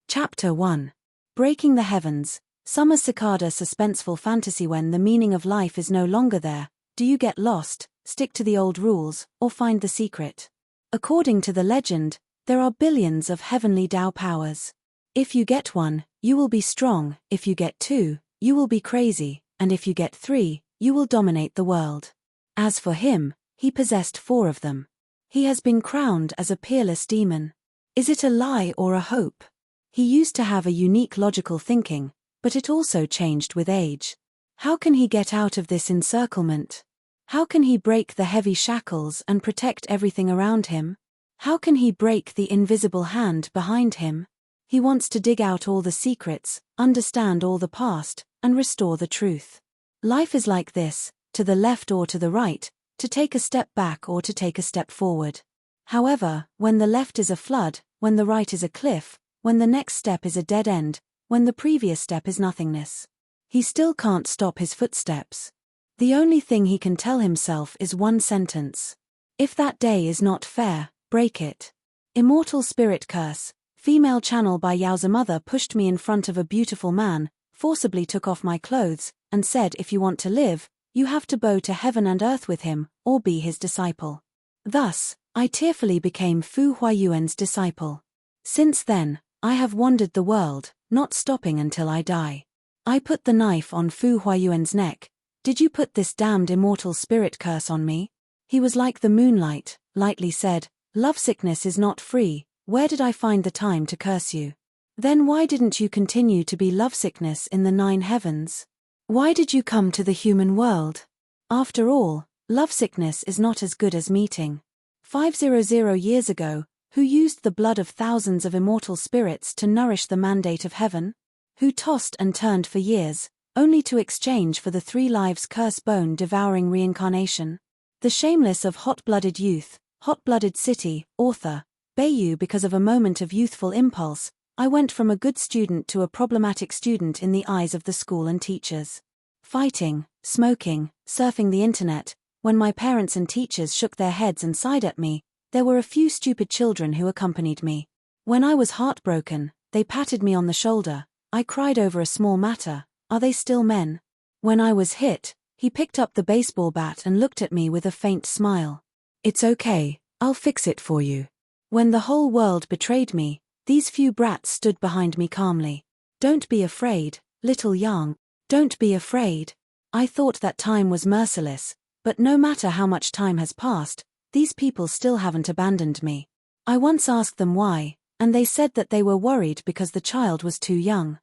Chapter 1. Breaking the Heavens. Summer cicada suspenseful fantasy. When the meaning of life is no longer there, do you get lost, stick to the old rules, or find the secret? According to the legend, there are billions of heavenly Tao powers. If you get one, you will be strong, if you get two, you will be crazy, and if you get three, you will dominate the world. As for him, he possessed 4 of them. He has been crowned as a peerless demon. Is it a lie or a hope? He used to have a unique logical thinking, but it also changed with age. How can he get out of this encirclement? How can he break the heavy shackles and protect everything around him? How can he break the invisible hand behind him? He wants to dig out all the secrets, understand all the past, and restore the truth. Life is like this, to the left or to the right, to take a step back or to take a step forward. However, when the left is a flood, when the right is a cliff, when the next step is a dead end, when the previous step is nothingness, he still can't stop his footsteps. The only thing he can tell himself is one sentence. If that day is not fair, break it. Immortal Spirit Curse. Female channel by Yao's mother pushed me in front of a beautiful man, forcibly took off my clothes, and said if you want to live, you have to bow to heaven and earth with him, or be his disciple. Thus, I tearfully became Fu Huayuan's disciple. Since then, I have wandered the world, not stopping until I die. I put the knife on Fu Huayuan's neck. Did you put this damned immortal spirit curse on me? He was like the moonlight, lightly said, lovesickness is not free, where did I find the time to curse you? Then why didn't you continue to be lovesickness in the 9 heavens? Why did you come to the human world? After all, lovesickness is not as good as meeting. 500 years ago, who used the blood of thousands of immortal spirits to nourish the mandate of heaven? Who tossed and turned for years, only to exchange for the 3 lives curse bone-devouring reincarnation? The shameless of hot-blooded youth, hot-blooded city, author, Bayou. Because of a moment of youthful impulse, I went from a good student to a problematic student in the eyes of the school and teachers. Fighting, smoking, surfing the internet. When my parents and teachers shook their heads and sighed at me, there were a few stupid children who accompanied me. When I was heartbroken, they patted me on the shoulder. I cried over a small matter. Are they still men? When I was hit, he picked up the baseball bat and looked at me with a faint smile. It's okay, I'll fix it for you. When the whole world betrayed me, these few brats stood behind me calmly. Don't be afraid, little Yang. Don't be afraid. I thought that time was merciless, but no matter how much time has passed, these people still haven't abandoned me. I once asked them why, and they said that they were worried because the child was too young.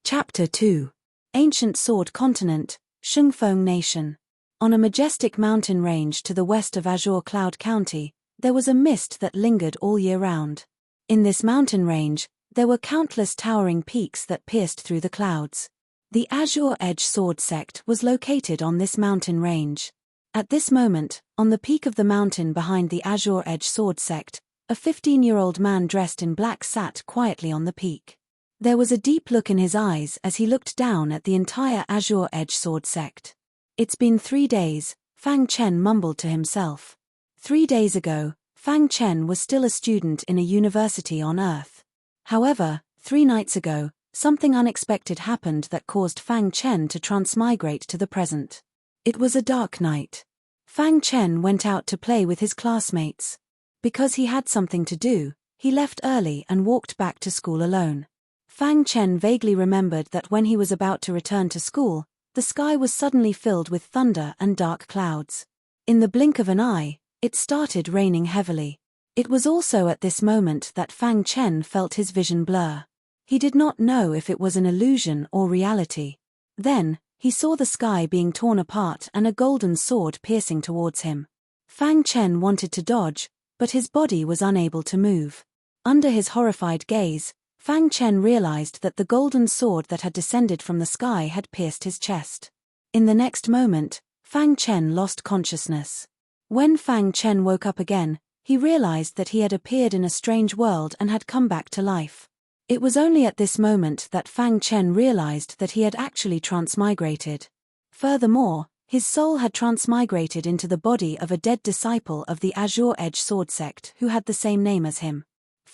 Chapter 2. Ancient Sword Continent, Shungfeng Nation. On a majestic mountain range to the west of Azure Cloud County, there was a mist that lingered all year round. In this mountain range, there were countless towering peaks that pierced through the clouds. The Azure Edge Sword Sect was located on this mountain range. At this moment, on the peak of the mountain behind the Azure Edge Sword Sect, a 15-year-old man dressed in black sat quietly on the peak. There was a deep look in his eyes as he looked down at the entire Azure Edge Sword Sect. It's been 3 days, Fang Chen mumbled to himself. 3 days ago, Fang Chen was still a student in a university on Earth. However, 3 nights ago, something unexpected happened that caused Fang Chen to transmigrate to the present. It was a dark night. Fang Chen went out to play with his classmates. Because he had something to do, he left early and walked back to school alone. Fang Chen vaguely remembered that when he was about to return to school, the sky was suddenly filled with thunder and dark clouds. In the blink of an eye, it started raining heavily. It was also at this moment that Fang Chen felt his vision blur. He did not know if it was an illusion or reality. Then, he saw the sky being torn apart and a golden sword piercing towards him. Fang Chen wanted to dodge, but his body was unable to move. Under his horrified gaze, Fang Chen realized that the golden sword that had descended from the sky had pierced his chest. In the next moment, Fang Chen lost consciousness. When Fang Chen woke up again, he realized that he had appeared in a strange world and had come back to life. It was only at this moment that Fang Chen realized that he had actually transmigrated. Furthermore, his soul had transmigrated into the body of a dead disciple of the Azure Edge Sword Sect who had the same name as him.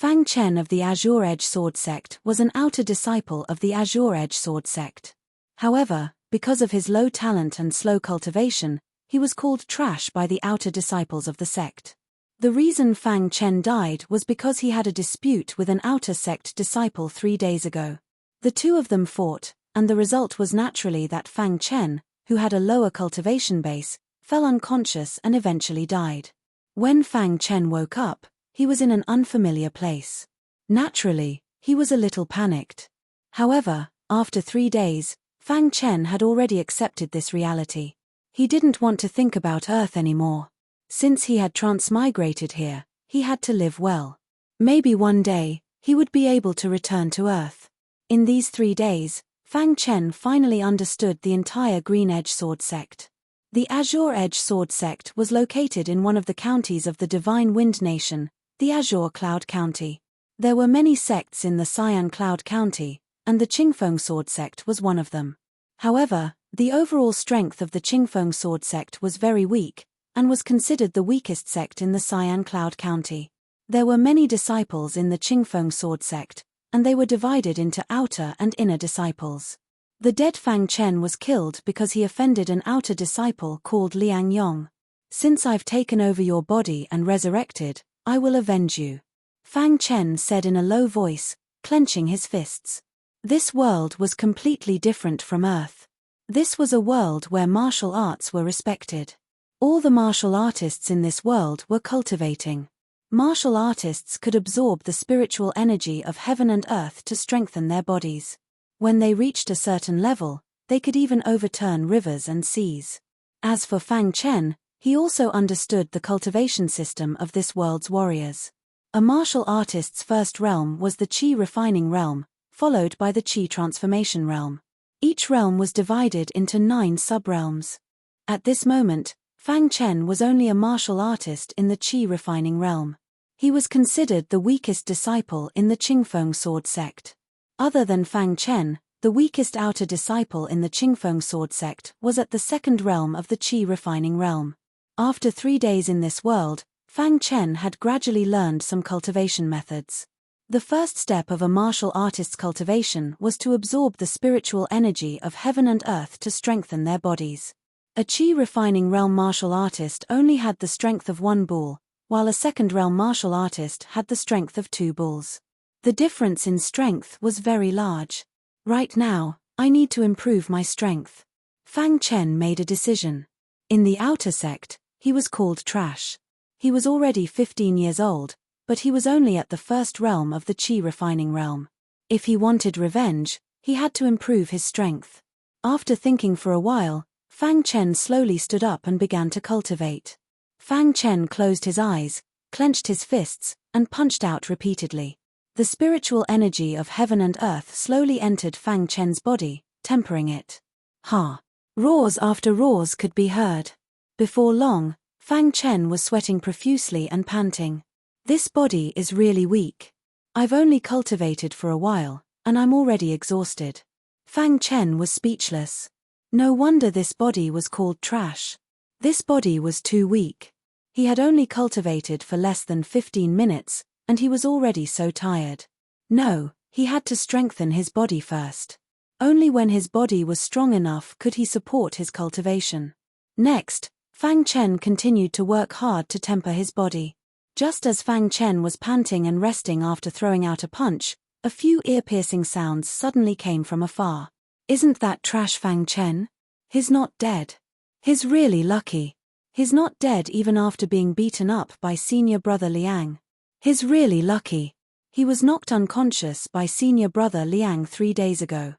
Fang Chen of the Azure Edge Sword Sect was an outer disciple of the Azure Edge Sword Sect. However, because of his low talent and slow cultivation, he was called trash by the outer disciples of the sect. The reason Fang Chen died was because he had a dispute with an outer sect disciple 3 days ago. The two of them fought, and the result was naturally that Fang Chen, who had a lower cultivation base, fell unconscious and eventually died. When Fang Chen woke up, he was in an unfamiliar place. Naturally, he was a little panicked. However, after 3 days, Fang Chen had already accepted this reality. He didn't want to think about Earth anymore. Since he had transmigrated here, he had to live well. Maybe one day, he would be able to return to Earth. In these 3 days, Fang Chen finally understood the entire Green Edge Sword Sect. The Azure Edge Sword Sect was located in one of the counties of the Divine Wind Nation, the Azure Cloud County. There were many sects in the Cyan Cloud County, and the Qingfeng Sword Sect was one of them. However, the overall strength of the Qingfeng Sword Sect was very weak, and was considered the weakest sect in the Cyan Cloud County. There were many disciples in the Qingfeng Sword Sect, and they were divided into outer and inner disciples. The dead Fang Chen was killed because he offended an outer disciple called Liang Yong. "Since I've taken over your body and resurrected, I will avenge you," Fang Chen said in a low voice, clenching his fists. This world was completely different from Earth. This was a world where martial arts were respected. All the martial artists in this world were cultivating. Martial artists could absorb the spiritual energy of heaven and earth to strengthen their bodies. When they reached a certain level, they could even overturn rivers and seas. As for Fang Chen, he also understood the cultivation system of this world's warriors. A martial artist's first realm was the Qi refining realm, followed by the Qi transformation realm. Each realm was divided into 9 sub-realms. At this moment, Fang Chen was only a martial artist in the Qi refining realm. He was considered the weakest disciple in the Qingfeng Sword Sect. Other than Fang Chen, the weakest outer disciple in the Qingfeng Sword Sect was at the second realm of the Qi refining realm. After 3 days in this world, Fang Chen had gradually learned some cultivation methods. The first step of a martial artist's cultivation was to absorb the spiritual energy of heaven and earth to strengthen their bodies. A Qi refining realm martial artist only had the strength of 1 bull, while a second realm martial artist had the strength of 2 bulls. The difference in strength was very large. Right now, I need to improve my strength. Fang Chen made a decision. In the outer sect, he was called trash. He was already 15 years old, but he was only at the first realm of the Qi refining realm. If he wanted revenge, he had to improve his strength. After thinking for a while, Fang Chen slowly stood up and began to cultivate. Fang Chen closed his eyes, clenched his fists, and punched out repeatedly. The spiritual energy of heaven and earth slowly entered Fang Chen's body, tempering it. Ha! Roars after roars could be heard. Before long, Fang Chen was sweating profusely and panting. This body is really weak. I've only cultivated for a while, and I'm already exhausted. Fang Chen was speechless. No wonder this body was called trash. This body was too weak. He had only cultivated for less than 15 minutes, and he was already so tired. No, he had to strengthen his body first. Only when his body was strong enough could he support his cultivation. Next, Fang Chen continued to work hard to temper his body. Just as Fang Chen was panting and resting after throwing out a punch, a few ear-piercing sounds suddenly came from afar. Isn't that trash Fang Chen? He's not dead. He's really lucky. He's not dead even after being beaten up by senior brother Liang. He's really lucky. He was knocked unconscious by senior brother Liang 3 days ago.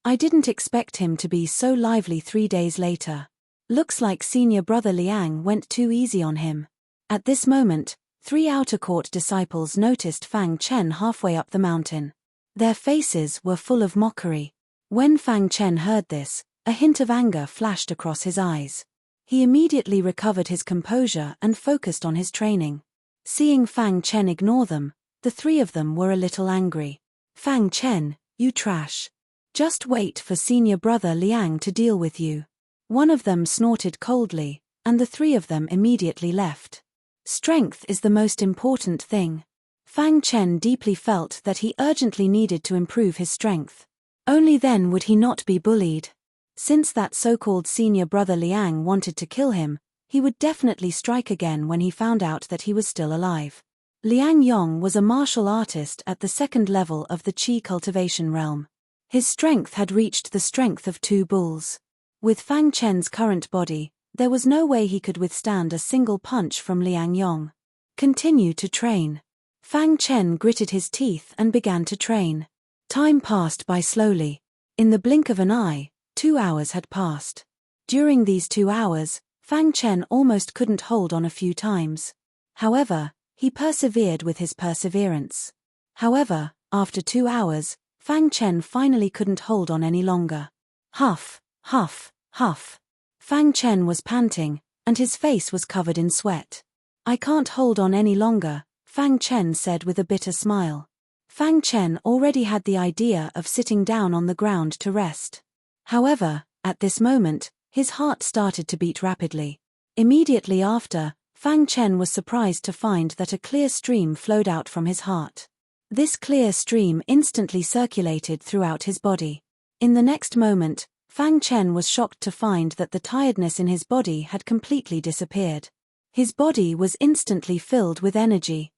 I didn't expect him to be so lively 3 days later. Looks like senior brother Liang went too easy on him. At this moment, 3 outer court disciples noticed Fang Chen halfway up the mountain. Their faces were full of mockery. When Fang Chen heard this, a hint of anger flashed across his eyes. He immediately recovered his composure and focused on his training. Seeing Fang Chen ignore them, the 3 of them were a little angry. Fang Chen, you trash. Just wait for senior brother Liang to deal with you. One of them snorted coldly, and the 3 of them immediately left. Strength is the most important thing. Fang Chen deeply felt that he urgently needed to improve his strength. Only then would he not be bullied. Since that so-called senior brother Liang wanted to kill him, he would definitely strike again when he found out that he was still alive. Liang Yong was a martial artist at the second level of the Qi cultivation realm. His strength had reached the strength of 2 bulls. With Fang Chen's current body, there was no way he could withstand a single punch from Liang Yong. Continue to train. Fang Chen gritted his teeth and began to train. Time passed by slowly. In the blink of an eye, 2 hours had passed. During these 2 hours, Fang Chen almost couldn't hold on a few times. However, he persevered with his perseverance. However, after 2 hours, Fang Chen finally couldn't hold on any longer. Huff, huff, huff. Fang Chen was panting, and his face was covered in sweat. I can't hold on any longer, Fang Chen said with a bitter smile. Fang Chen already had the idea of sitting down on the ground to rest. However, at this moment, his heart started to beat rapidly. Immediately after, Fang Chen was surprised to find that a clear stream flowed out from his heart. This clear stream instantly circulated throughout his body. In the next moment, Fang Chen was shocked to find that the tiredness in his body had completely disappeared. His body was instantly filled with energy.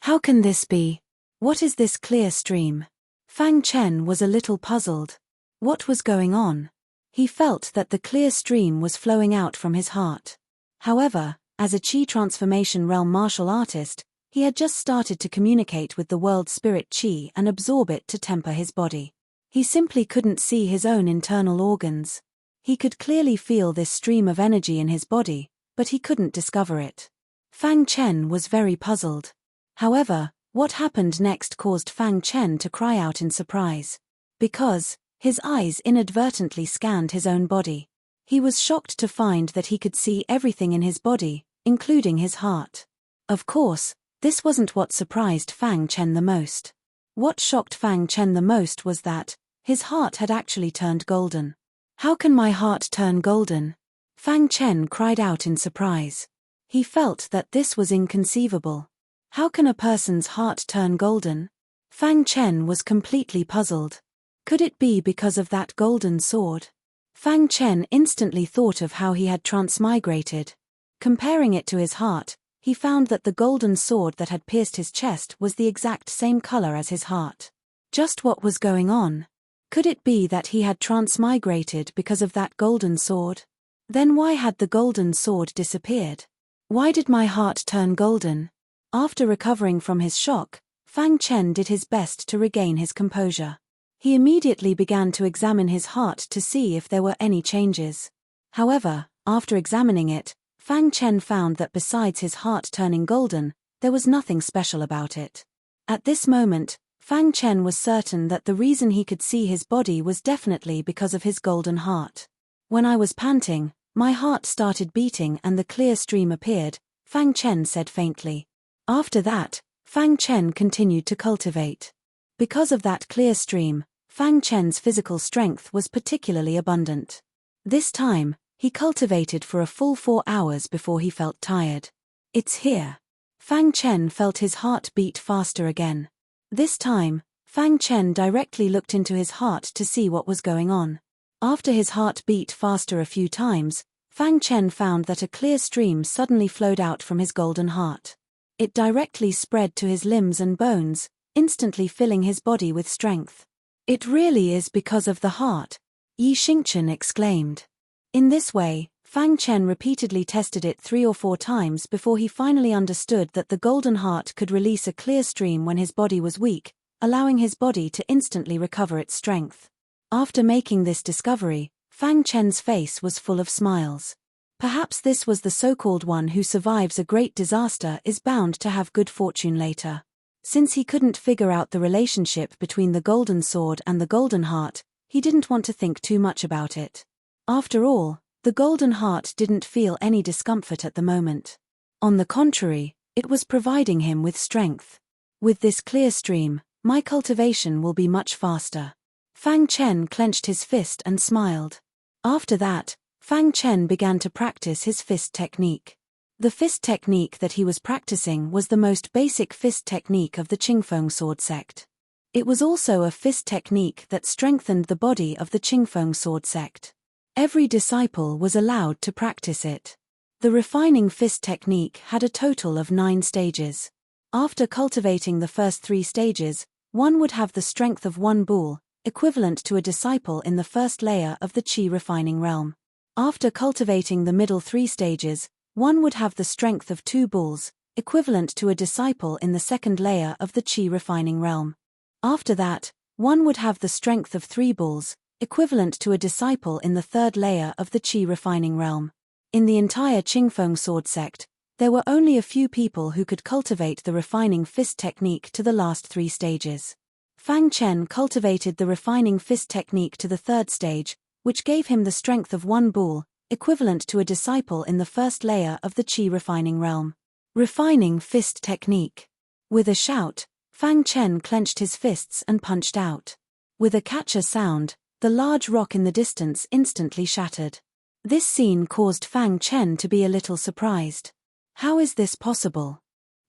How can this be? What is this clear stream? Fang Chen was a little puzzled. What was going on? He felt that the clear stream was flowing out from his heart. However, as a Qi transformation realm martial artist, he had just started to communicate with the world spirit Qi and absorb it to temper his body. He simply couldn't see his own internal organs. He could clearly feel this stream of energy in his body, but he couldn't discover it. Fang Chen was very puzzled. However, what happened next caused Fang Chen to cry out in surprise. Because his eyes inadvertently scanned his own body. He was shocked to find that he could see everything in his body, including his heart. Of course, this wasn't what surprised Fang Chen the most. What shocked Fang Chen the most was that his heart had actually turned golden. How can my heart turn golden? Fang Chen cried out in surprise. He felt that this was inconceivable. How can a person's heart turn golden? Fang Chen was completely puzzled. Could it be because of that golden sword? Fang Chen instantly thought of how he had transmigrated. Comparing it to his heart, he found that the golden sword that had pierced his chest was the exact same color as his heart. Just what was going on? Could it be that he had transmigrated because of that golden sword? Then why had the golden sword disappeared? Why did my heart turn golden? After recovering from his shock, Fang Chen did his best to regain his composure. He immediately began to examine his heart to see if there were any changes. However, after examining it, Fang Chen found that besides his heart turning golden, there was nothing special about it. At this moment, Fang Chen was certain that the reason he could see his body was definitely because of his golden heart. When I was panting, my heart started beating and the clear stream appeared, Fang Chen said faintly. After that, Fang Chen continued to cultivate. Because of that clear stream, Fang Chen's physical strength was particularly abundant. This time, he cultivated for a full 4 hours before he felt tired. It's here. Fang Chen felt his heart beat faster again. This time, Fang Chen directly looked into his heart to see what was going on. After his heart beat faster a few times, Fang Chen found that a clear stream suddenly flowed out from his golden heart. It directly spread to his limbs and bones, instantly filling his body with strength. It really is because of the heart, Yi Xingchen exclaimed. In this way, Fang Chen repeatedly tested it 3 or 4 times before he finally understood that the golden heart could release a clear stream when his body was weak, allowing his body to instantly recover its strength. After making this discovery, Fang Chen's face was full of smiles. Perhaps this was the so-called one who survives a great disaster is bound to have good fortune later. Since he couldn't figure out the relationship between the golden sword and the golden heart, he didn't want to think too much about it. After all, the golden heart didn't feel any discomfort at the moment. On the contrary, it was providing him with strength. With this clear stream, my cultivation will be much faster. Fang Chen clenched his fist and smiled. After that, Fang Chen began to practice his fist technique. The fist technique that he was practicing was the most basic fist technique of the Qingfeng sword sect. It was also a fist technique that strengthened the body of the Qingfeng sword sect. Every disciple was allowed to practice it. The refining fist technique had a total of 9 stages. After cultivating the first 3 stages, one would have the strength of 1 bull, equivalent to a disciple in the first layer of the qi refining realm. After cultivating the middle 3 stages, one would have the strength of 2 bulls, equivalent to a disciple in the second layer of the qi refining realm. After that, one would have the strength of 3 bulls, equivalent to a disciple in the third layer of the qi refining realm. In the entire Qingfeng sword sect, there were only a few people who could cultivate the refining fist technique to the last 3 stages. Fang Chen cultivated the refining fist technique to the 3rd stage, which gave him the strength of 1 bull, equivalent to a disciple in the first layer of the qi refining realm. Refining fist technique. With a shout, Fang Chen clenched his fists and punched out. With a catcher sound, the large rock in the distance instantly shattered. This scene caused Fang Chen to be a little surprised. How is this possible?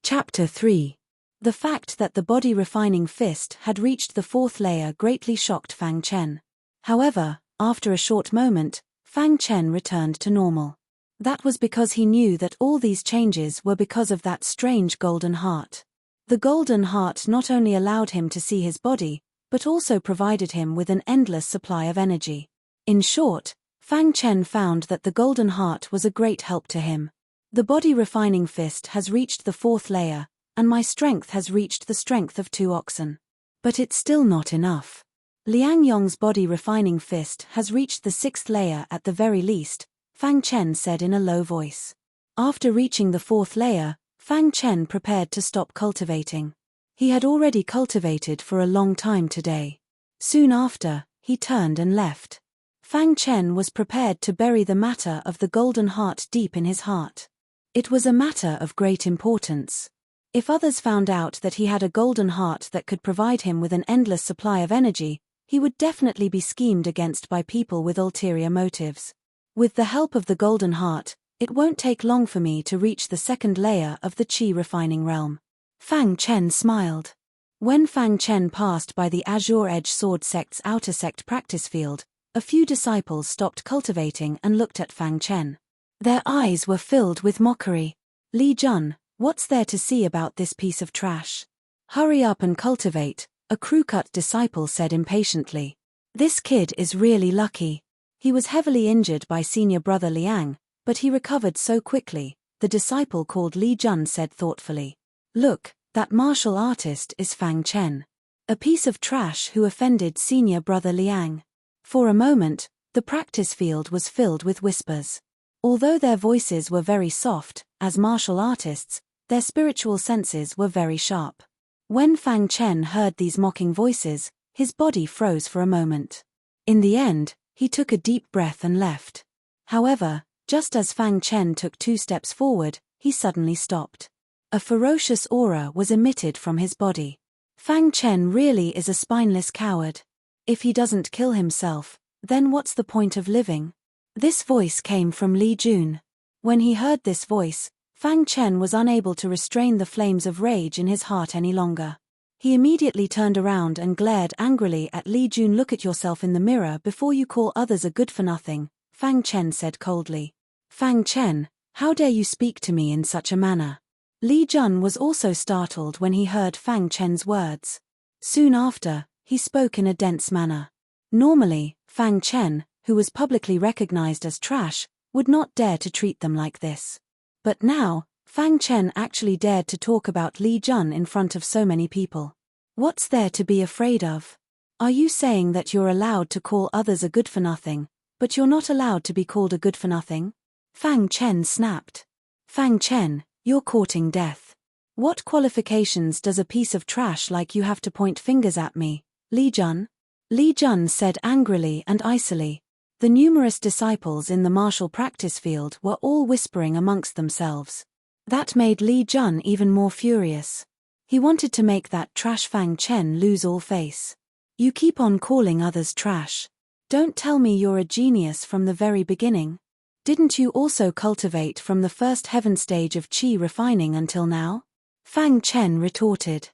Chapter 3. The fact that the body refining fist had reached the 4th layer greatly shocked Fang Chen. However, after a short moment, Fang Chen returned to normal. That was because he knew that all these changes were because of that strange golden heart. The golden heart not only allowed him to see his body, but also provided him with an endless supply of energy. In short, Fang Chen found that the golden heart was a great help to him. The body refining fist has reached the 4th layer, and my strength has reached the strength of 2 oxen. But it's still not enough. Liang Yong's body refining fist has reached the 6th layer at the very least, Fang Chen said in a low voice. After reaching the 4th layer, Fang Chen prepared to stop cultivating. He had already cultivated for a long time today. Soon after, he turned and left. Fang Chen was prepared to bury the matter of the golden heart deep in his heart. It was a matter of great importance. If others found out that he had a golden heart that could provide him with an endless supply of energy, he would definitely be schemed against by people with ulterior motives. With the help of the golden heart, it won't take long for me to reach the 2nd layer of the qi refining realm. Fang Chen smiled. When Fang Chen passed by the Azure Edge Sword Sect's outer sect practice field, a few disciples stopped cultivating and looked at Fang Chen. Their eyes were filled with mockery. Li Jun, what's there to see about this piece of trash? Hurry up and cultivate, a crew-cut disciple said impatiently. This kid is really lucky. He was heavily injured by senior brother Liang, but he recovered so quickly, the disciple called Li Jun said thoughtfully. Look, that martial artist is Fang Chen. A piece of trash who offended senior brother Liang. For a moment, the practice field was filled with whispers. Although their voices were very soft, as martial artists, their spiritual senses were very sharp. When Fang Chen heard these mocking voices, his body froze for a moment. In the end, he took a deep breath and left. However, just as Fang Chen took 2 steps forward, he suddenly stopped. A ferocious aura was emitted from his body. Fang Chen really is a spineless coward. If he doesn't kill himself, then what's the point of living? This voice came from Li Jun. When he heard this voice, Fang Chen was unable to restrain the flames of rage in his heart any longer. He immediately turned around and glared angrily at Li Jun. Look at yourself in the mirror before you call others a good-for-nothing, Fang Chen said coldly. Fang Chen, how dare you speak to me in such a manner? Li Jun was also startled when he heard Fang Chen's words. Soon after, he spoke in a dense manner. Normally, Fang Chen, who was publicly recognized as trash, would not dare to treat them like this. But now, Fang Chen actually dared to talk about Li Jun in front of so many people. What's there to be afraid of? Are you saying that you're allowed to call others a good-for-nothing, but you're not allowed to be called a good-for-nothing? Fang Chen snapped. Fang Chen, you're courting death. What qualifications does a piece of trash like you have to point fingers at me, Li Jun? Li Jun said angrily and icily. The numerous disciples in the martial practice field were all whispering amongst themselves. That made Li Jun even more furious. He wanted to make that trash Fang Chen lose all face. You keep on calling others trash. Don't tell me you're a genius from the very beginning. Didn't you also cultivate from the first heaven stage of qi refining until now? Fang Chen retorted.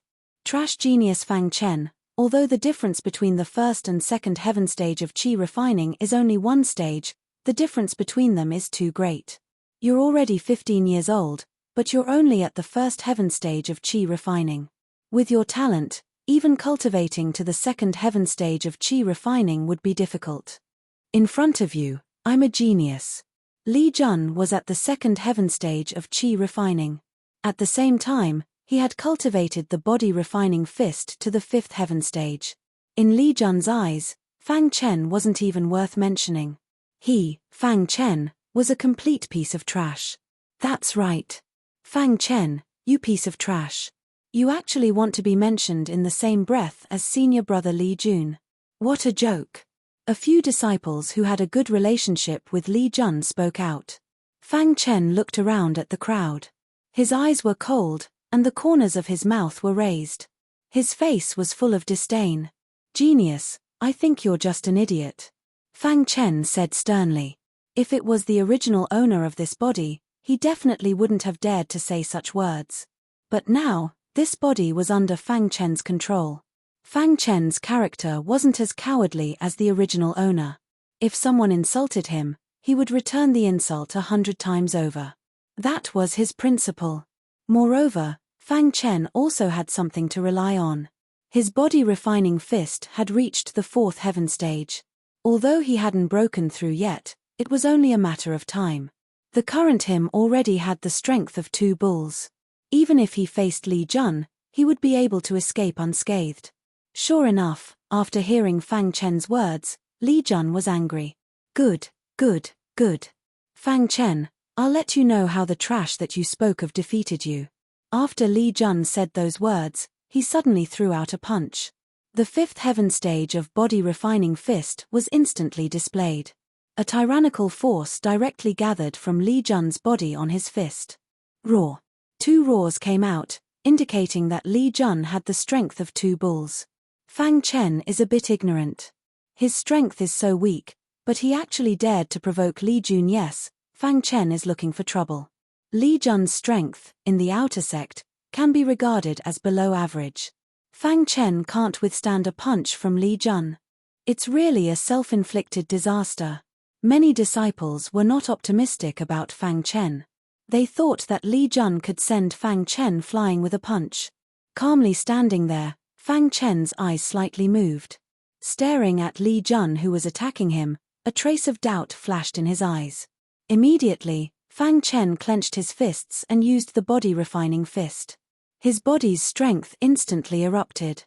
Trash genius Fang Chen, although the difference between the first and second heaven stage of qi refining is only one stage, the difference between them is too great. You're already 15 years old, but you're only at the first heaven stage of qi refining. With your talent, even cultivating to the second heaven stage of qi refining would be difficult. In front of you, I'm a genius. Li Jun was at the second heaven stage of qi refining. At the same time, he had cultivated the body refining fist to the fifth heaven stage. In Li Jun's eyes, Fang Chen wasn't even worth mentioning. He, Fang Chen, was a complete piece of trash. That's right. Fang Chen, you piece of trash. You actually want to be mentioned in the same breath as senior brother Li Jun. What a joke. A few disciples who had a good relationship with Li Jun spoke out. Fang Chen looked around at the crowd. His eyes were cold, and the corners of his mouth were raised. His face was full of disdain. Genius, I think you're just an idiot. Fang Chen said sternly. If it was the original owner of this body, he definitely wouldn't have dared to say such words. But now, this body was under Fang Chen's control. Fang Chen's character wasn't as cowardly as the original owner. If someone insulted him, he would return the insult 100 times over. That was his principle. Moreover, Fang Chen also had something to rely on. His body-refining fist had reached the fourth heaven stage. Although he hadn't broken through yet, it was only a matter of time. The current him already had the strength of 2 bulls. Even if he faced Li Jun, he would be able to escape unscathed. Sure enough, after hearing Fang Chen's words, Li Jun was angry. Good, good, good. Fang Chen, I'll let you know how the trash that you spoke of defeated you. After Li Jun said those words, he suddenly threw out a punch. The fifth heaven stage of body-refining fist was instantly displayed. A tyrannical force directly gathered from Li Jun's body on his fist. Roar. 2 roars came out, indicating that Li Jun had the strength of 2 bulls. Fang Chen is a bit ignorant. His strength is so weak, but he actually dared to provoke Li Jun. Yes, Fang Chen is looking for trouble. Li Jun's strength, in the outer sect, can be regarded as below average. Fang Chen can't withstand a punch from Li Jun. It's really a self-inflicted disaster. Many disciples were not optimistic about Fang Chen. They thought that Li Jun could send Fang Chen flying with a punch. Calmly standing there, Fang Chen's eyes slightly moved. Staring at Li Jun who was attacking him, a trace of doubt flashed in his eyes. Immediately, Fang Chen clenched his fists and used the body-refining fist. His body's strength instantly erupted.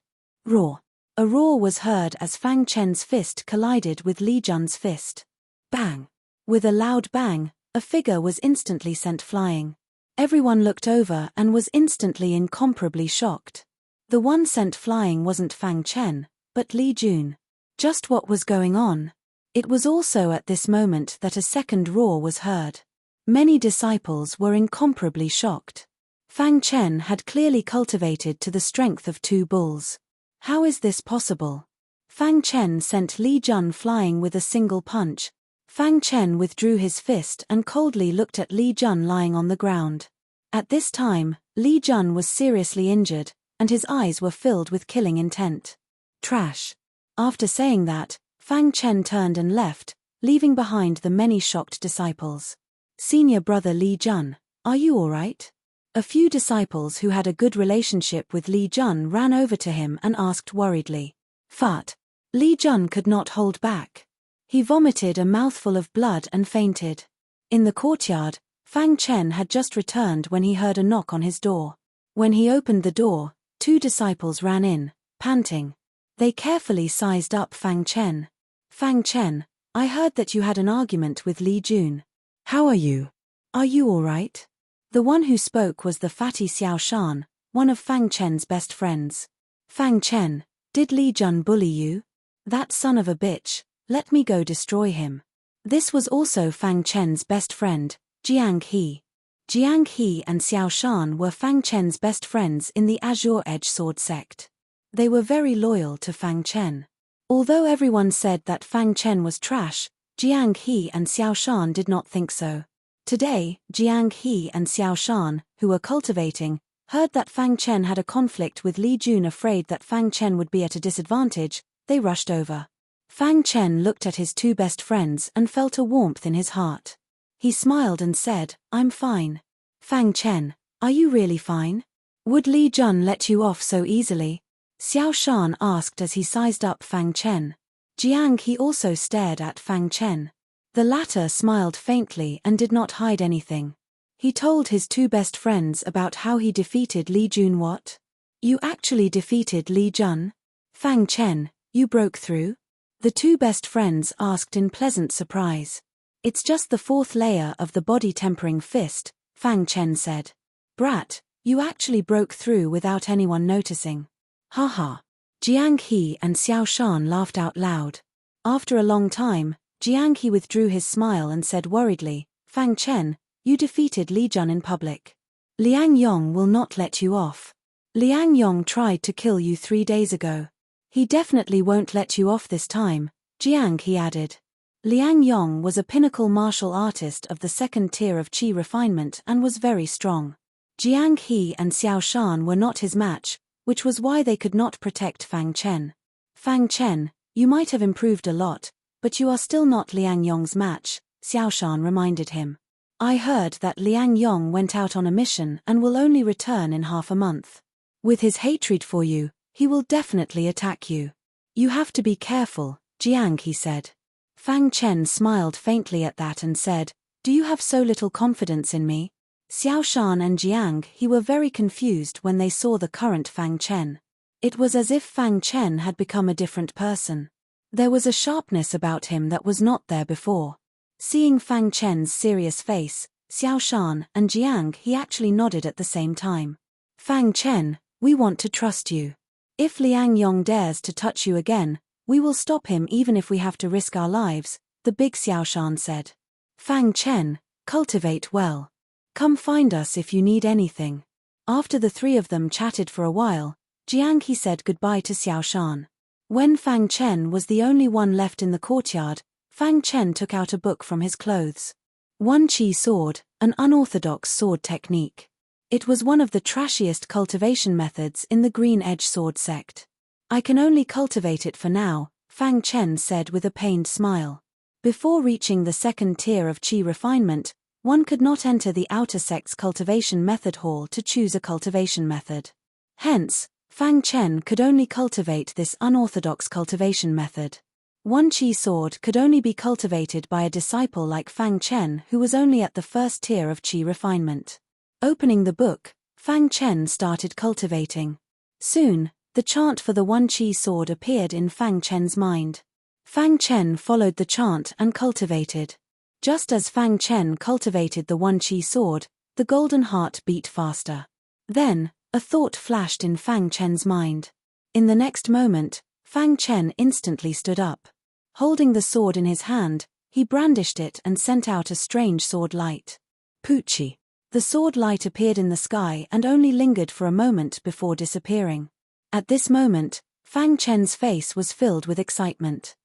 Roar. A roar was heard as Fang Chen's fist collided with Li Jun's fist. Bang! With a loud bang, a figure was instantly sent flying. Everyone looked over and was instantly incomparably shocked. The one sent flying wasn't Fang Chen, but Li Jun. Just what was going on? It was also at this moment that a second roar was heard. Many disciples were incomparably shocked. Fang Chen had clearly cultivated to the strength of 2 bulls. How is this possible? Fang Chen sent Li Jun flying with a single punch. Fang Chen withdrew his fist and coldly looked at Li Jun lying on the ground. At this time, Li Jun was seriously injured, and his eyes were filled with killing intent. Trash. After saying that, Fang Chen turned and left, leaving behind the many shocked disciples. Senior brother Li Jun, are you alright? A few disciples who had a good relationship with Li Jun ran over to him and asked worriedly. Fart. Li Jun could not hold back. He vomited a mouthful of blood and fainted. In the courtyard, Fang Chen had just returned when he heard a knock on his door. When he opened the door, 2 disciples ran in, panting. They carefully sized up Fang Chen. Fang Chen, I heard that you had an argument with Li Jun. How are you? Are you alright? The one who spoke was the fatty Xiao Shan, one of Fang Chen's best friends. Fang Chen, did Li Jun bully you? That son of a bitch, let me go destroy him. This was also Fang Chen's best friend, Jiang He. Jiang He and Xiao Shan were Fang Chen's best friends in the Azure Edge Sword sect. They were very loyal to Fang Chen. Although everyone said that Fang Chen was trash, Jiang He and Xiao Shan did not think so. Today, Jiang He and Xiao Shan, who were cultivating, heard that Fang Chen had a conflict with Li Jun. Afraid that Fang Chen would be at a disadvantage, they rushed over. Fang Chen looked at his two best friends and felt a warmth in his heart. He smiled and said, "I'm fine." "Fang Chen, are you really fine? Would Li Jun let you off so easily?" Xiao Shan asked as he sized up Fang Chen. Jiang He also stared at Fang Chen. The latter smiled faintly and did not hide anything. He told his two best friends about how he defeated Li Jun. "What? You actually defeated Li Jun? Fang Chen, you broke through?" The two best friends asked in pleasant surprise. "It's just the fourth layer of the body-tempering fist," Fang Chen said. "Brat, you actually broke through without anyone noticing." "Haha." Jiang He and Xiao Shan laughed out loud. After a long time, Jiang He withdrew his smile and said worriedly, "Fang Chen, you defeated Li Jun in public. Liang Yong will not let you off. Liang Yong tried to kill you 3 days ago. He definitely won't let you off this time," Jiang He added. Liang Yong was a pinnacle martial artist of the second tier of Qi refinement and was very strong. Jiang He and Xiao Shan were not his match, which was why they could not protect Fang Chen. "Fang Chen, you might have improved a lot, but you are still not Liang Yong's match," Xiao Shan reminded him. "I heard that Liang Yong went out on a mission and will only return in half a month. With his hatred for you, he will definitely attack you. You have to be careful," Jiang He said. Fang Chen smiled faintly at that and said, "Do you have so little confidence in me?" Xiao Shan and Jiang He were very confused when they saw the current Fang Chen. It was as if Fang Chen had become a different person. There was a sharpness about him that was not there before. Seeing Fang Chen's serious face, Xiao Shan and Jiang He actually nodded at the same time. "Fang Chen, we want to trust you. If Liang Yong dares to touch you again, we will stop him even if we have to risk our lives," the big Xiao Shan said. "Fang Chen, cultivate well. Come find us if you need anything." After the three of them chatted for a while, Jiang He said goodbye to Xiao Shan. When Fang Chen was the only one left in the courtyard, Fang Chen took out a book from his clothes. One Qi sword, an unorthodox sword technique. It was one of the trashiest cultivation methods in the Green Edge Sword sect. "I can only cultivate it for now," Fang Chen said with a pained smile. Before reaching the second tier of Qi refinement, one could not enter the outer sect's cultivation method hall to choose a cultivation method. Hence, Fang Chen could only cultivate this unorthodox cultivation method. One Qi sword could only be cultivated by a disciple like Fang Chen who was only at the first tier of Qi refinement. Opening the book, Fang Chen started cultivating. Soon, the chant for the one Qi sword appeared in Fang Chen's mind. Fang Chen followed the chant and cultivated. Just as Fang Chen cultivated the one Qi sword, the golden heart beat faster. Then, a thought flashed in Fang Chen's mind. In the next moment, Fang Chen instantly stood up. Holding the sword in his hand, he brandished it and sent out a strange sword light. Poochie. The sword light appeared in the sky and only lingered for a moment before disappearing. At this moment, Fang Chen's face was filled with excitement.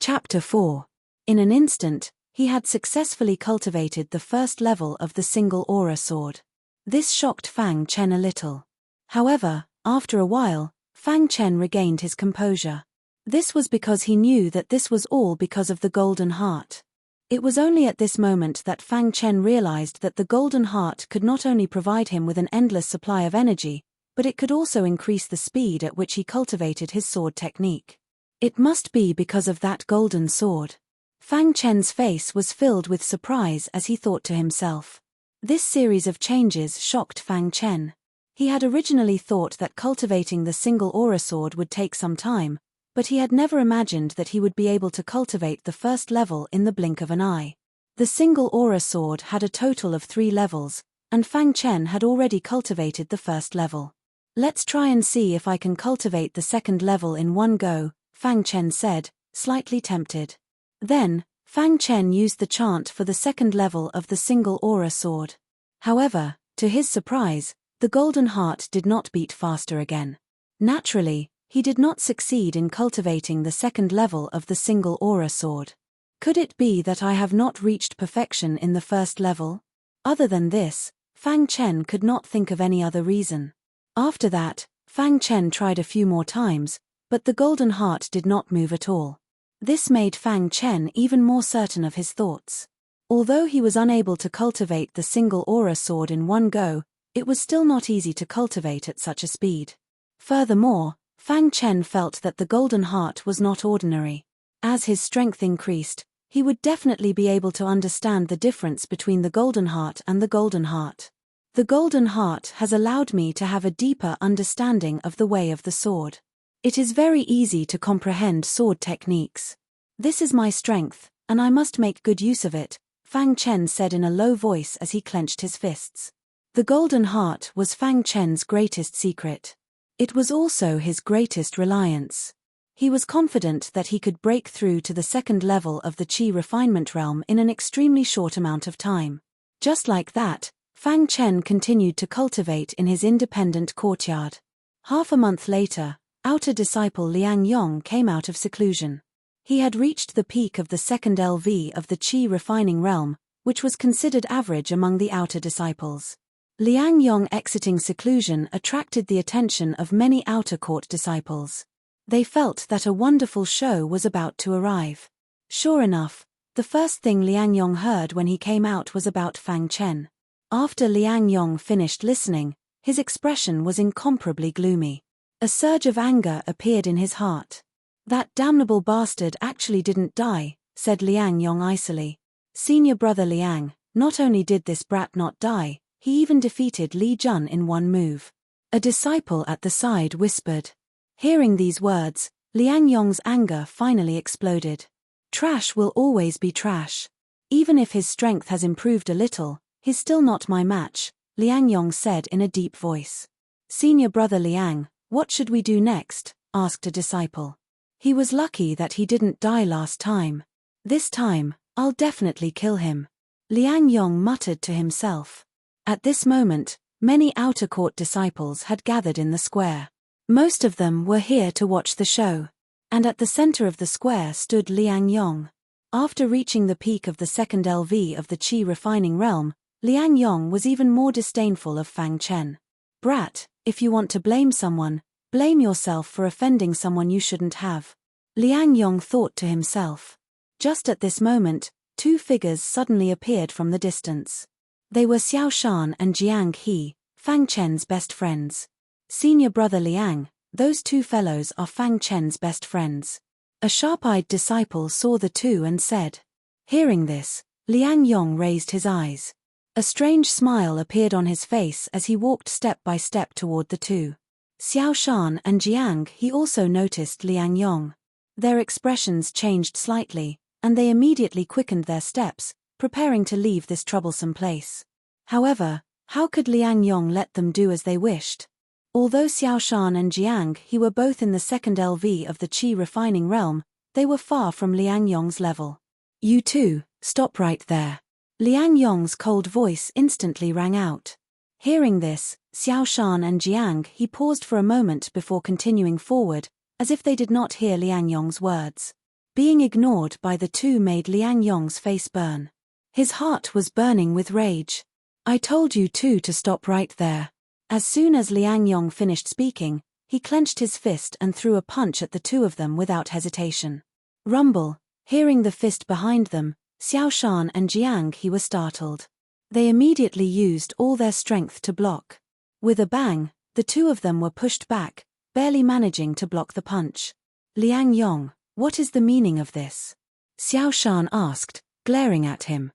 Chapter 4. In an instant, he had successfully cultivated the first level of the single aura sword. This shocked Fang Chen a little. However, after a while, Fang Chen regained his composure. This was because he knew that this was all because of the golden heart. It was only at this moment that Fang Chen realized that the golden heart could not only provide him with an endless supply of energy, but it could also increase the speed at which he cultivated his sword technique. It must be because of that golden sword. Fang Chen's face was filled with surprise as he thought to himself. This series of changes shocked Fang Chen. He had originally thought that cultivating the single aura sword would take some time, but he had never imagined that he would be able to cultivate the first level in the blink of an eye. The single aura sword had a total of 3 levels, and Fang Chen had already cultivated the first level. "Let's try and see if I can cultivate the second level in one go," Fang Chen said, slightly tempted. Then, Fang Chen used the chant for the second level of the single aura sword. However, to his surprise, the golden heart did not beat faster again. Naturally, he did not succeed in cultivating the second level of the single aura sword. Could it be that I have not reached perfection in the first level? Other than this, Fang Chen could not think of any other reason. After that, Fang Chen tried a few more times, but the golden heart did not move at all. This made Fang Chen even more certain of his thoughts. Although he was unable to cultivate the single aura sword in one go, it was still not easy to cultivate at such a speed. Furthermore, Fang Chen felt that the golden heart was not ordinary. As his strength increased, he would definitely be able to understand the difference between the golden heart and the golden heart. The golden heart has allowed me to have a deeper understanding of the way of the sword. It is very easy to comprehend sword techniques. This is my strength, and I must make good use of it, Fang Chen said in a low voice as he clenched his fists. The golden heart was Fang Chen's greatest secret. It was also his greatest reliance. He was confident that he could break through to the second level of the Qi refinement realm in an extremely short amount of time. Just like that, Fang Chen continued to cultivate in his independent courtyard. Half a month later, outer disciple Liang Yong came out of seclusion. He had reached the peak of the second LV of the Qi refining realm, which was considered average among the outer disciples. Liang Yong exiting seclusion attracted the attention of many outer court disciples. They felt that a wonderful show was about to arrive. Sure enough, the first thing Liang Yong heard when he came out was about Fang Chen. After Liang Yong finished listening, his expression was incomparably gloomy. A surge of anger appeared in his heart. That damnable bastard actually didn't die, said Liang Yong icily. Senior brother Liang, not only did this brat not die, he even defeated Li Jun in one move. A disciple at the side whispered. Hearing these words, Liang Yong's anger finally exploded. Trash will always be trash. Even if his strength has improved a little, he's still not my match, Liang Yong said in a deep voice. Senior brother Liang, what should we do next? Asked a disciple. He was lucky that he didn't die last time. This time, I'll definitely kill him. Liang Yong muttered to himself. At this moment, many outer court disciples had gathered in the square. Most of them were here to watch the show. And at the center of the square stood Liang Yong. After reaching the peak of the second LV of the Qi refining realm, Liang Yong was even more disdainful of Fang Chen. Brat, if you want to blame someone, blame yourself for offending someone you shouldn't have. Liang Yong thought to himself. Just at this moment, two figures suddenly appeared from the distance. They were Xiao Shan and Jiang He, Fang Chen's best friends. Senior brother Liang, those two fellows are Fang Chen's best friends. A sharp-eyed disciple saw the two and said. Hearing this, Liang Yong raised his eyes. A strange smile appeared on his face as he walked step by step toward the two. Xiao Shan and Jiang He also noticed Liang Yong. Their expressions changed slightly, and they immediately quickened their steps, preparing to leave this troublesome place. However, how could Liang Yong let them do as they wished? Although Xiao Shan and Jiang He were both in the second LV of the Qi refining realm, they were far from Liang Yong's level. You two, stop right there. Liang Yong's cold voice instantly rang out. Hearing this, Xiao Shan and Jiang He paused for a moment before continuing forward, as if they did not hear Liang Yong's words. Being ignored by the two made Liang Yong's face burn. His heart was burning with rage. I told you two to stop right there. As soon as Liang Yong finished speaking, he clenched his fist and threw a punch at the two of them without hesitation. Rumble, hearing the fist behind them, Xiao Shan and Jiang He were startled. They immediately used all their strength to block. With a bang, the two of them were pushed back, barely managing to block the punch. Liang Yong, what is the meaning of this? Xiao Shan asked, glaring at him.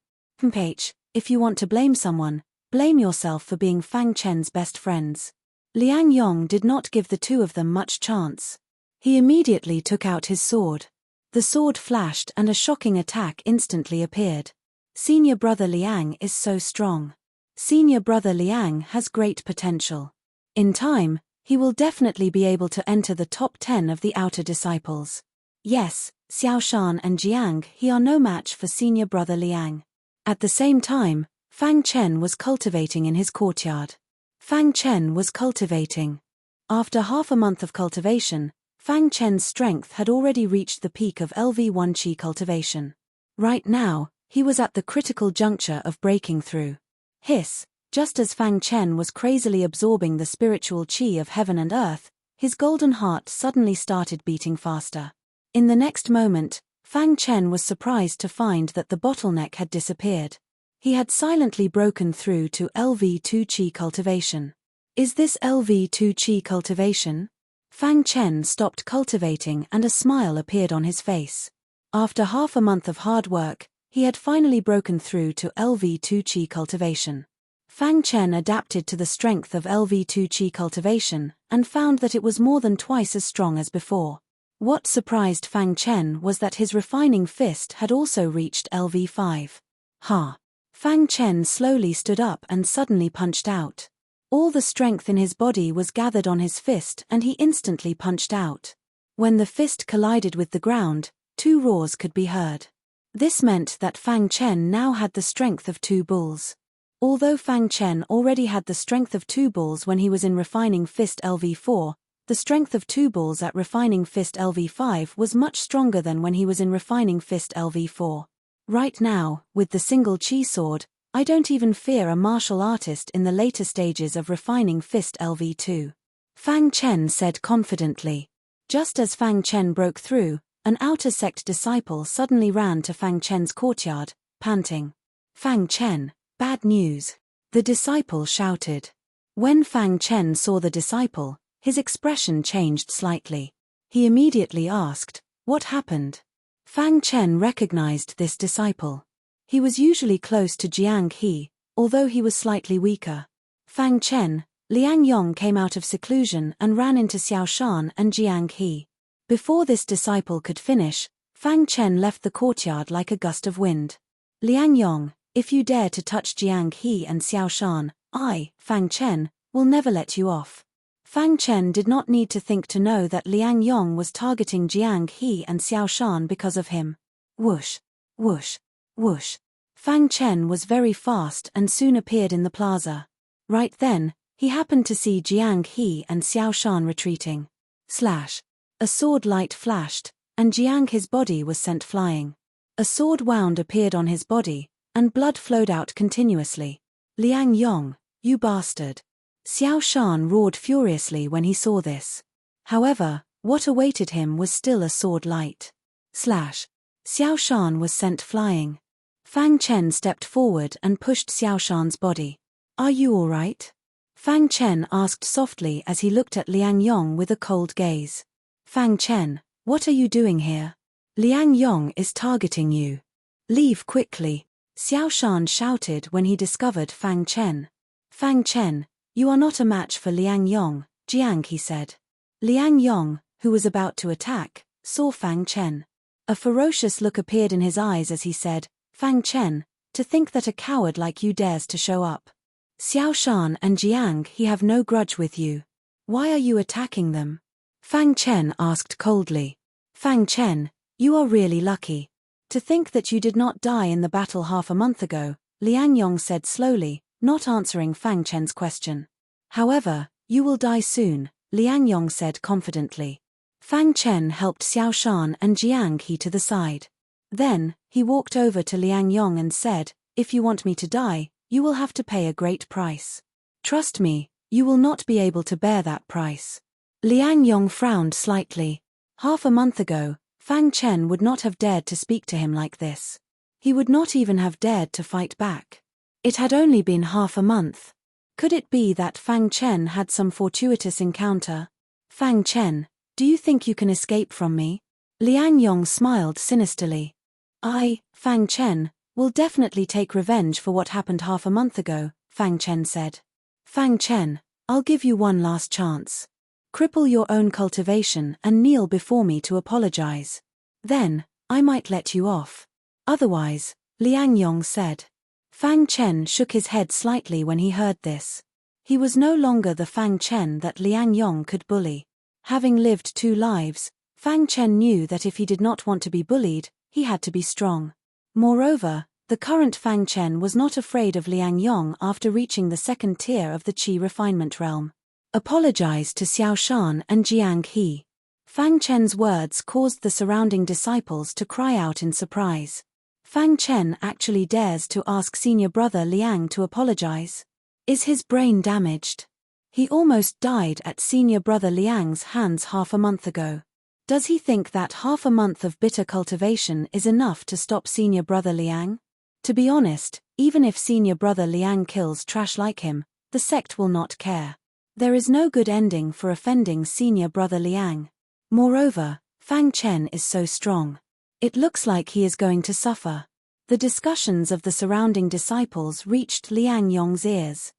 If you want to blame someone, blame yourself for being Fang Chen's best friends. Liang Yong did not give the two of them much chance. He immediately took out his sword. The sword flashed and a shocking attack instantly appeared. Senior brother Liang is so strong. Senior brother Liang has great potential. In time, he will definitely be able to enter the top 10 of the outer disciples. Yes, Xiao Shan and Jiang He are no match for senior brother Liang. At the same time, Fang Chen was cultivating in his courtyard. Fang Chen was cultivating. After half a month of cultivation, Fang Chen's strength had already reached the peak of LV1 Qi cultivation. Right now, he was at the critical juncture of breaking through. Hiss, just as Fang Chen was crazily absorbing the spiritual qi of heaven and earth, his golden heart suddenly started beating faster. In the next moment, Fang Chen was surprised to find that the bottleneck had disappeared. He had silently broken through to LV2 qi cultivation. Is this LV2 qi cultivation? Fang Chen stopped cultivating and a smile appeared on his face. After half a month of hard work, he had finally broken through to LV2 qi cultivation. Fang Chen adapted to the strength of LV2 qi cultivation and found that it was more than twice as strong as before. What surprised Fang Chen was that his refining fist had also reached LV5. Ha! Fang Chen slowly stood up and suddenly punched out. All the strength in his body was gathered on his fist and he instantly punched out. When the fist collided with the ground, 2 roars could be heard. This meant that Fang Chen now had the strength of 2 bulls. Although Fang Chen already had the strength of 2 bulls when he was in refining fist LV4, the strength of 2 bulls at refining fist LV5 was much stronger than when he was in refining fist LV4. Right now, with the single qi sword, I don't even fear a martial artist in the later stages of refining fist LV2. Fang Chen said confidently. Just as Fang Chen broke through, an outer sect disciple suddenly ran to Fang Chen's courtyard, panting. Fang Chen, bad news. The disciple shouted. When Fang Chen saw the disciple, his expression changed slightly. He immediately asked, "What happened?" Fang Chen recognized this disciple. He was usually close to Jiang He, although he was slightly weaker. Fang Chen, Liang Yong came out of seclusion and ran into Xiao Shan and Jiang He. Before this disciple could finish, Fang Chen left the courtyard like a gust of wind. Liang Yong, if you dare to touch Jiang He and Xiao Shan, I, Fang Chen, will never let you off. Fang Chen did not need to think to know that Liang Yong was targeting Jiang He and Xiao Shan because of him. Whoosh, whoosh, whoosh. Fang Chen was very fast and soon appeared in the plaza. Right then, he happened to see Jiang He and Xiao Shan retreating. Slash. A sword light flashed, and Jiang He's body was sent flying. A sword wound appeared on his body, and blood flowed out continuously. Liang Yong, you bastard. Xiao Shan roared furiously when he saw this. However, what awaited him was still a sword light. Slash. Xiao Shan was sent flying. Fang Chen stepped forward and pushed Xiao Shan's body. Are you all right? Fang Chen asked softly as he looked at Liang Yong with a cold gaze. Fang Chen, what are you doing here? Liang Yong is targeting you. Leave quickly, Xiao Shan shouted when he discovered Fang Chen. Fang Chen, you are not a match for Liang Yong, Jiang He said. Liang Yong, who was about to attack, saw Fang Chen. A ferocious look appeared in his eyes as he said, Fang Chen, to think that a coward like you dares to show up. Xiao Shan and Jiang He have no grudge with you. Why are you attacking them? Fang Chen asked coldly. Fang Chen, you are really lucky. To think that you did not die in the battle half a month ago, Liang Yong said slowly, not answering Fang Chen's question. However, you will die soon, Liang Yong said confidently. Fang Chen helped Xiao Shan and Jiang He to the side. Then, he walked over to Liang Yong and said, if you want me to die, you will have to pay a great price. Trust me, you will not be able to bear that price. Liang Yong frowned slightly. Half a month ago, Fang Chen would not have dared to speak to him like this. He would not even have dared to fight back. It had only been half a month. Could it be that Fang Chen had some fortuitous encounter? Fang Chen, do you think you can escape from me? Liang Yong smiled sinisterly. I, Fang Chen, will definitely take revenge for what happened half a month ago, Fang Chen said. Fang Chen, I'll give you one last chance. Cripple your own cultivation and kneel before me to apologize. Then, I might let you off. Otherwise, Liang Yong said. Fang Chen shook his head slightly when he heard this. He was no longer the Fang Chen that Liang Yong could bully. Having lived 2 lives, Fang Chen knew that if he did not want to be bullied, he had to be strong. Moreover, the current Fang Chen was not afraid of Liang Yong after reaching the 2nd tier of the Qi refinement realm. Apologize to Xiao Shan and Jiang He. Fang Chen's words caused the surrounding disciples to cry out in surprise. Fang Chen actually dares to ask senior brother Liang to apologize. Is his brain damaged? He almost died at senior brother Liang's hands half a month ago. Does he think that half a month of bitter cultivation is enough to stop senior brother Liang? To be honest, even if senior brother Liang kills trash like him, the sect will not care. There is no good ending for offending senior brother Liang. Moreover, Fang Chen is so strong. It looks like he is going to suffer. The discussions of the surrounding disciples reached Liang Yong's ears.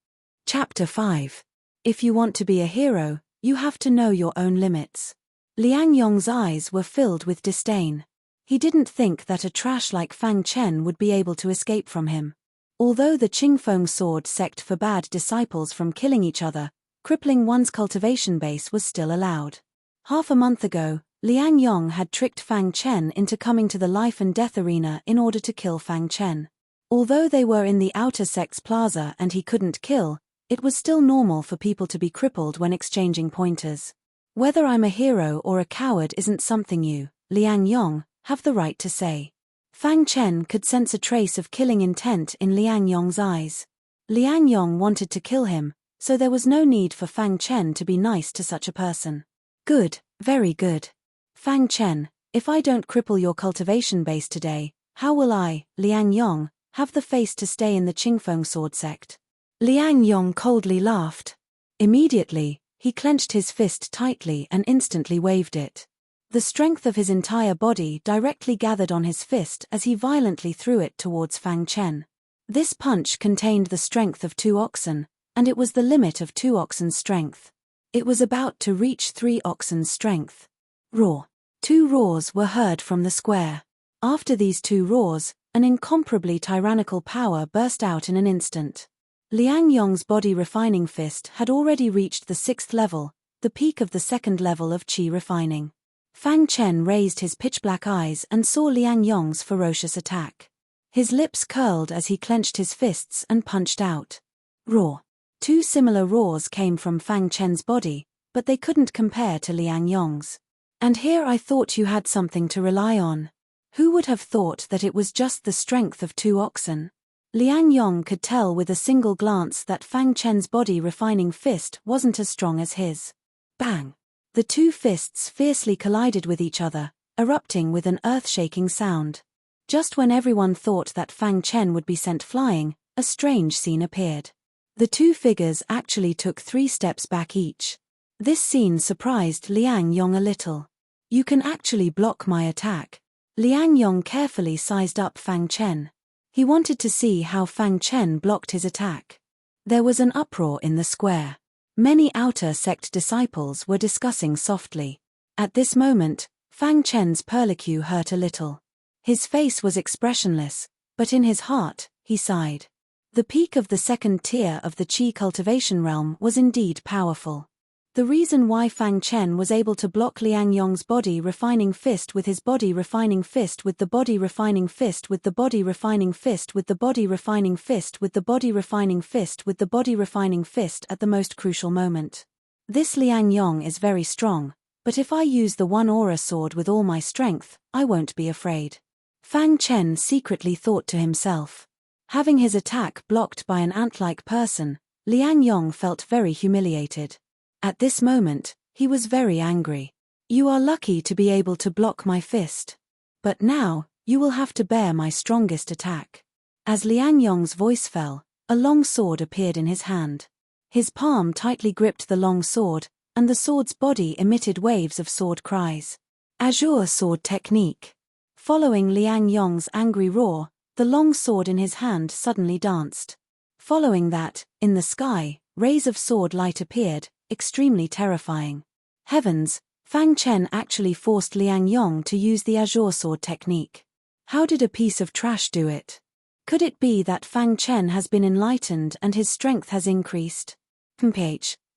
Chapter 5. If you want to be a hero, you have to know your own limits. Liang Yong's eyes were filled with disdain. He didn't think that a trash like Fang Chen would be able to escape from him. Although the Qingfeng sword sect forbade disciples from killing each other, crippling one's cultivation base was still allowed. Half a month ago, Liang Yong had tricked Fang Chen into coming to the life and death arena in order to kill Fang Chen. Although they were in the outer sect's plaza and he couldn't kill, it was still normal for people to be crippled when exchanging pointers. Whether I'm a hero or a coward isn't something you, Liang Yong, have the right to say. Fang Chen could sense a trace of killing intent in Liang Yong's eyes. Liang Yong wanted to kill him, so there was no need for Fang Chen to be nice to such a person. Good, very good. Fang Chen, if I don't cripple your cultivation base today, how will I, Liang Yong, have the face to stay in the Qingfeng sword sect? Liang Yong coldly laughed. Immediately, he clenched his fist tightly and instantly waved it. The strength of his entire body directly gathered on his fist as he violently threw it towards Fang Chen. This punch contained the strength of 2 oxen, and it was the limit of 2 oxen's strength. It was about to reach 3 oxen's strength. Roar. 2 roars were heard from the square. After these 2 roars, an incomparably tyrannical power burst out in an instant. Liang Yong's body refining fist had already reached the 6th level, the peak of the 2nd level of qi refining. Fang Chen raised his pitch-black eyes and saw Liang Yong's ferocious attack. His lips curled as he clenched his fists and punched out. Roar. 2 similar roars came from Fang Chen's body, but they couldn't compare to Liang Yong's. And here I thought you had something to rely on. Who would have thought that it was just the strength of 2 oxen? Liang Yong could tell with a single glance that Fang Chen's body refining fist wasn't as strong as his. Bang! The 2 fists fiercely collided with each other, erupting with an earth-shaking sound. Just when everyone thought that Fang Chen would be sent flying, a strange scene appeared. The 2 figures actually took 3 steps back each. This scene surprised Liang Yong a little. You can actually block my attack. Liang Yong carefully sized up Fang Chen. He wanted to see how Fang Chen blocked his attack. There was an uproar in the square. Many outer sect disciples were discussing softly. At this moment, Fang Chen's perlicue hurt a little. His face was expressionless, but in his heart, he sighed. The peak of the 2nd tier of the qi cultivation realm was indeed powerful. The reason why Fang Chen was able to block Liang Yong's body refining fist with his body refining fist with the body refining fist with the body refining fist with the body refining fist with the body refining fist with the body refining fist at the most crucial moment. This Liang Yong is very strong, but if I use the 1 aura sword with all my strength, I won't be afraid. Fang Chen secretly thought to himself. Having his attack blocked by an ant-like person, Liang Yong felt very humiliated. At this moment, he was very angry. You are lucky to be able to block my fist. But now, you will have to bear my strongest attack. As Liang Yong's voice fell, a long sword appeared in his hand. His palm tightly gripped the long sword, and the sword's body emitted waves of sword cries. Azure sword technique. Following Liang Yong's angry roar, the long sword in his hand suddenly danced. Following that, in the sky, rays of sword light appeared, extremely terrifying. Heavens, Fang Chen actually forced Liang Yong to use the Azure sword technique. How did a piece of trash do it? Could it be that Fang Chen has been enlightened and his strength has increased?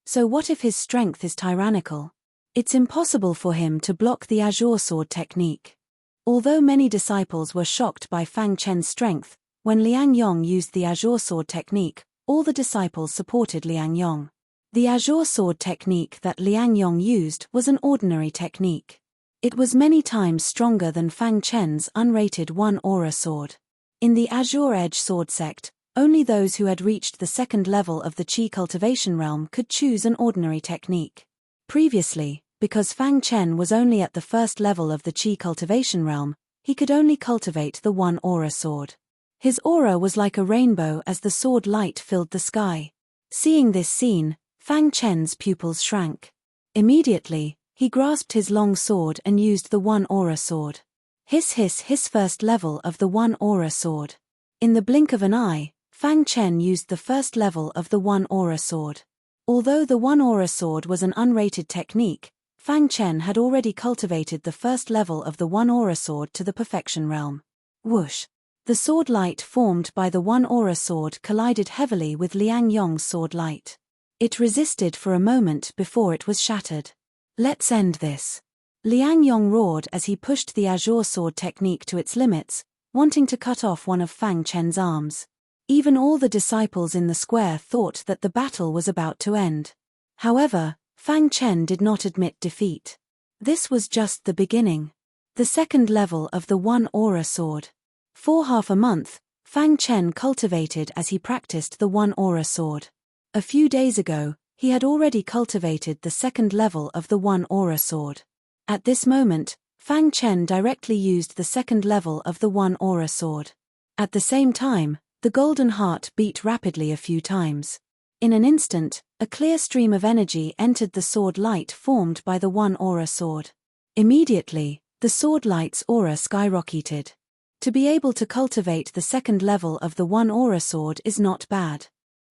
So what if his strength is tyrannical? It's impossible for him to block the Azure sword technique. Although many disciples were shocked by Fang Chen's strength, when Liang Yong used the Azure sword technique, all the disciples supported Liang Yong. The Azure sword technique that Liang Yong used was an ordinary technique. It was many times stronger than Fang Chen's unrated one-aura sword. In the Azure Edge sword sect, only those who had reached the second level of the Qi cultivation realm could choose an ordinary technique. Previously, because Fang Chen was only at the first level of the Qi cultivation realm, he could only cultivate the one-aura sword. His aura was like a rainbow as the sword light filled the sky. Seeing this scene, Fang Chen's pupils shrank. Immediately, he grasped his long sword and used the one-aura sword. Hiss hiss hiss, first level of the one-aura sword. In the blink of an eye, Fang Chen used the first level of the one-aura sword. Although the one-aura sword was an unrated technique, Fang Chen had already cultivated the first level of the one-aura sword to the perfection realm. Whoosh! The sword light formed by the one-aura sword collided heavily with Liang Yong's sword light. It resisted for a moment before it was shattered. Let's end this. Liang Yong roared as he pushed the Azure sword technique to its limits, wanting to cut off one of Fang Chen's arms. Even all the disciples in the square thought that the battle was about to end. However, Fang Chen did not admit defeat. This was just the beginning. The second level of the one-aura sword. For half a month, Fang Chen cultivated as he practiced the one-aura sword. A few days ago, he had already cultivated the second level of the one-aura sword. At this moment, Fang Chen directly used the second level of the one-aura sword. At the same time, the golden heart beat rapidly a few times. In an instant, a clear stream of energy entered the sword light formed by the one-aura sword. Immediately, the sword light's aura skyrocketed. To be able to cultivate the second level of the one-aura sword is not bad.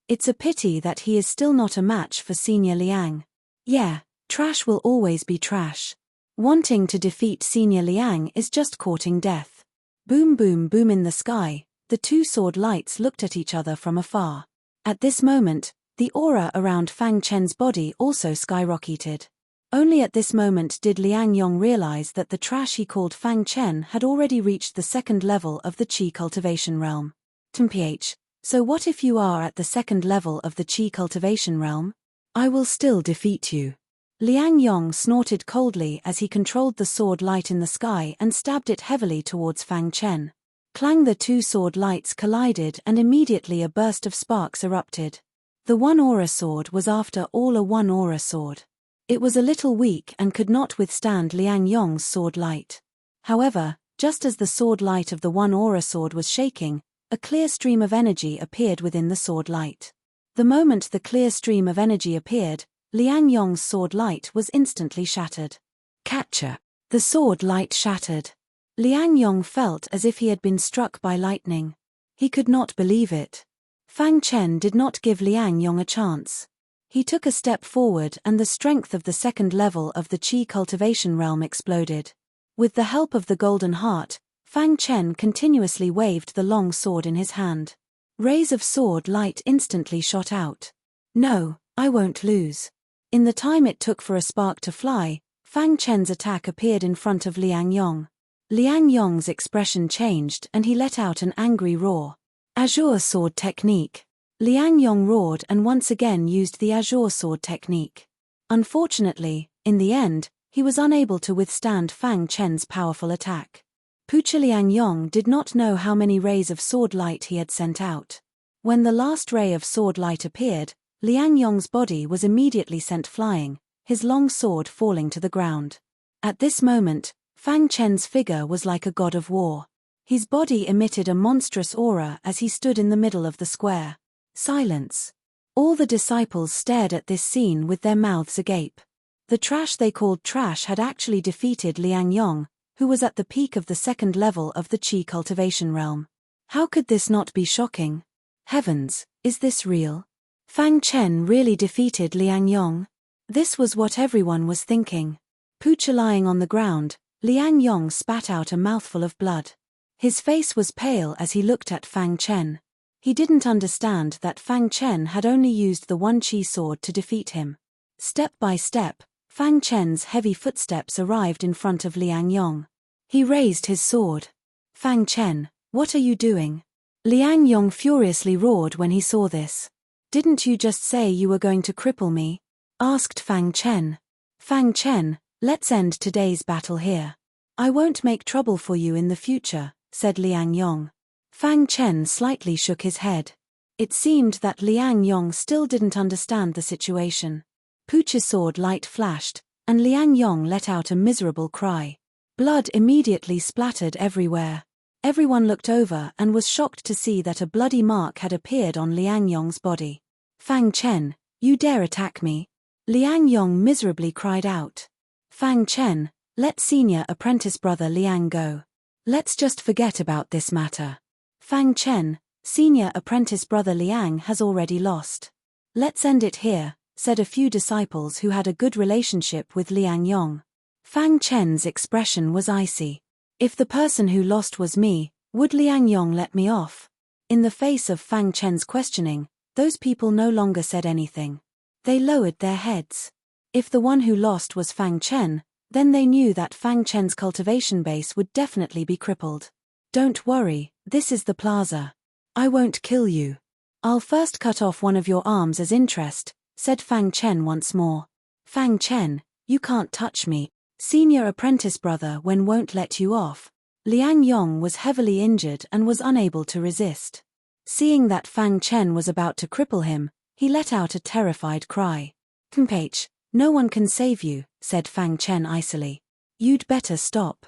It's a pity that he is still not a match for Senior Liang. Yeah, trash will always be trash. Wanting to defeat Senior Liang is just courting death. Boom boom boom in the sky, the two sword lights looked at each other from afar. At this moment, the aura around Fang Chen's body also skyrocketed. Only at this moment did Liang Yong realize that the trash he called Fang Chen had already reached the second level of the Qi cultivation realm. TMPH. So what if you are at the second level of the Qi cultivation realm? I will still defeat you. Liang Yong snorted coldly as he controlled the sword light in the sky and stabbed it heavily towards Fang Chen. Clang, the two sword lights collided and immediately a burst of sparks erupted. The one-aura sword was after all a one-aura sword. It was a little weak and could not withstand Liang Yong's sword light. However, just as the sword light of the one-aura sword was shaking, a clear stream of energy appeared within the sword light. The moment the clear stream of energy appeared, Liang Yong's sword light was instantly shattered. Catcher! The sword light shattered. Liang Yong felt as if he had been struck by lightning. He could not believe it. Fang Chen did not give Liang Yong a chance. He took a step forward and the strength of the second level of the Qi cultivation realm exploded. With the help of the golden heart, Fang Chen continuously waved the long sword in his hand. Rays of sword light instantly shot out. No, I won't lose. In the time it took for a spark to fly, Fang Chen's attack appeared in front of Liang Yong. Liang Yong's expression changed and he let out an angry roar. Azure sword technique. Liang Yong roared and once again used the Azure sword technique. Unfortunately, in the end, he was unable to withstand Fang Chen's powerful attack. Pucha Liang Yong did not know how many rays of sword light he had sent out. When the last ray of sword light appeared, Liang Yong's body was immediately sent flying, his long sword falling to the ground. At this moment, Fang Chen's figure was like a god of war. His body emitted a monstrous aura as he stood in the middle of the square. Silence. All the disciples stared at this scene with their mouths agape. The trash they called trash had actually defeated Liang Yong, who was at the peak of the second level of the Qi cultivation realm. How could this not be shocking? Heavens, is this real? Fang Chen really defeated Liang Yong? This was what everyone was thinking. Pucha lying on the ground, Liang Yong spat out a mouthful of blood. His face was pale as he looked at Fang Chen. He didn't understand that Fang Chen had only used the one Qi sword to defeat him. Step by step, Fang Chen's heavy footsteps arrived in front of Liang Yong. He raised his sword. Fang Chen, what are you doing? Liang Yong furiously roared when he saw this. Didn't you just say you were going to cripple me? Asked Fang Chen. Fang Chen, Let's end today's battle here. I won't make trouble for you in the future, said Liang Yong. Fang Chen slightly shook his head. It seemed that Liang Yong still didn't understand the situation. Pooch's sword light flashed, and Liang Yong let out a miserable cry. Blood immediately splattered everywhere. Everyone looked over and was shocked to see that a bloody mark had appeared on Liang Yong's body. Fang Chen, you dare attack me? Liang Yong miserably cried out. Fang Chen, let senior apprentice brother Liang go. Let's just forget about this matter. Fang Chen, senior apprentice brother Liang has already lost. Let's end it here, said a few disciples who had a good relationship with Liang Yong. Fang Chen's expression was icy. If the person who lost was me, would Liang Yong let me off? In the face of Fang Chen's questioning, those people no longer said anything. They lowered their heads. If the one who lost was Fang Chen, then they knew that Fang Chen's cultivation base would definitely be crippled. Don't worry, this is the plaza. I won't kill you. I'll first cut off one of your arms as interest, said Fang Chen once more. Fang Chen, you can't touch me. Senior apprentice brother Wen won't let you off. Liang Yong was heavily injured and was unable to resist. Seeing that Fang Chen was about to cripple him, he let out a terrified cry. Compage, no one can save you, said Fang Chen icily. You'd better stop.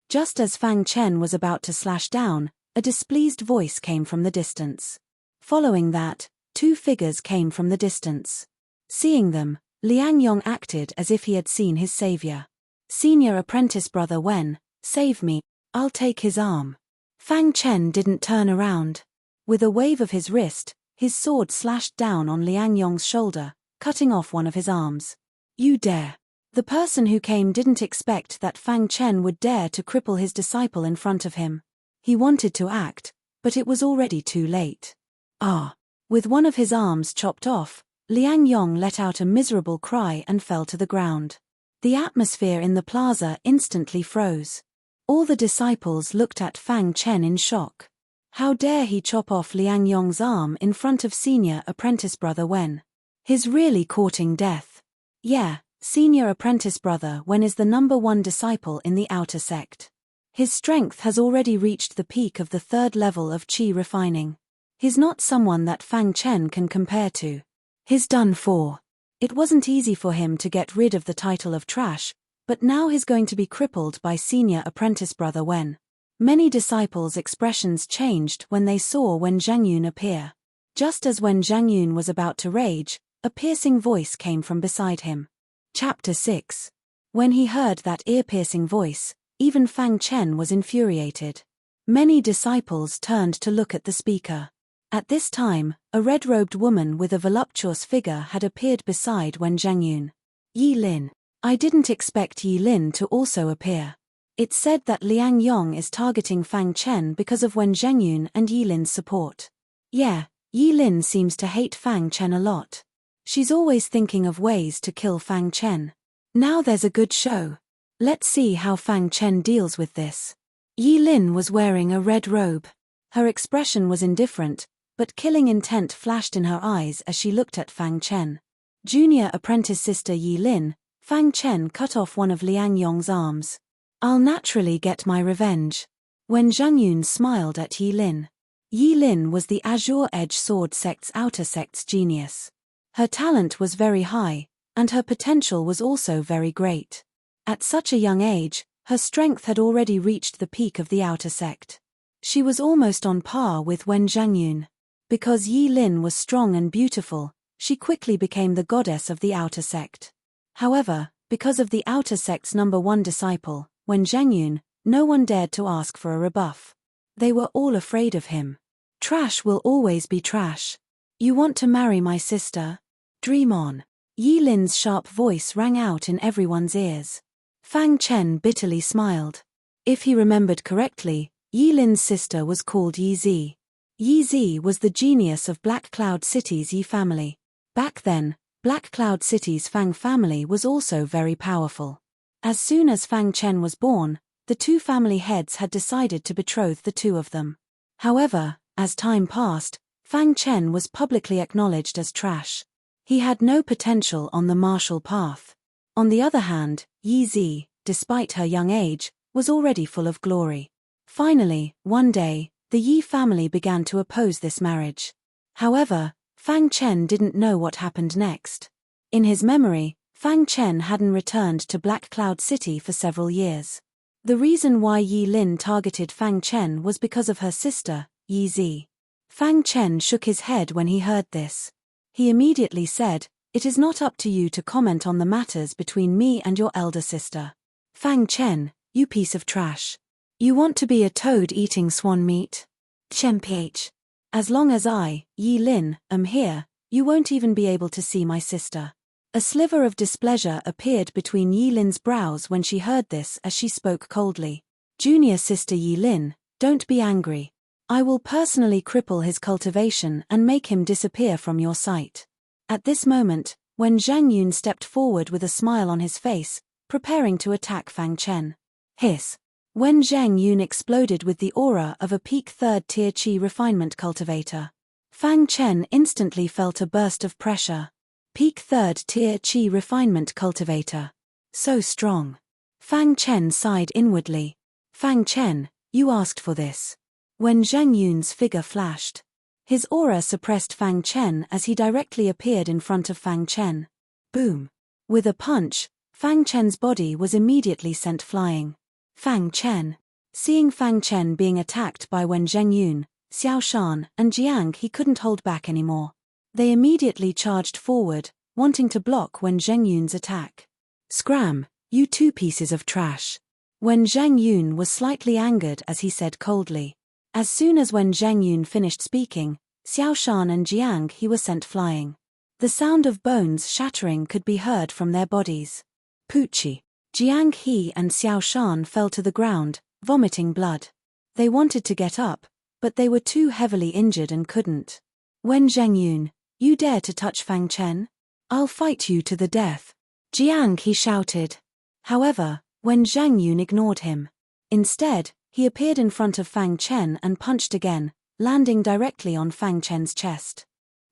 Just as Fang Chen was about to slash down, a displeased voice came from the distance. Following that, two figures came from the distance. Seeing them, Liang Yong acted as if he had seen his savior. Senior apprentice brother Wen, save me, I'll take his arm. Fang Chen didn't turn around. With a wave of his wrist, his sword slashed down on Liang Yong's shoulder, cutting off one of his arms. You dare. The person who came didn't expect that Fang Chen would dare to cripple his disciple in front of him. He wanted to act, but it was already too late. Ah! With one of his arms chopped off, Liang Yong let out a miserable cry and fell to the ground. The atmosphere in the plaza instantly froze. All the disciples looked at Fang Chen in shock. How dare he chop off Liang Yong's arm in front of senior apprentice brother Wen? He's really courting death. Yeah, senior apprentice brother Wen is the #1 disciple in the outer sect. His strength has already reached the peak of the 3rd level of qi refining. He's not someone that Fang Chen can compare to. He's done for. It wasn't easy for him to get rid of the title of trash, but now he's going to be crippled by senior apprentice brother Wen. Many disciples' expressions changed when they saw Wen Zhangyun appear. Just as Wen Zhangyun was about to rage, a piercing voice came from beside him. Chapter 6. When he heard that ear-piercing voice, even Fang Chen was infuriated. Many disciples turned to look at the speaker. At this time, a red-robed woman with a voluptuous figure had appeared beside Wen Zhangyun. Yi Lin. I didn't expect Yi Lin to also appear. It's said that Liang Yong is targeting Fang Chen because of Wen Zhangyun and Yi Lin's support. Yeah, Yi Lin seems to hate Fang Chen a lot. She's always thinking of ways to kill Fang Chen. Now there's a good show. Let's see how Fang Chen deals with this. Yi Lin was wearing a red robe. Her expression was indifferent, but killing intent flashed in her eyes as she looked at Fang Chen. Junior apprentice sister Yi Lin, Fang Chen cut off one of Liang Yong's arms. I'll naturally get my revenge. When Zhangyun smiled at Yi Lin. Yi Lin was the Azure Edge Sword Sect's outer sect's genius. Her talent was very high, and her potential was also very great. At such a young age, her strength had already reached the peak of the outer sect. She was almost on par with Wen Zhangyun. Because Yi Lin was strong and beautiful, she quickly became the goddess of the outer sect. However, because of the outer sect's #1 disciple, Wen Zhangyun, no one dared to ask for a rebuff. They were all afraid of him. Trash will always be trash. You want to marry my sister? Dream on. Yi Lin's sharp voice rang out in everyone's ears. Fang Chen bitterly smiled. If he remembered correctly, Yi Lin's sister was called Yi Zi. Yi Zi was the genius of Black Cloud City's Yi family. Back then, Black Cloud City's Fang family was also very powerful. As soon as Fang Chen was born, the two family heads had decided to betroth the two of them. However, as time passed, Fang Chen was publicly acknowledged as trash. He had no potential on the martial path. On the other hand, Yi Zi, despite her young age, was already full of glory. Finally, one day, the Yi family began to oppose this marriage. However, Fang Chen didn't know what happened next. In his memory, Fang Chen hadn't returned to Black Cloud City for several years. The reason why Yi Lin targeted Fang Chen was because of her sister, Yi Zi. Fang Chen shook his head when he heard this. He immediately said, "It is not up to you to comment on the matters between me and your elder sister. Fang Chen, you piece of trash. You want to be a toad eating swan meat? Chen ph. As long as I, Yi Lin, am here, you won't even be able to see my sister." A sliver of displeasure appeared between Yi Lin's brows when she heard this as she spoke coldly. "Junior sister Yi Lin, don't be angry. I will personally cripple his cultivation and make him disappear from your sight." At this moment, when Zhang Yun stepped forward with a smile on his face, preparing to attack Fang Chen. Hiss. When Zhang Yun exploded with the aura of a peak 3rd tier Qi refinement cultivator, Fang Chen instantly felt a burst of pressure. Peak 3rd tier Qi refinement cultivator. So strong. Fang Chen sighed inwardly. "Fang Chen, you asked for this." When Zhang Yun's figure flashed, his aura suppressed Fang Chen as he directly appeared in front of Fang Chen. Boom. With a punch, Fang Chen's body was immediately sent flying. Fang Chen. Seeing Fang Chen being attacked by Wen Zhengyun, Xiao Shan, and Jiang, he couldn't hold back anymore. They immediately charged forward, wanting to block Wen Zhengyun's attack. "Scram, you two pieces of trash." Wen Zhengyun was slightly angered as he said coldly. As soon as Wen Zhengyun finished speaking, Xiao Shan and Jiang he were sent flying. The sound of bones shattering could be heard from their bodies. Poochie. Jiang He and Xiao Shan fell to the ground, vomiting blood. They wanted to get up, but they were too heavily injured and couldn't. "Wen Zhengyun, you dare to touch Fang Chen? I'll fight you to the death." Jiang He shouted. However, Wen Zhengyun ignored him. Instead, he appeared in front of Fang Chen and punched again, landing directly on Fang Chen's chest.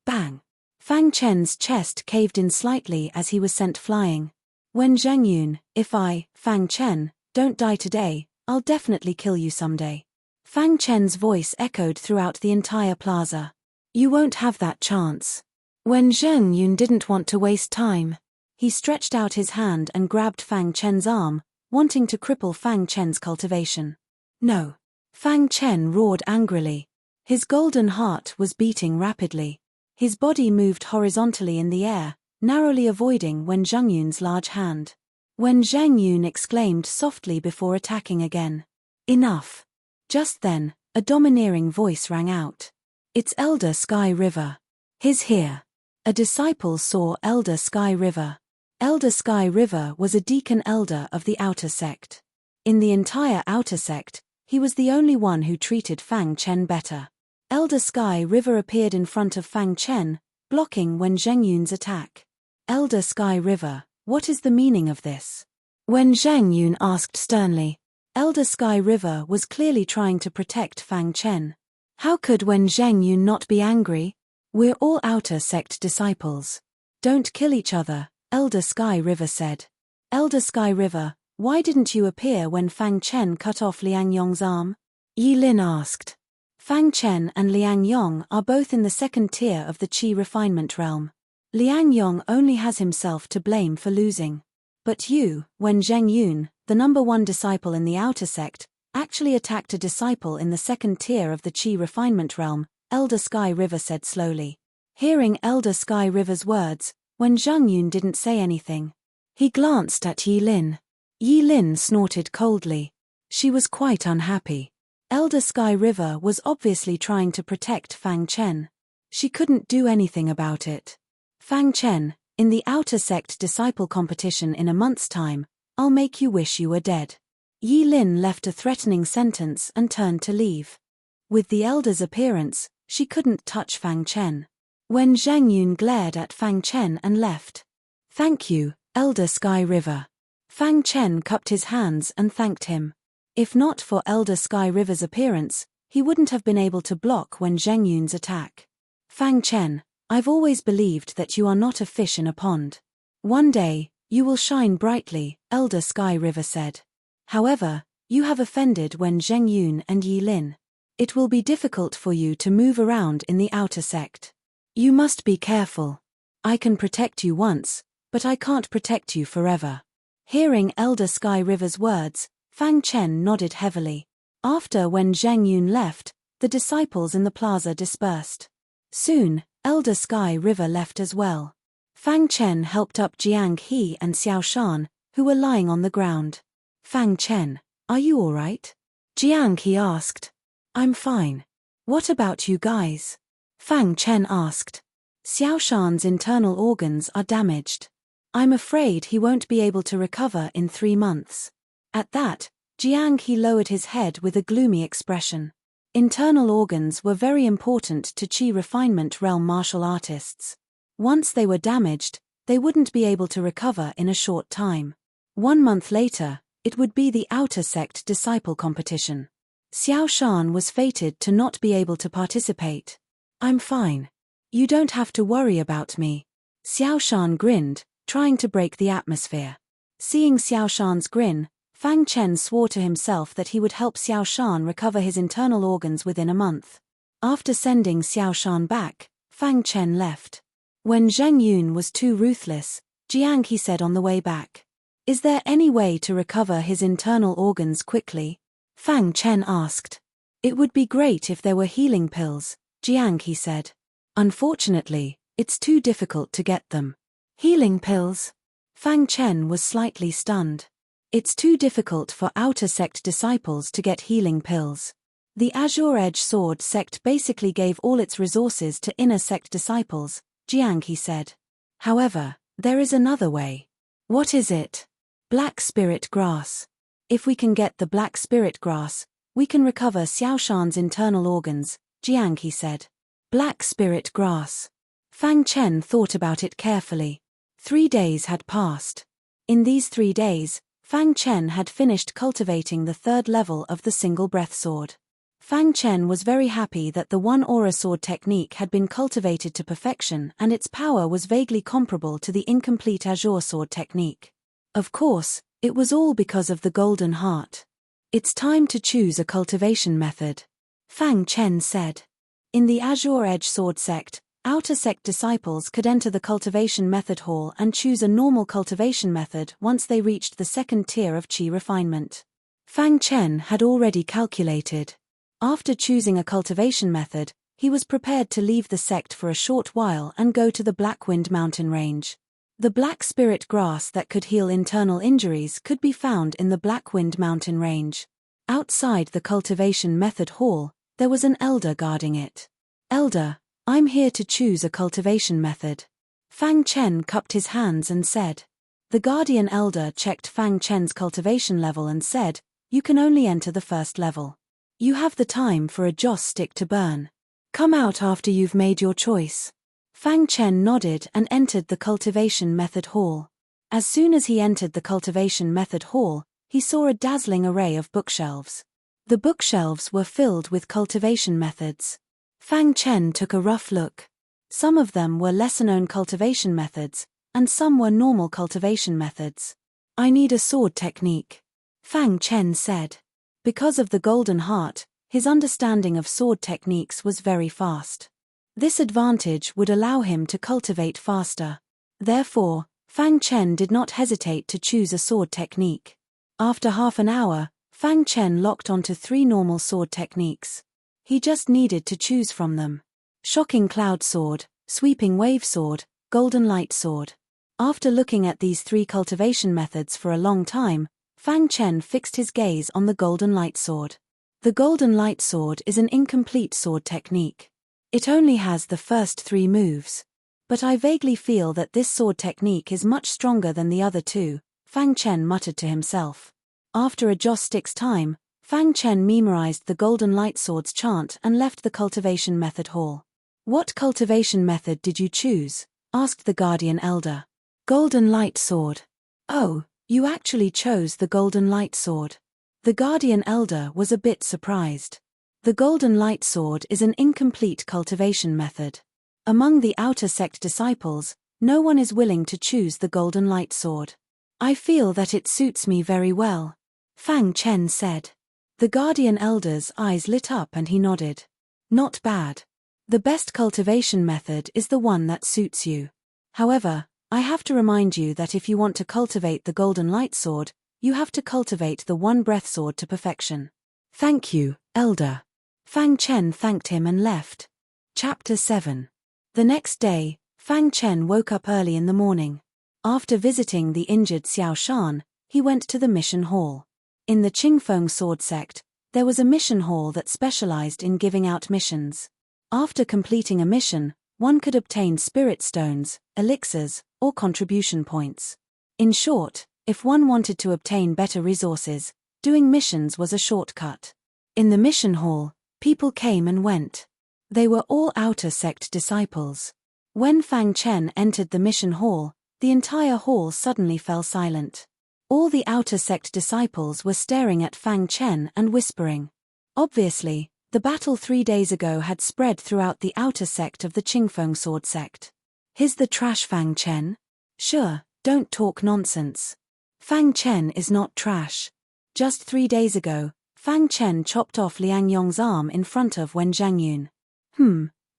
Bang! Fang Chen's chest caved in slightly as he was sent flying. "Wen Zhengyun, if I, Fang Chen, don't die today, I'll definitely kill you someday." Fang Chen's voice echoed throughout the entire plaza. "You won't have that chance." Wen Zhengyun didn't want to waste time. He stretched out his hand and grabbed Fang Chen's arm, wanting to cripple Fang Chen's cultivation. "No." Fang Chen roared angrily. His golden heart was beating rapidly. His body moved horizontally in the air, narrowly avoiding Wen Zhengyun's large hand. Wen Zhengyun exclaimed softly before attacking again. "Enough." Just then, a domineering voice rang out. "It's Elder Sky River. He's here." A disciple saw Elder Sky River. Elder Sky River was a deacon elder of the outer sect. In the entire outer sect, he was the only one who treated Fang Chen better. Elder Sky River appeared in front of Fang Chen, blocking Wen Zhengyun's attack. "Elder Sky River, what is the meaning of this?" Wen Zhengyun asked sternly. Elder Sky River was clearly trying to protect Fang Chen. How could Wen Zhengyun not be angry? "We're all outer sect disciples. Don't kill each other," Elder Sky River said. "Elder Sky River, why didn't you appear when Fang Chen cut off Liang Yong's arm?" Yi Lin asked. Fang Chen and Liang Yong are both in the 2nd tier of the Qi refinement realm. Liang Yong only has himself to blame for losing. But you, Wen Zhengyun, the number 1 disciple in the outer sect, actually attacked a disciple in the 2nd tier of the Qi refinement realm, Elder Sky River said slowly. Hearing Elder Sky River's words, Wen Zhengyun didn't say anything. He glanced at Yi Lin. Yi Lin snorted coldly. She was quite unhappy. Elder Sky River was obviously trying to protect Fang Chen. She couldn't do anything about it. "Fang Chen, in the outer sect disciple competition in a month's time, I'll make you wish you were dead." Yi Lin left a threatening sentence and turned to leave. With the elder's appearance, she couldn't touch Fang Chen. Wen Zhengyun glared at Fang Chen and left. "Thank you, Elder Sky River." Fang Chen cupped his hands and thanked him. If not for Elder Sky River's appearance, he wouldn't have been able to block Wen Zhengyun's attack. "Fang Chen, I've always believed that you are not a fish in a pond. One day, You will shine brightly, Elder Sky River said. However, you have offended Wen Zhengyun and Yi Lin. It will be difficult for you to move around in the outer sect. You must be careful. I can protect you once, but I can't protect you forever. Hearing Elder Sky River's words, Fang Chen nodded heavily. After Wen Zhengyun left, the disciples in the plaza dispersed. Soon, Elder Sky River left as well. Fang Chen helped up Jiang He and Xiao Shan, who were lying on the ground. Fang Chen, are you all right? Jiang He asked. I'm fine. What about you guys? Fang Chen asked. Xiao Shan's internal organs are damaged. I'm afraid he won't be able to recover in 3 months. At that, Jiang He lowered his head with a gloomy expression. Internal organs were very important to Qi refinement realm martial artists. Once they were damaged, they wouldn't be able to recover in a short time. 1 month later, it would be the outer sect disciple competition. Xiao Shan was fated to not be able to participate. I'm fine. You don't have to worry about me. Xiao Shan grinned, trying to break the atmosphere. Seeing Xiao Shan's grin, Fang Chen swore to himself that he would help Xiao Shan recover his internal organs within a month. After sending Xiao Shan back, Fang Chen left. When Zheng Yun was too ruthless, Jiang He said on the way back. Is there any way to recover his internal organs quickly? Fang Chen asked. It would be great if there were healing pills, Jiang He said. Unfortunately, it's too difficult to get them. Healing pills? Fang Chen was slightly stunned. It's too difficult for outer sect disciples to get healing pills. The Azure Edge Sword sect basically gave all its resources to inner sect disciples, Jiang He said. However, there is another way. What is it? Black Spirit Grass. If we can get the Black Spirit Grass, we can recover Xiao Shan's internal organs, Jiang He said. Black Spirit Grass. Fang Chen thought about it carefully. 3 days had passed. In these 3 days, Fang Chen had finished cultivating the 3rd level of the single breath sword. Fang Chen was very happy that the one aura sword technique had been cultivated to perfection and its power was vaguely comparable to the incomplete Azure sword technique. Of course, it was all because of the golden heart. It's time to choose a cultivation method, Fang Chen said. In the Azure Edge sword sect, outer sect disciples could enter the cultivation method hall and choose a normal cultivation method once they reached the 2nd tier of Qi refinement. Fang Chen had already calculated. After choosing a cultivation method, he was prepared to leave the sect for a short while and go to the Blackwind mountain range. The black spirit grass that could heal internal injuries could be found in the Blackwind mountain range. Outside the cultivation method hall, there was an elder guarding it. Elder, I'm here to choose a cultivation method. Fang Chen cupped his hands and said. The guardian elder checked Fang Chen's cultivation level and said, you can only enter the 1st level. You have the time for a joss stick to burn. Come out after you've made your choice. Fang Chen nodded and entered the cultivation method hall. As soon as he entered the cultivation method hall, he saw a dazzling array of bookshelves. The bookshelves were filled with cultivation methods. Fang Chen took a rough look. Some of them were lesser-known cultivation methods, and some were normal cultivation methods. I need a sword technique, Fang Chen said. Because of the golden heart, his understanding of sword techniques was very fast. This advantage would allow him to cultivate faster. Therefore, Fang Chen did not hesitate to choose a sword technique. After half an hour, Fang Chen locked onto 3 normal sword techniques. He just needed to choose from them. Shocking Cloud Sword, Sweeping Wave Sword, Golden Light Sword. After looking at these 3 cultivation methods for a long time, Fang Chen fixed his gaze on the Golden Light Sword. The Golden Light Sword is an incomplete sword technique. It only has the first 3 moves. But I vaguely feel that this sword technique is much stronger than the other 2, Fang Chen muttered to himself. After a joss stick's time, Fang Chen memorized the Golden Light Sword's chant and left the cultivation method hall. What cultivation method did you choose? Asked the guardian elder. Golden Light Sword. Oh, you actually chose the Golden Light Sword. The guardian elder was a bit surprised. The Golden Light Sword is an incomplete cultivation method. Among the outer sect disciples, No one is willing to choose the golden light sword. I feel that it suits me very well, Fang Chen said. The guardian elder's eyes lit up and he nodded. Not bad. The best cultivation method is the one that suits you. However, I have to remind you that if you want to cultivate the golden light sword, you have to cultivate the one breath sword to perfection. Thank you, elder. Fang Chen thanked him and left. Chapter 7. The next day, Fang Chen woke up early in the morning. After visiting the injured Xiao Shan, he went to the mission hall. In the Qingfeng sword sect, there was a mission hall that specialized in giving out missions. After completing a mission, one could obtain spirit stones, elixirs, or contribution points. In short, if one wanted to obtain better resources, doing missions was a shortcut. In the mission hall, people came and went. They were all outer sect disciples. When Fang Chen entered the mission hall, the entire hall suddenly fell silent. All the outer sect disciples were staring at Fang Chen and whispering. Obviously, the battle 3 days ago had spread throughout the outer sect of the Qingfeng sword sect. He's the trash Fang Chen? Sure, don't talk nonsense. Fang Chen is not trash. Just 3 days ago, Fang Chen chopped off Liang Yong's arm in front of Wen Zhangyun.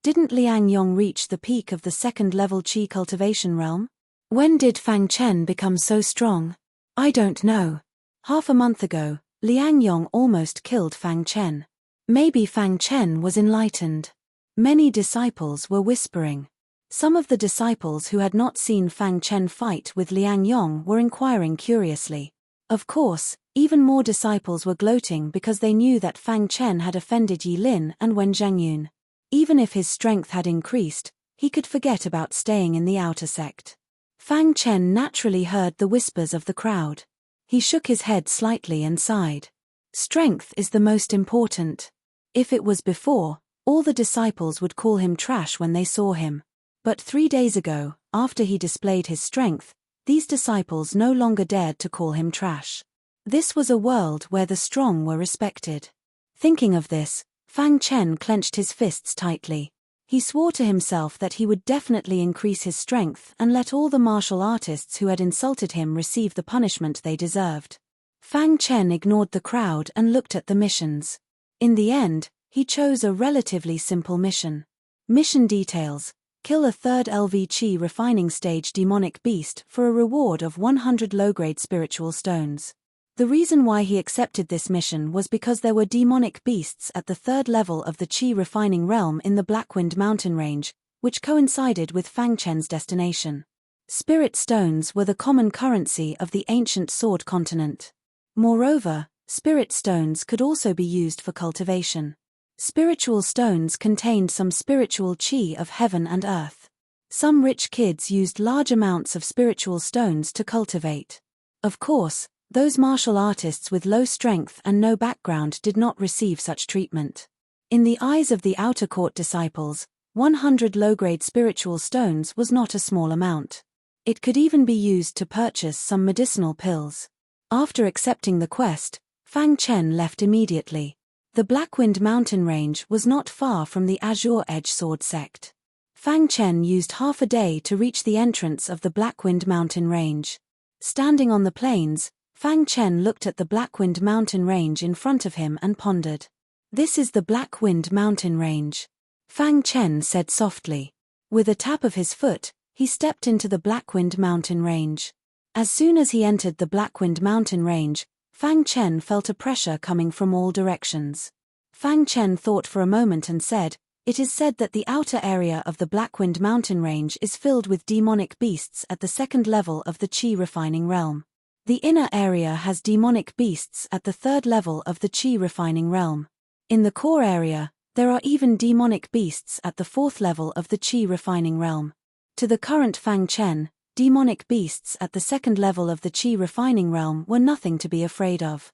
Didn't Liang Yong reach the peak of the second-level qi cultivation realm? When did Fang Chen become so strong? I don't know. Half a month ago, Liang Yong almost killed Fang Chen. Maybe Fang Chen was enlightened. Many disciples were whispering. Some of the disciples who had not seen Fang Chen fight with Liang Yong were inquiring curiously. Of course, even more disciples were gloating because they knew that Fang Chen had offended Yi Lin and Wen Zhangyun. Even if his strength had increased, he could forget about staying in the outer sect. Fang Chen naturally heard the whispers of the crowd. He shook his head slightly and sighed. Strength is the most important. If it was before, all the disciples would call him trash when they saw him. But 3 days ago, after he displayed his strength, these disciples no longer dared to call him trash. This was a world where the strong were respected. Thinking of this, Fang Chen clenched his fists tightly. He swore to himself that he would definitely increase his strength and let all the martial artists who had insulted him receive the punishment they deserved. Fang Chen ignored the crowd and looked at the missions. In the end, he chose a relatively simple mission. Mission details: kill a 3rd LV Qi refining stage demonic beast for a reward of 100 low-grade spiritual stones. The reason why he accepted this mission was because there were demonic beasts at the 3rd level of the Qi refining realm in the Blackwind mountain range, which coincided with Fang Chen's destination. Spirit stones were the common currency of the ancient sword continent. Moreover, spirit stones could also be used for cultivation. Spiritual stones contained some spiritual qi of heaven and earth. Some rich kids used large amounts of spiritual stones to cultivate. Of course, those martial artists with low strength and no background did not receive such treatment. In the eyes of the outer court disciples, 100 low-grade spiritual stones was not a small amount. It could even be used to purchase some medicinal pills. After accepting the quest, Fang Chen left immediately. The Blackwind mountain range was not far from the Azure Edge sword sect. Fang Chen used half a day to reach the entrance of the Blackwind mountain range. Standing on the plains, Fang Chen looked at the Blackwind mountain range in front of him and pondered. This is the Blackwind mountain range, Fang Chen said softly. With a tap of his foot, he stepped into the Blackwind mountain range. As soon as he entered the Blackwind mountain range, Fang Chen felt a pressure coming from all directions. Fang Chen thought for a moment and said, "It is said that the outer area of the Blackwind mountain range is filled with demonic beasts at the 2nd level of the Qi refining realm. The inner area has demonic beasts at the 3rd level of the Qi refining realm. In the core area, there are even demonic beasts at the 4th level of the Qi refining realm." To the current Fang Chen, demonic beasts at the 2nd level of the Qi refining realm were nothing to be afraid of.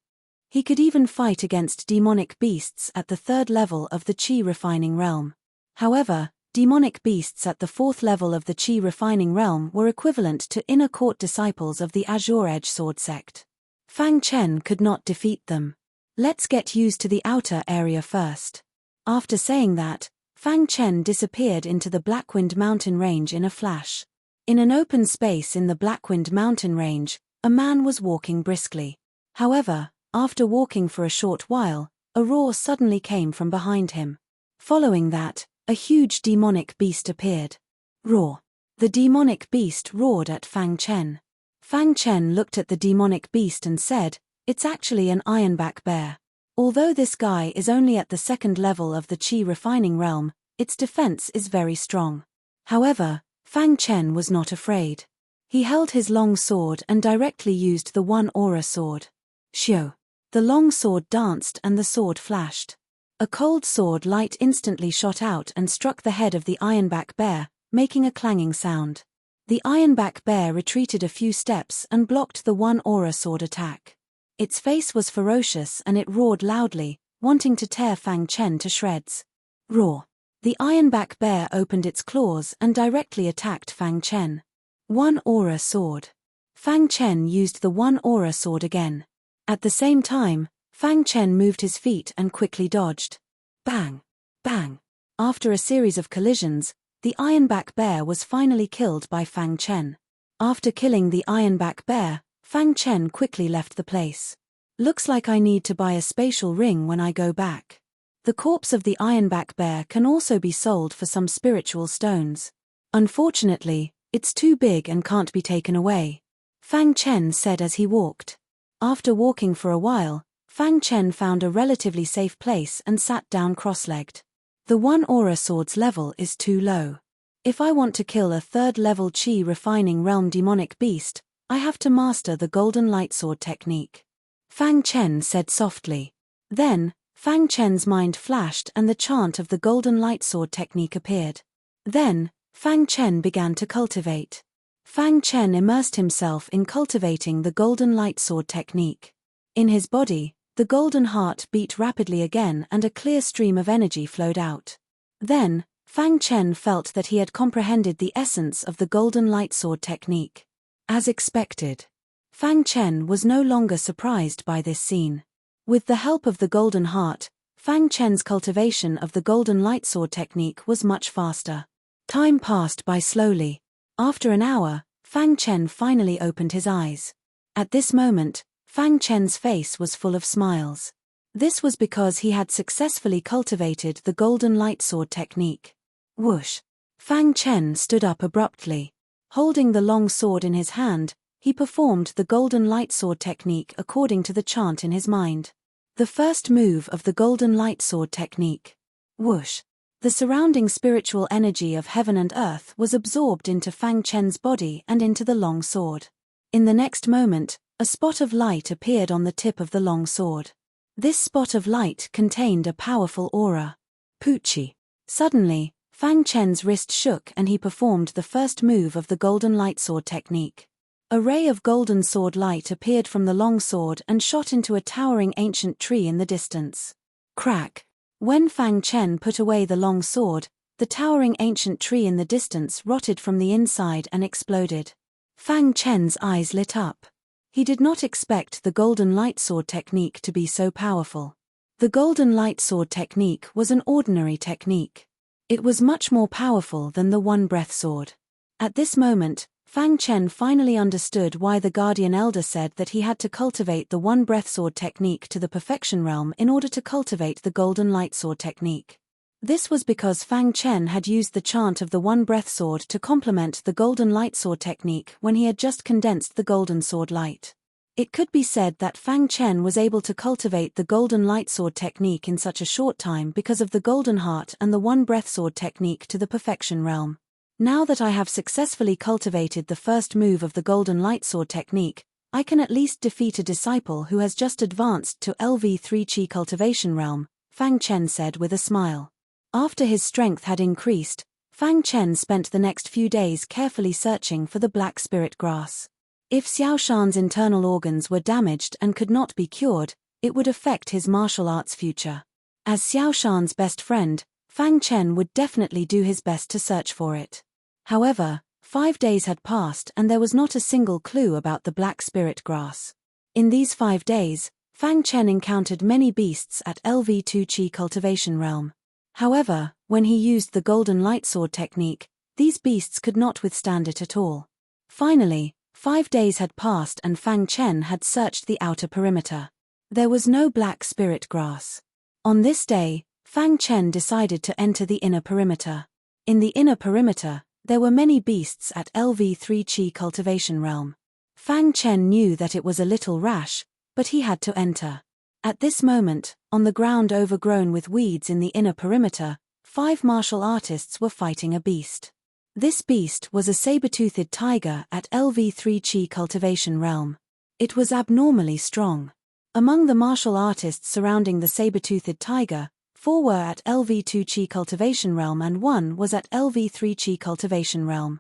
He could even fight against demonic beasts at the 3rd level of the Qi refining realm. However, demonic beasts at the 4th level of the Qi refining realm were equivalent to inner court disciples of the Azure Edge sword sect. Fang Chen could not defeat them. Let's get used to the outer area first. After saying that, Fang Chen disappeared into the Blackwind mountain range in a flash. In an open space in the Blackwind mountain range, a man was walking briskly. However, after walking for a short while, a roar suddenly came from behind him. Following that, a huge demonic beast appeared. Roar. The demonic beast roared at Fang Chen. Fang Chen looked at the demonic beast and said, "It's actually an ironback bear. Although this guy is only at the second level of the Qi refining realm, its defense is very strong." However, Fang Chen was not afraid. He held his long sword and directly used the one aura sword. Xiu. The long sword danced and the sword flashed. A cold sword light instantly shot out and struck the head of the ironback bear, making a clanging sound. The ironback bear retreated a few steps and blocked the one aura sword attack. Its face was ferocious and it roared loudly, wanting to tear Fang Chen to shreds. Roar. The ironback bear opened its claws and directly attacked Fang Chen. One aura sword. Fang Chen used the one aura sword again. At the same time, Fang Chen moved his feet and quickly dodged. Bang! Bang! After a series of collisions, the ironback bear was finally killed by Fang Chen. After killing the ironback bear, Fang Chen quickly left the place. Looks like I need to buy a spatial ring when I go back. The corpse of the ironback bear can also be sold for some spiritual stones. Unfortunately, it's too big and can't be taken away, Fang Chen said as he walked. After walking for a while, Fang Chen found a relatively safe place and sat down cross-legged. The one aura sword's level is too low. If I want to kill a third-level Qi refining realm demonic beast, I have to master the golden light sword technique, Fang Chen said softly. Then, Fang Chen's mind flashed and the chant of the golden light sword technique appeared. Then, Fang Chen began to cultivate. Fang Chen immersed himself in cultivating the golden light sword technique. In his body, the golden heart beat rapidly again and a clear stream of energy flowed out. Then, Fang Chen felt that he had comprehended the essence of the golden light sword technique. As expected, Fang Chen was no longer surprised by this scene. With the help of the golden heart, Fang Chen's cultivation of the golden light sword technique was much faster. Time passed by slowly. After an hour, Fang Chen finally opened his eyes. At this moment, Fang Chen's face was full of smiles. This was because he had successfully cultivated the golden light sword technique. Whoosh! Fang Chen stood up abruptly. Holding the long sword in his hand, he performed the golden light sword technique according to the chant in his mind. The first move of the golden light sword technique. Whoosh! The surrounding spiritual energy of heaven and earth was absorbed into Fang Chen's body and into the long sword. In the next moment, a spot of light appeared on the tip of the long sword. This spot of light contained a powerful aura. Poochie. Suddenly, Fang Chen's wrist shook and he performed the first move of the golden light sword technique. A ray of golden sword light appeared from the long sword and shot into a towering ancient tree in the distance. Crack! When Fang Chen put away the long sword, the towering ancient tree in the distance rotted from the inside and exploded. Fang Chen's eyes lit up. He did not expect the golden light sword technique to be so powerful. The golden light sword technique was an ordinary technique. It was much more powerful than the one breath sword. At this moment, Fang Chen finally understood why the Guardian Elder said that he had to cultivate the one breath sword technique to the perfection realm in order to cultivate the golden light sword technique. This was because Fang Chen had used the chant of the one breath sword to complement the golden light sword technique when he had just condensed the golden sword light. It could be said that Fang Chen was able to cultivate the golden light sword technique in such a short time because of the golden heart and the one breath sword technique to the perfection realm. Now that I have successfully cultivated the first move of the golden light sword technique, I can at least defeat a disciple who has just advanced to LV3 Qi cultivation realm, Fang Chen said with a smile. After his strength had increased, Fang Chen spent the next few days carefully searching for the black spirit grass. If Xiao Shan's internal organs were damaged and could not be cured, it would affect his martial arts future. As Xiao Shan's best friend, Fang Chen would definitely do his best to search for it. However, 5 days had passed and there was not a single clue about the black spirit grass. In these 5 days, Fang Chen encountered many beasts at LV2 Qi cultivation realm. However, when he used the golden light sword technique, These beasts could not withstand it at all. Finally, 5 days had passed and Fang Chen had searched the outer perimeter. There was no black spirit grass. On this day, Fang Chen decided to enter the inner perimeter. In the inner perimeter, there were many beasts at LV3 Qi cultivation realm. Fang Chen knew that it was a little rash, but he had to enter. At this moment, on the ground overgrown with weeds in the inner perimeter, 5 martial artists were fighting a beast. This beast was a saber-toothed tiger at LV3 Qi cultivation realm. It was abnormally strong. Among the martial artists surrounding the saber-toothed tiger, 4 were at LV2 Qi cultivation realm and 1 was at LV3 Qi cultivation realm.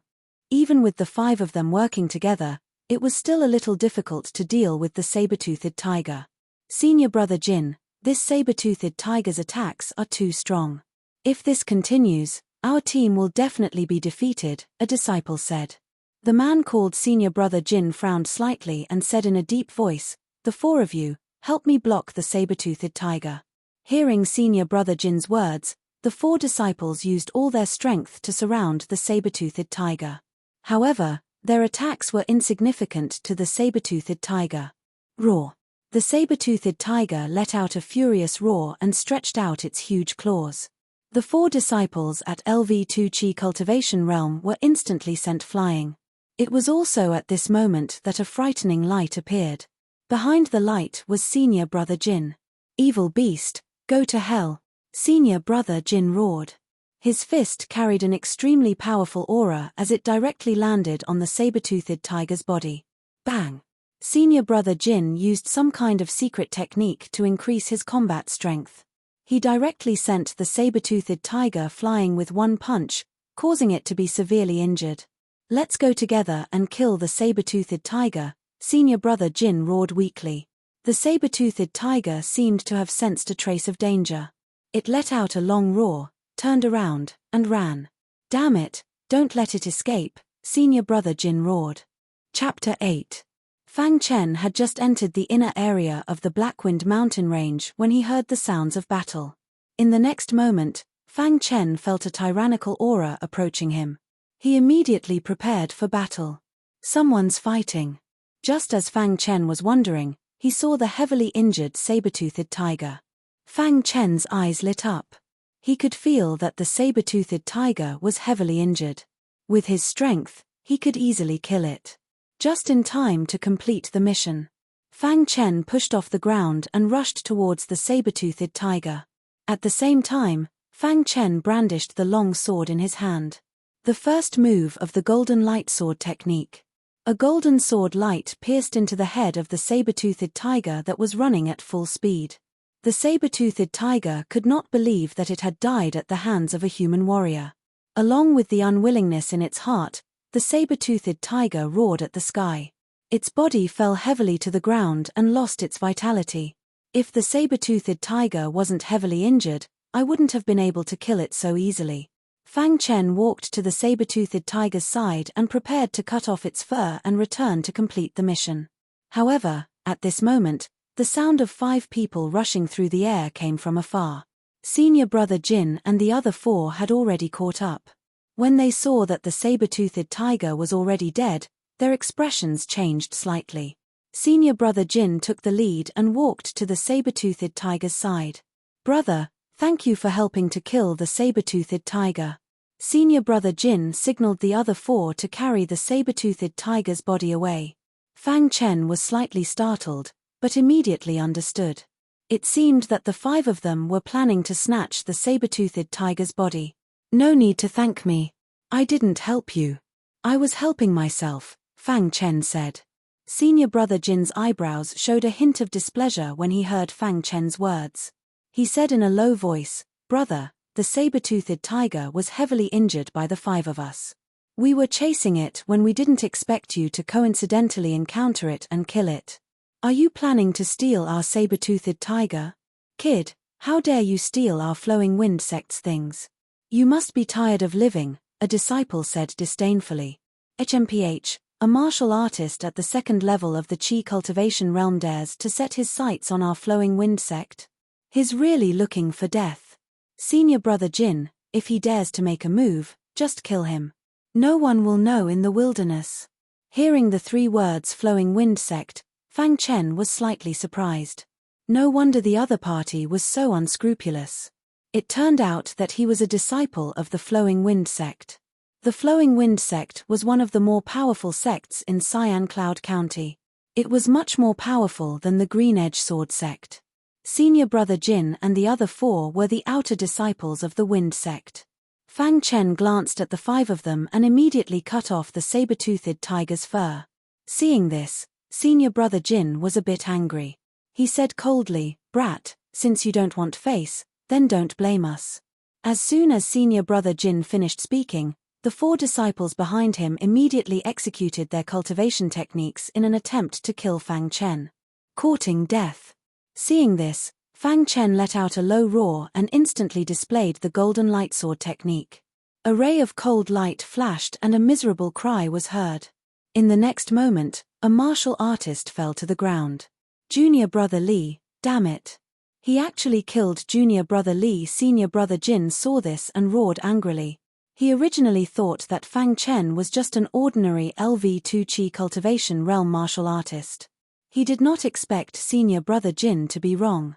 Even with the 5 of them working together, it was still a little difficult to deal with the saber-toothed tiger. Senior brother Jin, this saber-toothed tiger's attacks are too strong. If this continues, our team will definitely be defeated, a disciple said. The man called Senior brother Jin frowned slightly and said in a deep voice, "The 4 of you, help me block the saber-toothed tiger." Hearing Senior brother Jin's words, the 4 disciples used all their strength to surround the saber-toothed tiger. However, their attacks were insignificant to the saber-toothed tiger. Roar. The saber-toothed tiger let out a furious roar and stretched out its huge claws. The 4 disciples at LV2 Qi cultivation realm were instantly sent flying. It was also at this moment that a frightening light appeared. Behind the light was Senior brother Jin. "Evil beast, go to hell," Senior brother Jin roared. His fist carried an extremely powerful aura as it directly landed on the saber-toothed tiger's body. Bang! Senior brother Jin used some kind of secret technique to increase his combat strength. He directly sent the saber-toothed tiger flying with one punch, causing it to be severely injured. "Let's go together and kill the saber-toothed tiger," Senior brother Jin roared weakly. The saber-toothed tiger seemed to have sensed a trace of danger. It let out a long roar, turned around, and ran. "Damn it, don't let it escape," Senior brother Jin roared. Chapter 8. Fang Chen had just entered the inner area of the Blackwind mountain range when he heard the sounds of battle. In the next moment, Fang Chen felt a tyrannical aura approaching him. He immediately prepared for battle. Someone's fighting. Just as Fang Chen was wondering, he saw the heavily injured saber-toothed tiger. Fang Chen's eyes lit up. He could feel that the saber-toothed tiger was heavily injured. With his strength, he could easily kill it. Just in time to complete the mission. Fang Chen pushed off the ground and rushed towards the saber-toothed tiger. At the same time, Fang Chen brandished the long sword in his hand. The first move of the golden light sword technique. A golden sword light pierced into the head of the saber-toothed tiger that was running at full speed. The saber-toothed tiger could not believe that it had died at the hands of a human warrior. Along with the unwillingness in its heart, the saber-toothed tiger roared at the sky. Its body fell heavily to the ground and lost its vitality. If the saber-toothed tiger wasn't heavily injured, I wouldn't have been able to kill it so easily. Fang Chen walked to the saber-toothed tiger's side and prepared to cut off its fur and return to complete the mission. However, at this moment, the sound of 5 people rushing through the air came from afar. Senior brother Jin and the other 4 had already caught up. When they saw that the saber-toothed tiger was already dead, their expressions changed slightly. Senior brother Jin took the lead and walked to the saber-toothed tiger's side. "Brother, thank you for helping to kill the saber-toothed tiger." Senior brother Jin signaled the other 4 to carry the saber-toothed tiger's body away. Fang Chen was slightly startled, but immediately understood. It seemed that the 5 of them were planning to snatch the saber-toothed tiger's body. "No need to thank me. I didn't help you. I was helping myself," Fang Chen said. Senior brother Jin's eyebrows showed a hint of displeasure when he heard Fang Chen's words. He said in a low voice, "Brother, the saber-toothed tiger was heavily injured by the 5 of us. We were chasing it when we didn't expect you to coincidentally encounter it and kill it. Are you planning to steal our saber-toothed tiger? Kid, how dare you steal our flowing wind sect's things? You must be tired of living," a disciple said disdainfully. HMPH, a martial artist at the 2nd level of the Qi cultivation realm, dares to set his sights on our flowing wind sect? He's really looking for death. Senior brother Jin, if he dares to make a move, just kill him. No one will know in the wilderness. Hearing the 3 words flowing wind sect, Fang Chen was slightly surprised. No wonder the other party was so unscrupulous. It turned out that he was a disciple of the flowing wind sect. The flowing wind sect was one of the more powerful sects in Cyan Cloud County. It was much more powerful than the Green Edge Sword sect. Senior Brother Jin and the other 4 were the outer disciples of the wind sect. Fang Chen glanced at the 5 of them and immediately cut off the saber-toothed tiger's fur. Seeing this, Senior Brother Jin was a bit angry. He said coldly, "Brat, since you don't want face, then don't blame us." As soon as Senior Brother Jin finished speaking, the 4 disciples behind him immediately executed their cultivation techniques in an attempt to kill Fang Chen. Courting death. Seeing this, Fang Chen let out a low roar and instantly displayed the golden light sword technique. A ray of cold light flashed and a miserable cry was heard. In the next moment, a martial artist fell to the ground. Junior Brother Lee, damn it. He actually killed Junior Brother Lee. Senior Brother Jin saw this and roared angrily. He originally thought that Fang Chen was just an ordinary LV2 Qi cultivation realm martial artist. He did not expect Senior Brother Jin to be wrong.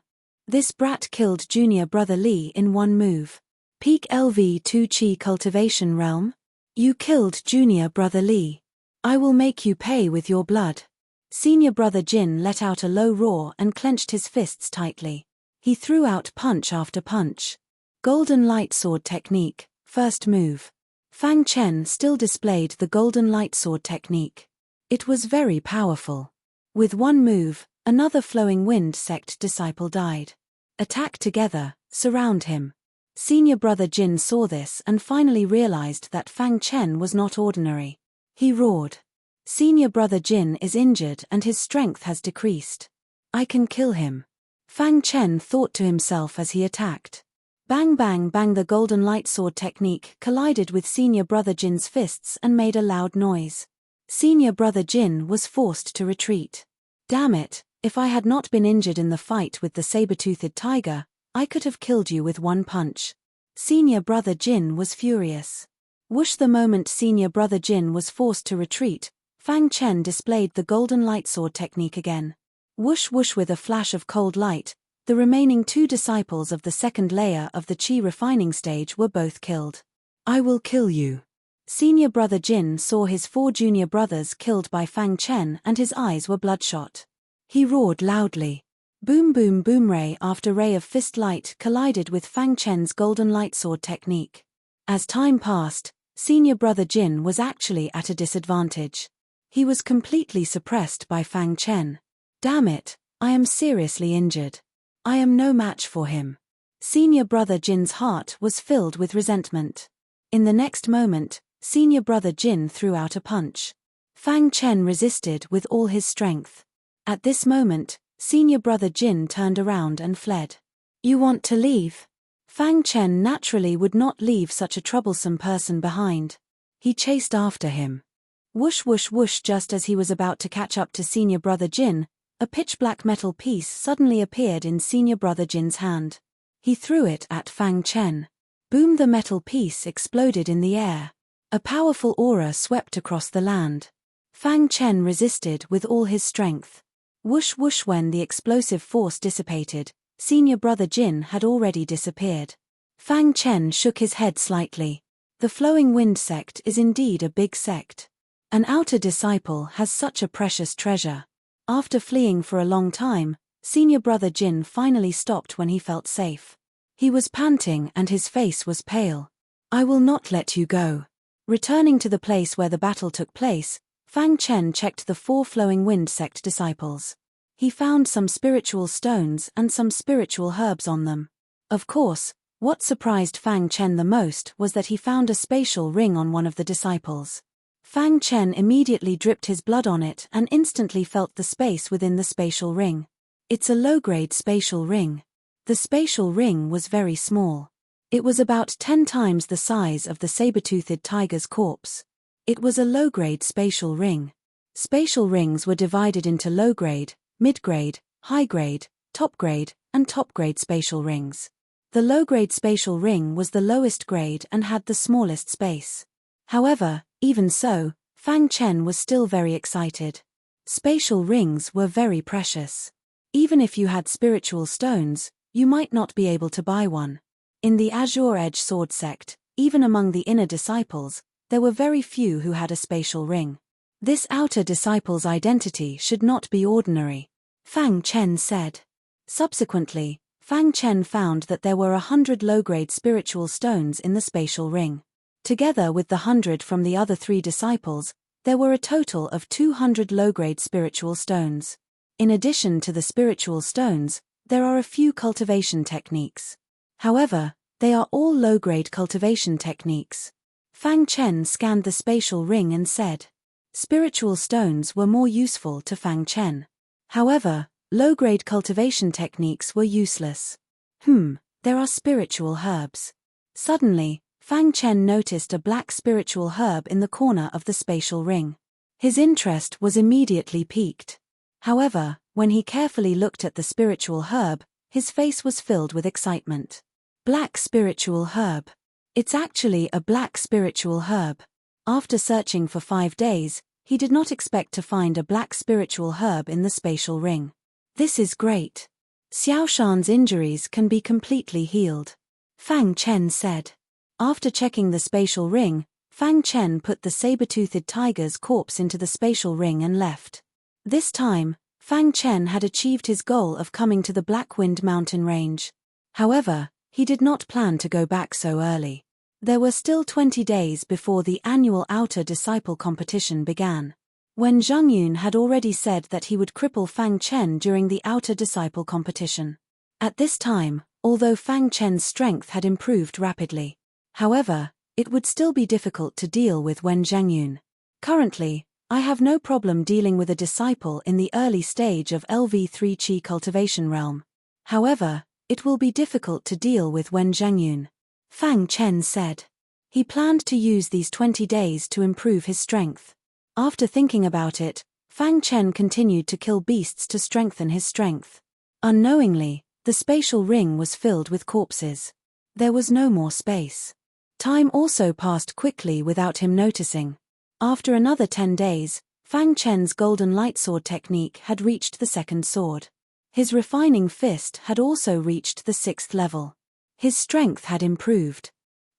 This brat killed Junior Brother Lee in one move. Peak LV2 Qi cultivation realm? You killed Junior Brother Lee. I will make you pay with your blood. Senior Brother Jin let out a low roar and clenched his fists tightly. He threw out punch after punch. Golden light sword technique, first move. Fang Chen still displayed the golden light sword technique. It was very powerful. With one move, another flowing wind sect disciple died. Attack together, surround him. Senior Brother Jin saw this and finally realized that Fang Chen was not ordinary. He roared. Senior Brother Jin is injured and his strength has decreased. I can kill him. Fang Chen thought to himself as he attacked. Bang bang bang, the golden light sword technique collided with Senior Brother Jin's fists and made a loud noise. Senior Brother Jin was forced to retreat. Damn it, if I had not been injured in the fight with the saber-toothed tiger, I could have killed you with one punch. Senior Brother Jin was furious. Whoosh, the moment Senior Brother Jin was forced to retreat, Fang Chen displayed the golden light sword technique again. Whoosh whoosh, with a flash of cold light, the remaining 2 disciples of the second layer of the Qi refining stage were both killed. I will kill you. Senior Brother Jin saw his 4 junior brothers killed by Fang Chen and his eyes were bloodshot. He roared loudly. Boom boom boom, ray after ray of fist light collided with Fang Chen's golden light sword technique. As time passed, Senior Brother Jin was actually at a disadvantage. He was completely suppressed by Fang Chen. Damn it, I am seriously injured. I am no match for him. Senior Brother Jin's heart was filled with resentment. In the next moment, Senior Brother Jin threw out a punch. Fang Chen resisted with all his strength. At this moment, Senior Brother Jin turned around and fled. You want to leave? Fang Chen naturally would not leave such a troublesome person behind. He chased after him. Whoosh whoosh whoosh, just as he was about to catch up to Senior Brother Jin, a pitch-black metal piece suddenly appeared in Senior Brother Jin's hand. He threw it at Fang Chen. Boom, the metal piece exploded in the air. A powerful aura swept across the land. Fang Chen resisted with all his strength. Whoosh whoosh, when the explosive force dissipated, Senior Brother Jin had already disappeared. Fang Chen shook his head slightly. The flowing wind sect is indeed a big sect. An outer disciple has such a precious treasure. After fleeing for a long time, Senior Brother Jin finally stopped when he felt safe. He was panting and his face was pale. I will not let you go. Returning to the place where the battle took place, Fang Chen checked the 4 flowing wind sect disciples. He found some spiritual stones and some spiritual herbs on them. Of course, what surprised Fang Chen the most was that he found a spatial ring on one of the disciples. Fang Chen immediately dripped his blood on it and instantly felt the space within the spatial ring. It's a low-grade spatial ring. The spatial ring was very small. It was about 10 times the size of the saber-toothed tiger's corpse. It was a low-grade spatial ring. Spatial rings were divided into low-grade, mid-grade, high-grade, top-grade, and top-grade spatial rings. The low-grade spatial ring was the lowest grade and had the smallest space. However, even so, Fang Chen was still very excited. Spatial rings were very precious. Even if you had spiritual stones, you might not be able to buy one. In the Azure Edge Sword sect, even among the inner disciples, there were very few who had a spatial ring. This outer disciple's identity should not be ordinary, Fang Chen said. Subsequently, Fang Chen found that there were 100 low-grade spiritual stones in the spatial ring. Together with the 100 from the other 3 disciples, there were a total of 200 low-grade spiritual stones. In addition to the spiritual stones, there are a few cultivation techniques. However, they are all low-grade cultivation techniques. Fang Chen scanned the spatial ring and said. Spiritual stones were more useful to Fang Chen. However, low-grade cultivation techniques were useless. There are spiritual herbs. Suddenly, Fang Chen noticed a black spiritual herb in the corner of the spatial ring. His interest was immediately piqued. However, when he carefully looked at the spiritual herb, his face was filled with excitement. Black spiritual herb. It's actually a black spiritual herb. After searching for 5 days, he did not expect to find a black spiritual herb in the spatial ring. This is great. Xiaoshan's injuries can be completely healed, Fang Chen said. After checking the spatial ring, Fang Chen put the saber-toothed tiger's corpse into the spatial ring and left. This time, Fang Chen had achieved his goal of coming to the Blackwind mountain range. However, he did not plan to go back so early. There were still 20 days before the annual Outer Disciple competition began. When Zhang Yun had already said that he would cripple Fang Chen during the Outer Disciple competition. At this time, although Fang Chen's strength had improved rapidly, however, it would still be difficult to deal with Wen Zhangyun. Currently, I have no problem dealing with a disciple in the early stage of LV3 Qi cultivation realm. However, it will be difficult to deal with Wen Zhangyun, Fang Chen said. He planned to use these 20 days to improve his strength. After thinking about it, Fang Chen continued to kill beasts to strengthen his strength. Unknowingly, the spatial ring was filled with corpses. There was no more space. Time also passed quickly without him noticing. After another 10 days, Fang Chen's golden light sword technique had reached the 2nd sword. His refining fist had also reached the 6th level. His strength had improved.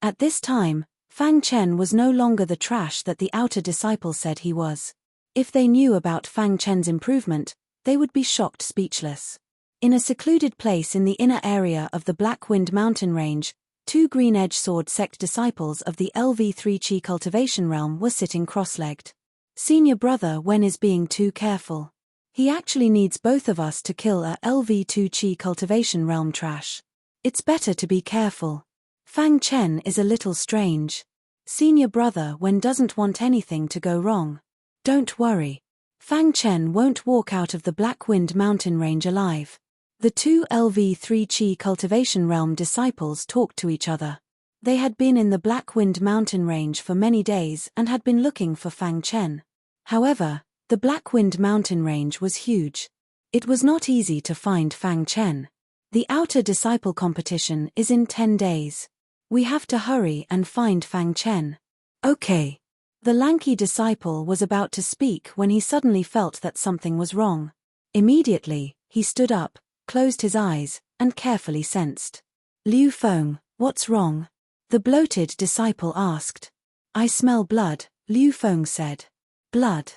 At this time, Fang Chen was no longer the trash that the outer disciple said he was. If they knew about Fang Chen's improvement, they would be shocked speechless. In a secluded place in the inner area of the Blackwind mountain range, 2 Green Edge Sword sect disciples of the LV3 Qi cultivation realm were sitting cross-legged. Senior brother Wen is being too careful. He actually needs both of us to kill a LV2 Qi cultivation realm trash. It's better to be careful. Fang Chen is a little strange. Senior brother Wen doesn't want anything to go wrong. Don't worry. Fang Chen won't walk out of the Blackwind mountain range alive. The 2 LV3 Qi cultivation realm disciples talked to each other. They had been in the Blackwind mountain range for many days and had been looking for Fang Chen. However, the Blackwind mountain range was huge. It was not easy to find Fang Chen. The outer disciple competition is in 10 days. We have to hurry and find Fang Chen. Okay. The lanky disciple was about to speak when he suddenly felt that something was wrong. Immediately, he stood up, closed his eyes, and carefully sensed. Liu Feng, what's wrong? The bloated disciple asked. I smell blood, Liu Feng said. Blood.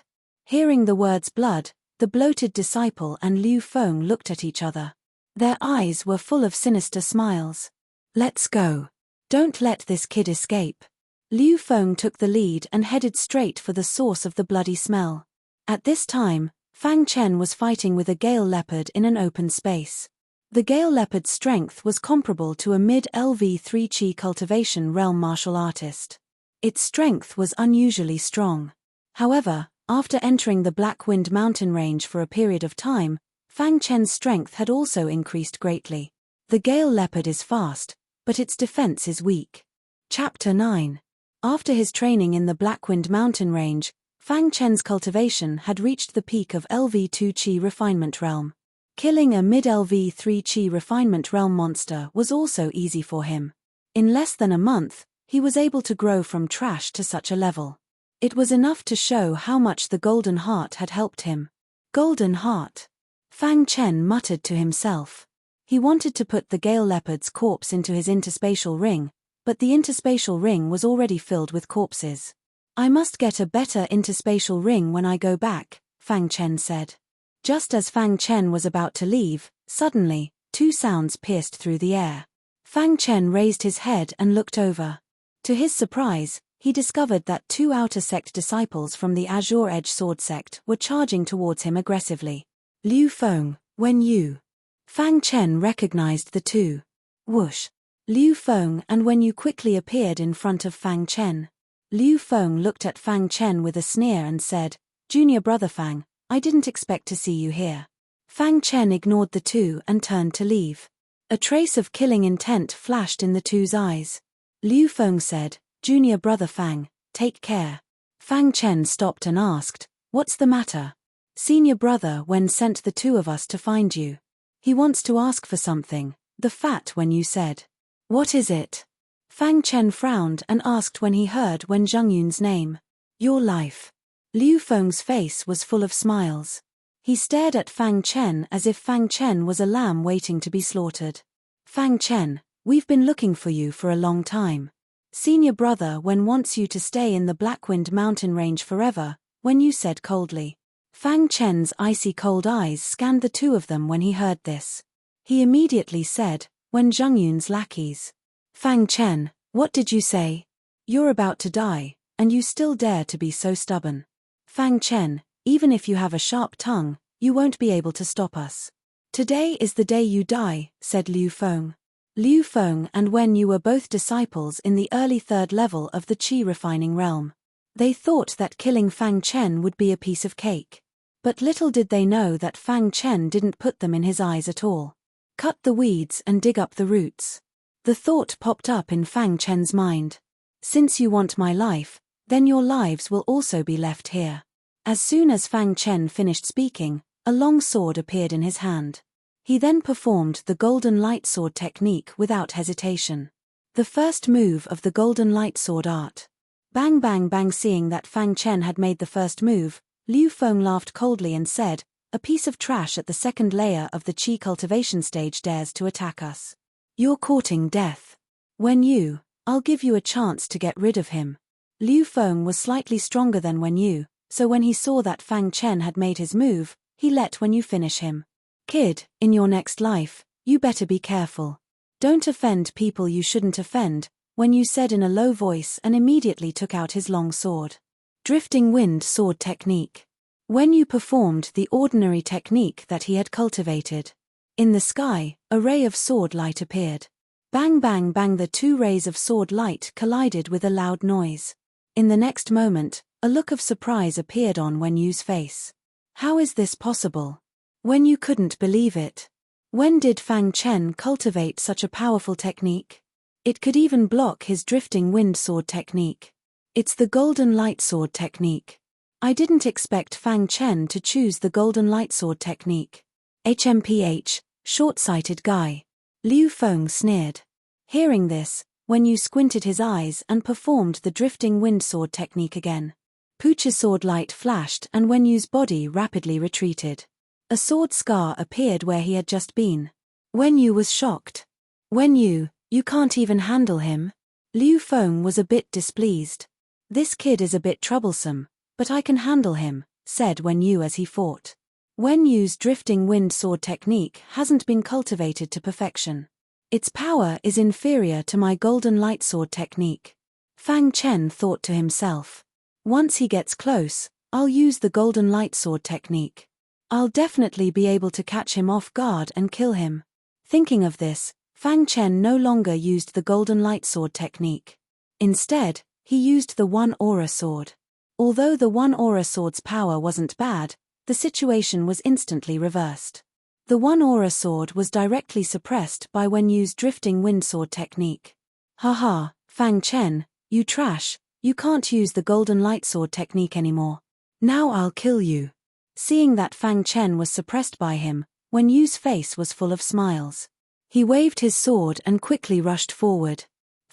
Hearing the words blood, the bloated disciple and Liu Feng looked at each other. Their eyes were full of sinister smiles. Let's go. Don't let this kid escape. Liu Feng took the lead and headed straight for the source of the bloody smell. At this time, Fang Chen was fighting with a gale leopard in an open space. The gale leopard's strength was comparable to a mid-LV3 Qi cultivation realm martial artist. Its strength was unusually strong. However, after entering the Blackwind mountain range for a period of time, Fang Chen's strength had also increased greatly. The gale leopard is fast, but its defense is weak. Chapter 9. After his training in the Blackwind mountain range, Fang Chen's cultivation had reached the peak of LV2 Qi refinement realm. Killing a mid-LV3 Qi refinement realm monster was also easy for him. In less than a month, He was able to grow from trash to such a level. It was enough to show how much the Golden Heart had helped him. Golden Heart. Fang Chen muttered to himself. He wanted to put the Gale Leopard's corpse into his interspatial ring, but the interspatial ring was already filled with corpses. I must get a better interspatial ring when I go back, Fang Chen said. Just as Fang Chen was about to leave, suddenly, two sounds pierced through the air. Fang Chen raised his head and looked over. To his surprise, he discovered that two outer sect disciples from the Azure Edge Sword sect were charging towards him aggressively. Liu Feng, Wen Yu. Fang Chen recognized the two. Whoosh. Liu Feng and Wen Yu quickly appeared in front of Fang Chen. Liu Feng looked at Fang Chen with a sneer and said, "Junior brother Fang, I didn't expect to see you here." Fang Chen ignored the two and turned to leave. A trace of killing intent flashed in the two's eyes. Liu Feng said, "Junior brother Fang, take care." Fang Chen stopped and asked, "What's the matter?" "Senior brother Wen sent the two of us to find you. He wants to ask for something," the fat Wen Yu said. "What is it?" Fang Chen frowned and asked when he heard Wen Zhengyun's name. "Your life." Liu Feng's face was full of smiles. He stared at Fang Chen as if Fang Chen was a lamb waiting to be slaughtered. "Fang Chen, we've been looking for you for a long time. Senior brother Wen wants you to stay in the Blackwind mountain range forever," Wen Yu said coldly. Fang Chen's icy cold eyes scanned the two of them when he heard this. He immediately said, "Wen Zhengyun's lackeys." "Fang Chen, what did you say? You're about to die, and you still dare to be so stubborn. Fang Chen, even if you have a sharp tongue, you won't be able to stop us. Today is the day you die," said Liu Feng. Liu Feng and Wen Yu were both disciples in the early third level of the Qi refining realm. They thought that killing Fang Chen would be a piece of cake. But little did they know that Fang Chen didn't put them in his eyes at all. Cut the weeds and dig up the roots. The thought popped up in Fang Chen's mind. Since you want my life, then your lives will also be left here. As soon as Fang Chen finished speaking, a long sword appeared in his hand. He then performed the Golden Light Sword technique without hesitation. The first move of the Golden Light Sword art. Bang bang bang. Seeing that Fang Chen had made the first move, Liu Feng laughed coldly and said, "A piece of trash at the second layer of the Qi cultivation stage dares to attack us. You're courting death. Wen Yu, I'll give you a chance to get rid of him." Liu Feng was slightly stronger than Wen Yu, so when he saw that Fang Chen had made his move, he let Wen Yu finish him. "Kid, in your next life, you better be careful. Don't offend people you shouldn't offend," Wen Yu said in a low voice and immediately took out his long sword. Drifting Wind Sword Technique. Wen Yu performed the ordinary technique that he had cultivated. In the sky, a ray of sword light appeared. Bang bang bang. The two rays of sword light collided with a loud noise. In the next moment, a look of surprise appeared on Wen Yu's face. How is this possible? Wen Yu couldn't believe it. When did Fang Chen cultivate such a powerful technique? It could even block his Drifting Wind Sword technique. It's the Golden Light Sword technique. I didn't expect Fang Chen to choose the Golden Light Sword technique. HMPH, short-sighted guy. Liu Feng sneered. Hearing this, Wen Yu squinted his eyes and performed the Drifting Wind Sword technique again. Pooch's sword light flashed and Wen Yu's body rapidly retreated. A sword scar appeared where he had just been. Wen Yu was shocked. "Wen Yu, you can't even handle him?" Liu Feng was a bit displeased. "This kid is a bit troublesome, but I can handle him," said Wen Yu as he fought. Wen Yu's Drifting Wind Sword technique hasn't been cultivated to perfection. Its power is inferior to my Golden Light Sword technique. Fang Chen thought to himself. Once he gets close, I'll use the Golden Light Sword technique. I'll definitely be able to catch him off guard and kill him. Thinking of this, Fang Chen no longer used the Golden Light Sword technique. Instead, he used the One Aura Sword. Although the One Aura Sword's power wasn't bad, the situation was instantly reversed. The One Aura Sword was directly suppressed by Wen Yu's Drifting Wind Sword technique. Haha, Fang Chen, you trash, you can't use the Golden Light Sword technique anymore. Now I'll kill you. Seeing that Fang Chen was suppressed by him, Wen Yu's face was full of smiles. He waved his sword and quickly rushed forward.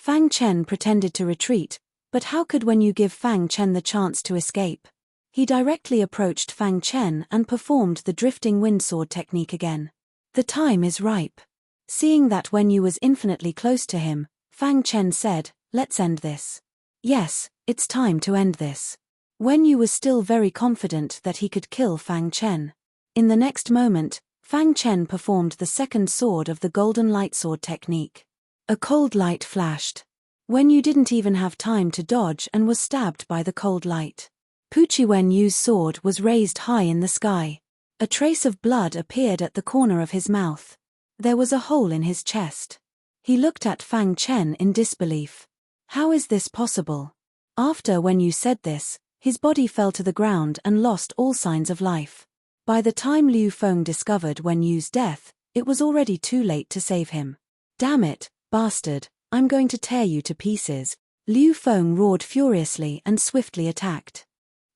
Fang Chen pretended to retreat, but how could when you give Fang Chen the chance to escape? He directly approached Fang Chen and performed the drifting wind sword technique again. The time is ripe. Seeing that Wen Yu was infinitely close to him, Fang Chen said, "Let's end this." Yes, it's time to end this. Wen Yu was still very confident that he could kill Fang Chen. In the next moment, Fang Chen performed the second sword of the golden light sword technique. A cold light flashed. Wen Yu didn't even have time to dodge and was stabbed by the cold light. Puchi Wen Yu's sword was raised high in the sky. A trace of blood appeared at the corner of his mouth. There was a hole in his chest. He looked at Fang Chen in disbelief. How is this possible? After Wen Yu said this, his body fell to the ground and lost all signs of life. By the time Liu Feng discovered Wen Yu's death, it was already too late to save him. "Damn it, bastard, I'm going to tear you to pieces," Liu Feng roared furiously and swiftly attacked.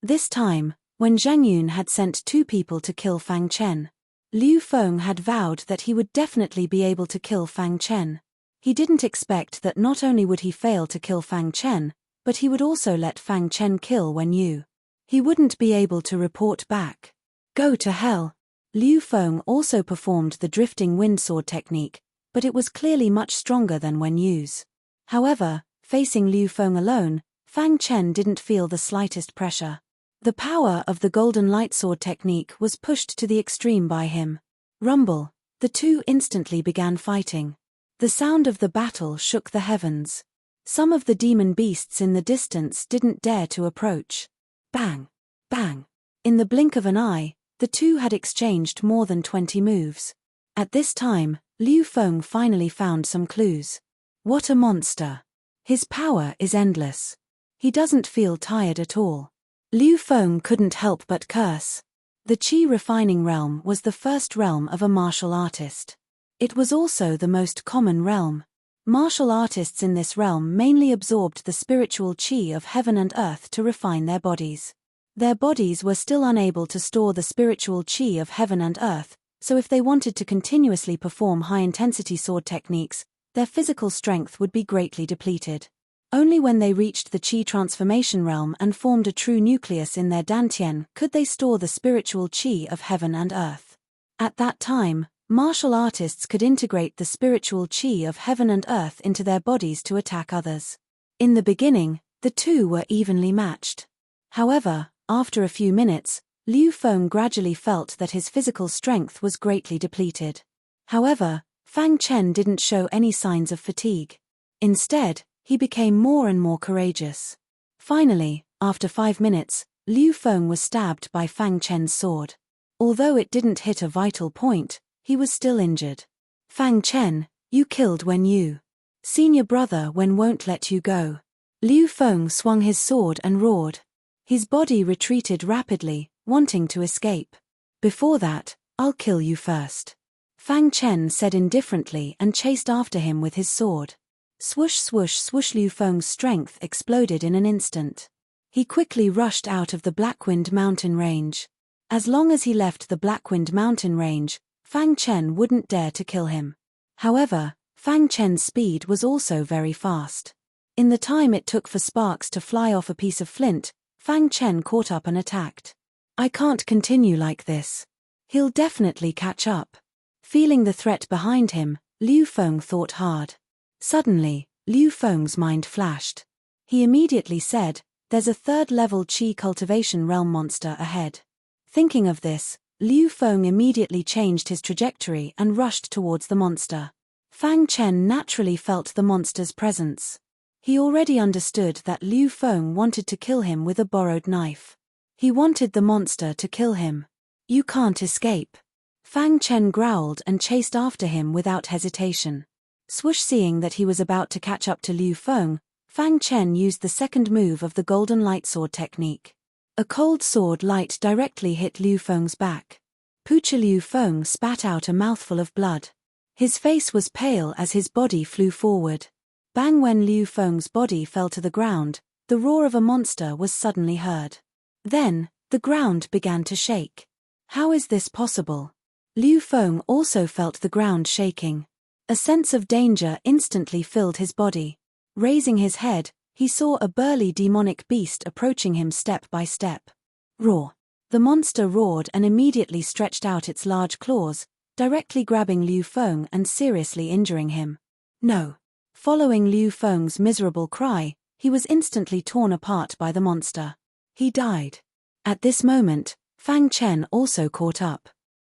This time, when Zhang Yun had sent 2 people to kill Fang Chen, Liu Feng had vowed that he would definitely be able to kill Fang Chen. He didn't expect that not only would he fail to kill Fang Chen, but he would also let Fang Chen kill Wen Yu. He wouldn't be able to report back. Go to hell. Liu Feng also performed the drifting wind sword technique, but it was clearly much stronger than Wen Yu's. However, facing Liu Feng alone, Fang Chen didn't feel the slightest pressure. The power of the golden light sword technique was pushed to the extreme by him. Rumble. The two instantly began fighting. The sound of the battle shook the heavens. Some of the demon beasts in the distance didn't dare to approach. Bang! Bang! In the blink of an eye, the two had exchanged more than 20 moves. At this time, Liu Feng finally found some clues. What a monster! His power is endless. He doesn't feel tired at all. Liu Feng couldn't help but curse. The Qi refining realm was the first realm of a martial artist. It was also the most common realm. Martial artists in this realm mainly absorbed the spiritual Qi of heaven and earth to refine their bodies. Their bodies were still unable to store the spiritual Qi of heaven and earth, so if they wanted to continuously perform high-intensity sword techniques, their physical strength would be greatly depleted. Only when they reached the Qi transformation realm and formed a true nucleus in their dantian could they store the spiritual Qi of heaven and earth. At that time, martial artists could integrate the spiritual Qi of heaven and earth into their bodies to attack others. In the beginning, the two were evenly matched. However, after a few minutes, Liu Feng gradually felt that his physical strength was greatly depleted. However, Fang Chen didn't show any signs of fatigue. Instead, he became more and more courageous. Finally, after 5 minutes, Liu Feng was stabbed by Fang Chen's sword. Although it didn't hit a vital point, he was still injured. "Fang Chen, you killed Wen Yu. Senior brother Wen won't let you go." Liu Feng swung his sword and roared. His body retreated rapidly, wanting to escape. "Before that, I'll kill you first," Fang Chen said indifferently and chased after him with his sword. Swoosh swoosh swoosh. Liu Feng's strength exploded in an instant. He quickly rushed out of the Blackwind mountain range. As long as he left the Blackwind mountain range, Fang Chen wouldn't dare to kill him. However, Fang Chen's speed was also very fast. In the time it took for sparks to fly off a piece of flint, Fang Chen caught up and attacked. "I can't continue like this. He'll definitely catch up." Feeling the threat behind him, Liu Feng thought hard. Suddenly, Liu Feng's mind flashed. He immediately said, "There's a 3rd-level Qi cultivation realm monster ahead." Thinking of this, Liu Feng immediately changed his trajectory and rushed towards the monster. Fang Chen naturally felt the monster's presence. He already understood that Liu Feng wanted to kill him with a borrowed knife. He wanted the monster to kill him. "You can't escape." Fang Chen growled and chased after him without hesitation. Swoosh. Seeing that he was about to catch up to Liu Feng, Fang Chen used the second move of the golden light sword technique. A cold sword light directly hit Liu Feng's back. Pucha. Liu Feng spat out a mouthful of blood. His face was pale as his body flew forward. Bang! When Liu Feng's body fell to the ground, the roar of a monster was suddenly heard. Then, the ground began to shake. How is this possible? Liu Feng also felt the ground shaking. A sense of danger instantly filled his body. Raising his head, he saw a burly demonic beast approaching him step by step. Roar! The monster roared and immediately stretched out its large claws, directly grabbing Liu Feng and seriously injuring him. No! Following Liu Feng's miserable cry, he was instantly torn apart by the monster. He died. At this moment, Fang Chen also caught up.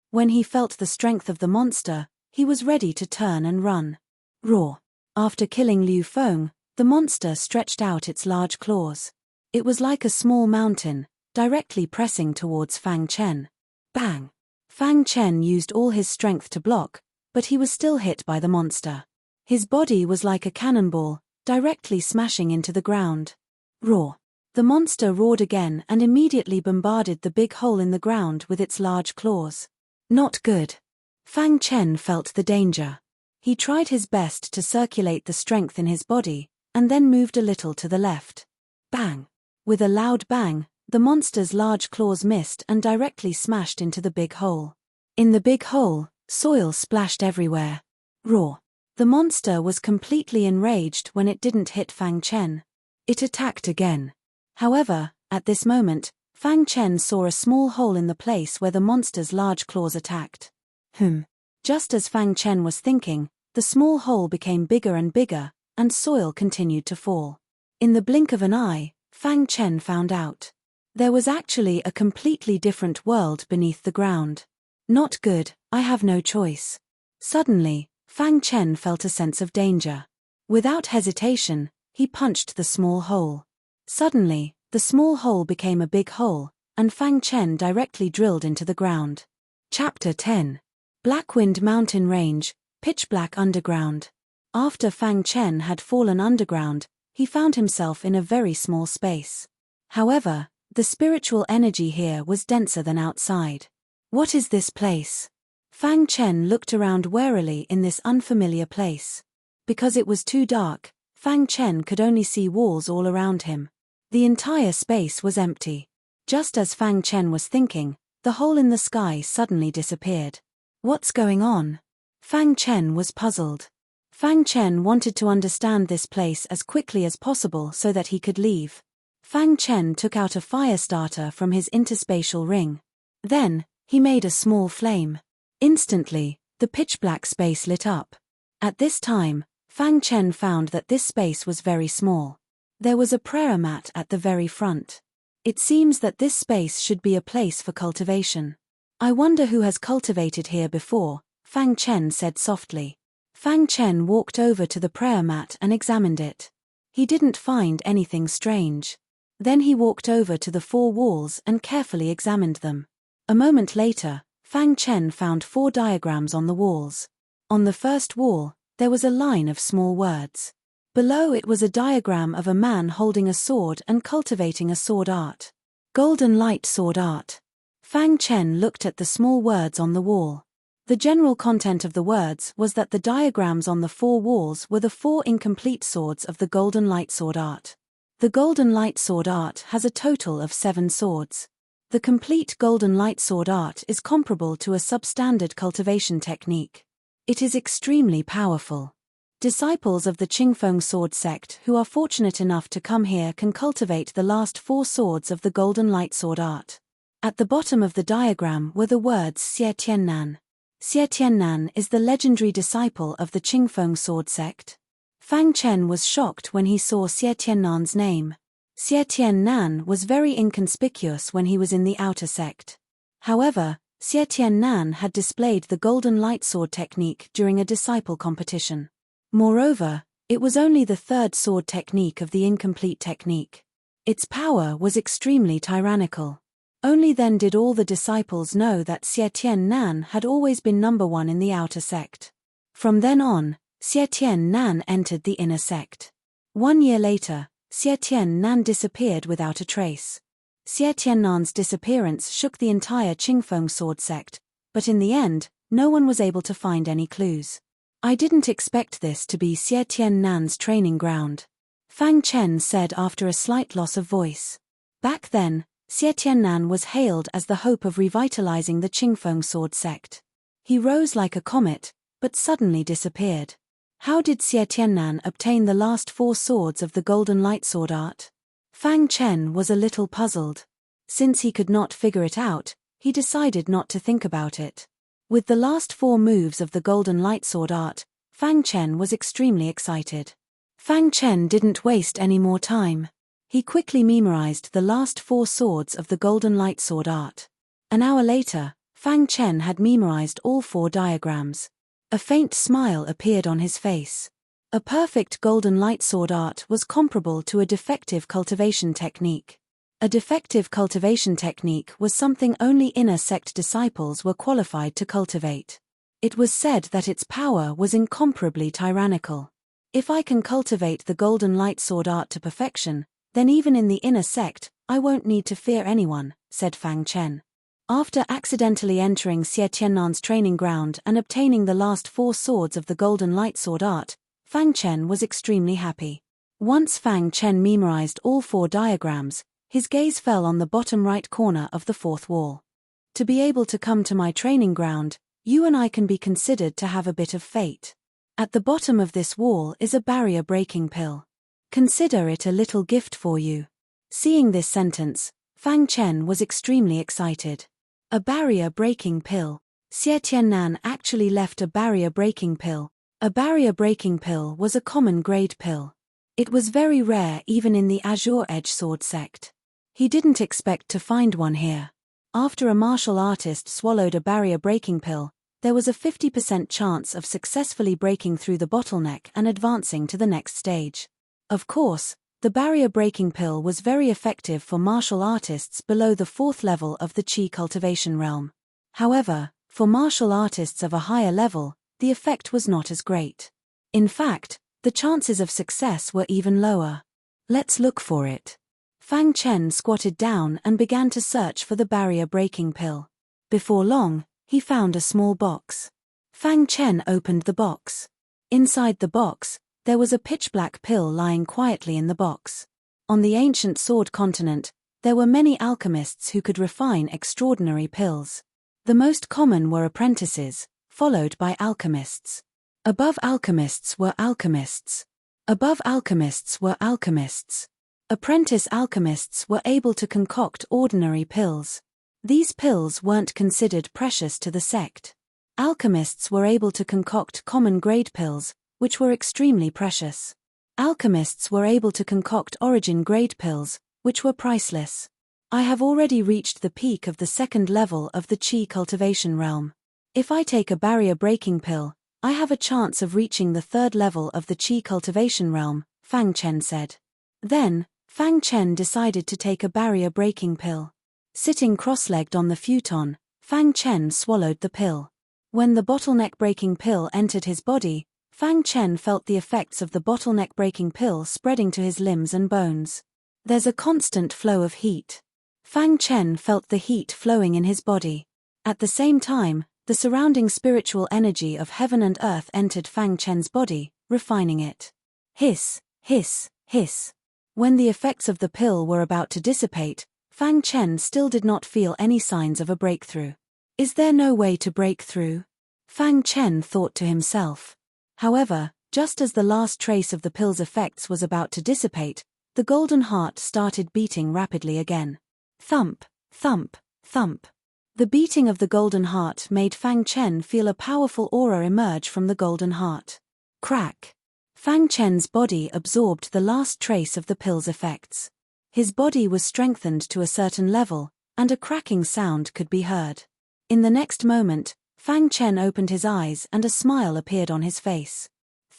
When he felt the strength of the monster, he was ready to turn and run. Roar! After killing Liu Feng, the monster stretched out its large claws. It was like a small mountain, directly pressing towards Fang Chen. Bang! Fang Chen used all his strength to block, but he was still hit by the monster. His body was like a cannonball, directly smashing into the ground. Roar! The monster roared again and immediately bombarded the big hole in the ground with its large claws. Not good. Fang Chen felt the danger. He tried his best to circulate the strength in his body, and then moved a little to the left. Bang! With a loud bang, the monster's large claws missed and directly smashed into the big hole. In the big hole, soil splashed everywhere. Roar! The monster was completely enraged when it didn't hit Fang Chen. It attacked again. However, at this moment, Fang Chen saw a small hole in the place where the monster's large claws attacked. Just as Fang Chen was thinking, the small hole became bigger and bigger, and soil continued to fall. In the blink of an eye, Fang Chen found out. There was actually a completely different world beneath the ground. Not good, I have no choice. Suddenly, Fang Chen felt a sense of danger. Without hesitation, he punched the small hole. Suddenly, the small hole became a big hole, and Fang Chen directly drilled into the ground. Chapter 10. Blackwind Mountain Range, Pitch Black Underground. After Fang Chen had fallen underground, he found himself in a very small space. However, the spiritual energy here was denser than outside. What is this place? Fang Chen looked around warily in this unfamiliar place. Because it was too dark, Fang Chen could only see walls all around him. The entire space was empty. Just as Fang Chen was thinking, the hole in the sky suddenly disappeared. What's going on? Fang Chen was puzzled. Fang Chen wanted to understand this place as quickly as possible so that he could leave. Fang Chen took out a fire starter from his interspatial ring. Then, he made a small flame. Instantly, the pitch-black space lit up. At this time, Fang Chen found that this space was very small. There was a prayer mat at the very front. It seems that this space should be a place for cultivation. I wonder who has cultivated here before, Fang Chen said softly. Fang Chen walked over to the prayer mat and examined it. He didn't find anything strange. Then he walked over to the 4 walls and carefully examined them. A moment later, Fang Chen found 4 diagrams on the walls. On the first wall, there was a line of small words. Below it was a diagram of a man holding a sword and cultivating a sword art. Golden light sword art. Fang Chen looked at the small words on the wall. The general content of the words was that the diagrams on the 4 walls were the 4 incomplete swords of the golden light sword art. The golden light sword art has a total of 7 swords. The complete golden light sword art is comparable to a substandard cultivation technique. It is extremely powerful. Disciples of the Qingfeng sword sect who are fortunate enough to come here can cultivate the last 4 swords of the golden light sword art. At the bottom of the diagram were the words Xie Tiannan. Xie Tiannan is the legendary disciple of the Qingfeng sword sect. Fang Chen was shocked when he saw Xie Tiannan's name. Xie Tiannan was very inconspicuous when he was in the outer sect. However, Xie Tiannan had displayed the golden light sword technique during a disciple competition. Moreover, it was only the 3rd sword technique of the incomplete technique. Its power was extremely tyrannical. Only then did all the disciples know that Xie Tiannan had always been number 1 in the outer sect. From then on, Xie Tiannan entered the inner sect. 1 year later, Xie Tiannan disappeared without a trace. Xie Tiannan's disappearance shook the entire Qingfeng sword sect, but in the end, no one was able to find any clues. I didn't expect this to be Xie Tiannan's training ground, Fang Chen said after a slight loss of voice. Back then, Xie Tiannan was hailed as the hope of revitalizing the Qingfeng sword sect. He rose like a comet, but suddenly disappeared. How did Xie Tiannan obtain the last 4 swords of the golden lightsword art? Fang Chen was a little puzzled. Since he could not figure it out, he decided not to think about it. With the last 4 moves of the golden lightsword art, Fang Chen was extremely excited. Fang Chen didn't waste any more time. He quickly memorized the last 4 swords of the golden lightsword art. An hour later, Fang Chen had memorized all 4 diagrams. A faint smile appeared on his face. A perfect golden lightsword art was comparable to a defective cultivation technique. A defective cultivation technique was something only inner sect disciples were qualified to cultivate. It was said that its power was incomparably tyrannical. If I can cultivate the golden lightsword art to perfection, then even in the inner sect, I won't need to fear anyone, said Fang Chen. After accidentally entering Xie Tiannan's training ground and obtaining the last 4 swords of the golden lightsword art, Fang Chen was extremely happy. Once Fang Chen memorized all 4 diagrams, his gaze fell on the bottom right corner of the 4th wall. To be able to come to my training ground, you and I can be considered to have a bit of fate. At the bottom of this wall is a barrier-breaking pill. Consider it a little gift for you. Seeing this sentence, Fang Chen was extremely excited. A barrier-breaking pill. Xie Tiannan actually left a barrier-breaking pill. A barrier-breaking pill was a common grade pill. It was very rare even in the Azure Edge Sword sect. He didn't expect to find one here. After a martial artist swallowed a barrier-breaking pill, there was a 50% chance of successfully breaking through the bottleneck and advancing to the next stage. Of course, the barrier-breaking pill was very effective for martial artists below the 4th level of the Qi cultivation realm. However, for martial artists of a higher level, the effect was not as great. In fact, the chances of success were even lower. Let's look for it. Fang Chen squatted down and began to search for the barrier-breaking pill. Before long, he found a small box. Fang Chen opened the box. Inside the box, there was a pitch-black pill lying quietly in the box. On the ancient sword continent, there were many alchemists who could refine extraordinary pills. The most common were apprentices, followed by alchemists. Above alchemists were alchemists. Above alchemists were alchemists. Apprentice alchemists were able to concoct ordinary pills. These pills weren't considered precious to the sect. Alchemists were able to concoct common grade pills, which were extremely precious. Alchemists were able to concoct origin grade pills, which were priceless. I have already reached the peak of the 2nd level of the Qi cultivation realm. If I take a barrier-breaking pill, I have a chance of reaching the 3rd level of the Qi cultivation realm, Fang Chen said. Then, Fang Chen decided to take a barrier-breaking pill. Sitting cross-legged on the futon, Fang Chen swallowed the pill. When the bottleneck-breaking pill entered his body, Fang Chen felt the effects of the bottleneck-breaking pill spreading to his limbs and bones. There's a constant flow of heat. Fang Chen felt the heat flowing in his body. At the same time, the surrounding spiritual energy of heaven and earth entered Fang Chen's body, refining it. Hiss, hiss, hiss. When the effects of the pill were about to dissipate, Fang Chen still did not feel any signs of a breakthrough. Is there no way to break through? Fang Chen thought to himself. However, just as the last trace of the pill's effects was about to dissipate, the golden heart started beating rapidly again. Thump, thump, thump. The beating of the golden heart made Fang Chen feel a powerful aura emerge from the golden heart. Crack. Fang Chen's body absorbed the last trace of the pill's effects. His body was strengthened to a certain level, and a cracking sound could be heard. In the next moment, Fang Chen opened his eyes and a smile appeared on his face.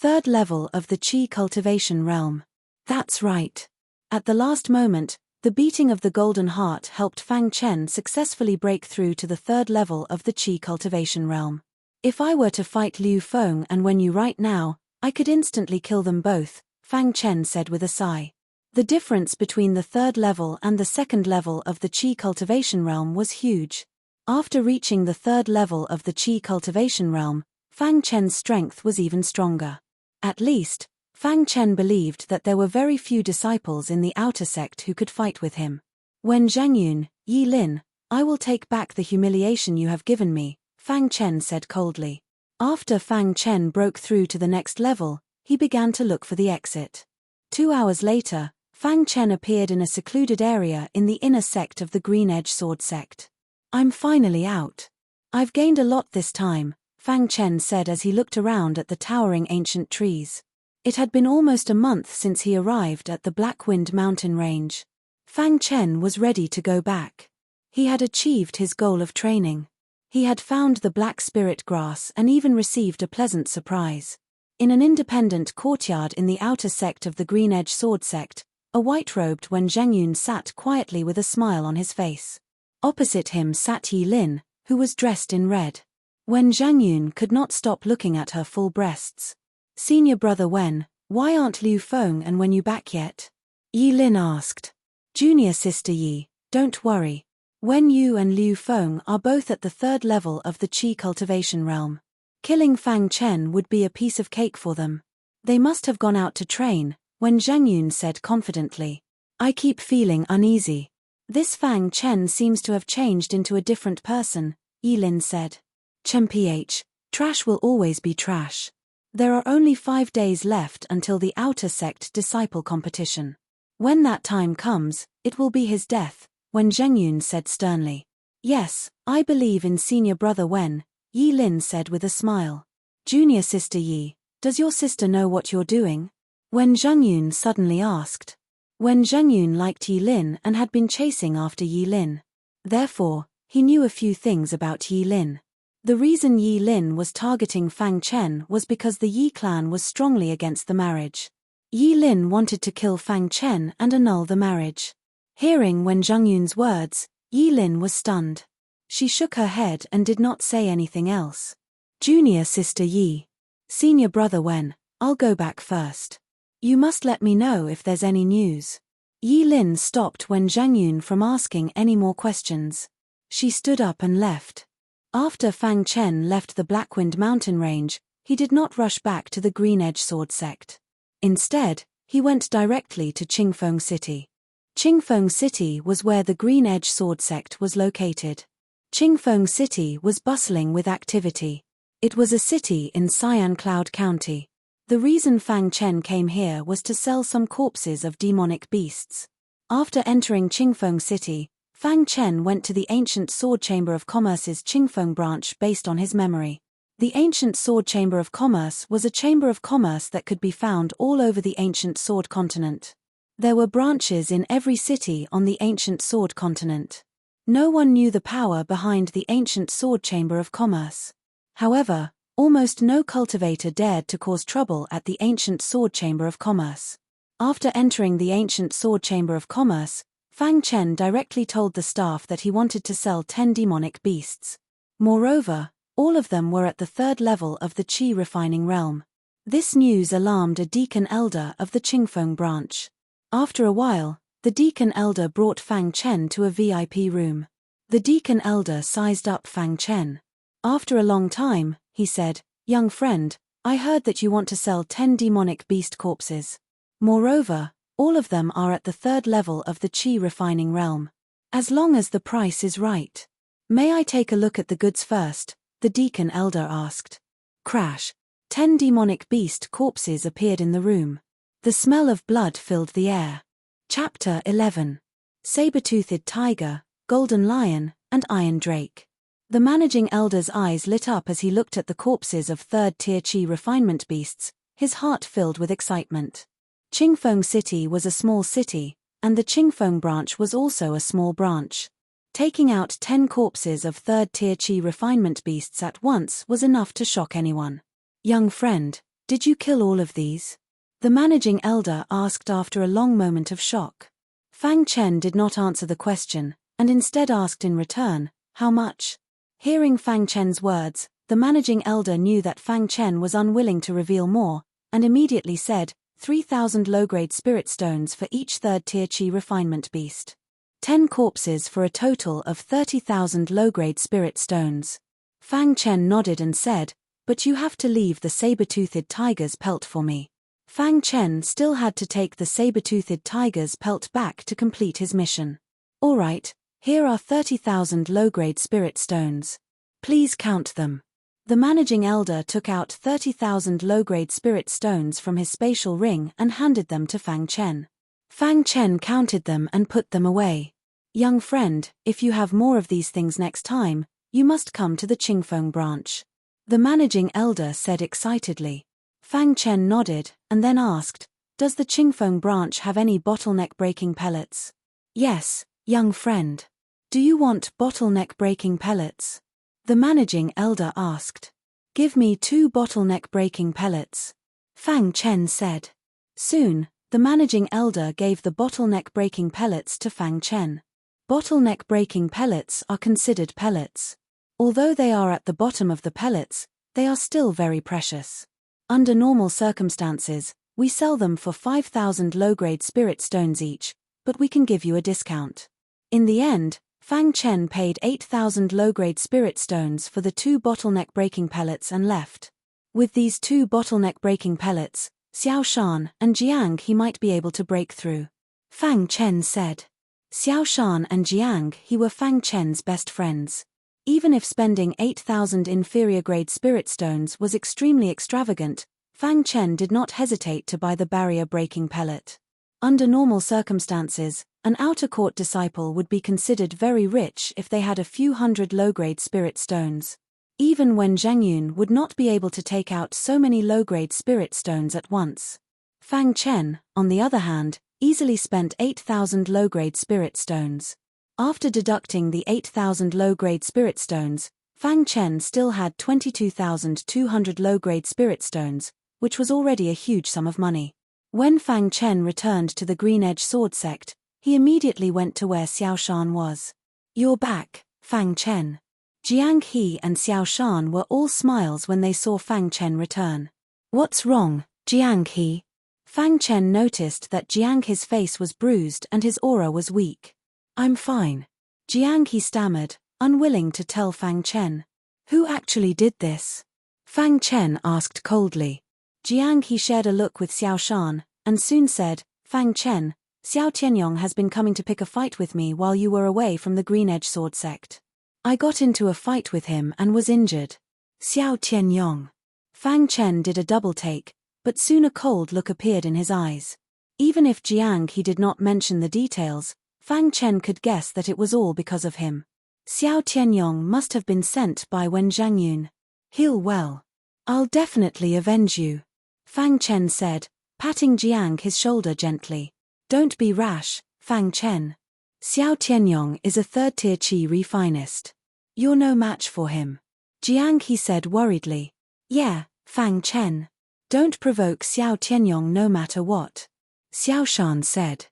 3rd level of the Qi cultivation realm. That's right. At the last moment, the beating of the golden heart helped Fang Chen successfully break through to the 3rd level of the Qi cultivation realm. If I were to fight Liu Feng and Wen Yu right now, I could instantly kill them both, Fang Chen said with a sigh. The difference between the 3rd level and the 2nd level of the Qi cultivation realm was huge. After reaching the 3rd level of the Qi cultivation realm, Fang Chen's strength was even stronger. At least, Fang Chen believed that there were very few disciples in the outer sect who could fight with him. When Zhangyun, Yi Lin, I will take back the humiliation you have given me, Fang Chen said coldly. After Fang Chen broke through to the next level, he began to look for the exit. 2 hours later, Fang Chen appeared in a secluded area in the inner sect of the Green Edge Sword sect. "I'm finally out. I've gained a lot this time," Fang Chen said as he looked around at the towering ancient trees. It had been almost a month since he arrived at the Blackwind mountain range. Fang Chen was ready to go back. He had achieved his goal of training. He had found the black spirit grass and even received a pleasant surprise. In an independent courtyard in the outer sect of the Green Edge Sword sect, a white-robed Wen Zhangyun sat quietly with a smile on his face. Opposite him sat Yi Lin, who was dressed in red. Wen Zhangyun could not stop looking at her full breasts. "Senior brother Wen, why aren't Liu Feng and Wen Yu back yet?" Yi Lin asked. "Junior sister Yi, don't worry. Wen Yu and Liu Feng are both at the 3rd level of the Qi cultivation realm. Killing Fang Chen would be a piece of cake for them. They must have gone out to train," Wen Zhangyun said confidently. "I keep feeling uneasy. This Fang Chen seems to have changed into a different person," Yi Lin said. "Chen PH, trash will always be trash. There are only 5 days left until the outer sect disciple competition. When that time comes, it will be his death," Wen Zhangyun said sternly. "Yes, I believe in senior brother Wen," Yi Lin said with a smile. "Junior sister Yi, does your sister know what you're doing?" Wen Zhangyun suddenly asked. Wen Zhangyun liked Yi Lin and had been chasing after Yi Lin. Therefore, he knew a few things about Yi Lin. The reason Yi Lin was targeting Fang Chen was because the Yi clan was strongly against the marriage. Yi Lin wanted to kill Fang Chen and annul the marriage. Hearing Wen Zhangyun's words, Yi Lin was stunned. She shook her head and did not say anything else. "Junior sister Yi. Senior brother Wen, I'll go back first. You must let me know if there's any news." Yi Lin stopped Wen Zhangyun from asking any more questions. She stood up and left. After Fang Chen left the Blackwind mountain range, he did not rush back to the Green Edge Sword sect. Instead, he went directly to Qingfeng City. Qingfeng City was where the Green Edge Sword sect was located. Qingfeng City was bustling with activity. It was a city in Cyan Cloud County. The reason Fang Chen came here was to sell some corpses of demonic beasts. After entering Qingfeng City, Fang Chen went to the Ancient Sword Chamber of Commerce's Qingfeng branch based on his memory. The Ancient Sword Chamber of Commerce was a chamber of commerce that could be found all over the Ancient Sword continent. There were branches in every city on the Ancient Sword continent. No one knew the power behind the Ancient Sword Chamber of Commerce. However, almost no cultivator dared to cause trouble at the Ancient Sword Chamber of Commerce. After entering the Ancient Sword Chamber of Commerce, Fang Chen directly told the staff that he wanted to sell 10 demonic beasts. Moreover, all of them were at the 3rd level of the Qi refining realm. This news alarmed a deacon elder of the Qingfeng branch. After a while, the deacon elder brought Fang Chen to a VIP room. The deacon elder sized up Fang Chen. After a long time, he said, "Young friend, I heard that you want to sell 10 demonic beast corpses. Moreover, all of them are at the 3rd level of the Qi refining realm. As long as the price is right. May I take a look at the goods first?" the deacon elder asked. Crash. 10 demonic beast corpses appeared in the room. The smell of blood filled the air. Chapter 11. Saber-toothed tiger, golden lion, and iron drake. The managing elder's eyes lit up as he looked at the corpses of 3rd-tier Qi refinement beasts, his heart filled with excitement. Qingfeng City was a small city, and the Qingfeng branch was also a small branch. Taking out 10 corpses of 3rd-tier Qi refinement beasts at once was enough to shock anyone. "Young friend, did you kill all of these?" the managing elder asked after a long moment of shock. Fang Chen did not answer the question, and instead asked in return, "How much?" Hearing Fang Chen's words, the managing elder knew that Fang Chen was unwilling to reveal more, and immediately said, 3,000 low-grade spirit stones for each 3rd-tier Qi refinement beast. 10 corpses for a total of 30,000 low-grade spirit stones. Fang Chen nodded and said, "But you have to leave the saber-toothed tiger's pelt for me." Fang Chen still had to take the saber-toothed tiger's pelt back to complete his mission. "All right, here are 30,000 low-grade spirit stones. Please count them." The managing elder took out 30,000 low-grade spirit stones from his spatial ring and handed them to Fang Chen. Fang Chen counted them and put them away. Young friend, if you have more of these things next time, you must come to the Qingfeng branch. The managing elder said excitedly. Fang Chen nodded, and then asked, does the Qingfeng branch have any bottleneck-breaking pellets? Yes, young friend. Do you want bottleneck-breaking pellets? The managing elder asked. Give me 2 bottleneck-breaking pellets. Fang Chen said. Soon, the managing elder gave the bottleneck-breaking pellets to Fang Chen. Bottleneck-breaking pellets are considered pellets. Although they are at the bottom of the pellets, they are still very precious. Under normal circumstances, we sell them for 5,000 low-grade spirit stones each, but we can give you a discount. In the end, Fang Chen paid 8,000 low-grade spirit stones for the 2 bottleneck-breaking pellets and left. With these 2 bottleneck-breaking pellets, Xiao Shan and Jiang he might be able to break through. Fang Chen said. Xiao Shan and Jiang he were Fang Chen's best friends. Even if spending 8,000 inferior-grade spirit stones was extremely extravagant, Fang Chen did not hesitate to buy the barrier-breaking pellet. Under normal circumstances, an outer court disciple would be considered very rich if they had a few hundred low-grade spirit stones. Even when Zhang Yun would not be able to take out so many low-grade spirit stones at once. Fang Chen, on the other hand, easily spent 8,000 low-grade spirit stones. After deducting the 8,000 low-grade spirit stones, Fang Chen still had 22,200 low-grade spirit stones, which was already a huge sum of money. When Fang Chen returned to the Green Edge Sword Sect, he immediately went to where Xiao Shan was. You're back, Fang Chen. Jiang He and Xiao Shan were all smiles when they saw Fang Chen return. What's wrong, Jiang He? Fang Chen noticed that Jiang He's face was bruised and his aura was weak. I'm fine. Jiang He stammered, unwilling to tell Fang Chen. Who actually did this? Fang Chen asked coldly. Jiang He shared a look with Xiao Shan, and soon said, Fang Chen, Xiao Tianyong has been coming to pick a fight with me while you were away from the Green Edge Sword Sect. I got into a fight with him and was injured. Xiao Tianyong. Fang Chen did a double take, but soon a cold look appeared in his eyes. Even if Jiang He did not mention the details, Fang Chen could guess that it was all because of him. Xiao Tianyong must have been sent by Wen Zhangyun. Heal well. I'll definitely avenge you. Fang Chen said, patting Jiang his shoulder gently. Don't be rash, Fang Chen. Xiao Tianyong is a 3rd-tier Qi refinist. You're no match for him. Jiang he said worriedly. Yeah, Fang Chen. Don't provoke Xiao Tianyong no matter what. Xiao Shan said.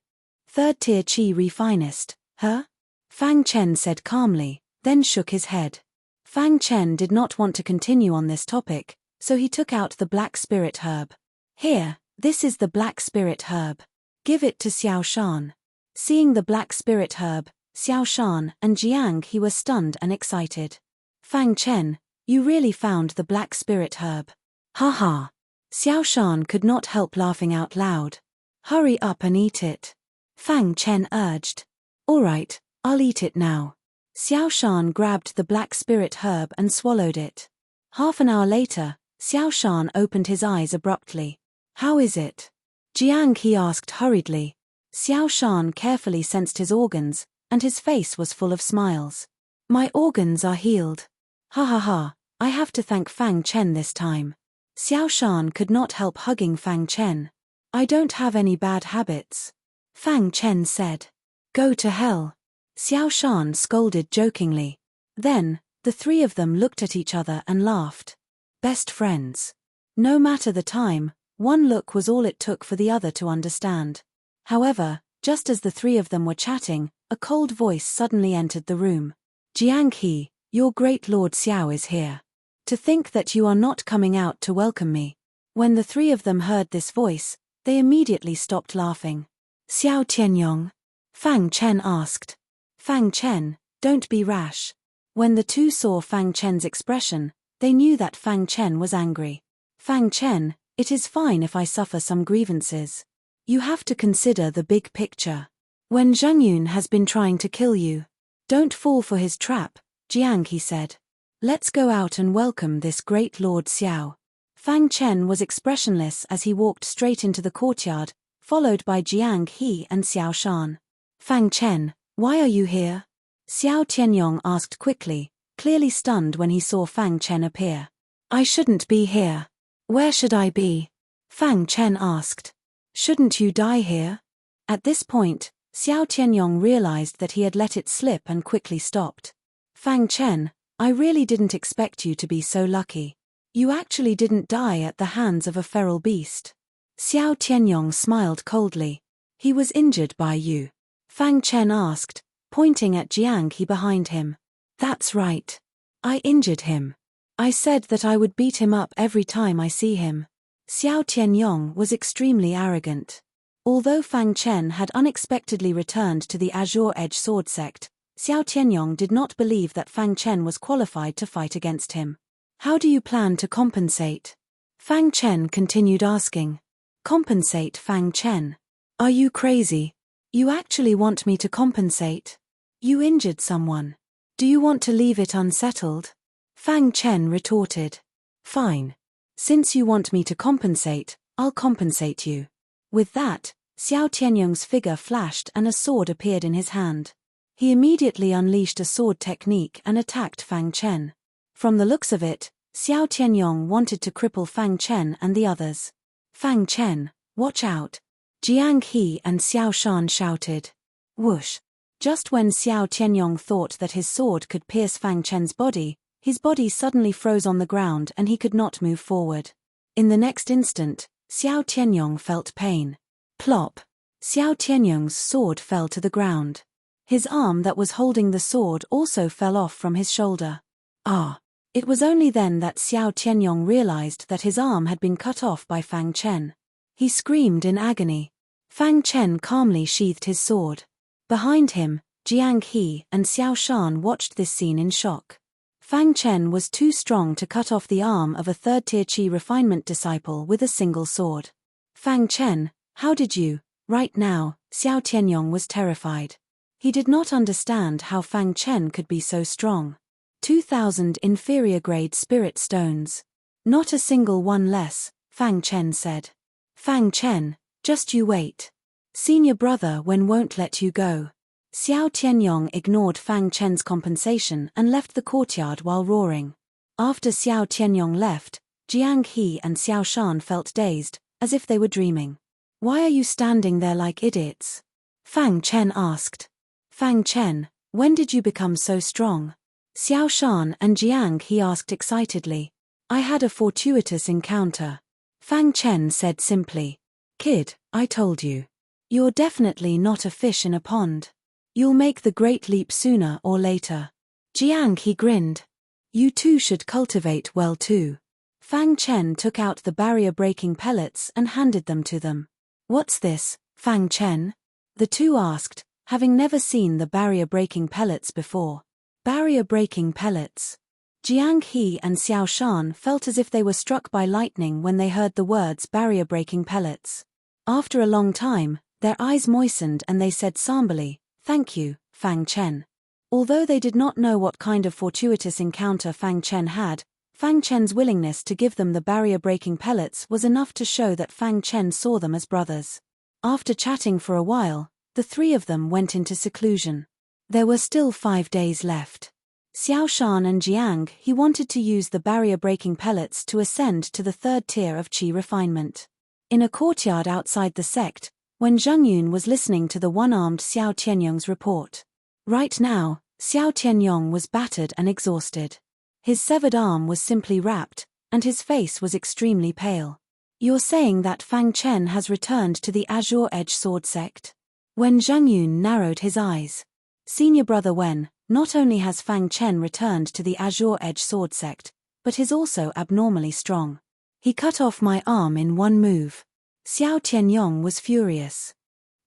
3rd-tier Qi refinist, huh? Fang Chen said calmly, then shook his head. Fang Chen did not want to continue on this topic, so he took out the black spirit herb. Here, this is the black spirit herb. Give it to Xiao Shan. Seeing the black spirit herb, Xiao Shan and Jiang he were stunned and excited. Fang Chen, you really found the black spirit herb. Ha ha. Xiao Shan could not help laughing out loud. Hurry up and eat it. Fang Chen urged. All right, I'll eat it now. Xiao Shan grabbed the black spirit herb and swallowed it. Half an hour later, Xiao Shan opened his eyes abruptly. How is it? Jiang he asked hurriedly. Xiao Shan carefully sensed his organs, and his face was full of smiles. My organs are healed. Ha ha ha, I have to thank Fang Chen this time. Xiao Shan could not help hugging Fang Chen. I don't have any bad habits. Fang Chen said. Go to hell. Xiao Shan scolded jokingly. Then, the 3 of them looked at each other and laughed. Best friends. No matter the time, one look was all it took for the other to understand. However, just as the 3 of them were chatting, a cold voice suddenly entered the room. Jiang He, your great Lord Xiao is here. To think that you are not coming out to welcome me. When the 3 of them heard this voice, they immediately stopped laughing. Xiao Tianyong? Fang Chen asked. Fang Chen, don't be rash. When the 2 saw Fang Chen's expression, they knew that Fang Chen was angry. Fang Chen, it is fine if I suffer some grievances. You have to consider the big picture. When Zhang Yun has been trying to kill you, don't fall for his trap, Jiang he said. Let's go out and welcome this great Lord Xiao. Fang Chen was expressionless as he walked straight into the courtyard, followed by Jiang He and Xiao Shan. Fang Chen, why are you here? Xiao Tianyong asked quickly, clearly stunned when he saw Fang Chen appear. I shouldn't be here. Where should I be? Fang Chen asked. Shouldn't you die here? At this point, Xiao Tianyong realized that he had let it slip and quickly stopped. Fang Chen, I really didn't expect you to be so lucky. You actually didn't die at the hands of a feral beast. Xiao Tianyong smiled coldly. He was injured by you? Fang Chen asked, pointing at Jiang He behind him. That's right. I injured him. I said that I would beat him up every time I see him. Xiao Tianyong was extremely arrogant. Although Fang Chen had unexpectedly returned to the Azure Edge Sword Sect, Xiao Tianyong did not believe that Fang Chen was qualified to fight against him. How do you plan to compensate? Fang Chen continued asking. Compensate Fang Chen? Are you crazy? You actually want me to compensate? You injured someone. Do you want to leave it unsettled? Fang Chen retorted. Fine. Since you want me to compensate, I'll compensate you. With that, Xiao Tianyong's figure flashed and a sword appeared in his hand. He immediately unleashed a sword technique and attacked Fang Chen. From the looks of it, Xiao Tianyong wanted to cripple Fang Chen and the others. Fang Chen, watch out! Jiang He and Xiao Shan shouted. Whoosh! Just when Xiao Tianyong thought that his sword could pierce Fang Chen's body, his body suddenly froze on the ground and he could not move forward. In the next instant, Xiao Tianyong felt pain. Plop! Xiao Tianyong's sword fell to the ground. His arm that was holding the sword also fell off from his shoulder. Ah! It was only then that Xiao Tianyong realized that his arm had been cut off by Fang Chen. He screamed in agony. Fang Chen calmly sheathed his sword. Behind him, Jiang He and Xiao Shan watched this scene in shock. Fang Chen was too strong to cut off the arm of a third-tier Qi refinement disciple with a single sword. Fang Chen, how did you? Right now, Xiao Tianyong was terrified. He did not understand how Fang Chen could be so strong. 2,000 inferior-grade spirit stones. Not a single one less, Fang Chen said. Fang Chen, just you wait. Senior brother Wen won't let you go. Xiao Tianyong ignored Fang Chen's compensation and left the courtyard while roaring. After Xiao Tianyong left, Jiang He and Xiao Shan felt dazed, as if they were dreaming. Why are you standing there like idiots? Fang Chen asked. Fang Chen, when did you become so strong? Xiao Shan and Jiang He asked excitedly. I had a fortuitous encounter. Fang Chen said simply. Kid, I told you. You're definitely not a fish in a pond. You'll make the great leap sooner or later. Jiang He grinned. You two should cultivate well too. Fang Chen took out the barrier-breaking pellets and handed them to them. What's this, Fang Chen? The two asked, having never seen the barrier-breaking pellets before. Barrier-breaking pellets. Jiang He and Xiao Shan felt as if they were struck by lightning when they heard the words barrier-breaking pellets. After a long time, their eyes moistened and they said somberly, Thank you, Fang Chen. Although they did not know what kind of fortuitous encounter Fang Chen had, Fang Chen's willingness to give them the barrier-breaking pellets was enough to show that Fang Chen saw them as brothers. After chatting for a while, the three of them went into seclusion. There were still 5 days left. Xiao Shan and Jiang He wanted to use the barrier-breaking pellets to ascend to the third tier of Qi refinement. In a courtyard outside the sect, when Zheng Yun was listening to the one-armed Xiao Tianyong's report. Right now, Xiao Tianyong was battered and exhausted. His severed arm was simply wrapped, and his face was extremely pale. You're saying that Fang Chen has returned to the Azure Edge Sword Sect? When Zheng Yun narrowed his eyes. Senior brother Wen, not only has Fang Chen returned to the Azure Edge Sword Sect, but he's also abnormally strong. He cut off my arm in one move. Xiao Tianyong was furious.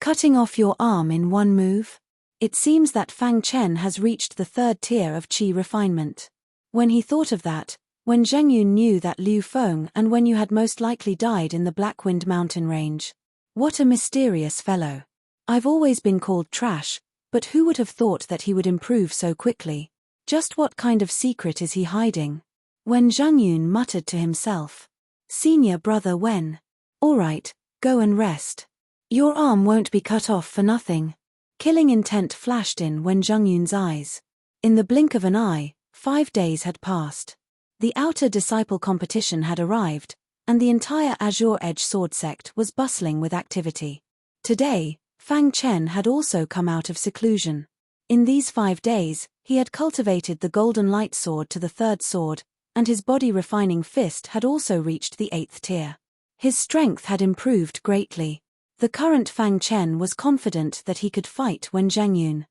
Cutting off your arm in one move? It seems that Fang Chen has reached the third tier of Qi refinement. When he thought of that, when Zheng Yun knew that Liu Feng and Wen Yu had most likely died in the Blackwind mountain range. What a mysterious fellow. I've always been called trash, but who would have thought that he would improve so quickly? Just what kind of secret is he hiding? Wen Zhangyun muttered to himself. Senior brother Wen. Alright, go and rest. Your arm won't be cut off for nothing. Killing intent flashed in Wen Zhangyun's eyes. In the blink of an eye, 5 days had passed. The outer disciple competition had arrived, and the entire Azure Edge sword sect was bustling with activity. Today, Fang Chen had also come out of seclusion. In these 5 days, he had cultivated the golden light sword to the 3rd sword, and his body-refining fist had also reached the 8th tier. His strength had improved greatly. The current Fang Chen was confident that he could fight Wen Zhangyun.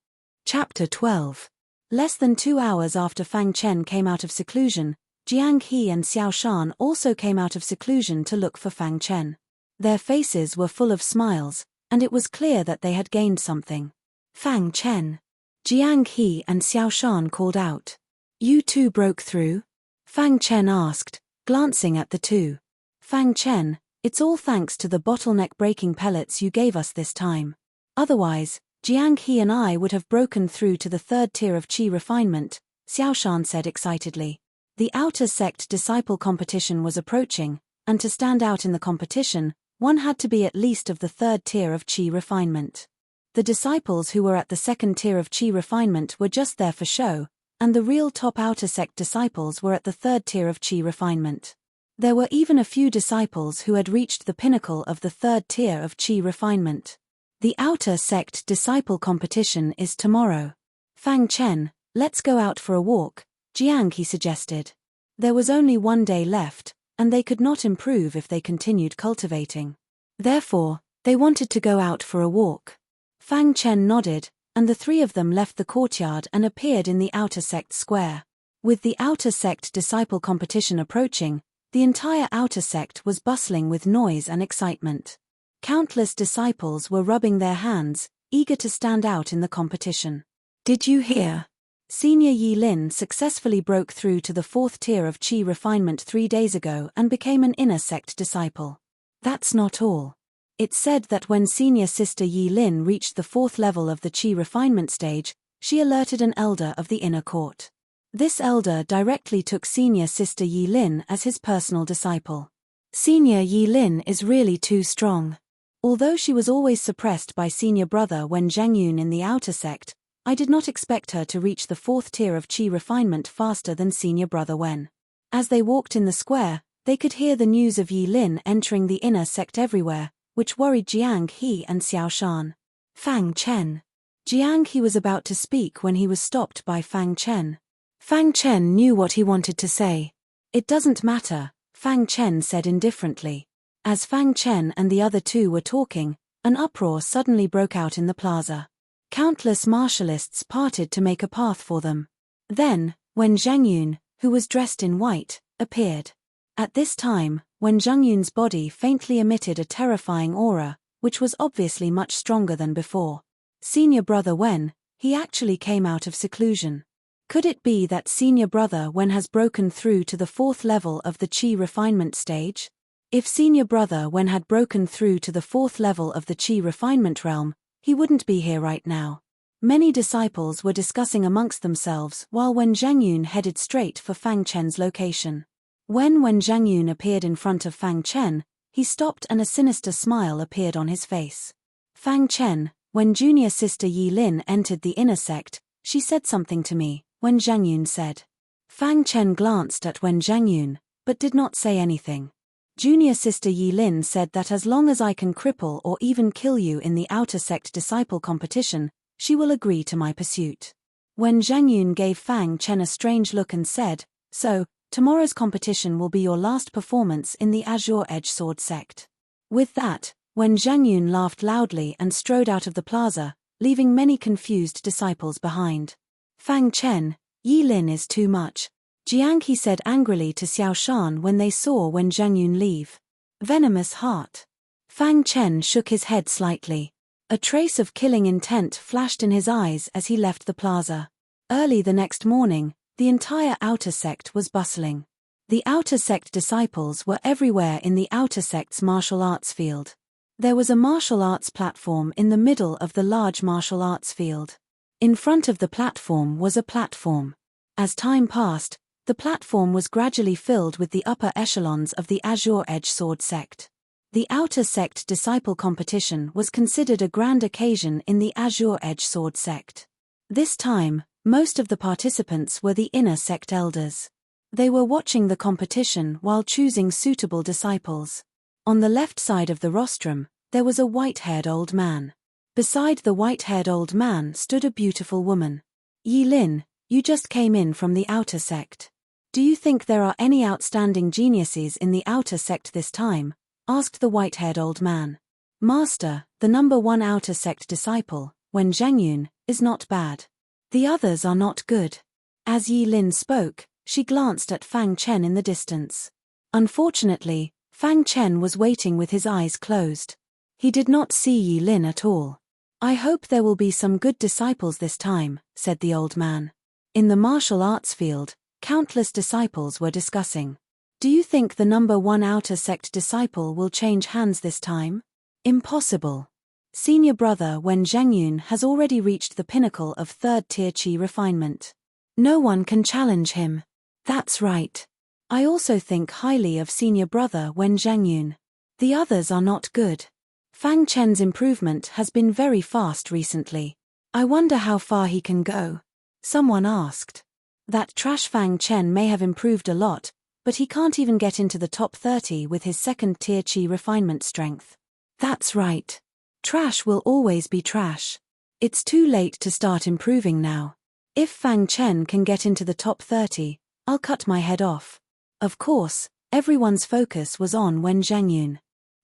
Chapter 12. Less than 2 hours after Fang Chen came out of seclusion, Jiang He and Xiao Shan also came out of seclusion to look for Fang Chen. Their faces were full of smiles, and it was clear that they had gained something. Fang Chen. Jiang He and Xiao Shan called out. You two broke through? Fang Chen asked, glancing at the two. Fang Chen, it's all thanks to the bottleneck-breaking pellets you gave us this time. Otherwise, Jiang He and I would have broken through to the 3rd tier of Qi refinement, Xiao Shan said excitedly. The outer sect disciple competition was approaching, and to stand out in the competition, one had to be at least of the 3rd tier of Qi refinement. The disciples who were at the 2nd tier of Qi refinement were just there for show, and the real top outer sect disciples were at the 3rd tier of Qi refinement. There were even a few disciples who had reached the pinnacle of the 3rd tier of Qi refinement. The outer sect disciple competition is tomorrow. Fang Chen, let's go out for a walk, Jiang He suggested. There was only 1 day left, and they could not improve if they continued cultivating. Therefore, they wanted to go out for a walk. Fang Chen nodded, and the 3 of them left the courtyard and appeared in the outer sect square. With the outer sect disciple competition approaching, the entire outer sect was bustling with noise and excitement. Countless disciples were rubbing their hands, eager to stand out in the competition. Did you hear? Senior Yi Lin successfully broke through to the 4th tier of Qi refinement 3 days ago and became an inner sect disciple. That's not all. It's said that when senior sister Yi Lin reached the 4th level of the Qi refinement stage, she alerted an elder of the inner court. This elder directly took senior sister Yi Lin as his personal disciple. Senior Yi Lin is really too strong. Although she was always suppressed by senior brother Wen Zhangyun in the outer sect, I did not expect her to reach the 4th tier of Qi refinement faster than senior brother Wen. As they walked in the square, they could hear the news of Yi Lin entering the inner sect everywhere, which worried Jiang He and Xiao Shan. Fang Chen. Jiang He was about to speak when he was stopped by Fang Chen. Fang Chen knew what he wanted to say. It doesn't matter, Fang Chen said indifferently. As Fang Chen and the other 2 were talking, an uproar suddenly broke out in the plaza. Countless martialists parted to make a path for them. Then, Wen Zhangyun, who was dressed in white, appeared. At this time, Wen Zhangyun's body faintly emitted a terrifying aura, which was obviously much stronger than before. Senior brother Wen, he actually came out of seclusion. Could it be that senior brother Wen has broken through to the 4th level of the Qi refinement stage? If senior brother Wen had broken through to the 4th level of the Qi refinement realm, he wouldn't be here right now. Many disciples were discussing amongst themselves while Wen Zhangyun headed straight for Fang Chen's location. When Wen Zhangyun appeared in front of Fang Chen, he stopped and a sinister smile appeared on his face. Fang Chen, when junior sister Yi Lin entered the inner sect, she said something to me, Wen Zhangyun said. Fang Chen glanced at Wen Zhangyun, but did not say anything. Junior sister Yi Lin said that as long as I can cripple or even kill you in the outer sect disciple competition, she will agree to my pursuit. Wen Zhangyun gave Fang Chen a strange look and said, so, tomorrow's competition will be your last performance in the Azure Edge sword sect. With that, Wen Zhangyun laughed loudly and strode out of the plaza, leaving many confused disciples behind. Fang Chen, Yi Lin is too much, Jiang He said angrily to Xiao Shan when they saw Wen Zhangyun leave. Venomous heart. Fang Chen shook his head slightly. A trace of killing intent flashed in his eyes as he left the plaza. Early the next morning, the entire outer sect was bustling. The outer sect disciples were everywhere in the outer sect's martial arts field. There was a martial arts platform in the middle of the large martial arts field. In front of the platform was a platform. As time passed, the platform was gradually filled with the upper echelons of the Azure Edge Sword sect. The outer sect disciple competition was considered a grand occasion in the Azure Edge Sword sect. This time, most of the participants were the inner sect elders. They were watching the competition while choosing suitable disciples. On the left side of the rostrum, there was a white-haired old man. Beside the white-haired old man stood a beautiful woman. Yi Lin, you just came in from the outer sect. Do you think there are any outstanding geniuses in the outer sect this time? Asked the white-haired old man. Master, the number 1 outer sect disciple, Wen Zhengyun, is not bad. The others are not good. As Yi Lin spoke, she glanced at Fang Chen in the distance. Unfortunately, Fang Chen was waiting with his eyes closed. He did not see Yi Lin at all. I hope there will be some good disciples this time, said the old man. In the martial arts field, countless disciples were discussing. Do you think the number 1 outer sect disciple will change hands this time? Impossible. Senior brother Wen Zhengyun has already reached the pinnacle of 3rd tier qi refinement. No one can challenge him. That's right. I also think highly of senior brother Wen Zhengyun. The others are not good. Fang Chen's improvement has been very fast recently. I wonder how far he can go. Someone asked. That trash Fang Chen may have improved a lot, but he can't even get into the top 30 with his 2nd tier qi refinement strength. That's right. Trash will always be trash. It's too late to start improving now. If Fang Chen can get into the top 30, I'll cut my head off. Of course, everyone's focus was on Wen Zhengyun.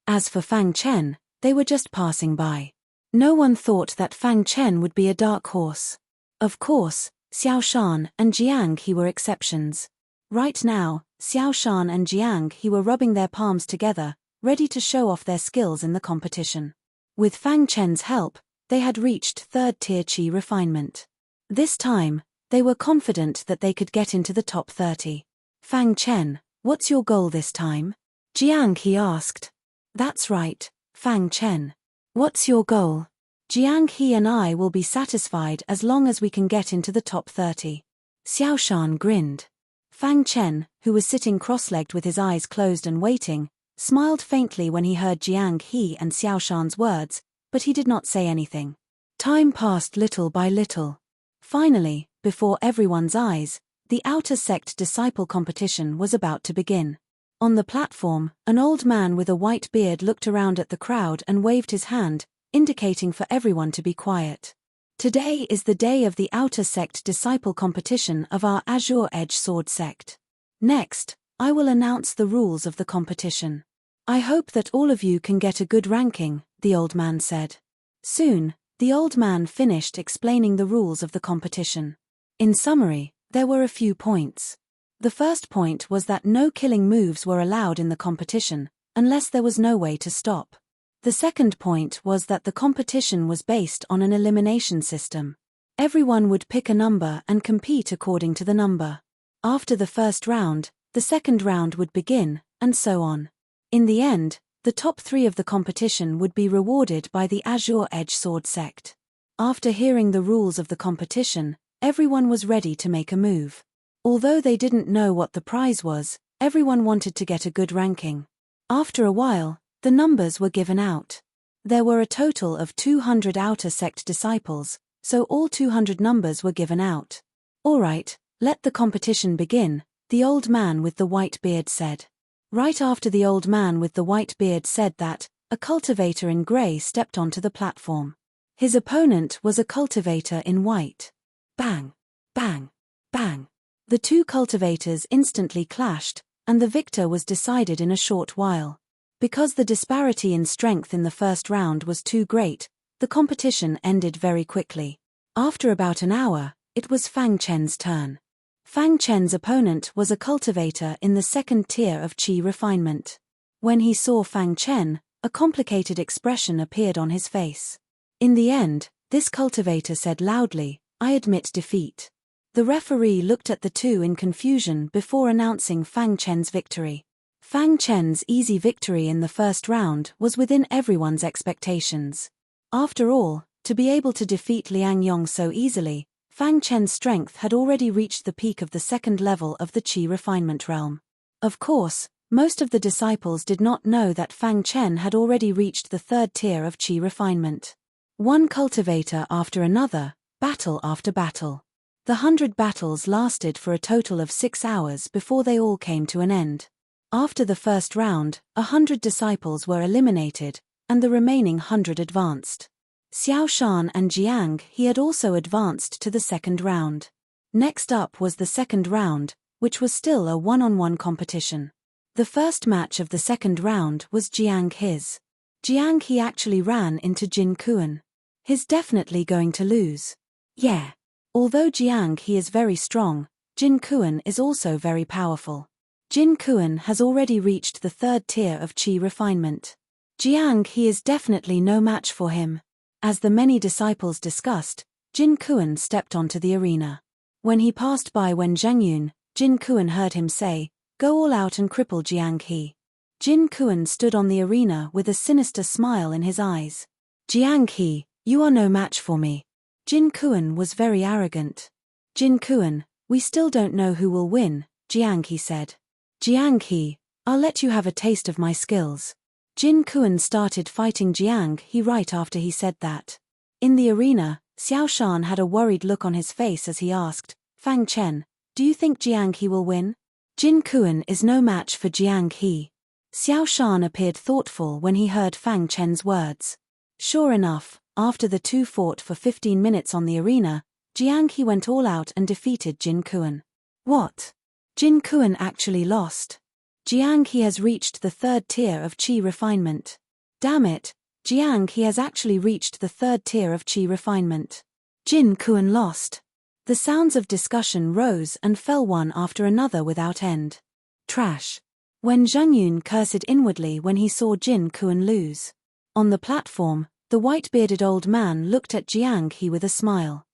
As for Fang Chen, they were just passing by. No one thought that Fang Chen would be a dark horse. Of course, Xiao Shan and Jiang He were exceptions. Right now, Xiao Shan and Jiang He were rubbing their palms together, ready to show off their skills in the competition. With Fang Chen's help, they had reached 3rd tier qi refinement. This time, they were confident that they could get into the top 30. Fang Chen, what's your goal this time? Jiang He asked. That's right, Fang Chen. What's your goal? Jiang He and I will be satisfied as long as we can get into the top 30. Xiao Shan grinned. Fang Chen, who was sitting cross-legged with his eyes closed and waiting, smiled faintly when he heard Jiang He and Xiao Shan's words, but he did not say anything. Time passed little by little. Finally, before everyone's eyes, the outer sect disciple competition was about to begin. On the platform, an old man with a white beard looked around at the crowd and waved his hand, indicating for everyone to be quiet. Today is the day of the outer sect disciple competition of our Azure Edge Sword sect. Next, I will announce the rules of the competition. I hope that all of you can get a good ranking, the old man said. Soon, the old man finished explaining the rules of the competition. In summary, there were a few points. The first point was that no killing moves were allowed in the competition, unless there was no way to stop. The second point was that the competition was based on an elimination system. Everyone would pick a number and compete according to the number. After the first round, the second round would begin, and so on. In the end, the top 3 of the competition would be rewarded by the Azure Edge Sword sect. After hearing the rules of the competition, everyone was ready to make a move. Although they didn't know what the prize was, everyone wanted to get a good ranking. After a while, the numbers were given out. There were a total of 200 outer sect disciples, so all 200 numbers were given out. All right, let the competition begin, the old man with the white beard said. Right after the old man with the white beard said that, a cultivator in grey stepped onto the platform. His opponent was a cultivator in white. Bang! Bang! Bang! The two cultivators instantly clashed, and the victor was decided in a short while. Because the disparity in strength in the first round was too great, the competition ended very quickly. After about an hour, it was Fang Chen's turn. Fang Chen's opponent was a cultivator in the 2nd tier of qi refinement. When he saw Fang Chen, a complicated expression appeared on his face. In the end, this cultivator said loudly, "I admit defeat." The referee looked at the two in confusion before announcing Fang Chen's victory. Fang Chen's easy victory in the first round was within everyone's expectations. After all, to be able to defeat Liang Yong so easily, Fang Chen's strength had already reached the peak of the second level of the Qi refinement realm. Of course, most of the disciples did not know that Fang Chen had already reached the third tier of Qi refinement. One cultivator after another, battle after battle. The 100 battles lasted for a total of 6 hours before they all came to an end. After the first round, 100 disciples were eliminated, and the remaining 100 advanced. Xiao Shan and Jiang He had also advanced to the second round. Next up was the second round, which was still a one-on-one competition. The first match of the second round was Jiang He's. Jiang He actually ran into Jin Kuan. He's definitely going to lose. Yeah. Although Jiang He is very strong, Jin Kuan is also very powerful. Jin Kuan has already reached the third tier of Qi refinement. Jiang He is definitely no match for him. As the many disciples discussed, Jin Kuan stepped onto the arena. When he passed by Wen Zhengyun, Jin Kuan heard him say, "Go all out and cripple Jiang He." Jin Kuan stood on the arena with a sinister smile in his eyes. "Jiang He, you are no match for me." Jin Kuan was very arrogant. "Jin Kuan, we still don't know who will win," Jiang He said. "Jiang He, I'll let you have a taste of my skills." Jin Kuan started fighting Jiang He right after he said that. In the arena, Xiao Shan had a worried look on his face as he asked, "Fang Chen, do you think Jiang He will win?" Jin Kuan is no match for Jiang He. Xiao Shan appeared thoughtful when he heard Fang Chen's words. Sure enough, after the two fought for 15 minutes on the arena, Jiang He went all out and defeated Jin Kuan. What? Jin Kuan actually lost. Jiang He has reached the third tier of Qi refinement. Damn it, Jiang He has actually reached the third tier of Qi refinement. Jin Kuan lost. The sounds of discussion rose and fell one after another without end. Trash. Wen Zhengyun cursed inwardly when he saw Jin Kuan lose. On the platform, the white-bearded old man looked at Jiang He with a smile.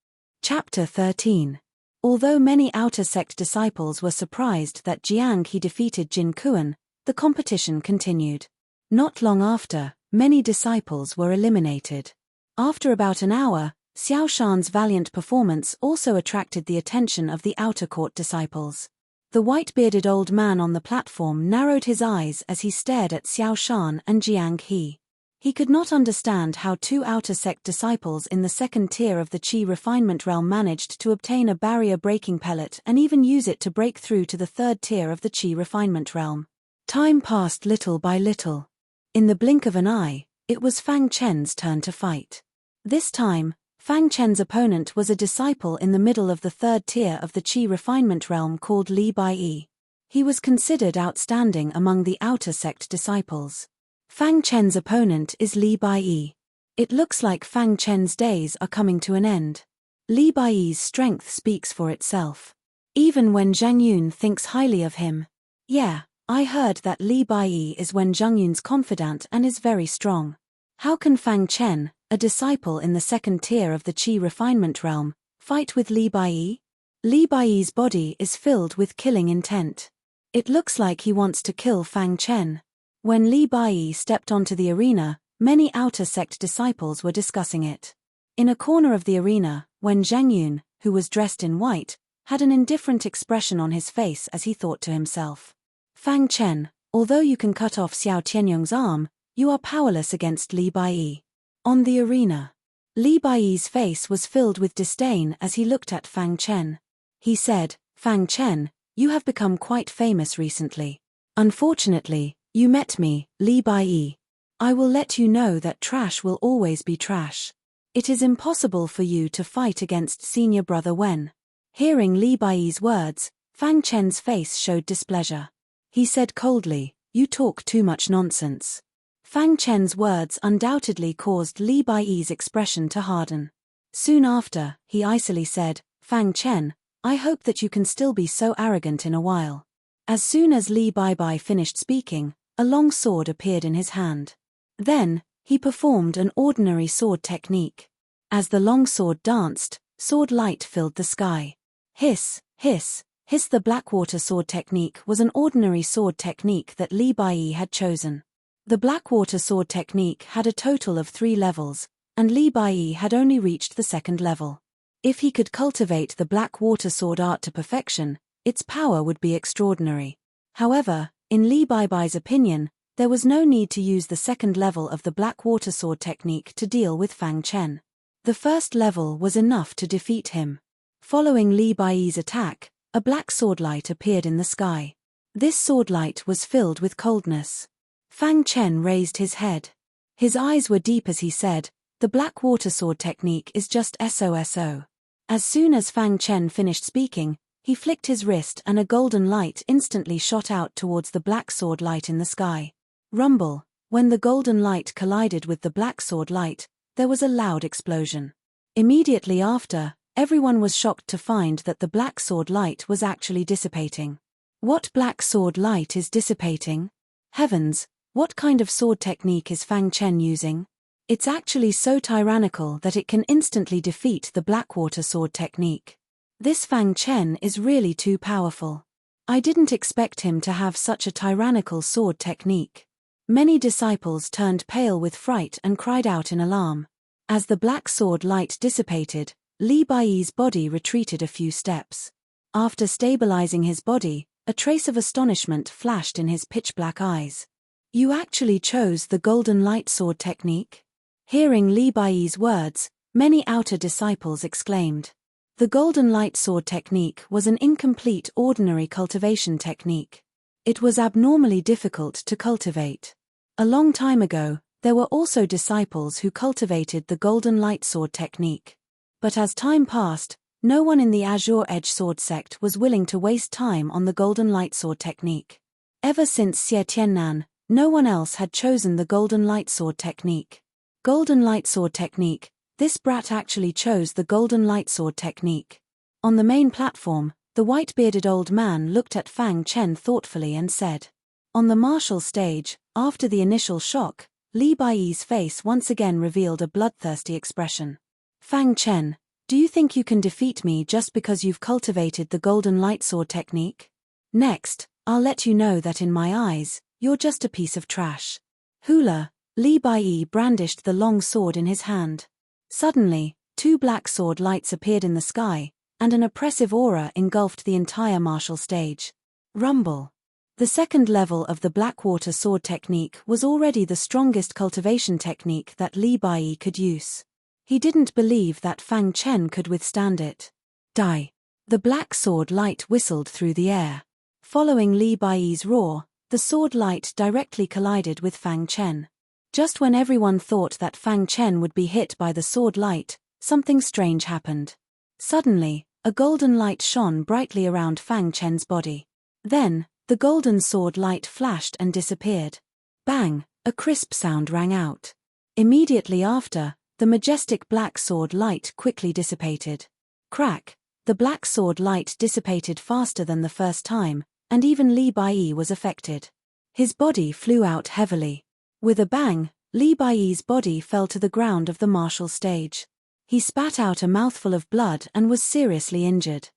Chapter 13. Although many outer sect disciples were surprised that Jiang He defeated Jin Kuan, the competition continued. Not long after, many disciples were eliminated. After about an hour, Xiao Shan's valiant performance also attracted the attention of the outer court disciples. The white-bearded old man on the platform narrowed his eyes as he stared at Xiao Shan and Jiang He. He could not understand how two outer sect disciples in the second tier of the Qi refinement realm managed to obtain a barrier-breaking pellet and even use it to break through to the third tier of the Qi refinement realm. Time passed little by little. In the blink of an eye, it was Fang Chen's turn to fight. This time, Fang Chen's opponent was a disciple in the middle of the third tier of the Qi refinement realm called Li Baiyi. He was considered outstanding among the outer sect disciples. Fang Chen's opponent is Li Baiyi. It looks like Fang Chen's days are coming to an end. Li Baiyi's strength speaks for itself. Even Wen Zhengyun thinks highly of him. Yeah, I heard that Li Baiyi is Wen Zhengyun's confidant and is very strong. How can Fang Chen, a disciple in the second tier of the Qi refinement realm, fight with Li Baiyi? Li Baiyi's body is filled with killing intent. It looks like he wants to kill Fang Chen. When Li Baiyi stepped onto the arena, many outer sect disciples were discussing it. In a corner of the arena, Wen Zhengyun, who was dressed in white, had an indifferent expression on his face as he thought to himself. Fang Chen, although you can cut off Xiao Tianyong's arm, you are powerless against Li Baiyi. On the arena, Li Baiyi's face was filled with disdain as he looked at Fang Chen. He said, "Fang Chen, you have become quite famous recently. Unfortunately, you met me, Li Baiyi. I will let you know that trash will always be trash. It is impossible for you to fight against senior brother Wen." Hearing Li Baiyi's words, Fang Chen's face showed displeasure. He said coldly, "You talk too much nonsense." Fang Chen's words undoubtedly caused Li Baiyi's expression to harden. Soon after, he icily said, "Fang Chen, I hope that you can still be so arrogant in a while." As soon as Li Baibai finished speaking, a long sword appeared in his hand. Then, he performed an ordinary sword technique. As the long sword danced, sword light filled the sky. Hiss, hiss, hiss. The Blackwater sword technique was an ordinary sword technique that Li Baiyi had chosen. The Blackwater sword technique had a total of 3 levels, and Li Baiyi had only reached the second level. If he could cultivate the black water sword art to perfection, its power would be extraordinary. However, in Li Baibai's opinion, there was no need to use the second level of the black water sword technique to deal with Fang Chen. The first level was enough to defeat him. Following Li Bai's attack, a black swordlight appeared in the sky. This swordlight was filled with coldness. Fang Chen raised his head. His eyes were deep as he said, "The black water sword technique is just SOSO." As soon as Fang Chen finished speaking, he flicked his wrist and a golden light instantly shot out towards the black sword light in the sky. Rumble. When the golden light collided with the black sword light, there was a loud explosion. Immediately after, everyone was shocked to find that the black sword light was actually dissipating. What black sword light is dissipating? Heavens, what kind of sword technique is Fang Chen using? It's actually so tyrannical that it can instantly defeat the Blackwater sword technique. This Fang Chen is really too powerful. I didn't expect him to have such a tyrannical sword technique. Many disciples turned pale with fright and cried out in alarm. As the black sword light dissipated, Li Bai's body retreated a few steps. After stabilizing his body, a trace of astonishment flashed in his pitch-black eyes. "You actually chose the golden light sword technique?" Hearing Li Bai's words, many outer disciples exclaimed. The golden light sword technique was an incomplete ordinary cultivation technique. It was abnormally difficult to cultivate. A long time ago, there were also disciples who cultivated the golden light sword technique. But as time passed, no one in the Azure Edge sword sect was willing to waste time on the golden light sword technique. Ever since Xie Tiannan, no one else had chosen the golden light sword technique. Golden light sword technique, this brat actually chose the golden light sword technique. On the main platform, the white-bearded old man looked at Fang Chen thoughtfully and said. On the martial stage, after the initial shock, Li Bai's face once again revealed a bloodthirsty expression. Fang Chen, do you think you can defeat me just because you've cultivated the golden light sword technique? Next, I'll let you know that in my eyes, you're just a piece of trash. Hula. Li Bai brandished the long sword in his hand. Suddenly, two black sword lights appeared in the sky, and an oppressive aura engulfed the entire martial stage. Rumble. The second level of the Blackwater sword technique was already the strongest cultivation technique that Li Bai could use. He didn't believe that Fang Chen could withstand it. Die. The black sword light whistled through the air. Following Li Bai's roar, the sword light directly collided with Fang Chen. Just when everyone thought that Fang Chen would be hit by the sword light, something strange happened. Suddenly, a golden light shone brightly around Fang Chen's body. Then, the golden sword light flashed and disappeared. Bang! A crisp sound rang out. Immediately after, the majestic black sword light quickly dissipated. Crack! The black sword light dissipated faster than the first time, and even Li Bai was affected. His body flew out heavily. With a bang, Li Bai's body fell to the ground of the martial stage. He spat out a mouthful of blood and was seriously injured.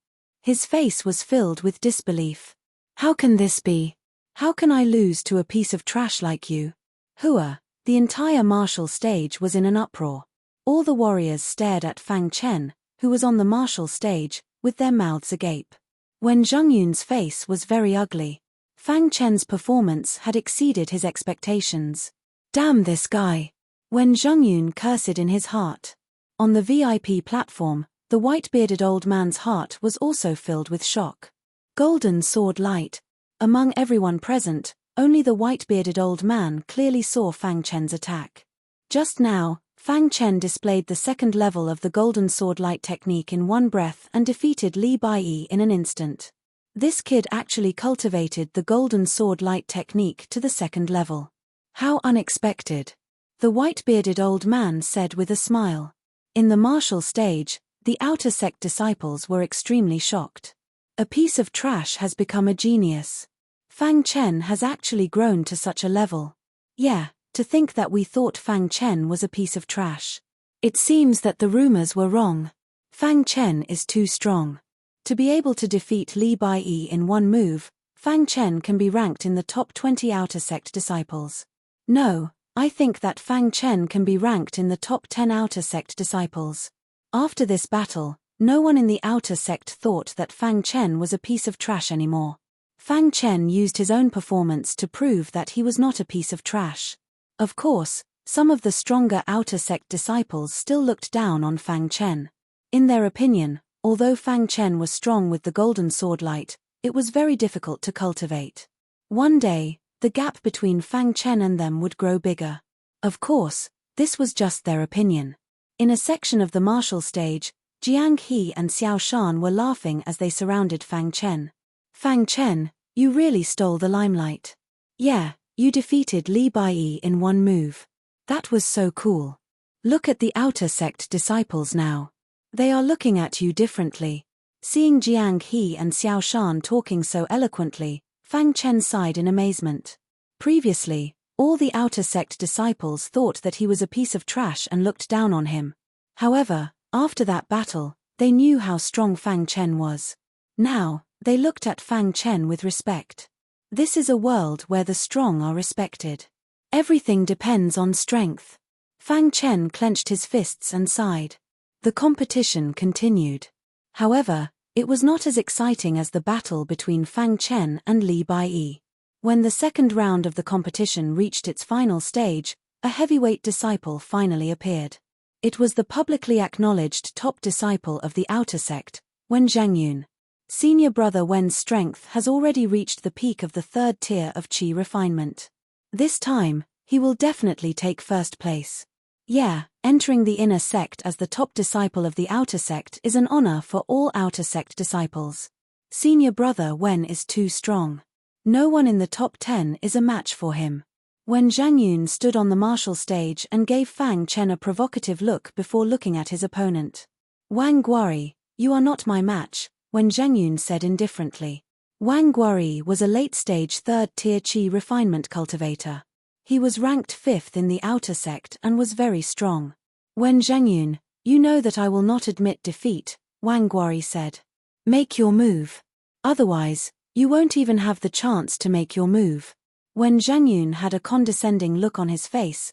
His face was filled with disbelief. How can this be? How can I lose to a piece of trash like you? Hua. The entire martial stage was in an uproar. All the warriors stared at Fang Chen, who was on the martial stage, with their mouths agape. Wen Zhengyun's face was very ugly. Fang Chen's performance had exceeded his expectations. Damn this guy! Wen Zhengyun cursed in his heart. On the VIP platform, the white-bearded old man's heart was also filled with shock. Golden sword light. Among everyone present, only the white-bearded old man clearly saw Fang Chen's attack. Just now, Fang Chen displayed the second level of the golden sword light technique in one breath and defeated Li Bai in an instant. This kid actually cultivated the golden sword light technique to the second level. How unexpected! The white-bearded old man said with a smile. In the martial stage, the outer sect disciples were extremely shocked. A piece of trash has become a genius. Fang Chen has actually grown to such a level. Yeah, to think that we thought Fang Chen was a piece of trash. It seems that the rumors were wrong. Fang Chen is too strong. To be able to defeat Li Bai in one move, Fang Chen can be ranked in the top 20 outer sect disciples. No, I think that Fang Chen can be ranked in the top 10 outer sect disciples. After this battle, No one in the outer sect thought that Fang Chen was a piece of trash anymore. Fang Chen used his own performance to prove that he was not a piece of trash. Of course, some of the stronger outer sect disciples still looked down on Fang Chen. In their opinion, although Fang Chen was strong with the golden sword light, it was very difficult to cultivate. One day, the gap between Fang Chen and them would grow bigger. Of course, this was just their opinion. In a section of the martial stage, Jiang He and Xiao Shan were laughing as they surrounded Fang Chen. Fang Chen, you really stole the limelight. Yeah, you defeated Li Baiyi in one move. That was so cool. Look at the outer sect disciples now. They are looking at you differently. Seeing Jiang He and Xiao Shan talking so eloquently, Fang Chen sighed in amazement. Previously, all the outer sect disciples thought that he was a piece of trash and looked down on him. However, after that battle, they knew how strong Fang Chen was. Now, they looked at Fang Chen with respect. This is a world where the strong are respected. Everything depends on strength. Fang Chen clenched his fists and sighed. The competition continued. However, it was not as exciting as the battle between Fang Chen and Li Baiyi. When the second round of the competition reached its final stage, a heavyweight disciple finally appeared. It was the publicly acknowledged top disciple of the outer sect, Wen Zhangyun. Senior brother Wen's strength has already reached the peak of the third tier of qi refinement. This time, he will definitely take first place. Yeah, entering the inner sect as the top disciple of the outer sect is an honor for all outer sect disciples. Senior brother Wen is too strong. No one in the top 10 is a match for him. Wen Zhangyun stood on the martial stage and gave Fang Chen a provocative look before looking at his opponent. Wang Guari, you are not my match, Wen Zhangyun said indifferently. Wang Guari was a late-stage third-tier qi refinement cultivator. He was ranked 5th in the outer sect and was very strong. Wen Zhangyun, you know that I will not admit defeat, Wang Guari said. Make your move. Otherwise, you won't even have the chance to make your move. Wen Zhangyun had a condescending look on his face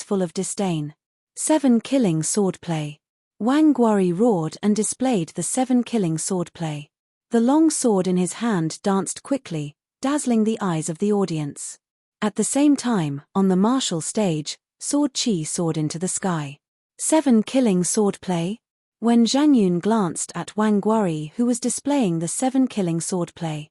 full of disdain. 7 killing swordplay. Wang Guari roared and displayed the 7 killing swordplay. The long sword in his hand danced quickly, dazzling the eyes of the audience. At the same time, on the martial stage, sword qi soared into the sky. 7 killing swordplay? When Zhangyun glanced at Wang Guari, who was displaying the 7 killing swordplay.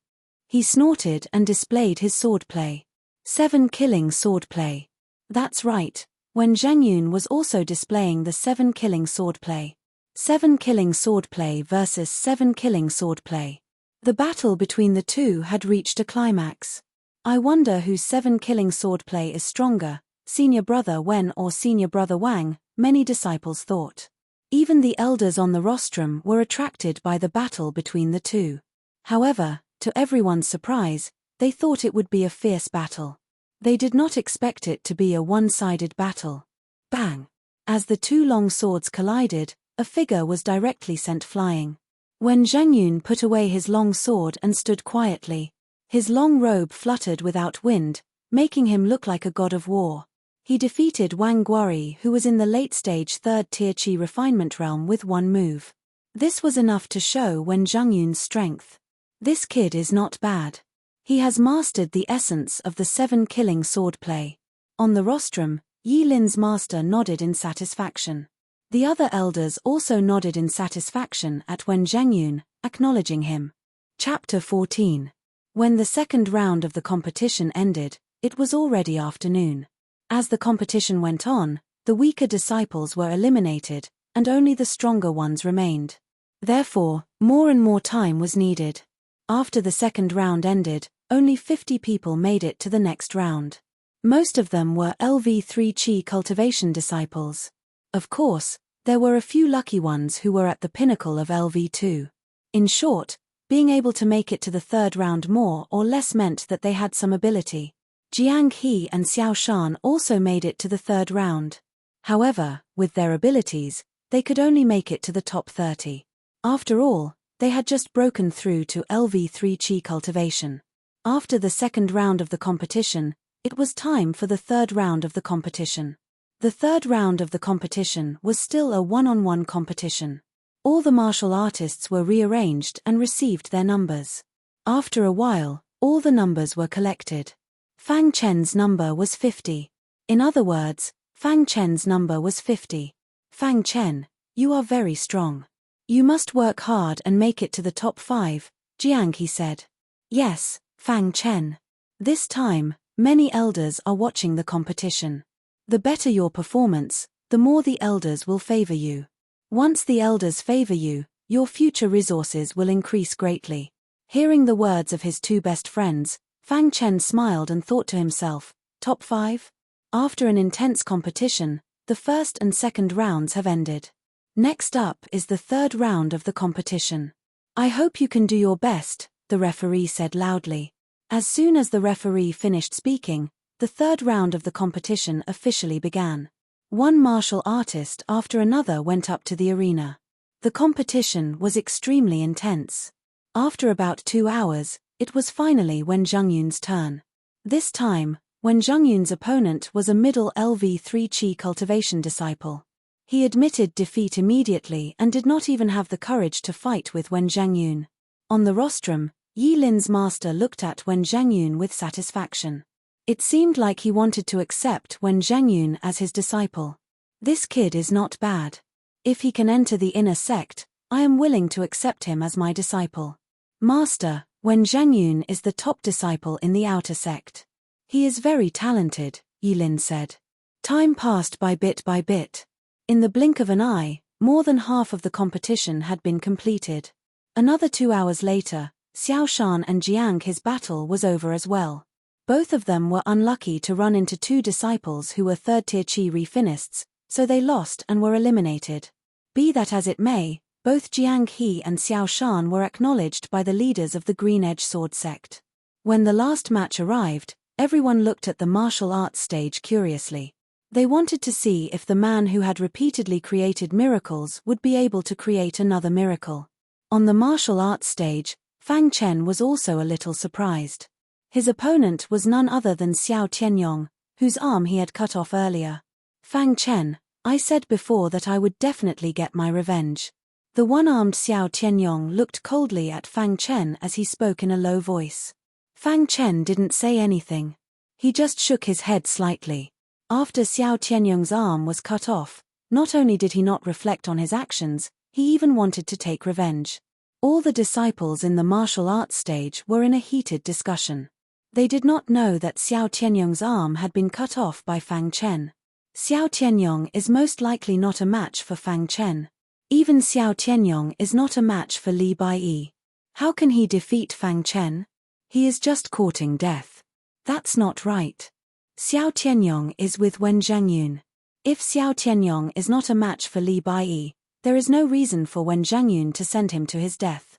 He snorted and displayed his swordplay. 7 killing swordplay. That's right, When Zhangyun was also displaying the 7 killing swordplay. 7 killing swordplay versus 7 killing swordplay. The battle between the two had reached a climax. I wonder whose 7 killing swordplay is stronger, senior brother Wen or senior brother Wang, many disciples thought. Even the elders on the rostrum were attracted by the battle between the two. However, to everyone's surprise, they thought it would be a fierce battle. They did not expect it to be a one-sided battle. Bang! As the two long swords collided, a figure was directly sent flying. When Zhangyun put away his long sword and stood quietly, his long robe fluttered without wind, making him look like a god of war. He defeated Wang Guari, who was in the late-stage third-tier qi refinement realm, with one move. This was enough to show Wen Zhangyun's strength. This kid is not bad. He has mastered the essence of the 7 killing swordplay. On the rostrum, Yi Lin's master nodded in satisfaction. The other elders also nodded in satisfaction at Wen Zhangyun, acknowledging him. Chapter 14. When the second round of the competition ended, it was already afternoon. As the competition went on, the weaker disciples were eliminated, and only the stronger ones remained. Therefore, more and more time was needed. After the second round ended, only 50 people made it to the next round. Most of them were LV3 Qi cultivation disciples. Of course, there were a few lucky ones who were at the pinnacle of LV2. In short, being able to make it to the third round more or less meant that they had some ability. Jiang He and Xiao Shan also made it to the third round. However, with their abilities, they could only make it to the top 30. After all, they had just broken through to LV3 Qi cultivation. After the second round of the competition, it was time for the third round of the competition. The third round of the competition was still a one-on-one competition. All the martial artists were rearranged and received their numbers. After a while, all the numbers were collected. Fang Chen's number was 50. In other words, Fang Chen's number was 50. Fang Chen, you are very strong. You must work hard and make it to the top 5, Jiang he said. Yes, Fang Chen. This time, many elders are watching the competition. The better your performance, the more the elders will favor you. Once the elders favor you, your future resources will increase greatly. Hearing the words of his two best friends, Fang Chen smiled and thought to himself, top 5? After an intense competition, the first and second rounds have ended. Next up is the third round of the competition. I hope you can do your best, the referee said loudly. As soon as the referee finished speaking, the third round of the competition officially began. One martial artist after another went up to the arena. The competition was extremely intense. After about 2 hours, it was finally Wen Zhengyun's turn. This time, Wen Zhengyun's opponent was a middle LV3 Qi cultivation disciple. He admitted defeat immediately and did not even have the courage to fight with Wen Zhengyun. On the rostrum, Yi Lin's master looked at Wen Zhengyun with satisfaction. It seemed like he wanted to accept Wen Zhengyun as his disciple. This kid is not bad. If he can enter the inner sect, I am willing to accept him as my disciple. Master, Wen Zhengyun is the top disciple in the outer sect. He is very talented, Yi Lin said. Time passed by bit by bit. In the blink of an eye, more than half of the competition had been completed. Another 2 hours later, Xiao Shan and Jiang his battle was over as well. Both of them were unlucky to run into 2 disciples who were third-tier Qi refinists, so they lost and were eliminated. Be that as it may, both Jiang He and Xiao Shan were acknowledged by the leaders of the Green Edge Sword sect. When the last match arrived, everyone looked at the martial arts stage curiously. They wanted to see if the man who had repeatedly created miracles would be able to create another miracle. On the martial arts stage, Fang Chen was also a little surprised. His opponent was none other than Xiao Tianyong, whose arm he had cut off earlier. Fang Chen, I said before that I would definitely get my revenge. The one-armed Xiao Tianyong looked coldly at Fang Chen as he spoke in a low voice. Fang Chen didn't say anything. He just shook his head slightly. After Xiao Tianyong's arm was cut off, not only did he not reflect on his actions, he even wanted to take revenge. All the disciples in the martial arts stage were in a heated discussion. They did not know that Xiao Tianyong's arm had been cut off by Fang Chen. Xiao Tianyong is most likely not a match for Fang Chen. Even Xiao Tianyong is not a match for Li Baiyi. How can he defeat Fang Chen? He is just courting death. That's not right. Xiao Tianyong is with Wen Zhengyun. If Xiao Tianyong is not a match for Li Baiyi, there is no reason for Wen Zhengyun to send him to his death.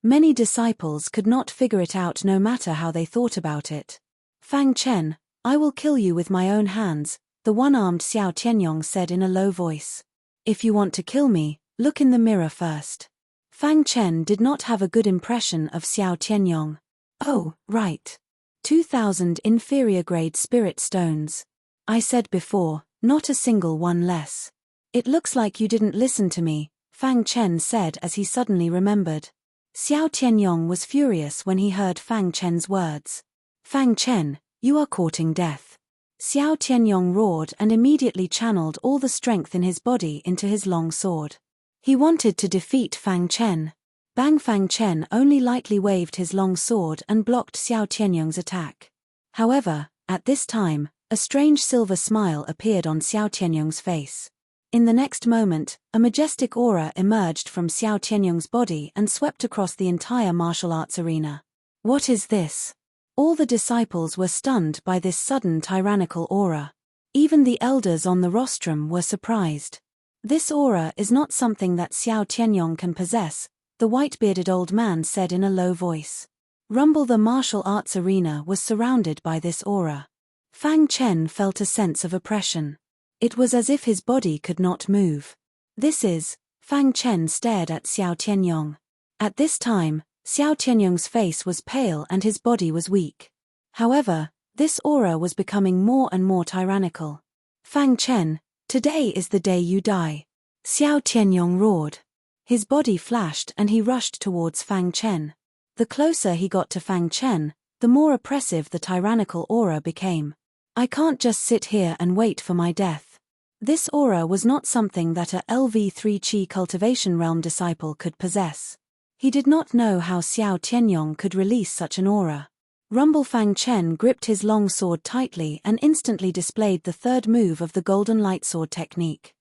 Many disciples could not figure it out no matter how they thought about it. Fang Chen, I will kill you with my own hands, the one-armed Xiao Tianyong said in a low voice. If you want to kill me, look in the mirror first. Fang Chen did not have a good impression of Xiao Tianyong. Oh, right. 2,000 inferior grade spirit stones. I said before, not a single one less. It looks like you didn't listen to me, Fang Chen said as he suddenly remembered. Xiao Tianyong was furious when he heard Fang Chen's words. Fang Chen, you are courting death. Xiao Tianyong roared and immediately channeled all the strength in his body into his long sword. He wanted to defeat Fang Chen. Bang! Fang Chen only lightly waved his long sword and blocked Xiao Tianyong's attack. However, at this time, a strange silver smile appeared on Xiao Tianyong's face. In the next moment, a majestic aura emerged from Xiao Tianyong's body and swept across the entire martial arts arena. What is this? All the disciples were stunned by this sudden tyrannical aura. Even the elders on the rostrum were surprised. This aura is not something that Xiao Tianyong can possess, the white-bearded old man said in a low voice. Rumble! The martial arts arena was surrounded by this aura. Fang Chen felt a sense of oppression. It was as if his body could not move. This is, Fang Chen stared at Xiao Tianyong. At this time, Xiao Tianyong's face was pale and his body was weak. However, this aura was becoming more and more tyrannical. Fang Chen, today is the day you die. Xiao Tianyong roared. His body flashed and he rushed towards Fang Chen. The closer he got to Fang Chen, the more oppressive the tyrannical aura became. I can't just sit here and wait for my death. This aura was not something that a LV3 Qi cultivation realm disciple could possess. He did not know how Xiao Tianyong could release such an aura. Rumble Fang Chen gripped his long sword tightly and instantly displayed the third move of the golden light sword technique.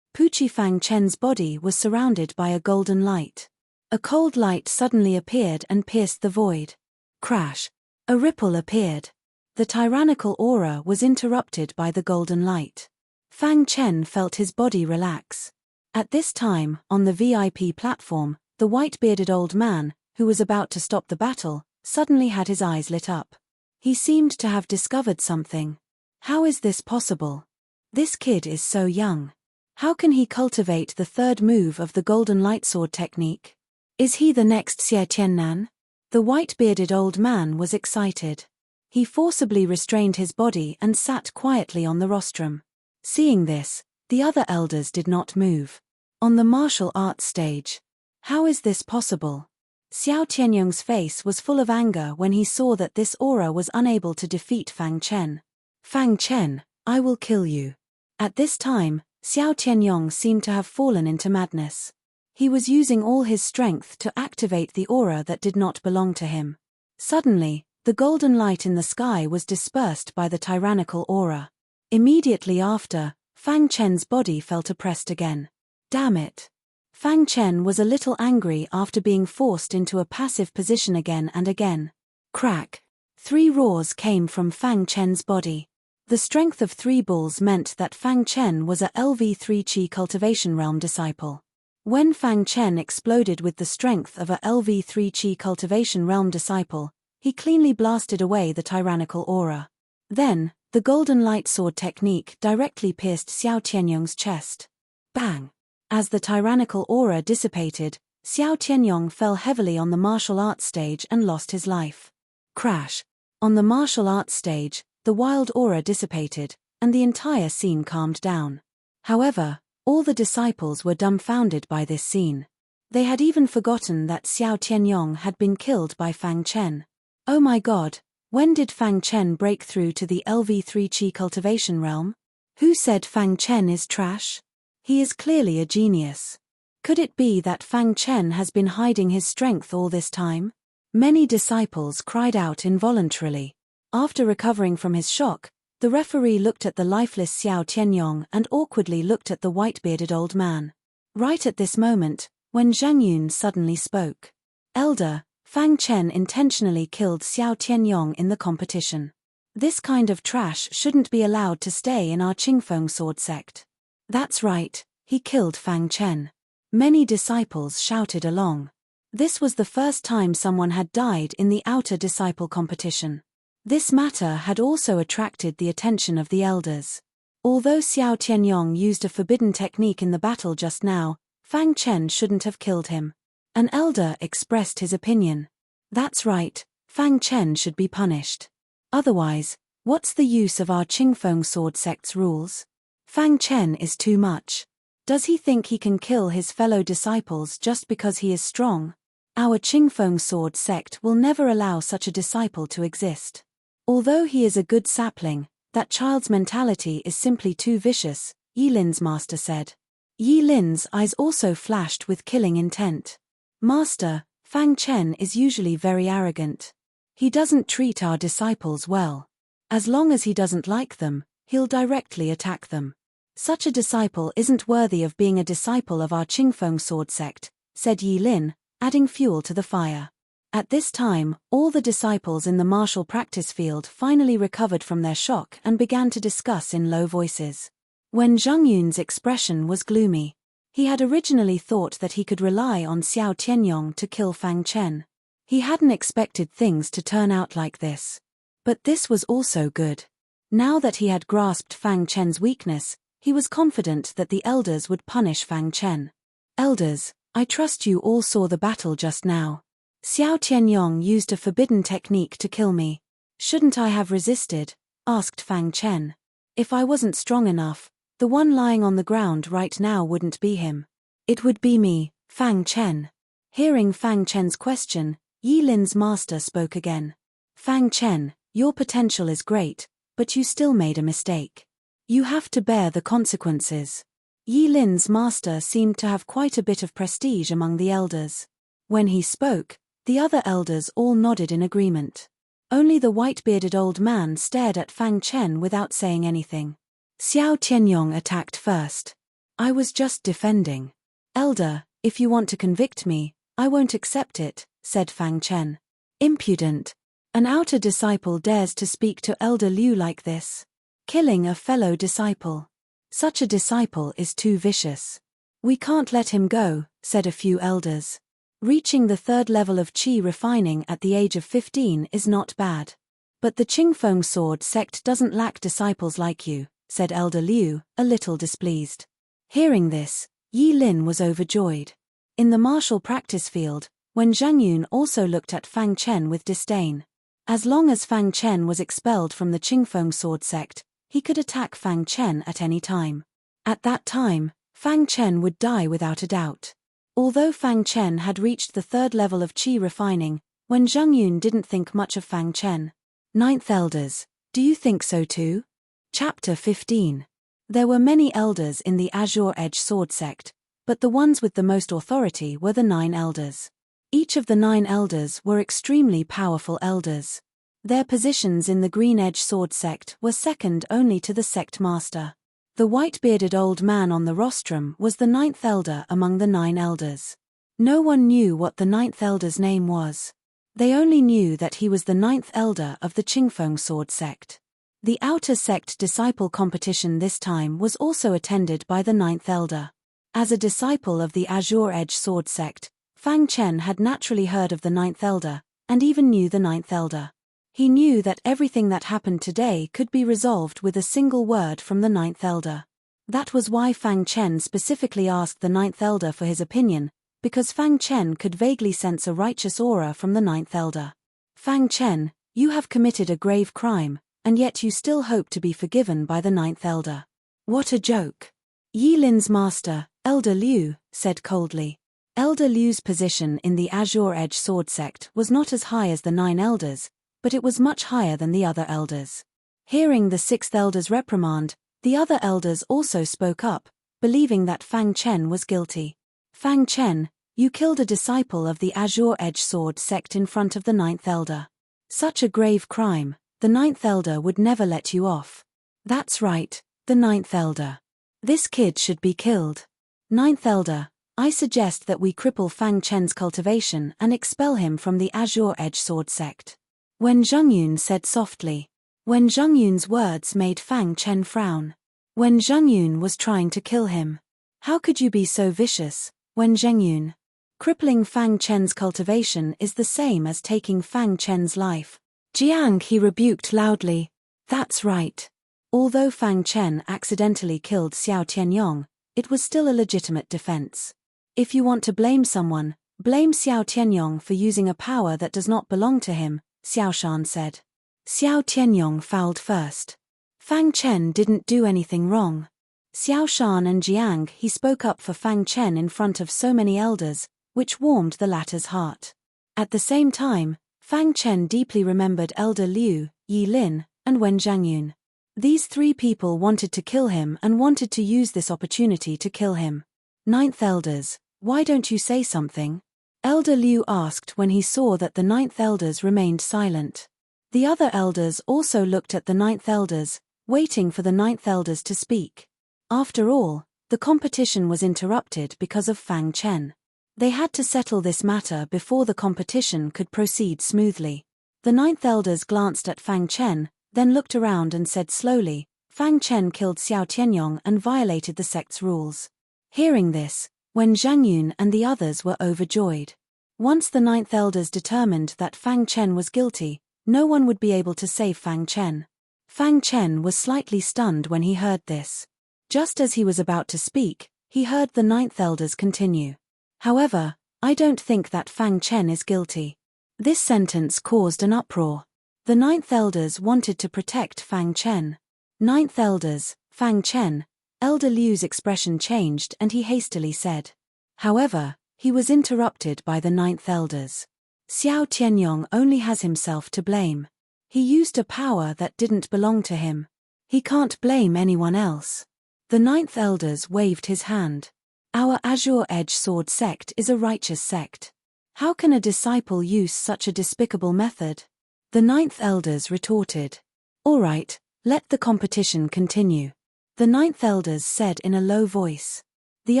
Puchi Fang Chen's body was surrounded by a golden light. A cold light suddenly appeared and pierced the void. Crash! A ripple appeared. The tyrannical aura was interrupted by the golden light. Fang Chen felt his body relax. At this time, on the VIP platform, the white-bearded old man, who was about to stop the battle, suddenly had his eyes lit up. He seemed to have discovered something. How is this possible? This kid is so young. How can he cultivate the third move of the golden lightsword technique? Is he the next Xie Tiannan? The white-bearded old man was excited. He forcibly restrained his body and sat quietly on the rostrum. Seeing this, the other elders did not move. On the martial arts stage. How is this possible? Xiao Tianyong's face was full of anger when he saw that this aura was unable to defeat Fang Chen. Fang Chen, I will kill you. At this time, Xiao Tianyong seemed to have fallen into madness. He was using all his strength to activate the aura that did not belong to him. Suddenly, the golden light in the sky was dispersed by the tyrannical aura. Immediately after, Fang Chen's body felt oppressed again. Damn it! Fang Chen was a little angry after being forced into a passive position again and again. Crack! 3 roars came from Fang Chen's body. The strength of 3 bulls meant that Fang Chen was a LV3 Qi cultivation realm disciple. When Fang Chen exploded with the strength of a LV3 Qi cultivation realm disciple, he cleanly blasted away the tyrannical aura. Then, the golden light sword technique directly pierced Xiao Tianyong's chest. Bang! As the tyrannical aura dissipated, Xiao Tianyong fell heavily on the martial arts stage and lost his life. Crash! On the martial arts stage, the wild aura dissipated, and the entire scene calmed down. However, all the disciples were dumbfounded by this scene. They had even forgotten that Xiao Tianyong had been killed by Fang Chen. Oh my god, when did Fang Chen break through to the LV3 Qi cultivation realm? Who said Fang Chen is trash? He is clearly a genius. Could it be that Fang Chen has been hiding his strength all this time? Many disciples cried out involuntarily. After recovering from his shock, the referee looked at the lifeless Xiao Tianyong and awkwardly looked at the white-bearded old man. Right at this moment, when Zhang Yun suddenly spoke. Elder, Fang Chen intentionally killed Xiao Tianyong in the competition. This kind of trash shouldn't be allowed to stay in our Qingfeng sword sect. That's right, he killed Fang Chen. Many disciples shouted along. This was the first time someone had died in the outer disciple competition. This matter had also attracted the attention of the elders. Although Xiao Tianyong used a forbidden technique in the battle just now, Fang Chen shouldn't have killed him. An elder expressed his opinion. That's right, Fang Chen should be punished. Otherwise, what's the use of our Qingfeng sword sect's rules? Fang Chen is too much. Does he think he can kill his fellow disciples just because he is strong? Our Qingfeng sword sect will never allow such a disciple to exist. Although he is a good sapling, that child's mentality is simply too vicious, Yi Lin's master said. Yi Lin's eyes also flashed with killing intent. Master, Fang Chen is usually very arrogant. He doesn't treat our disciples well. As long as he doesn't like them, he'll directly attack them. Such a disciple isn't worthy of being a disciple of our Qingfeng sword sect, said Yi Lin, adding fuel to the fire. At this time, all the disciples in the martial practice field finally recovered from their shock and began to discuss in low voices. When Zhang Yun's expression was gloomy. He had originally thought that he could rely on Xiao Tianyong to kill Fang Chen. He hadn't expected things to turn out like this. But this was also good. Now that he had grasped Fang Chen's weakness, he was confident that the elders would punish Fang Chen. Elders, I trust you all saw the battle just now. Xiao Tianyong used a forbidden technique to kill me. Shouldn't I have resisted? Asked Fang Chen. If I wasn't strong enough, the one lying on the ground right now wouldn't be him. It would be me, Fang Chen. Hearing Fang Chen's question, Yi Lin's master spoke again. Fang Chen, your potential is great, but you still made a mistake. You have to bear the consequences. Yi Lin's master seemed to have quite a bit of prestige among the elders. When he spoke, the other elders all nodded in agreement. Only the white-bearded old man stared at Fang Chen without saying anything. Xiao Tianyong attacked first. I was just defending. Elder, if you want to convict me, I won't accept it, said Fang Chen. Impudent. An outer disciple dares to speak to Elder Liu like this. Killing a fellow disciple. Such a disciple is too vicious. We can't let him go, said a few elders. Reaching the 3rd level of qi refining at the age of 15 is not bad. But the Qingfeng sword sect doesn't lack disciples like you, said Elder Liu, a little displeased. Hearing this, Yi Lin was overjoyed. In the martial practice field, when Zhang Yun also looked at Fang Chen with disdain. As long as Fang Chen was expelled from the Qingfeng sword sect, he could attack Fang Chen at any time. At that time, Fang Chen would die without a doubt. Although Fang Chen had reached the 3rd level of qi refining, when Zhang Yun didn't think much of Fang Chen. 9th Elders, do you think so too? Chapter 15. There were many elders in the Azure Edge sword sect, but the ones with the most authority were the 9 elders. Each of the 9 elders were extremely powerful elders. Their positions in the Green Edge sword sect were second only to the sect master. The white-bearded old man on the rostrum was the 9th elder among the 9 elders. No one knew what the 9th elder's name was. They only knew that he was the 9th elder of the Qingfeng sword sect. The outer sect disciple competition this time was also attended by the 9th elder. As a disciple of the Azure Edge sword sect, Fang Chen had naturally heard of the 9th elder, and even knew the 9th elder. He knew that everything that happened today could be resolved with a single word from the 9th elder. That was why Fang Chen specifically asked the 9th elder for his opinion, because Fang Chen could vaguely sense a righteous aura from the 9th elder. Fang Chen, you have committed a grave crime, and yet you still hope to be forgiven by the 9th elder. What a joke. Yi Lin's master, Elder Liu, said coldly. Elder Liu's position in the Azure Edge sword sect was not as high as the 9 elders, but it was much higher than the other elders. Hearing the 6th elder's reprimand, the other elders also spoke up, believing that Fang Chen was guilty. Fang Chen, you killed a disciple of the Azure Edge sword sect in front of the 9th elder. Such a grave crime, the 9th elder would never let you off. That's right, the 9th elder. This kid should be killed. 9th elder, I suggest that we cripple Fang Chen's cultivation and expel him from the Azure Edge sword sect. When Zhang Yun said softly. When Zhang Yun's words made Fang Chen frown. When Zhang Yun was trying to kill him. How could you be so vicious, when Zhang Yun? Crippling Fang Chen's cultivation is the same as taking Fang Chen's life. Jiang, he rebuked loudly. That's right. Although Fang Chen accidentally killed Xiao Tianyong, it was still a legitimate defense. If you want to blame someone, blame Xiao Tianyong for using a power that does not belong to him, Xiao Shan said. Xiao Tianyong fouled first. Fang Chen didn't do anything wrong. Xiao Shan and Jiang, he spoke up for Fang Chen in front of so many elders, which warmed the latter's heart. At the same time, Fang Chen deeply remembered Elder Liu, Yi Lin, and Wen Zhangyun. These 3 people wanted to kill him and wanted to use this opportunity to kill him. 9th elders, why don't you say something? Elder Liu asked when he saw that the 9th elders remained silent. The other elders also looked at the 9th elders, waiting for the 9th elders to speak. After all, the competition was interrupted because of Fang Chen. They had to settle this matter before the competition could proceed smoothly. The 9th elders glanced at Fang Chen, then looked around and said slowly, Fang Chen killed Xiao Tianyong and violated the sect's rules. Hearing this, Wen Zhangyun and the others were overjoyed. Once the 9th elders determined that Fang Chen was guilty, no one would be able to save Fang Chen. Fang Chen was slightly stunned when he heard this. Just as he was about to speak, he heard the 9th elders continue. However, I don't think that Fang Chen is guilty. This sentence caused an uproar. The 9th elders wanted to protect Fang Chen. 9th elders, Fang Chen. Elder Liu's expression changed and he hastily said. However, He was interrupted by the ninth elders. Xiao Tianyong only has himself to blame. He used a power that didn't belong to him. He can't blame anyone else. The ninth elders waved his hand. Our Azure Edge Sword sect is a righteous sect. How can a disciple use such a despicable method? The ninth elders retorted. All right, let the competition continue. The ninth elders said in a low voice. The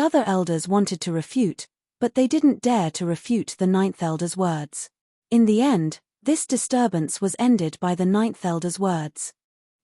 other elders wanted to refute, but they didn't dare to refute the ninth elder's words. In the end, this disturbance was ended by the ninth elder's words.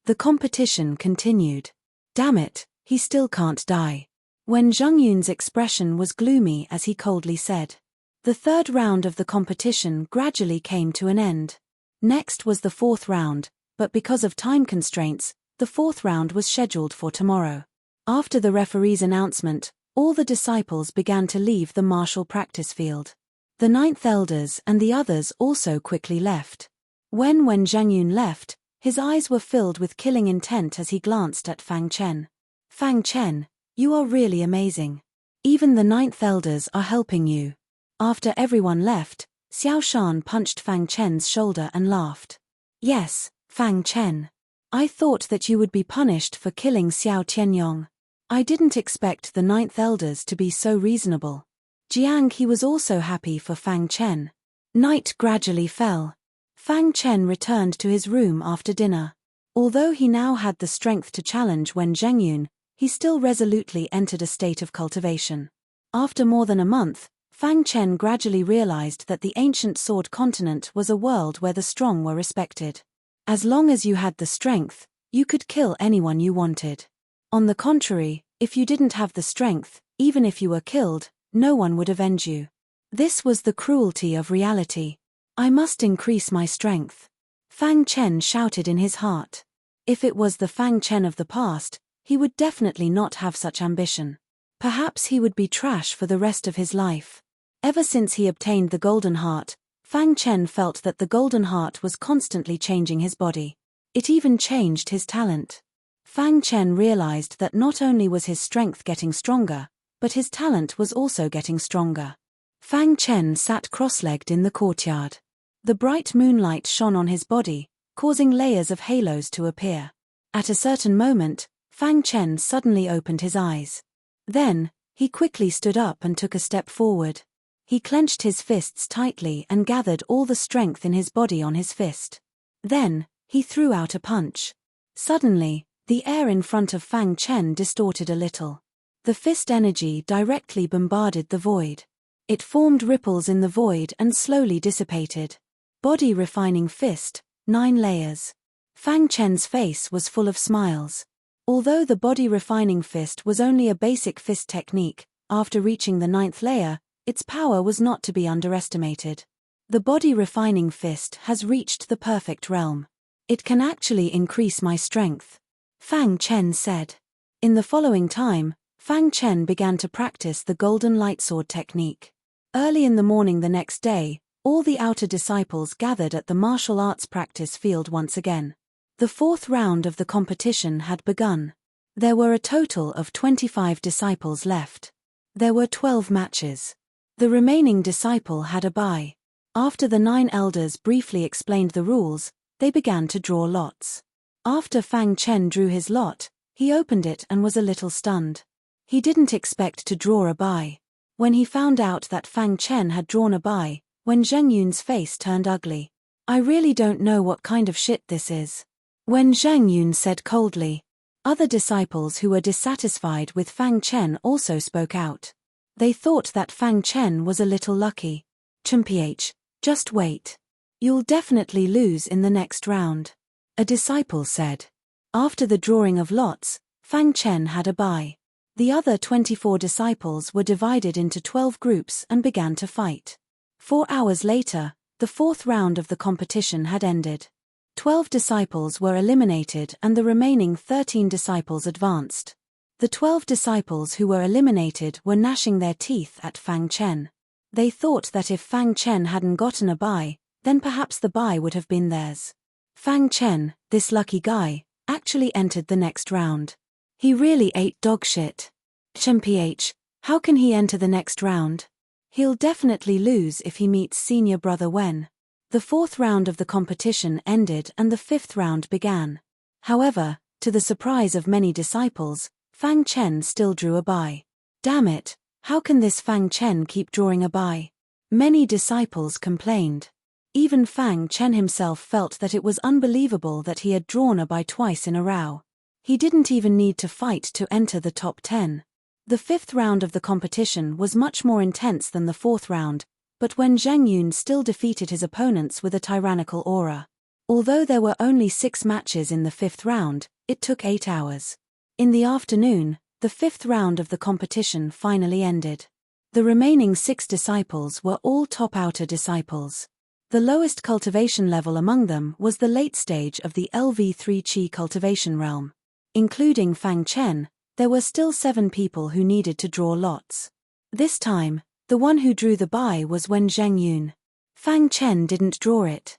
The competition continued. Damn it, he still can't die. When Zheng Yun's expression was gloomy as he coldly said. The third round of the competition gradually came to an end. Next was the fourth round, but because of time constraints, the fourth round was scheduled for tomorrow. After the referee's announcement, all the disciples began to leave the martial practice field. The ninth elders and the others also quickly left. When Zheng Yun left, his eyes were filled with killing intent as he glanced at Fang Chen. Fang Chen, you are really amazing. Even the ninth elders are helping you. After everyone left, Xiao Shan punched Fang Chen's shoulder and laughed. Yes, Fang Chen. I thought that you would be punished for killing Xiao Tianyong. I didn't expect the ninth elders to be so reasonable. Jiang He was also happy for Fang Chen. Night gradually fell. Fang Chen returned to his room after dinner. Although he now had the strength to challenge Wen Zhengyun, he still resolutely entered a state of cultivation. After more than a month, Fang Chen gradually realized that the ancient sword continent was a world where the strong were respected. As long as you had the strength, you could kill anyone you wanted. On the contrary, if you didn't have the strength, even if you were killed, no one would avenge you. This was the cruelty of reality. I must increase my strength. Fang Chen shouted in his heart. If it was the Fang Chen of the past, he would definitely not have such ambition. Perhaps he would be trash for the rest of his life. Ever since he obtained the Golden Heart, Fang Chen felt that the Golden Heart was constantly changing his body. It even changed his talent. Fang Chen realized that not only was his strength getting stronger, but his talent was also getting stronger. Fang Chen sat cross-legged in the courtyard. The bright moonlight shone on his body, causing layers of halos to appear. At a certain moment, Fang Chen suddenly opened his eyes. Then, he quickly stood up and took a step forward. He clenched his fists tightly and gathered all the strength in his body on his fist. Then, he threw out a punch. Suddenly, the air in front of Fang Chen distorted a little. The fist energy directly bombarded the void. It formed ripples in the void and slowly dissipated. Body refining fist, 9 layers. Fang Chen's face was full of smiles. Although the body refining fist was only a basic fist technique, after reaching the 9th layer, its power was not to be underestimated. The body refining fist has reached the perfect realm. It can actually increase my strength. Fang Chen said. In the following time, Fang Chen began to practice the golden lightsword technique. Early in the morning the next day, all the outer disciples gathered at the martial arts practice field once again. The 4th round of the competition had begun. There were a total of 25 disciples left. There were 12 matches. The remaining disciple had a bye. After the 9 elders briefly explained the rules, they began to draw lots. After Fang Chen drew his lot, he opened it and was a little stunned. He didn't expect to draw a bye. When he found out that Fang Chen had drawn a bye, Wen Zhengyun's face turned ugly. I really don't know what kind of shit this is. Wen Zhengyun said coldly. Other disciples who were dissatisfied with Fang Chen also spoke out. They thought that Fang Chen was a little lucky. Chumph, just wait. You'll definitely lose in the next round. A disciple said. After the drawing of lots, Fang Chen had a bye. The other 24 disciples were divided into 12 groups and began to fight. 4 hours later, the 4th round of the competition had ended. 12 disciples were eliminated and the remaining 13 disciples advanced. The 12 disciples who were eliminated were gnashing their teeth at Fang Chen. They thought that if Fang Chen hadn't gotten a bye, then perhaps the bye would have been theirs. Fang Chen, this lucky guy, actually entered the next round. He really ate dog shit. Chumph, how can he enter the next round? He'll definitely lose if he meets senior brother Wen. The fourth round of the competition ended and the fifth round began. However, to the surprise of many disciples, Fang Chen still drew a bye. Damn it, how can this Fang Chen keep drawing a bye? Many disciples complained. Even Fang Chen himself felt that it was unbelievable that he had drawn a bye twice in a row. He didn't even need to fight to enter the top 10. The fifth round of the competition was much more intense than the fourth round, but when Zhang Yun still defeated his opponents with a tyrannical aura. Although there were only 6 matches in the fifth round, it took 8 hours. In the afternoon, the fifth round of the competition finally ended. The remaining 6 disciples were all top outer disciples. The lowest cultivation level among them was the late stage of the LV3 Qi cultivation realm. Including Fang Chen, there were still 7 people who needed to draw lots. This time, the one who drew the bye was Wen Zhengyun. Fang Chen didn't draw it.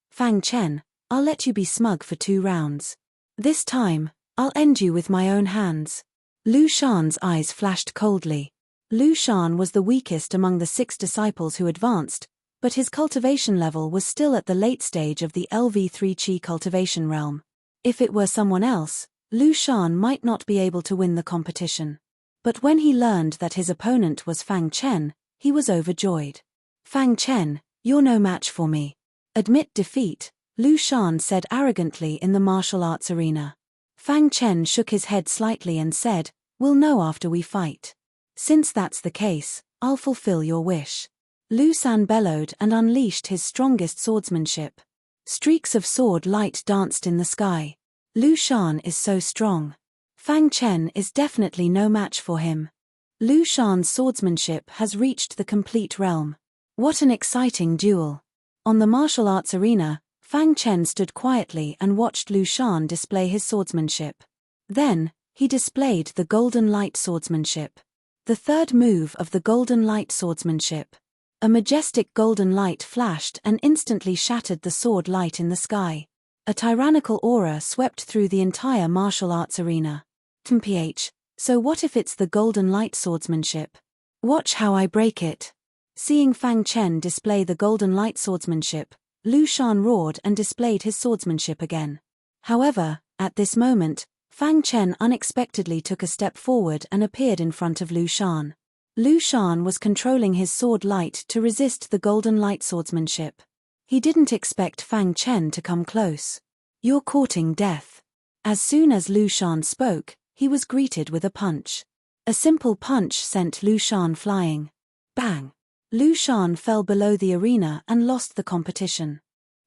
Fang Chen, I'll let you be smug for 2 rounds. This time, I'll end you with my own hands. Lu Shan's eyes flashed coldly. Lu Shan was the weakest among the 6 disciples who advanced, but his cultivation level was still at the late stage of the LV3 Qi cultivation realm. If it were someone else, Lu Shan might not be able to win the competition. But when he learned that his opponent was Fang Chen, he was overjoyed. Fang Chen, you're no match for me. Admit defeat, Lu Shan said arrogantly in the martial arts arena. Fang Chen shook his head slightly and said, we'll know after we fight. Since that's the case, I'll fulfill your wish. Lu San bellowed and unleashed his strongest swordsmanship. Streaks of sword light danced in the sky. Lu Shan is so strong. Fang Chen is definitely no match for him. Lu Shan's swordsmanship has reached the complete realm. What an exciting duel. On the martial arts arena, Fang Chen stood quietly and watched Lu Shan display his swordsmanship. Then, he displayed the golden light swordsmanship. The third move of the golden light swordsmanship. A majestic golden light flashed and instantly shattered the sword light in the sky. A tyrannical aura swept through the entire martial arts arena. So what if it's the golden light swordsmanship? Watch how I break it. Seeing Fang Chen display the golden light swordsmanship, Lu Shan roared and displayed his swordsmanship again. However, at this moment, Fang Chen unexpectedly took a step forward and appeared in front of Lu Shan. Lu Shan was controlling his sword light to resist the golden light swordsmanship. He didn't expect Fang Chen to come close. You're courting death. As soon as Lu Shan spoke, he was greeted with a punch. A simple punch sent Lu Shan flying. Bang! Lu Shan fell below the arena and lost the competition.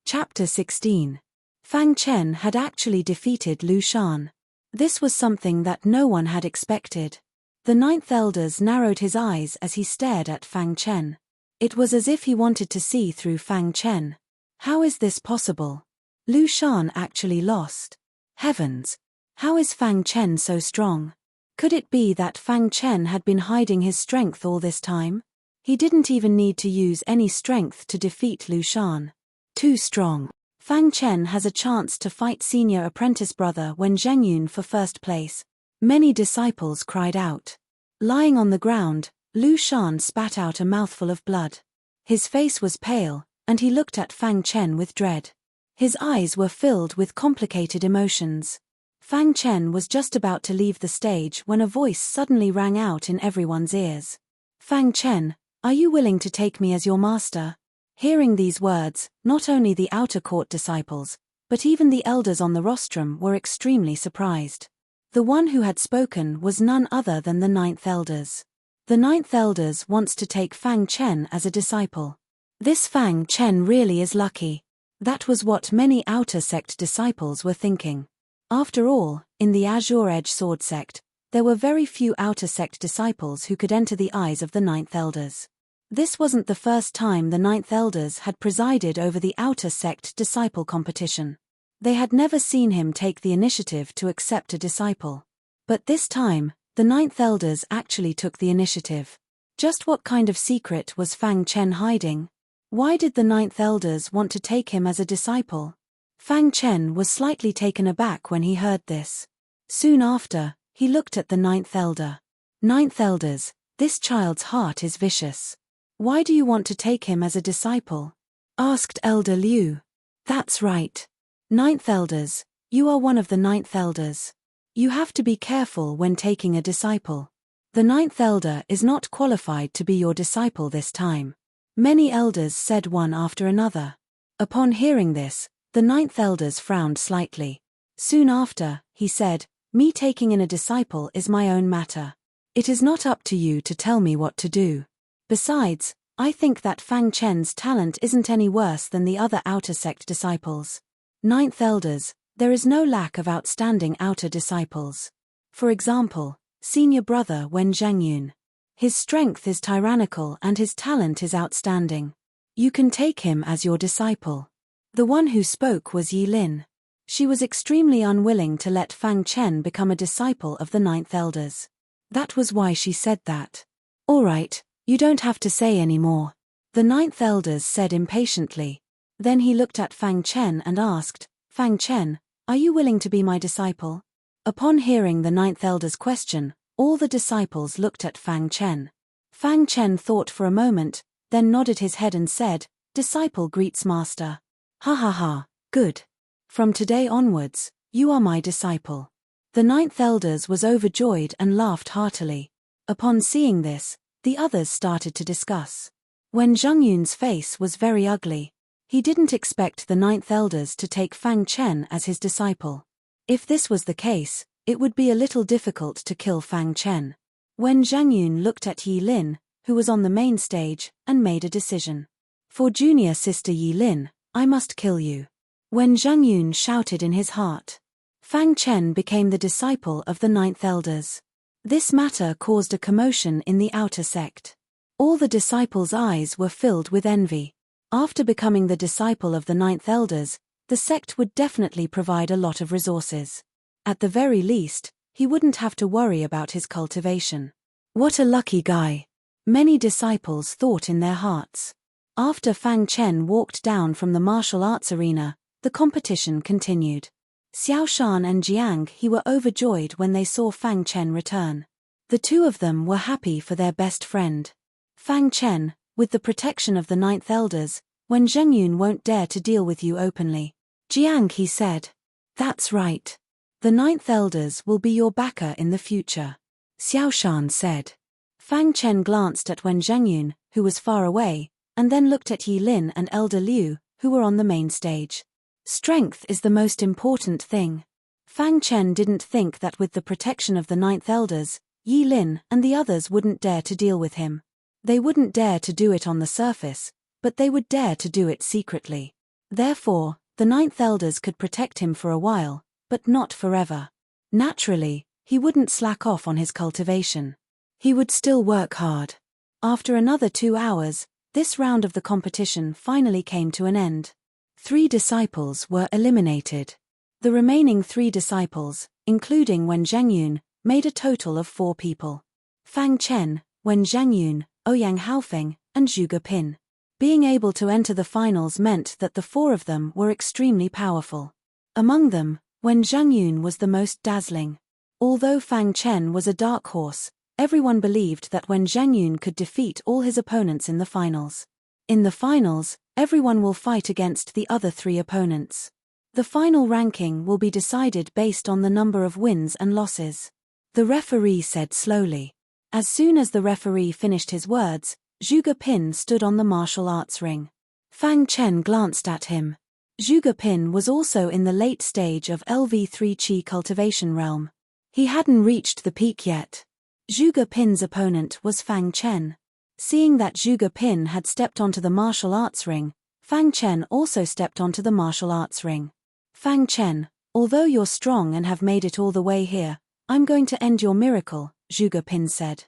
Chapter 16. Fang Chen had actually defeated Lu Shan. This was something that no one had expected. The ninth elders narrowed his eyes as he stared at Fang Chen. It was as if he wanted to see through Fang Chen. How is this possible? Lu Shan actually lost. Heavens! How is Fang Chen so strong? Could it be that Fang Chen had been hiding his strength all this time? He didn't even need to use any strength to defeat Lu Shan. Too strong. Fang Chen has a chance to fight senior apprentice brother Wen Zhengyun for first place. Many disciples cried out. Lying on the ground, Lu Shan spat out a mouthful of blood. His face was pale, and he looked at Fang Chen with dread. His eyes were filled with complicated emotions. Fang Chen was just about to leave the stage when a voice suddenly rang out in everyone's ears. Fang Chen, are you willing to take me as your master? Hearing these words, not only the outer court disciples, but even the elders on the rostrum were extremely surprised. The one who had spoken was none other than the ninth elders. The ninth elders wants to take Fang Chen as a disciple. This Fang Chen really is lucky. That was what many outer sect disciples were thinking. After all, in the Azure Edge Sword sect, there were very few outer sect disciples who could enter the eyes of the ninth elders. This wasn't the first time the ninth elders had presided over the outer sect disciple competition. They had never seen him take the initiative to accept a disciple. But this time, the ninth elders actually took the initiative. Just what kind of secret was Fang Chen hiding? Why did the ninth elders want to take him as a disciple? Fang Chen was slightly taken aback when he heard this. Soon after, he looked at the ninth elder. Ninth elders, This child's heart is vicious. Why do you want to take him as a disciple? Asked Elder Liu. That's right. Ninth elders, you are one of the ninth elders. You have to be careful when taking a disciple. The ninth elder is not qualified to be your disciple this time. Many elders said one after another. Upon hearing this, the ninth elders frowned slightly. Soon after, he said, me taking in a disciple is my own matter. It is not up to you to tell me what to do. Besides, I think that Fang Chen's talent isn't any worse than the other outer sect disciples. Ninth elders, there is no lack of outstanding outer disciples. For example, senior brother Wen Zhangyun. His strength is tyrannical and his talent is outstanding. You can take him as your disciple. The one who spoke was Yi Lin. She was extremely unwilling to let Fang Chen become a disciple of the ninth elders. That was why she said that. All right, you don't have to say any more. The ninth elders said impatiently. Then he looked at Fang Chen and asked, Fang Chen, are you willing to be my disciple? Upon hearing the ninth elder's question, all the disciples looked at Fang Chen. Fang Chen thought for a moment, then nodded his head and said, Disciple greets master. Ha ha ha, good. From today onwards, you are my disciple. The ninth elders was overjoyed and laughed heartily. Upon seeing this, the others started to discuss. Wen Zhangyun's face was very ugly. He didn't expect the ninth elders to take Fang Chen as his disciple. If this was the case, it would be a little difficult to kill Fang Chen. Wen Zhangyun looked at Yi Lin, who was on the main stage, and made a decision. For junior sister Yi Lin, I must kill you. Wen Zhangyun shouted in his heart. Fang Chen became the disciple of the ninth elders. This matter caused a commotion in the outer sect. All the disciples' eyes were filled with envy. After becoming the disciple of the ninth elders, the sect would definitely provide a lot of resources. At the very least, he wouldn't have to worry about his cultivation. What a lucky guy. Many disciples thought in their hearts. After Fang Chen walked down from the martial arts arena, the competition continued. Xiao Shan and Jiang He were overjoyed when they saw Fang Chen return. The two of them were happy for their best friend. Fang Chen, with the protection of the ninth elders, Wen Zhengyun won't dare to deal with you openly. Jiang He said. That's right. The ninth elders will be your backer in the future. Xiao Shan said. Fang Chen glanced at Wen Zhengyun, who was far away, and then looked at Yi Lin and Elder Liu, who were on the main stage. Strength is the most important thing. Fang Chen didn't think that with the protection of the ninth elders, Yi Lin and the others wouldn't dare to deal with him. They wouldn't dare to do it on the surface, but they would dare to do it secretly. Therefore, the ninth elders could protect him for a while, but not forever. Naturally, he wouldn't slack off on his cultivation. He would still work hard. After another 2 hours, this round of the competition finally came to an end. 3 disciples were eliminated. The remaining 3 disciples, including Wen Zhangyun, made a total of 4 people. Fang Chen, Wen Zhangyun, Ouyang Haofeng, and Zhuge Pin. Being able to enter the finals meant that the 4 of them were extremely powerful. Among them, Wen Zhangyun was the most dazzling. Although Fang Chen was a dark horse, everyone believed that Wen Zhangyun could defeat all his opponents in the finals. In the finals, everyone will fight against the other 3 opponents. The final ranking will be decided based on the number of wins and losses. The referee said slowly. As soon as the referee finished his words, Zhuge Pin stood on the martial arts ring. Fang Chen glanced at him. Zhuge Pin was also in the late stage of LV3 Qi cultivation realm. He hadn't reached the peak yet. Zhuge Pin's opponent was Fang Chen. Seeing that Zhuge Pin had stepped onto the martial arts ring, Fang Chen also stepped onto the martial arts ring. Fang Chen, although you're strong and have made it all the way here, I'm going to end your miracle, Zhuge Pin said.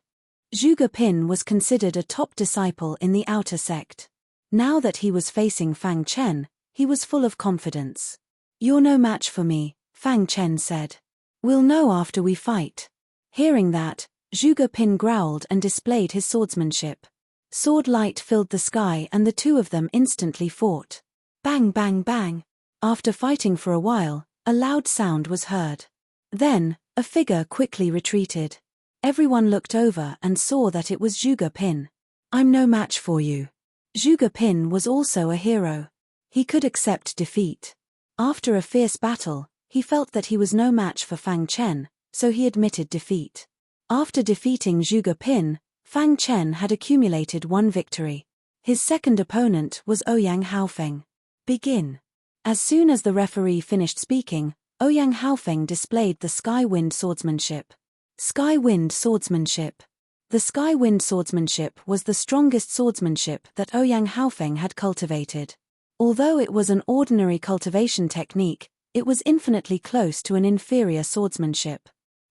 Zhuge Pin was considered a top disciple in the outer sect. Now that he was facing Fang Chen, he was full of confidence. You're no match for me, Fang Chen said. We'll know after we fight. Hearing that, Zhuge Pin growled and displayed his swordsmanship. Sword light filled the sky and the 2 of them instantly fought. Bang bang bang. After fighting for a while, a loud sound was heard. Then, a figure quickly retreated. Everyone looked over and saw that it was Zhuge Pin. I'm no match for you. Zhuge Pin was also a hero. He could accept defeat. After a fierce battle, he felt that he was no match for Fang Chen, so he admitted defeat. After defeating Zhuge Pin, Fang Chen had accumulated 1 victory. His second opponent was Ouyang Haofeng. Begin. As soon as the referee finished speaking, Ouyang Haofeng displayed the Sky Wind swordsmanship. Sky Wind swordsmanship. The Sky Wind swordsmanship was the strongest swordsmanship that Ouyang Haofeng had cultivated. Although it was an ordinary cultivation technique, it was infinitely close to an inferior swordsmanship.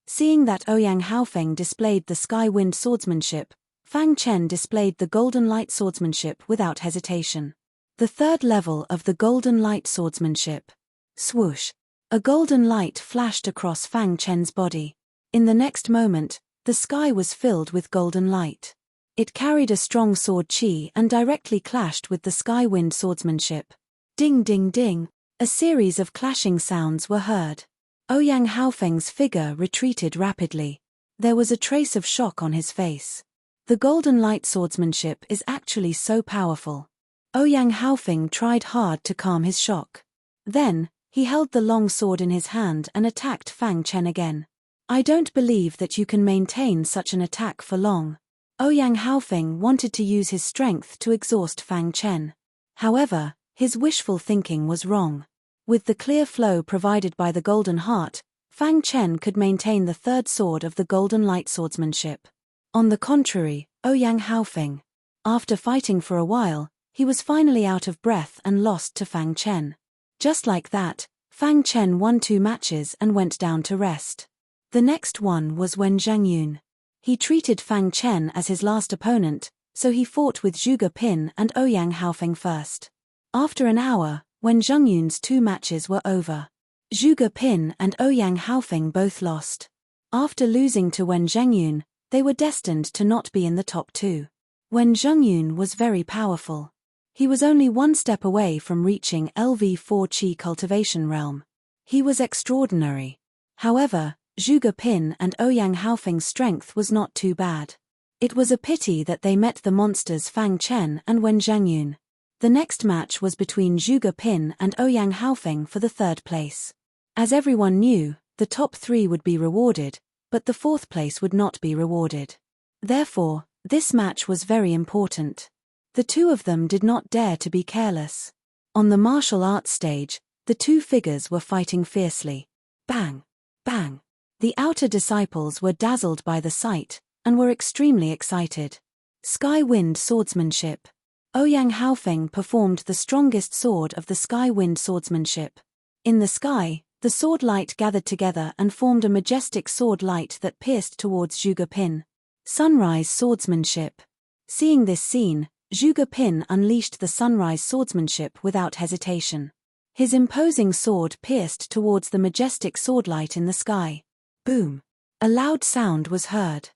Seeing that Ouyang Haofeng displayed the Sky Wind swordsmanship, Fang Chen displayed the Golden Light swordsmanship without hesitation. The third level of the Golden Light swordsmanship. Swoosh. A golden light flashed across Fang Chen's body. In the next moment, the sky was filled with golden light. It carried a strong sword chi and directly clashed with the Sky Wind swordsmanship. Ding ding ding. A series of clashing sounds were heard. Ouyang Haofeng's figure retreated rapidly. There was a trace of shock on his face. The Golden Light swordsmanship is actually so powerful. Ouyang Haofeng tried hard to calm his shock. Then, he held the long sword in his hand and attacked Fang Chen again. I don't believe that you can maintain such an attack for long. Ouyang Haofeng wanted to use his strength to exhaust Fang Chen. However, his wishful thinking was wrong. With the clear flow provided by the Golden Heart, Fang Chen could maintain the third sword of the Golden Light swordsmanship. On the contrary, Ouyang Haofeng. After fighting for a while, he was finally out of breath and lost to Fang Chen. Just like that, Fang Chen won 2 matches and went down to rest. The next one was Wen Zhangyun. He treated Fang Chen as his last opponent, so he fought with Zhuge Pin and Ouyang Haofeng first. After an hour, Wen Zhangyun's 2 matches were over. Zhuge Pin and Ouyang Haofeng both lost. After losing to Wen Zhangyun, they were destined to not be in the top 2. Wen Zhangyun was very powerful. He was only 1 step away from reaching LV4 Qi cultivation realm. He was extraordinary. However, Zhuge Pin and Ouyang Haofeng's strength was not too bad. It was a pity that they met the monsters Fang Chen and Wen Zhangyun. The next match was between Zhuge Pin and Ouyang Haofeng for the 3rd place. As everyone knew, the top 3 would be rewarded, but the 4th place would not be rewarded. Therefore, this match was very important. The 2 of them did not dare to be careless. On the martial arts stage, the 2 figures were fighting fiercely. Bang! Bang! The outer disciples were dazzled by the sight, and were extremely excited. Sky Wind swordsmanship. Ouyang Haofeng performed the strongest sword of the Sky Wind swordsmanship. In the sky, the sword light gathered together and formed a majestic sword light that pierced towards Zhuge Pin. Sunrise swordsmanship. Seeing this scene, Zhuge Pin unleashed the sunrise swordsmanship without hesitation. His imposing sword pierced towards the majestic sword light in the sky. Boom! A loud sound was heard.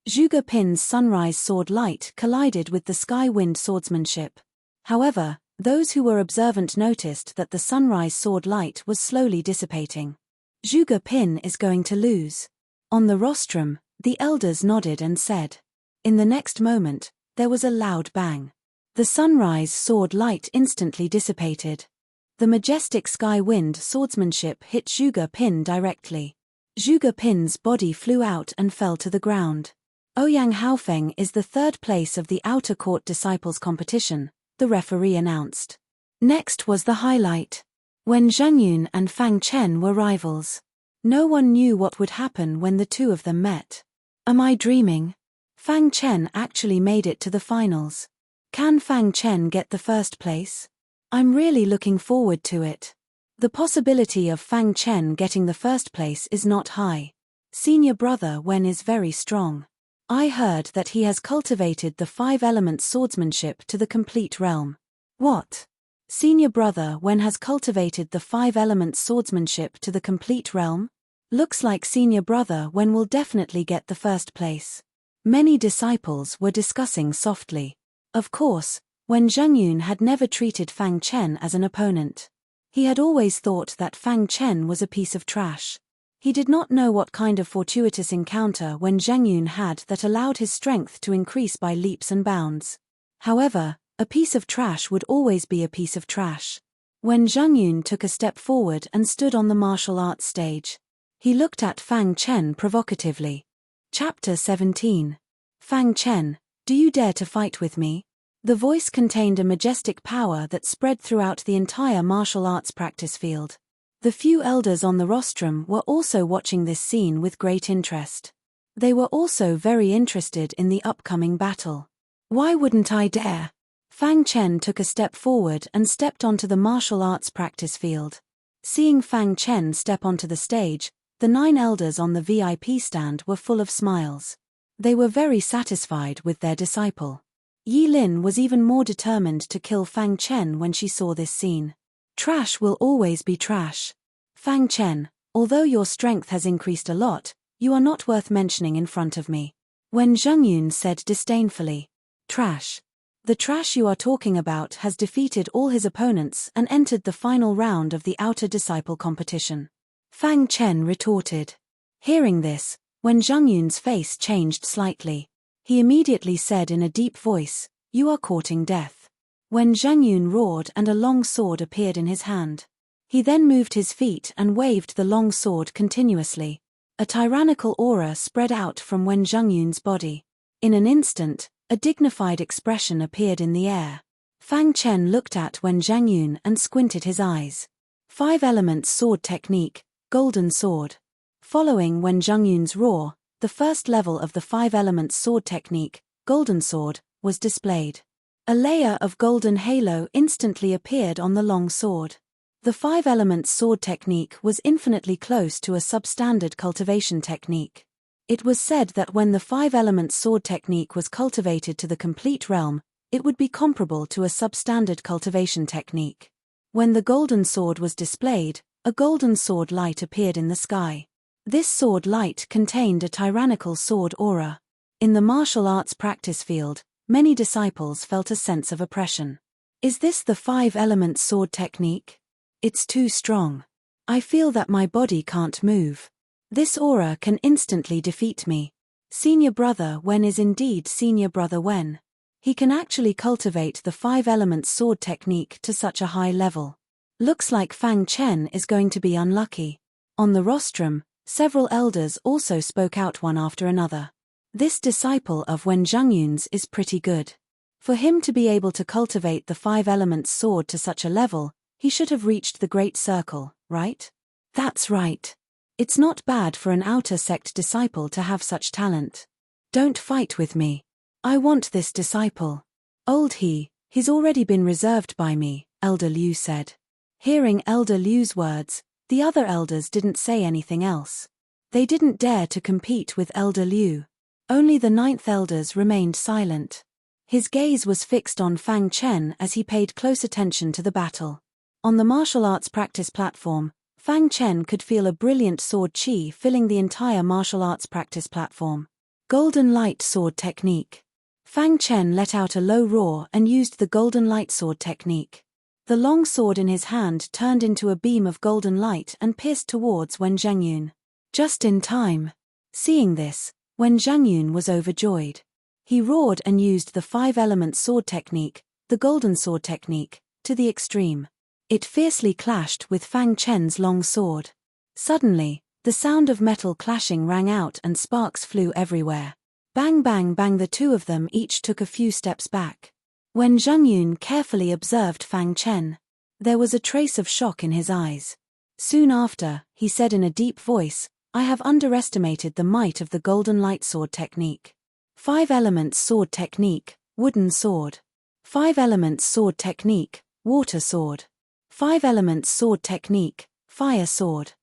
Zhuge Pin's sunrise sword light collided with the Sky Wind swordsmanship. However, those who were observant noticed that the sunrise sword light was slowly dissipating. Zhuge Pin is going to lose. On the rostrum, the elders nodded and said. In the next moment, there was a loud bang. The sunrise sword light instantly dissipated. The majestic Sky Wind swordsmanship hit Zhuge Pin directly. Zhuge Pin's body flew out and fell to the ground. Ouyang Haofeng is the 3rd place of the Outer Court Disciples competition, the referee announced. Next was the highlight. Wen Zhangyun and Fang Chen were rivals. No one knew what would happen when the 2 of them met. Am I dreaming? Fang Chen actually made it to the finals. Can Fang Chen get the 1st place? I'm really looking forward to it. The possibility of Fang Chen getting the 1st place is not high. Senior brother Wen is very strong. I heard that he has cultivated the 5 elements swordsmanship to the complete realm. What? Senior brother Wen has cultivated the 5 elements swordsmanship to the complete realm? Looks like senior brother Wen will definitely get the 1st place. Many disciples were discussing softly. Of course, Wen Zhangyun had never treated Fang Chen as an opponent. He had always thought that Fang Chen was a piece of trash. He did not know what kind of fortuitous encounter Wen Zhengyun had that allowed his strength to increase by leaps and bounds. However, a piece of trash would always be a piece of trash. Wen Zhengyun took a step forward and stood on the martial arts stage. He looked at Fang Chen provocatively. Chapter 17. Fang Chen, do you dare to fight with me? The voice contained a majestic power that spread throughout the entire martial arts practice field. The few elders on the rostrum were also watching this scene with great interest. They were also very interested in the upcoming battle. Why wouldn't I dare? Fang Chen took a step forward and stepped onto the martial arts practice field. Seeing Fang Chen step onto the stage, the 9 elders on the VIP stand were full of smiles. They were very satisfied with their disciple. Yi Lin was even more determined to kill Fang Chen when she saw this scene. Trash will always be trash. Fang Chen, although your strength has increased a lot, you are not worth mentioning in front of me. Wen Zhengyun said disdainfully. Trash. The trash you are talking about has defeated all his opponents and entered the final round of the outer disciple competition. Fang Chen retorted. Hearing this, Wen Zhengyun's face changed slightly. He immediately said in a deep voice, you are courting death. Wen Zhengyun roared and a long sword appeared in his hand. He then moved his feet and waved the long sword continuously. A tyrannical aura spread out from Wen Zhengyun's body. In an instant, a dignified expression appeared in the air. Fang Chen looked at Wen Zhengyun and squinted his eyes. 5 elements sword technique, golden sword. Following Wen Zhengyun's roar, the first level of the 5 elements sword technique, golden sword, was displayed. A layer of golden halo instantly appeared on the long sword. The 5 elements sword technique was infinitely close to a substandard cultivation technique. It was said that when the 5 elements sword technique was cultivated to the complete realm, it would be comparable to a substandard cultivation technique. When the golden sword was displayed, a golden sword light appeared in the sky. This sword light contained a tyrannical sword aura. In the martial arts practice field, many disciples felt a sense of oppression. Is this the 5 elements sword technique? It's too strong. I feel that my body can't move. This aura can instantly defeat me. Senior brother Wen is indeed senior brother Wen. He can actually cultivate the 5 elements sword technique to such a high level. Looks like Fang Chen is going to be unlucky. On the rostrum, several elders also spoke out one after another. This disciple of Wen Zhengyun's is pretty good. For him to be able to cultivate the 5 elements sword to such a level, he should have reached the Great Circle, right? That's right. It's not bad for an outer sect disciple to have such talent. Don't fight with me. I want this disciple. He's already been reserved by me, Elder Liu said. Hearing Elder Liu's words, the other elders didn't say anything else. They didn't dare to compete with Elder Liu. Only the 9th elders remained silent. His gaze was fixed on Fang Chen as he paid close attention to the battle. On the martial arts practice platform, Fang Chen could feel a brilliant sword chi filling the entire martial arts practice platform. Golden light sword technique. Fang Chen let out a low roar and used the golden light sword technique. The long sword in his hand turned into a beam of golden light and pierced towards Wen Zhengyun. Just in time. Seeing this, Wen Zhengyun was overjoyed. He roared and used the 5 elements sword technique, the golden sword technique, to the extreme. It fiercely clashed with Fang Chen's long sword. Suddenly, the sound of metal clashing rang out and sparks flew everywhere. Bang bang bang, the two of them each took a few steps back. Wen Zhengyun carefully observed Fang Chen. There was a trace of shock in his eyes. Soon after, he said in a deep voice, I have underestimated the might of the golden light sword technique. 5 elements sword technique, wooden sword. 5 elements sword technique, water sword. 5 elements sword technique, fire sword.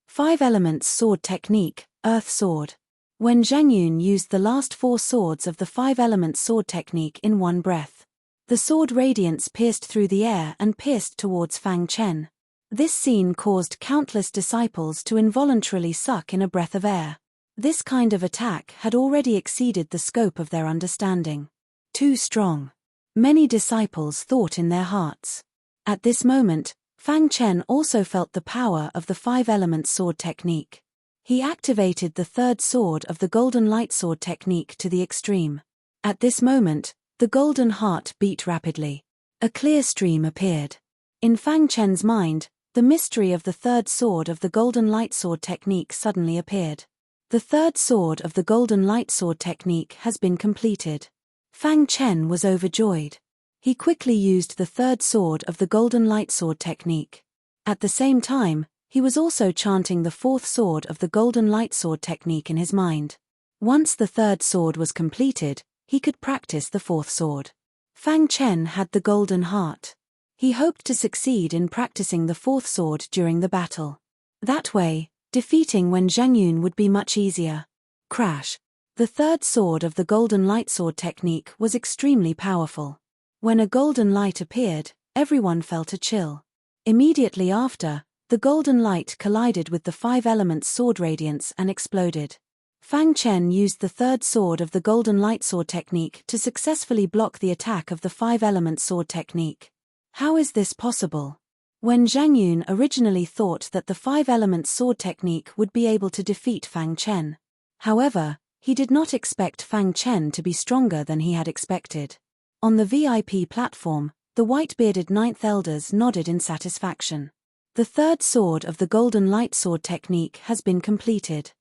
5 elements sword technique, earth sword. Wen Zhengyun used the last 4 swords of the 5 elements sword technique in one breath. The sword radiance pierced through the air and pierced towards Fang Chen. This scene caused countless disciples to involuntarily suck in a breath of air. This kind of attack had already exceeded the scope of their understanding. Too strong. Many disciples thought in their hearts. At this moment, Fang Chen also felt the power of the 5 elements sword technique. He activated the third sword of the Golden Light Sword technique to the extreme. At this moment, the golden heart beat rapidly. A clear stream appeared. In Fang Chen's mind, the mystery of the third sword of the Golden Light Sword technique suddenly appeared. The third sword of the Golden Light Sword technique has been completed. Fang Chen was overjoyed. He quickly used the third sword of the Golden Light Sword technique. At the same time, he was also chanting the fourth sword of the Golden Light Sword technique in his mind. Once the third sword was completed, he could practice the fourth sword. Fang Chen had the golden heart. He hoped to succeed in practicing the fourth sword during the battle. That way, defeating Wen Zhangyun would be much easier. Crash. The third sword of the Golden Light Sword technique was extremely powerful. When a golden light appeared, everyone felt a chill. Immediately after, the golden light collided with the five elements sword radiance and exploded. Fang Chen used the third sword of the Golden Light Sword technique to successfully block the attack of the five elements sword technique. How is this possible? Wen Zhangyun originally thought that the five elements sword technique would be able to defeat Fang Chen. However, he did not expect Fang Chen to be stronger than he had expected. On the VIP platform, the white-bearded ninth elders nodded in satisfaction. The third sword of the Golden Light Sword technique has been completed.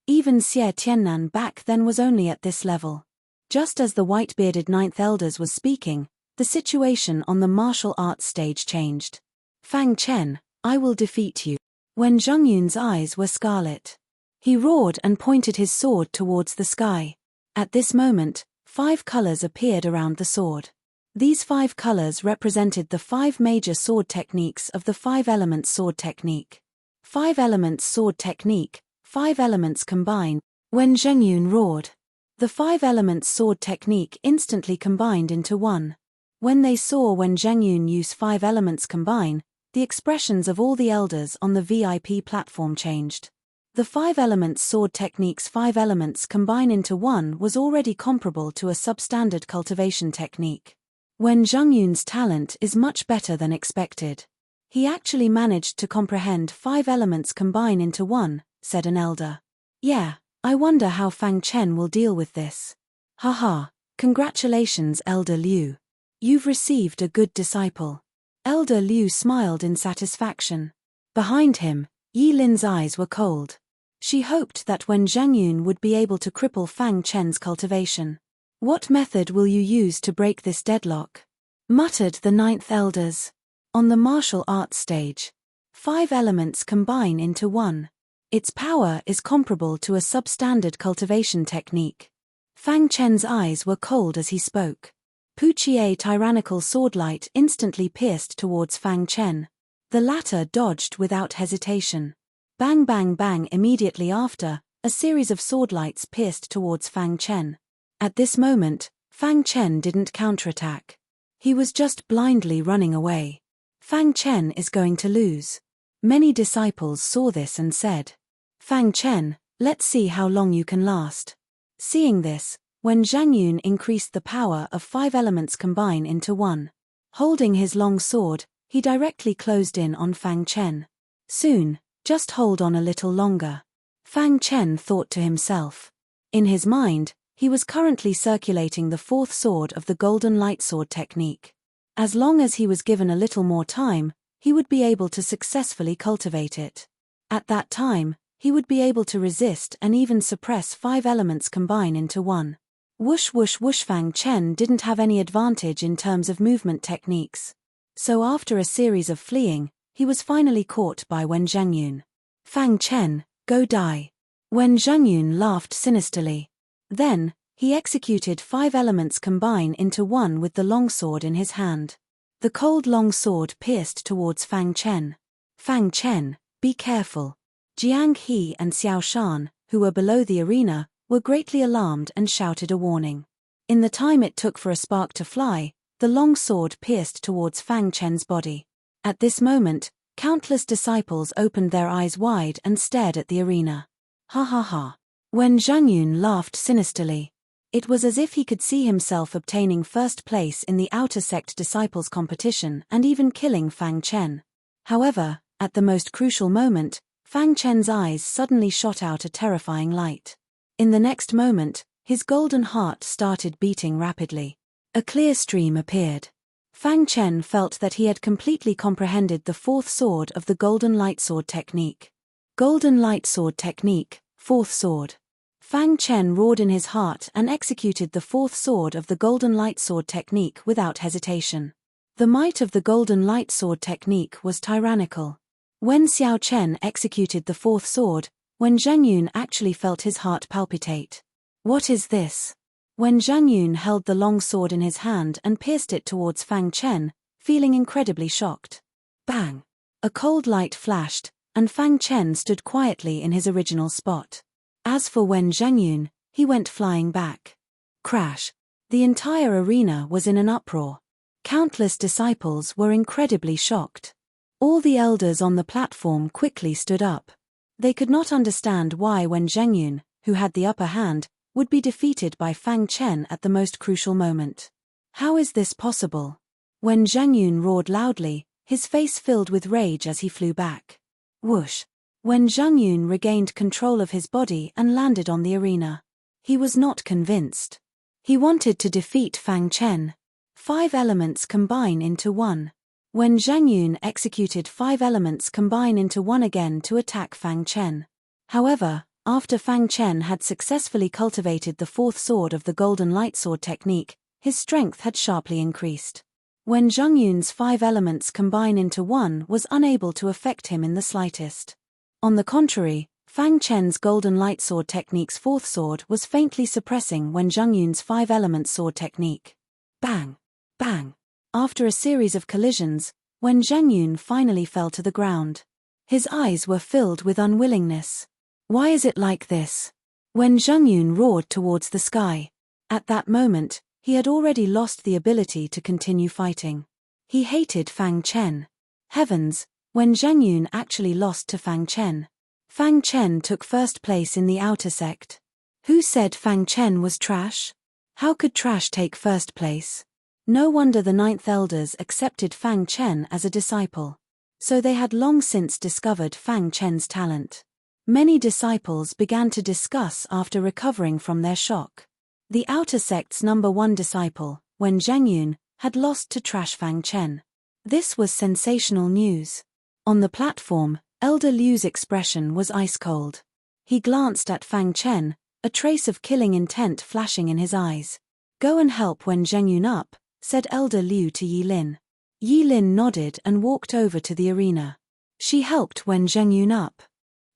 Even Xie Tiannan back then was only at this level. Just as the white-bearded ninth elders was speaking, the situation on the martial arts stage changed. Fang Chen, I will defeat you. Wen Zhangyun's eyes were scarlet. He roared and pointed his sword towards the sky. At this moment, 5 colors appeared around the sword. These 5 colors represented the 5 major sword techniques of the 5 elements sword technique. 5 elements sword technique, 5 elements combine. Wen Zhangyun roared. The 5 elements sword technique instantly combined into one. When they saw Wen Zhangyun use 5 elements combine, the expressions of all the elders on the VIP platform changed. The 5 elements sword technique's 5 elements combine into one was already comparable to a substandard cultivation technique. Wen Zhangyun's talent is much better than expected. He actually managed to comprehend 5 elements combine into one, said an elder. Yeah, I wonder how Fang Chen will deal with this. Haha, congratulations Elder Liu. You've received a good disciple. Elder Liu smiled in satisfaction. Behind him, Yi Lin's eyes were cold. She hoped that Wen Zhangyun would be able to cripple Fang Chen's cultivation. What method will you use to break this deadlock? Muttered the ninth elders. On the martial arts stage, 5 elements combine into one. Its power is comparable to a substandard cultivation technique. Fang Chen's eyes were cold as he spoke. Puchie tyrannical swordlight instantly pierced towards Fang Chen. The latter dodged without hesitation. Bang bang bang immediately after, a series of swordlights pierced towards Fang Chen. At this moment, Fang Chen didn't counterattack. He was just blindly running away. Fang Chen is going to lose. Many disciples saw this and said, Fang Chen, let's see how long you can last. Seeing this, Wen Zhangyun increased the power of 5 elements combine into one. Holding his long sword, he directly closed in on Fang Chen. Soon, just hold on a little longer. Fang Chen thought to himself. In his mind, he was currently circulating the 4th sword of the Golden Light Sword technique. As long as he was given a little more time, he would be able to successfully cultivate it. At that time, he would be able to resist and even suppress 5 elements combine into one. Whoosh whoosh whoosh. Fang Chen didn't have any advantage in terms of movement techniques. So after a series of fleeing, he was finally caught by Wen Zhangyun. Fang Chen, go die. Wen Zhangyun laughed sinisterly. Then, he executed 5 elements combine into one with the longsword in his hand. The cold long sword pierced towards Fang Chen. Fang Chen, be careful. Jiang He and Xiao Shan, who were below the arena, were greatly alarmed and shouted a warning. In the time it took for a spark to fly, the long sword pierced towards Fang Chen's body. At this moment, countless disciples opened their eyes wide and stared at the arena. Ha ha ha. Wen Zhangyun laughed sinisterly. It was as if he could see himself obtaining first place in the outer sect disciples competition and even killing Fang Chen. However, at the most crucial moment, Fang Chen's eyes suddenly shot out a terrifying light. In the next moment, his golden heart started beating rapidly. A clear stream appeared. Fang Chen felt that he had completely comprehended the fourth sword of the Golden Light Sword technique. Golden Light Sword technique, fourth sword. Fang Chen roared in his heart and executed the fourth sword of the Golden Light Sword technique without hesitation. The might of the Golden Light Sword technique was tyrannical. When Xiao Chen executed the fourth sword, Wen Zhengyun actually felt his heart palpitate. What is this? Wen Zhengyun held the long sword in his hand and pierced it towards Fang Chen, feeling incredibly shocked. Bang! A cold light flashed, and Fang Chen stood quietly in his original spot. As for Wen Zhengyun, he went flying back. Crash! The entire arena was in an uproar. Countless disciples were incredibly shocked. All the elders on the platform quickly stood up. They could not understand why Wen Zhengyun, who had the upper hand, would be defeated by Fang Chen at the most crucial moment. How is this possible? Wen Zhengyun roared loudly, his face filled with rage as he flew back. Whoosh! Wen Zhengyun regained control of his body and landed on the arena. He was not convinced. He wanted to defeat Fang Chen. 5 elements combine into one. Wen Zhengyun executed 5 elements combine into one again to attack Fang Chen. However, after Fang Chen had successfully cultivated the fourth sword of the Golden Light Sword technique, his strength had sharply increased. Wen Zhengyun's 5 elements combine into one was unable to affect him in the slightest. On the contrary, Fang Chen's Golden Light Sword technique's fourth sword was faintly suppressing Wen Zhengyun's 5-element sword technique. Bang! Bang! After a series of collisions, Wen Zhengyun finally fell to the ground. His eyes were filled with unwillingness. Why is it like this? Wen Zhengyun roared towards the sky. At that moment, he had already lost the ability to continue fighting. He hated Fang Chen. Heavens, Wen Zhengyun actually lost to Fang Chen. Fang Chen took first place in the outer sect. Who said Fang Chen was trash? How could trash take first place? No wonder the 9th elders accepted Fang Chen as a disciple. So they had long since discovered Fang Chen's talent. Many disciples began to discuss after recovering from their shock. The outer sect's number 1 disciple, Wen Zhengyun, had lost to trash Fang Chen. This was sensational news. On the platform, Elder Liu's expression was ice-cold. He glanced at Fang Chen, a trace of killing intent flashing in his eyes. Go and help Wen Zhengyun up, said Elder Liu to Yi Lin. Yi Lin nodded and walked over to the arena. She helped Wen Zhengyun up.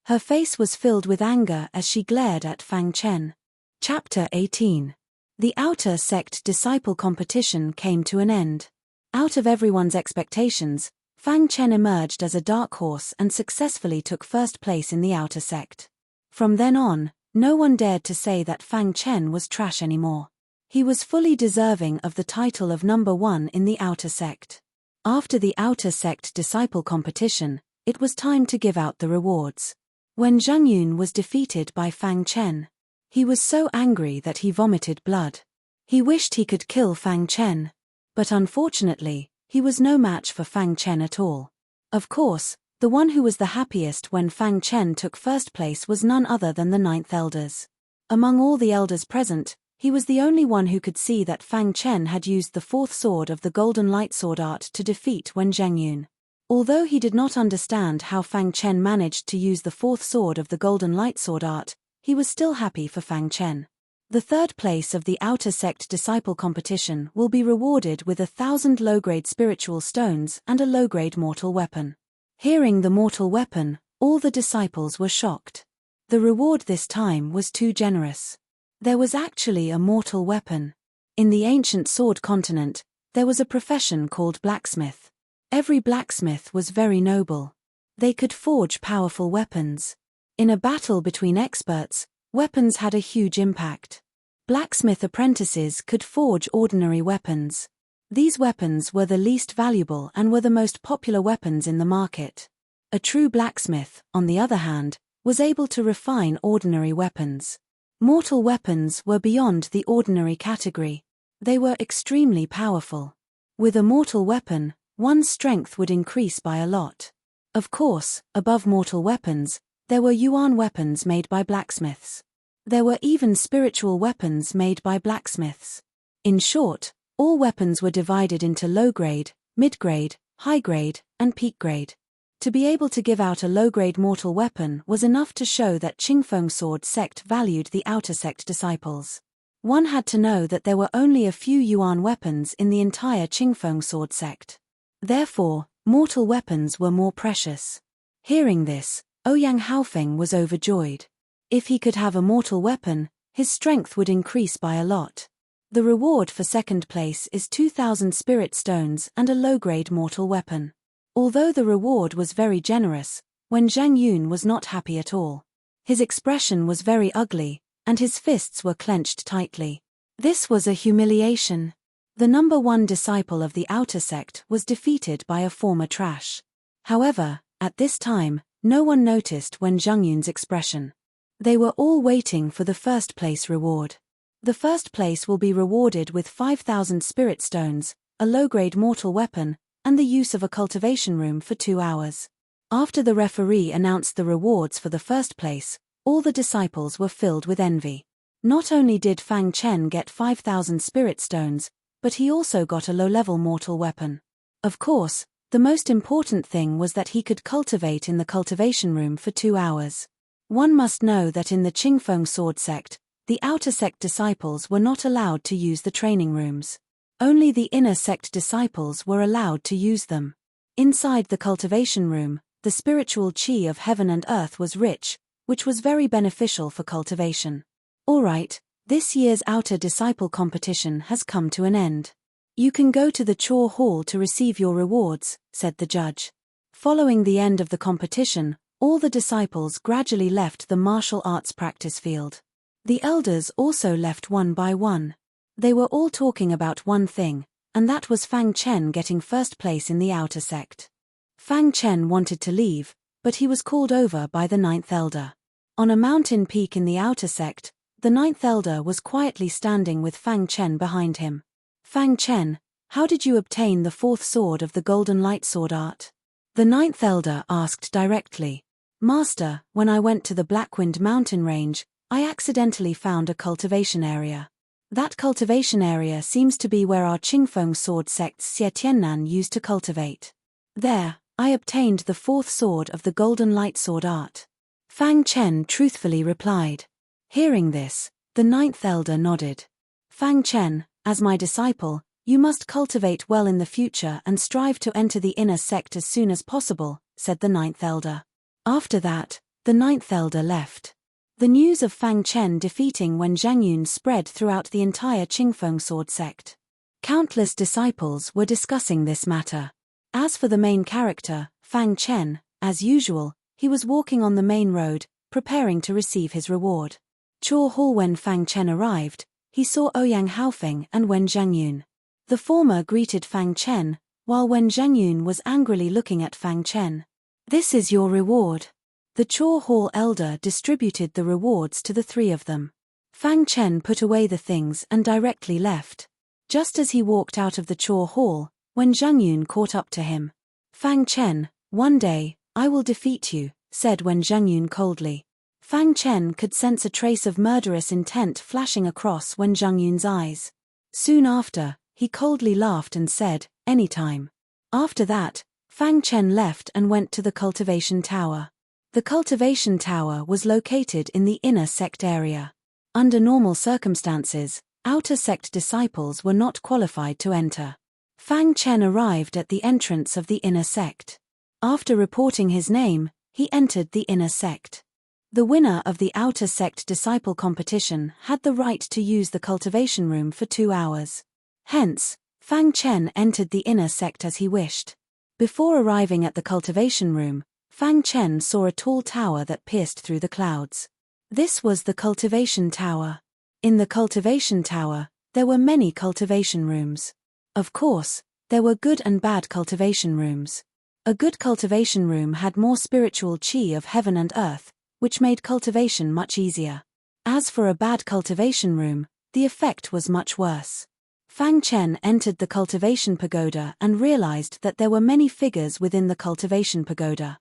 Her face was filled with anger as she glared at Fang Chen. Chapter 18. The outer sect disciple competition came to an end. Out of everyone's expectations, Fang Chen emerged as a dark horse and successfully took first place in the outer sect. From then on, no one dared to say that Fang Chen was trash anymore. He was fully deserving of the title of number 1 in the outer sect. After the outer sect disciple competition, it was time to give out the rewards. Wen Zhengyun was defeated by Fang Chen. He was so angry that he vomited blood. He wished he could kill Fang Chen. But unfortunately, he was no match for Fang Chen at all. Of course, the one who was the happiest when Fang Chen took first place was none other than the 9th elders. Among all the elders present, he was the only one who could see that Fang Chen had used the fourth sword of the Golden Light Sword art to defeat Wen Zhengyun. Although he did not understand how Fang Chen managed to use the fourth sword of the Golden Light Sword art, he was still happy for Fang Chen. The 3rd place of the outer sect disciple competition will be rewarded with 1,000 low-grade spiritual stones and a low-grade mortal weapon. Hearing the mortal weapon, all the disciples were shocked. The reward this time was too generous. There was actually a mortal weapon. In the ancient sword continent, there was a profession called blacksmith. Every blacksmith was very noble. They could forge powerful weapons. In a battle between experts, weapons had a huge impact. Blacksmith apprentices could forge ordinary weapons. These weapons were the least valuable and were the most popular weapons in the market. A true blacksmith, on the other hand, was able to refine ordinary weapons. Mortal weapons were beyond the ordinary category. They were extremely powerful. With a mortal weapon, one's strength would increase by a lot. Of course, above mortal weapons, there were yuan weapons made by blacksmiths. There were even spiritual weapons made by blacksmiths. In short, all weapons were divided into low-grade, mid-grade, high-grade, and peak-grade. To be able to give out a low-grade mortal weapon was enough to show that Qingfeng Sword sect valued the outer sect disciples. One had to know that there were only a few yuan weapons in the entire Qingfeng Sword sect. Therefore, mortal weapons were more precious. Hearing this, Ouyang Haofeng was overjoyed. If he could have a mortal weapon, his strength would increase by a lot. The reward for second place is 2,000 spirit stones and a low-grade mortal weapon. Although the reward was very generous, Wen Zhangyun was not happy at all. His expression was very ugly, and his fists were clenched tightly. This was a humiliation. The number one disciple of the outer sect was defeated by a former trash. However, at this time, no one noticed Wen Zhangyun's expression. They were all waiting for the first place reward. The first place will be rewarded with 5,000 spirit stones, a low-grade mortal weapon, and the use of a cultivation room for 2 hours. After the referee announced the rewards for the first place, all the disciples were filled with envy. Not only did Fang Chen get 5,000 spirit stones, but he also got a low-level mortal weapon. Of course, the most important thing was that he could cultivate in the cultivation room for 2 hours. One must know that in the Qingfeng Sword sect, the outer sect disciples were not allowed to use the training rooms. Only the inner sect disciples were allowed to use them. Inside the cultivation room, the spiritual qi of heaven and earth was rich, which was very beneficial for cultivation. Alright, this year's outer disciple competition has come to an end. You can go to the Chaw Hall to receive your rewards, said the judge. Following the end of the competition, all the disciples gradually left the martial arts practice field. The elders also left one by one. They were all talking about one thing, and that was Fang Chen getting first place in the outer sect. Fang Chen wanted to leave, but he was called over by the ninth elder. On a mountain peak in the outer sect, the ninth elder was quietly standing with Fang Chen behind him. Fang Chen, how did you obtain the fourth sword of the golden light sword art? The ninth elder asked directly. Master, when I went to the Blackwind mountain range, I accidentally found a cultivation area. That cultivation area seems to be where our Qingfeng Sword sect's Xie Tiannan used to cultivate. There, I obtained the fourth sword of the golden light sword art. Fang Chen truthfully replied. Hearing this, the ninth elder nodded. Fang Chen, as my disciple, you must cultivate well in the future and strive to enter the inner sect as soon as possible, said the ninth elder. After that, the ninth elder left. The news of Fang Chen defeating Wen Zhangyun spread throughout the entire Qingfeng Sword sect. Countless disciples were discussing this matter. As for the main character, Fang Chen, as usual, he was walking on the main road, preparing to receive his reward. Chaw Hall. When Fang Chen arrived, he saw Ouyang Haofeng and Wen Zhangyun. The former greeted Fang Chen, while Wen Zhangyun was angrily looking at Fang Chen. This is your reward. The Chaw Hall elder distributed the rewards to the three of them. Fang Chen put away the things and directly left. Just as he walked out of the Chaw Hall, Wen Zhangyun caught up to him. Fang Chen, one day, I will defeat you, said Wen Zhangyun coldly. Fang Chen could sense a trace of murderous intent flashing across Wen Zhangyun's eyes. Soon after, he coldly laughed and said, anytime. After that, Fang Chen left and went to the cultivation tower. The cultivation tower was located in the inner sect area. Under normal circumstances, outer sect disciples were not qualified to enter. Fang Chen arrived at the entrance of the inner sect. After reporting his name, he entered the inner sect. The winner of the outer sect disciple competition had the right to use the cultivation room for 2 hours. Hence, Fang Chen entered the inner sect as he wished. Before arriving at the cultivation room, Fang Chen saw a tall tower that pierced through the clouds. This was the cultivation tower. In the cultivation tower, there were many cultivation rooms. Of course, there were good and bad cultivation rooms. A good cultivation room had more spiritual qi of heaven and earth, which made cultivation much easier. As for a bad cultivation room, the effect was much worse. Fang Chen entered the cultivation pagoda and realized that there were many figures within the cultivation pagoda.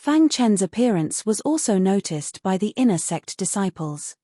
Fang Chen's appearance was also noticed by the inner sect disciples.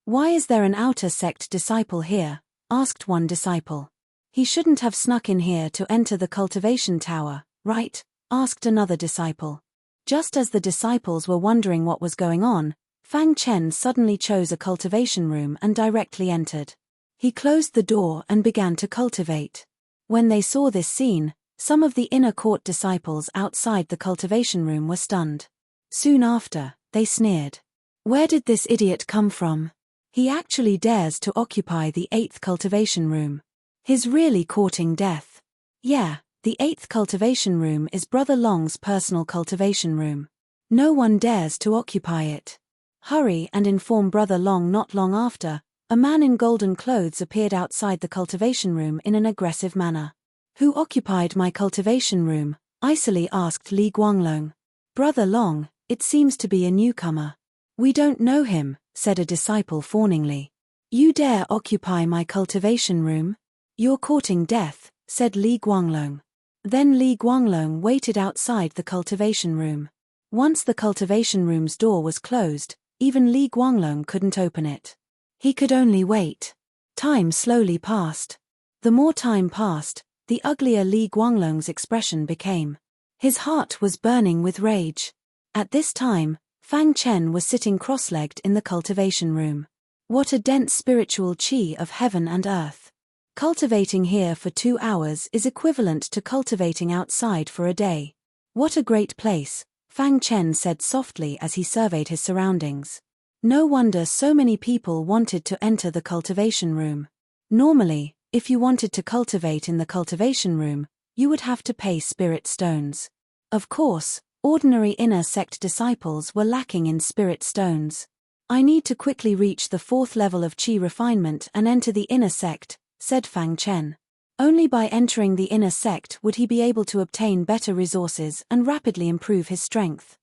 Why is there an outer sect disciple here? Asked one disciple. He shouldn't have snuck in here to enter the cultivation tower, right? Asked another disciple. Just as the disciples were wondering what was going on, Fang Chen suddenly chose a cultivation room and directly entered. He closed the door and began to cultivate. When they saw this scene, some of the inner court disciples outside the cultivation room were stunned. Soon after, they sneered. Where did this idiot come from? He actually dares to occupy the 8th cultivation room. He's really courting death. Yeah, the 8th cultivation room is Brother Long's personal cultivation room. No one dares to occupy it. Hurry and inform Brother Long. Not long after, a man in golden clothes appeared outside the cultivation room in an aggressive manner. Who occupied my cultivation room? Icily asked Li Guanglong. Brother Long, it seems to be a newcomer. We don't know him, said a disciple fawningly. You dare occupy my cultivation room? You're courting death, said Li Guanglong. Then Li Guanglong waited outside the cultivation room. Once the cultivation room's door was closed, even Li Guanglong couldn't open it. He could only wait. Time slowly passed. The more time passed, the uglier Li Guanglong's expression became. His heart was burning with rage. At this time, Fang Chen was sitting cross-legged in the cultivation room. What a dense spiritual qi of heaven and earth. Cultivating here for 2 hours is equivalent to cultivating outside for a day. What a great place, Fang Chen said softly as he surveyed his surroundings. No wonder so many people wanted to enter the cultivation room. Normally, if you wanted to cultivate in the cultivation room, you would have to pay spirit stones. Of course, ordinary inner sect disciples were lacking in spirit stones. I need to quickly reach the 4th level of qi refinement and enter the inner sect, said Fang Chen. Only by entering the inner sect would he be able to obtain better resources and rapidly improve his strength.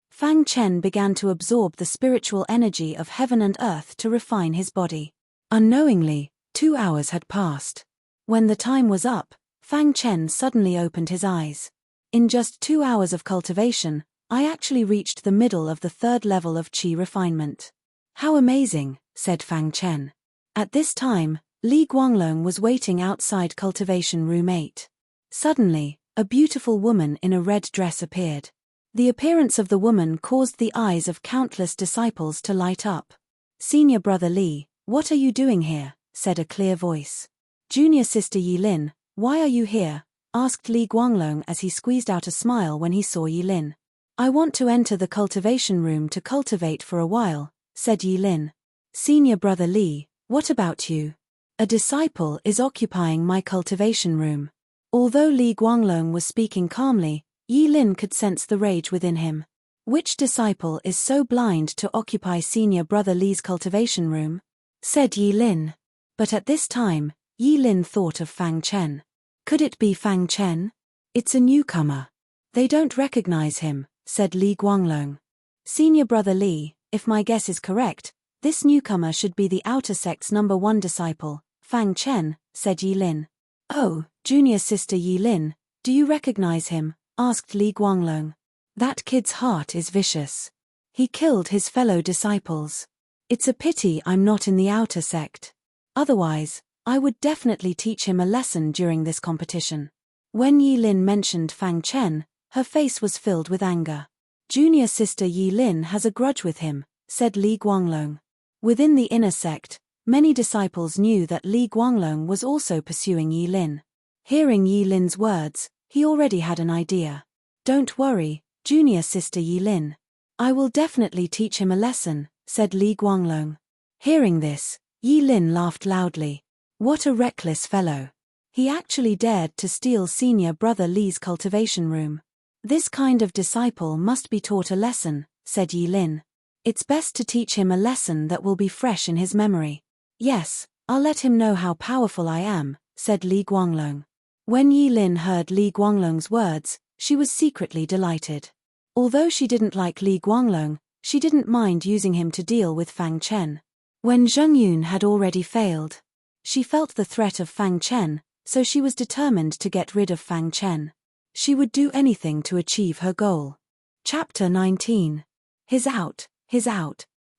Fang Chen began to absorb the spiritual energy of heaven and earth to refine his body. Unknowingly, 2 hours had passed. When the time was up, Fang Chen suddenly opened his eyes. In just 2 hours of cultivation, I actually reached the middle of the 3rd level of qi refinement. How amazing, said Fang Chen. At this time, Li Guanglong was waiting outside cultivation room 8. Suddenly, a beautiful woman in a red dress appeared. The appearance of the woman caused the eyes of countless disciples to light up. Senior Brother Li, what are you doing here? Said a clear voice. Junior Sister Yilin, why are you here? Asked Li Guanglong as he squeezed out a smile when he saw Yilin. I want to enter the cultivation room to cultivate for a while, said Yilin. Senior Brother Li, what about you? A disciple is occupying my cultivation room. Although Li Guanglong was speaking calmly, Yilin could sense the rage within him. Which disciple is so blind to occupy Senior Brother Li's cultivation room? Said Yilin. But at this time, Yilin thought of Fang Chen. Could it be Fang Chen? It's a newcomer. They don't recognize him, said Li Guanglong. Senior Brother Li, if my guess is correct, this newcomer should be the outer sect's number 1 disciple, Fang Chen, said Yilin. Oh, Junior Sister Yilin, do you recognize him? Asked Li Guanglong. That kid's heart is vicious. He killed his fellow disciples. It's a pity I'm not in the outer sect. Otherwise, I would definitely teach him a lesson during this competition. When Yilin mentioned Fang Chen, her face was filled with anger. Junior Sister Yilin has a grudge with him, said Li Guanglong. Within the inner sect, many disciples knew that Li Guanglong was also pursuing Yilin. Hearing Yilin's words, he already had an idea. Don't worry, Junior Sister Yilin. I will definitely teach him a lesson, said Li Guanglong. Hearing this, Yilin laughed loudly. What a reckless fellow. He actually dared to steal Senior Brother Li's cultivation room. This kind of disciple must be taught a lesson, said Yilin. It's best to teach him a lesson that will be fresh in his memory. Yes, I'll let him know how powerful I am, said Li Guanglong. When Yilin heard Li Guanglong's words, she was secretly delighted. Although she didn't like Li Guanglong, she didn't mind using him to deal with Fang Chen. When Zheng Yun had already failed, she felt the threat of Fang Chen, so she was determined to get rid of Fang Chen. She would do anything to achieve her goal. Chapter 19. He's out.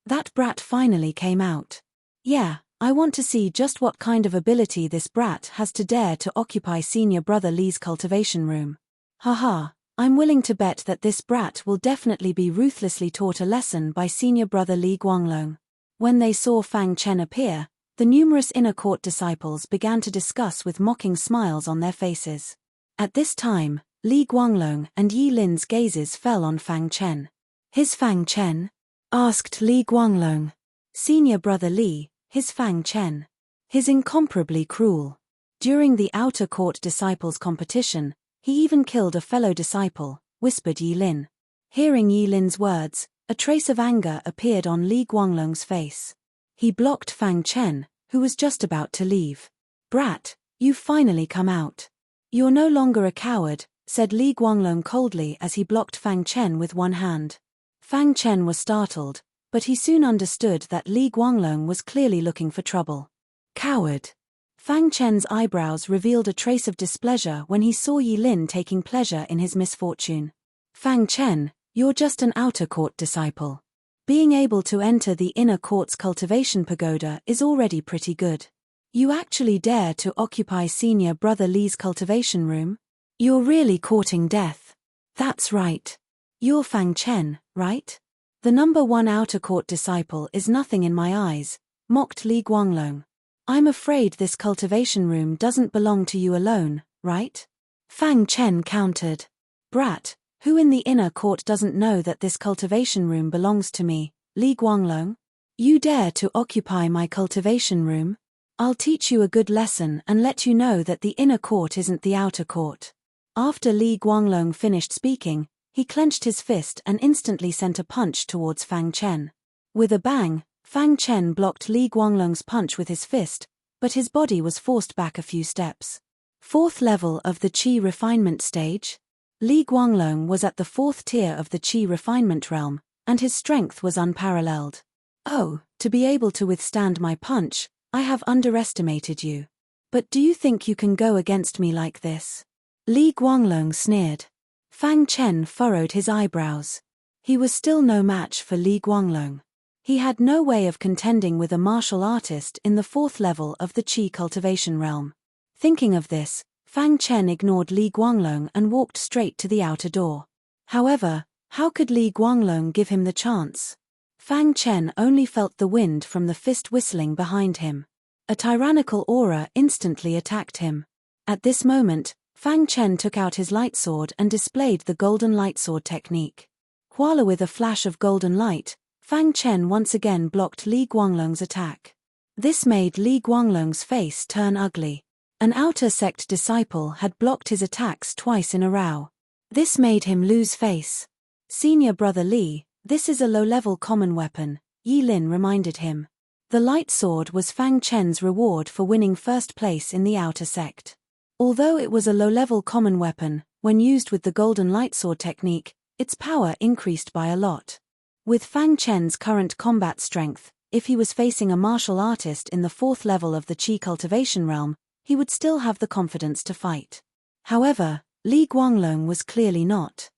That brat finally came out. Yeah, I want to see just what kind of ability this brat has to dare to occupy senior brother Li's cultivation room. Haha, I'm willing to bet that this brat will definitely be ruthlessly taught a lesson by senior brother Li Guanglong. When they saw Fang Chen appear, the numerous inner court disciples began to discuss with mocking smiles on their faces. At this time, Li Guanglong and Yi Lin's gazes fell on Fang Chen. His Fang Chen? Asked Li Guanglong. Senior brother Li, his Fang Chen. His incomparably cruel. During the outer court disciples' competition, he even killed a fellow disciple, whispered Yi Lin. Hearing Yi Lin's words, a trace of anger appeared on Li Guanglong's face. He blocked Fang Chen, who was just about to leave. Brat, you've finally come out. You're no longer a coward, said Li Guanglong coldly as he blocked Fang Chen with one hand. Fang Chen was startled, but he soon understood that Li Guanglong was clearly looking for trouble. Coward. Fang Chen's eyebrows revealed a trace of displeasure when he saw Yi Lin taking pleasure in his misfortune. Fang Chen, you're just an outer court disciple. Being able to enter the inner court's cultivation pagoda is already pretty good. You actually dare to occupy senior brother Li's cultivation room? You're really courting death. That's right. You're Fang Chen, right? The number one outer court disciple is nothing in my eyes, mocked Li Guanglong. I'm afraid this cultivation room doesn't belong to you alone, right? Fang Chen countered. Brat, who in the inner court doesn't know that this cultivation room belongs to me, Li Guanglong? You dare to occupy my cultivation room? I'll teach you a good lesson and let you know that the inner court isn't the outer court. After Li Guanglong finished speaking, he clenched his fist and instantly sent a punch towards Fang Chen. With a bang, Fang Chen blocked Li Guanglong's punch with his fist, but his body was forced back a few steps. Fourth level of the Qi refinement stage? Li Guanglong was at the fourth tier of the Qi refinement realm, and his strength was unparalleled. Oh, to be able to withstand my punch, I have underestimated you. But do you think you can go against me like this? Li Guanglong sneered. Fang Chen furrowed his eyebrows. He was still no match for Li Guanglong. He had no way of contending with a martial artist in the fourth level of the Qi cultivation realm. Thinking of this, Fang Chen ignored Li Guanglong and walked straight to the outer door. However, how could Li Guanglong give him the chance? Fang Chen only felt the wind from the fist whistling behind him. A tyrannical aura instantly attacked him. At this moment, Fang Chen took out his light sword and displayed the golden light sword technique. While with a flash of golden light, Fang Chen once again blocked Li Guanglong's attack. This made Li Guanglong's face turn ugly. An outer sect disciple had blocked his attacks twice in a row. This made him lose face. Senior brother Li, this is a low-level common weapon, Yi Lin reminded him. The light sword was Fang Chen's reward for winning first place in the outer sect. Although it was a low-level common weapon, when used with the golden light sword technique, its power increased by a lot. With Fang Chen's current combat strength, if he was facing a martial artist in the fourth level of the Qi cultivation realm, he would still have the confidence to fight. However, Li Guanglong was clearly not.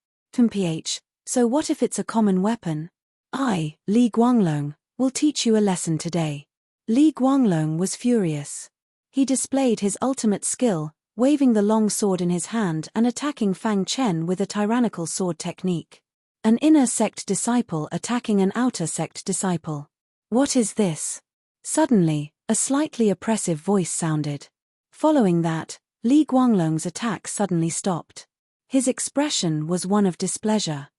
So what if it's a common weapon? I, Li Guanglong, will teach you a lesson today. Li Guanglong was furious. He displayed his ultimate skill, waving the long sword in his hand and attacking Fang Chen with a tyrannical sword technique. An inner sect disciple attacking an outer sect disciple. What is this? Suddenly, a slightly oppressive voice sounded. Following that, Li Guanglong's attack suddenly stopped. His expression was one of displeasure.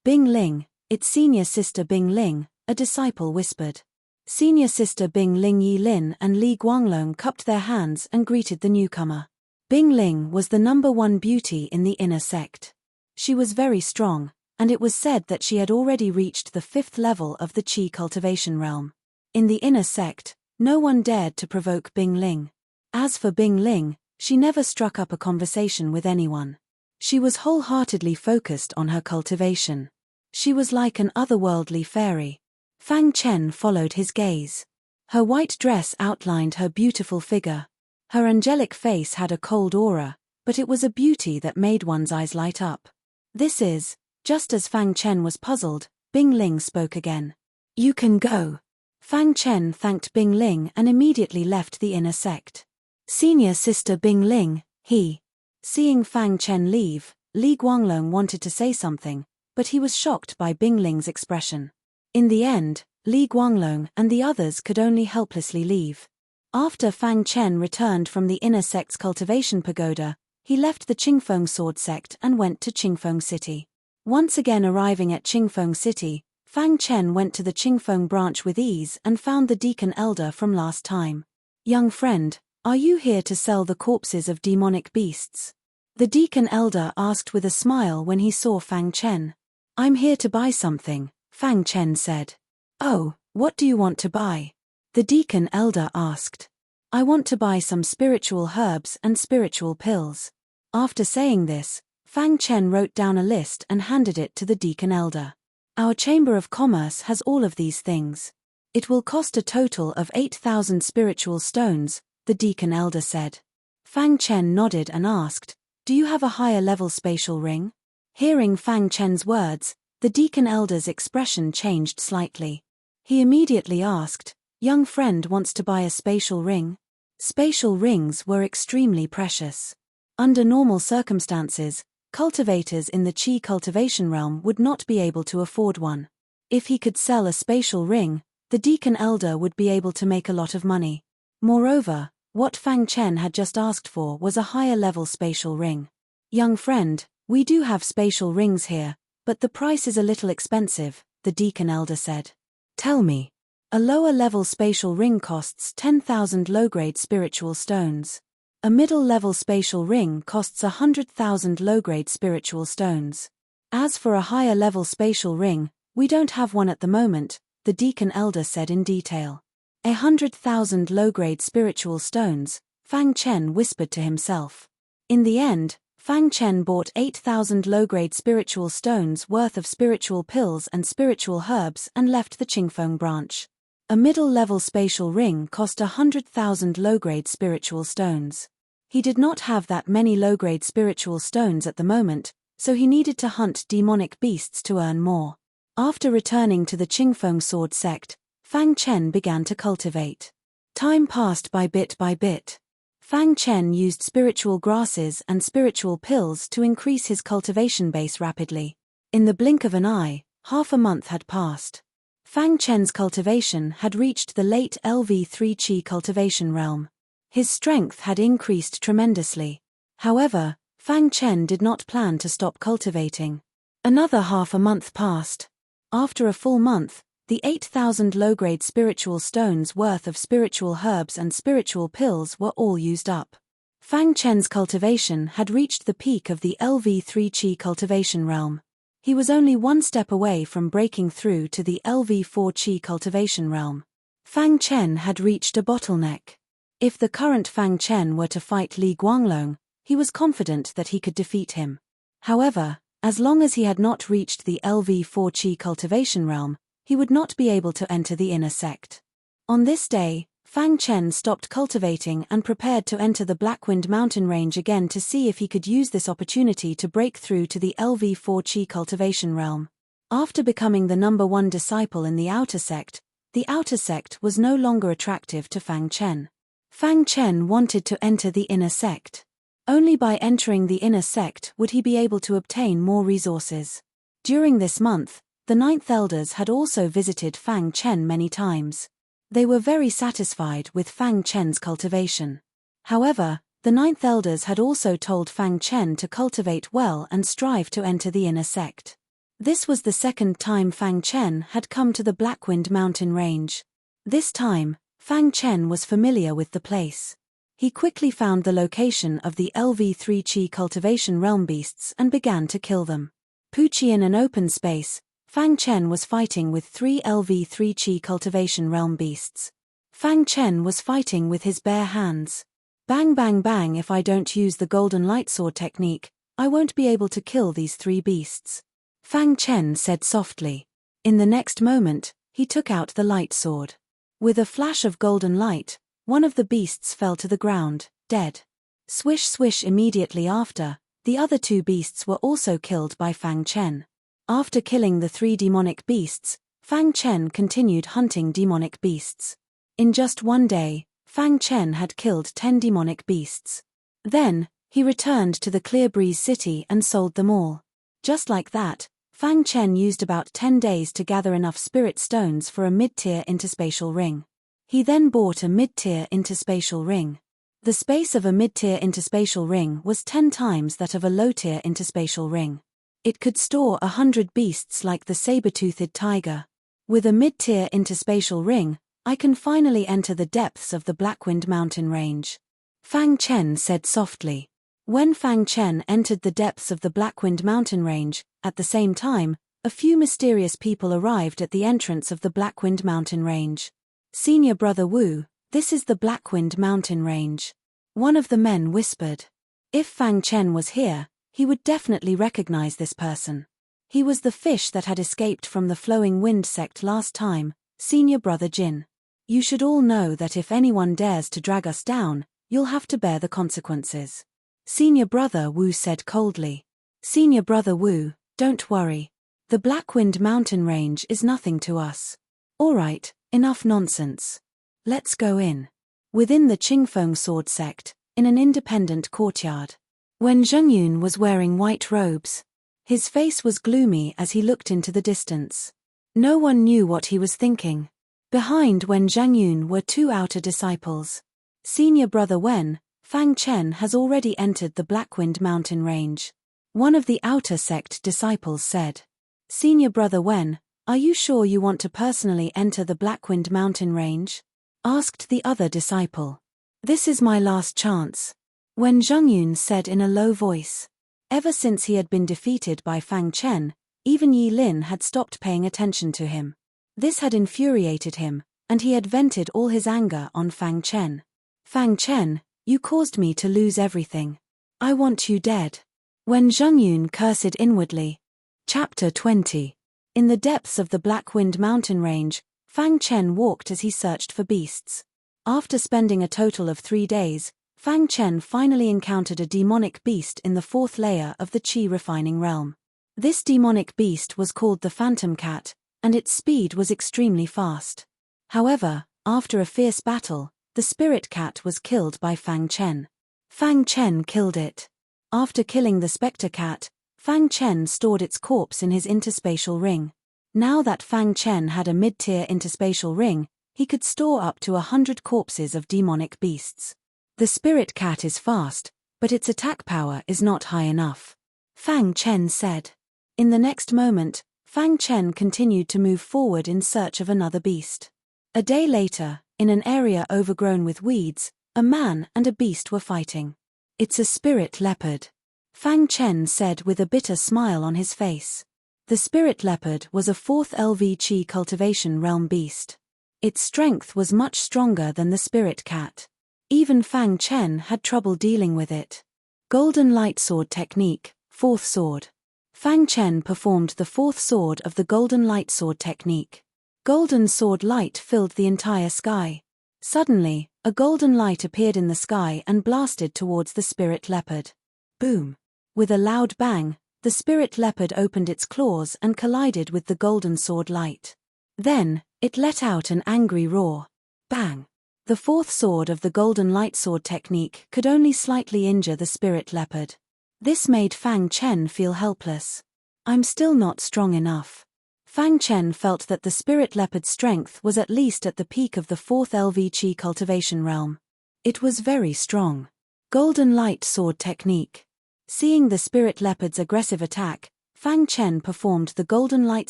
Bing Ling, its senior sister Bing Ling, a disciple whispered. Senior sister Bing Ling Yi Lin and Li Guanglong cupped their hands and greeted the newcomer. Bing Ling was the number one beauty in the inner sect. She was very strong, and it was said that she had already reached the fifth level of the Qi cultivation realm. In the inner sect, no one dared to provoke Bing Ling. As for Bing Ling, she never struck up a conversation with anyone. She was wholeheartedly focused on her cultivation. She was like an otherworldly fairy. Fang Chen followed his gaze. Her white dress outlined her beautiful figure. Her angelic face had a cold aura, but it was a beauty that made one's eyes light up. This is, just as Fang Chen was puzzled, Bing Ling spoke again. You can go. Fang Chen thanked Bing Ling and immediately left the inner sect. Senior sister Bing Ling, he. Seeing Fang Chen leave, Li Guanglong wanted to say something, but he was shocked by Bing Ling's expression. In the end, Li Guanglong and the others could only helplessly leave. After Fang Chen returned from the inner sect's cultivation pagoda, he left the Qingfeng sword sect and went to Qingfeng City. Once again arriving at Qingfeng City, Fang Chen went to the Qingfeng branch with ease and found the deacon elder from last time. Young friend, are you here to sell the corpses of demonic beasts? The deacon elder asked with a smile when he saw Fang Chen. I'm here to buy something, Fang Chen said. Oh, what do you want to buy? The deacon elder asked. I want to buy some spiritual herbs and spiritual pills. After saying this, Fang Chen wrote down a list and handed it to the deacon elder. Our Chamber of Commerce has all of these things. It will cost a total of 8,000 spiritual stones, the deacon elder said. Fang Chen nodded and asked, do you have a higher level spatial ring? Hearing Fang Chen's words, the deacon elder's expression changed slightly. He immediately asked, young friend wants to buy a spatial ring? Spatial rings were extremely precious. Under normal circumstances, cultivators in the Qi cultivation realm would not be able to afford one. If he could sell a spatial ring, the deacon elder would be able to make a lot of money. Moreover, what Fang Chen had just asked for was a higher level spatial ring. Young friend, we do have spatial rings here, but the price is a little expensive, the deacon elder said. Tell me. A lower level spatial ring costs 10,000 low-grade spiritual stones. A middle-level spatial ring costs 100,000 low-grade spiritual stones. As for a higher-level spatial ring, we don't have one at the moment, the deacon elder said in detail. 100,000 low-grade spiritual stones, Fang Chen whispered to himself. In the end, Fang Chen bought 8,000 low-grade spiritual stones worth of spiritual pills and spiritual herbs and left the Qingfeng branch. A middle-level spatial ring cost 100,000 low-grade spiritual stones. He did not have that many low-grade spiritual stones at the moment, so he needed to hunt demonic beasts to earn more. After returning to the Qingfeng sword sect, Fang Chen began to cultivate. Time passed by bit. Fang Chen used spiritual grasses and spiritual pills to increase his cultivation base rapidly. In the blink of an eye, half a month had passed. Fang Chen's cultivation had reached the late LV3 Qi cultivation realm. His strength had increased tremendously. However, Fang Chen did not plan to stop cultivating. Another half a month passed. After a full month, the 8,000 low-grade spiritual stones worth of spiritual herbs and spiritual pills were all used up. Fang Chen's cultivation had reached the peak of the LV3 Qi cultivation realm. He was only one step away from breaking through to the LV4 Qi cultivation realm. Fang Chen had reached a bottleneck. If the current Fang Chen were to fight Li Guanglong, he was confident that he could defeat him. However, as long as he had not reached the LV4 Qi cultivation realm, he would not be able to enter the inner sect. On this day, Fang Chen stopped cultivating and prepared to enter the Blackwind mountain range again to see if he could use this opportunity to break through to the LV4 Qi cultivation realm. After becoming the number one disciple in the outer sect was no longer attractive to Fang Chen. Fang Chen wanted to enter the inner sect. Only by entering the inner sect would he be able to obtain more resources. During this month, the ninth elders had also visited Fang Chen many times. They were very satisfied with Fang Chen's cultivation. However, the ninth elders had also told Fang Chen to cultivate well and strive to enter the inner sect. This was the second time Fang Chen had come to the Blackwind mountain range. This time, Fang Chen was familiar with the place. He quickly found the location of the LV3 Qi cultivation realm beasts and began to kill them. Pucci in an open space, Fang Chen was fighting with 3 LV3 Qi cultivation realm beasts. Fang Chen was fighting with his bare hands. Bang bang bang, if I don't use the golden light sword technique, I won't be able to kill these 3 beasts. Fang Chen said softly. In the next moment, he took out the light sword. With a flash of golden light, one of the beasts fell to the ground, dead. Swish swish. Immediately after, the other two beasts were also killed by Fang Chen. After killing the 3 demonic beasts, Fang Chen continued hunting demonic beasts. In just one day, Fang Chen had killed 10 demonic beasts. Then, he returned to the Clear Breeze City and sold them all. Just like that, Fang Chen used about 10 days to gather enough spirit stones for a mid-tier interspatial ring. He then bought a mid-tier interspatial ring. The space of a mid-tier interspatial ring was 10 times that of a low-tier interspatial ring. It could store 100 beasts like the saber-toothed tiger. With a mid-tier interspatial ring, I can finally enter the depths of the Blackwind mountain range. Fang Chen said softly. When Fang Chen entered the depths of the Blackwind mountain range, at the same time, a few mysterious people arrived at the entrance of the Blackwind mountain range. Senior Brother Wu, this is the Blackwind mountain range. One of the men whispered. If Fang Chen was here, he would definitely recognize this person. He was the fish that had escaped from the Flowing Wind sect last time, Senior Brother Jin. You should all know that if anyone dares to drag us down, you'll have to bear the consequences. Senior Brother Wu said coldly. Senior Brother Wu, don't worry. The Blackwind mountain range is nothing to us. Alright, enough nonsense. Let's go in. Within the Qingfeng sword sect, in an independent courtyard. Wen Zhengyun was wearing white robes. His face was gloomy as he looked into the distance. No one knew what he was thinking. Behind Wen Zhengyun were 2 outer disciples. Senior Brother Wen, Fang Chen has already entered the Blackwind mountain range. One of the outer sect disciples said. Senior Brother Wen, are you sure you want to personally enter the Blackwind mountain range? Asked the other disciple. This is my last chance. Wen Zhengyun said in a low voice. Ever since he had been defeated by Fang Chen, even Yi Lin had stopped paying attention to him. This had infuriated him, and he had vented all his anger on Fang Chen. Fang Chen, you caused me to lose everything. I want you dead. Wen Zhengyun cursed inwardly. Chapter 20. In the depths of the Blackwind mountain range, Fang Chen walked as he searched for beasts. After spending a total of 3 days, Fang Chen finally encountered a demonic beast in the 4th layer of the Qi refining realm. This demonic beast was called the Phantom Cat, and its speed was extremely fast. However, after a fierce battle, the Spirit Cat was killed by Fang Chen. Fang Chen killed it. After killing the Spectre Cat, Fang Chen stored its corpse in his interspatial ring. Now that Fang Chen had a mid-tier interspatial ring, he could store up to 100 corpses of demonic beasts. The Spirit Cat is fast, but its attack power is not high enough. Fang Chen said. In the next moment, Fang Chen continued to move forward in search of another beast. A day later, in an area overgrown with weeds, a man and a beast were fighting. It's a spirit leopard. Fang Chen said with a bitter smile on his face. The spirit leopard was a 4th LV Qi cultivation realm beast. Its strength was much stronger than the spirit cat. Even Fang Chen had trouble dealing with it. Golden Light Sword Technique, 4th Sword. Fang Chen performed the 4th sword of the Golden Light Sword Technique. Golden sword light filled the entire sky. Suddenly, a golden light appeared in the sky and blasted towards the spirit leopard. Boom! With a loud bang, the spirit leopard opened its claws and collided with the golden sword light. Then, it let out an angry roar. Bang! The 4th sword of the Golden Light Sword Technique could only slightly injure the spirit leopard. This made Fang Chen feel helpless. I'm still not strong enough. Fang Chen felt that the spirit leopard's strength was at least at the peak of the 4th LV Qi cultivation realm. It was very strong. Golden Light Sword Technique. Seeing the spirit leopard's aggressive attack, Fang Chen performed the Golden Light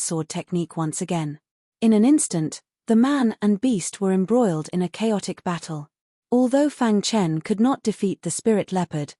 Sword Technique once again. In an instant, the man and beast were embroiled in a chaotic battle. Although Fang Chen could not defeat the spirit leopard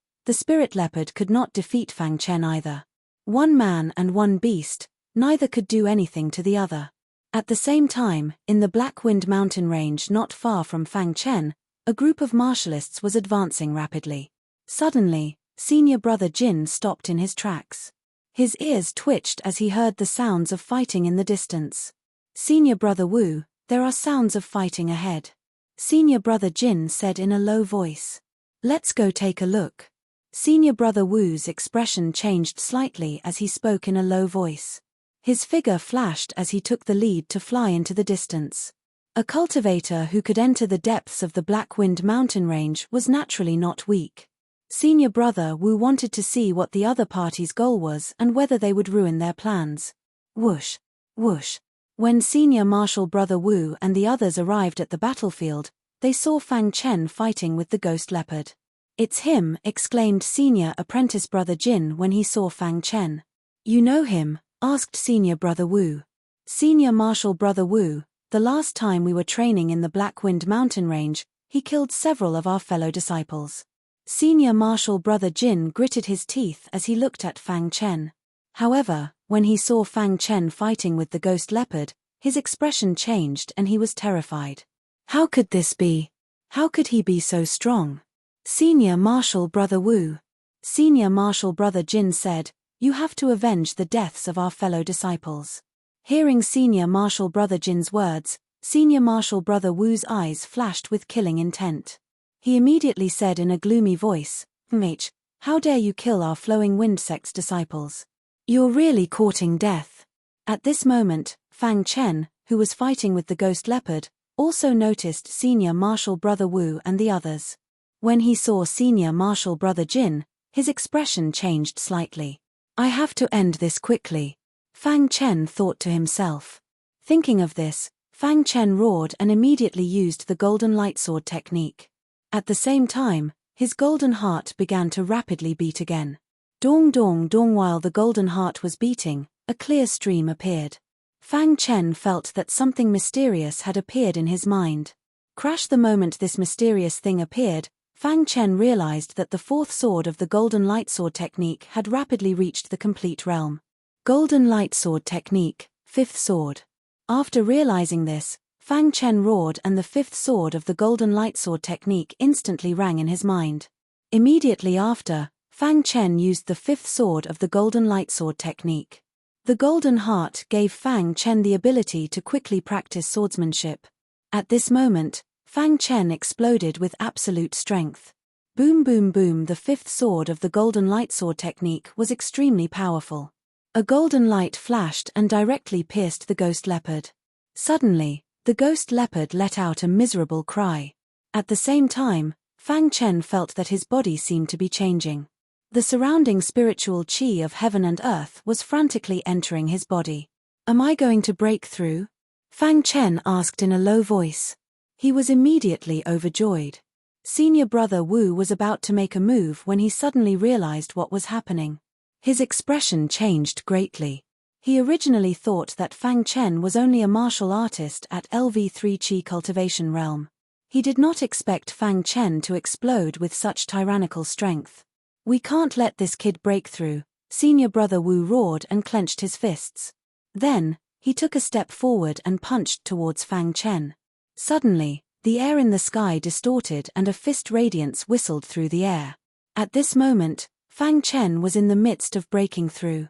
could not defeat Fang Chen either. One man and one beast, neither could do anything to the other. At the same time, in the Blackwind mountain range not far from Fang Chen, a group of martialists was advancing rapidly. Suddenly, Senior Brother Jin stopped in his tracks. His ears twitched as he heard the sounds of fighting in the distance. Senior Brother Wu, there are sounds of fighting ahead. Senior Brother Jin said in a low voice. Let's go take a look. Senior brother Wu's expression changed slightly as he spoke in a low voice. His figure flashed as he took the lead to fly into the distance. A cultivator who could enter the depths of the Black Wind mountain range was naturally not weak. Senior brother Wu wanted to see what the other party's goal was and whether they would ruin their plans. Whoosh, whoosh. When Senior Marshal brother Wu and the others arrived at the battlefield, they saw Fang Chen fighting with the ghost leopard. "It's him," exclaimed Senior Apprentice brother Jin when he saw Fang Chen. "You know him?" asked Senior brother Wu. "Senior Marshal brother Wu, the last time we were training in the Black Wind mountain range, he killed several of our fellow disciples." Senior Marshal brother Jin gritted his teeth as he looked at Fang Chen. However, when he saw Fang Chen fighting with the ghost leopard, his expression changed and he was terrified. How could this be? How could he be so strong? Senior Marshal brother Wu. Senior Marshal brother Jin said, "You have to avenge the deaths of our fellow disciples." Hearing Senior Marshal brother Jin's words, Senior Marshal brother Wu's eyes flashed with killing intent. He immediately said in a gloomy voice, "Mate, how dare you kill our Flowing Wind sect's disciples? You're really courting death." At this moment, Fang Chen, who was fighting with the ghost leopard, also noticed Senior Marshal brother Wu and the others. When he saw Senior Marshal brother Jin, his expression changed slightly. "I have to end this quickly," Fang Chen thought to himself. Thinking of this, Fang Chen roared and immediately used the golden lightsword technique. At the same time, his golden heart began to rapidly beat again. Dong dong dong. While the golden heart was beating, a clear stream appeared. Fang Chen felt that something mysterious had appeared in his mind. Crash. The moment this mysterious thing appeared, Fang Chen realized that the fourth sword of the golden lightsword technique had rapidly reached the complete realm. Golden lightsword technique, fifth sword. After realizing this, Fang Chen roared and the fifth sword of the golden lightsword technique instantly rang in his mind. Immediately after, Fang Chen used the fifth sword of the golden lightsword technique. The golden heart gave Fang Chen the ability to quickly practice swordsmanship. At this moment, Fang Chen exploded with absolute strength. Boom boom boom. The fifth sword of the golden lightsword technique was extremely powerful. A golden light flashed and directly pierced the ghost leopard. Suddenly, the ghost leopard let out a miserable cry. At the same time, Fang Chen felt that his body seemed to be changing. The surrounding spiritual chi of heaven and earth was frantically entering his body. "Am I going to break through?" Fang Chen asked in a low voice. He was immediately overjoyed. Senior brother Wu was about to make a move when he suddenly realized what was happening. His expression changed greatly. He originally thought that Fang Chen was only a martial artist at LV3 Chi cultivation realm. He did not expect Fang Chen to explode with such tyrannical strength. "We can't let this kid break through," Senior brother Wu roared and clenched his fists. Then, he took a step forward and punched towards Fang Chen. Suddenly, the air in the sky distorted and a fist radiance whistled through the air. At this moment, Fang Chen was in the midst of breaking through.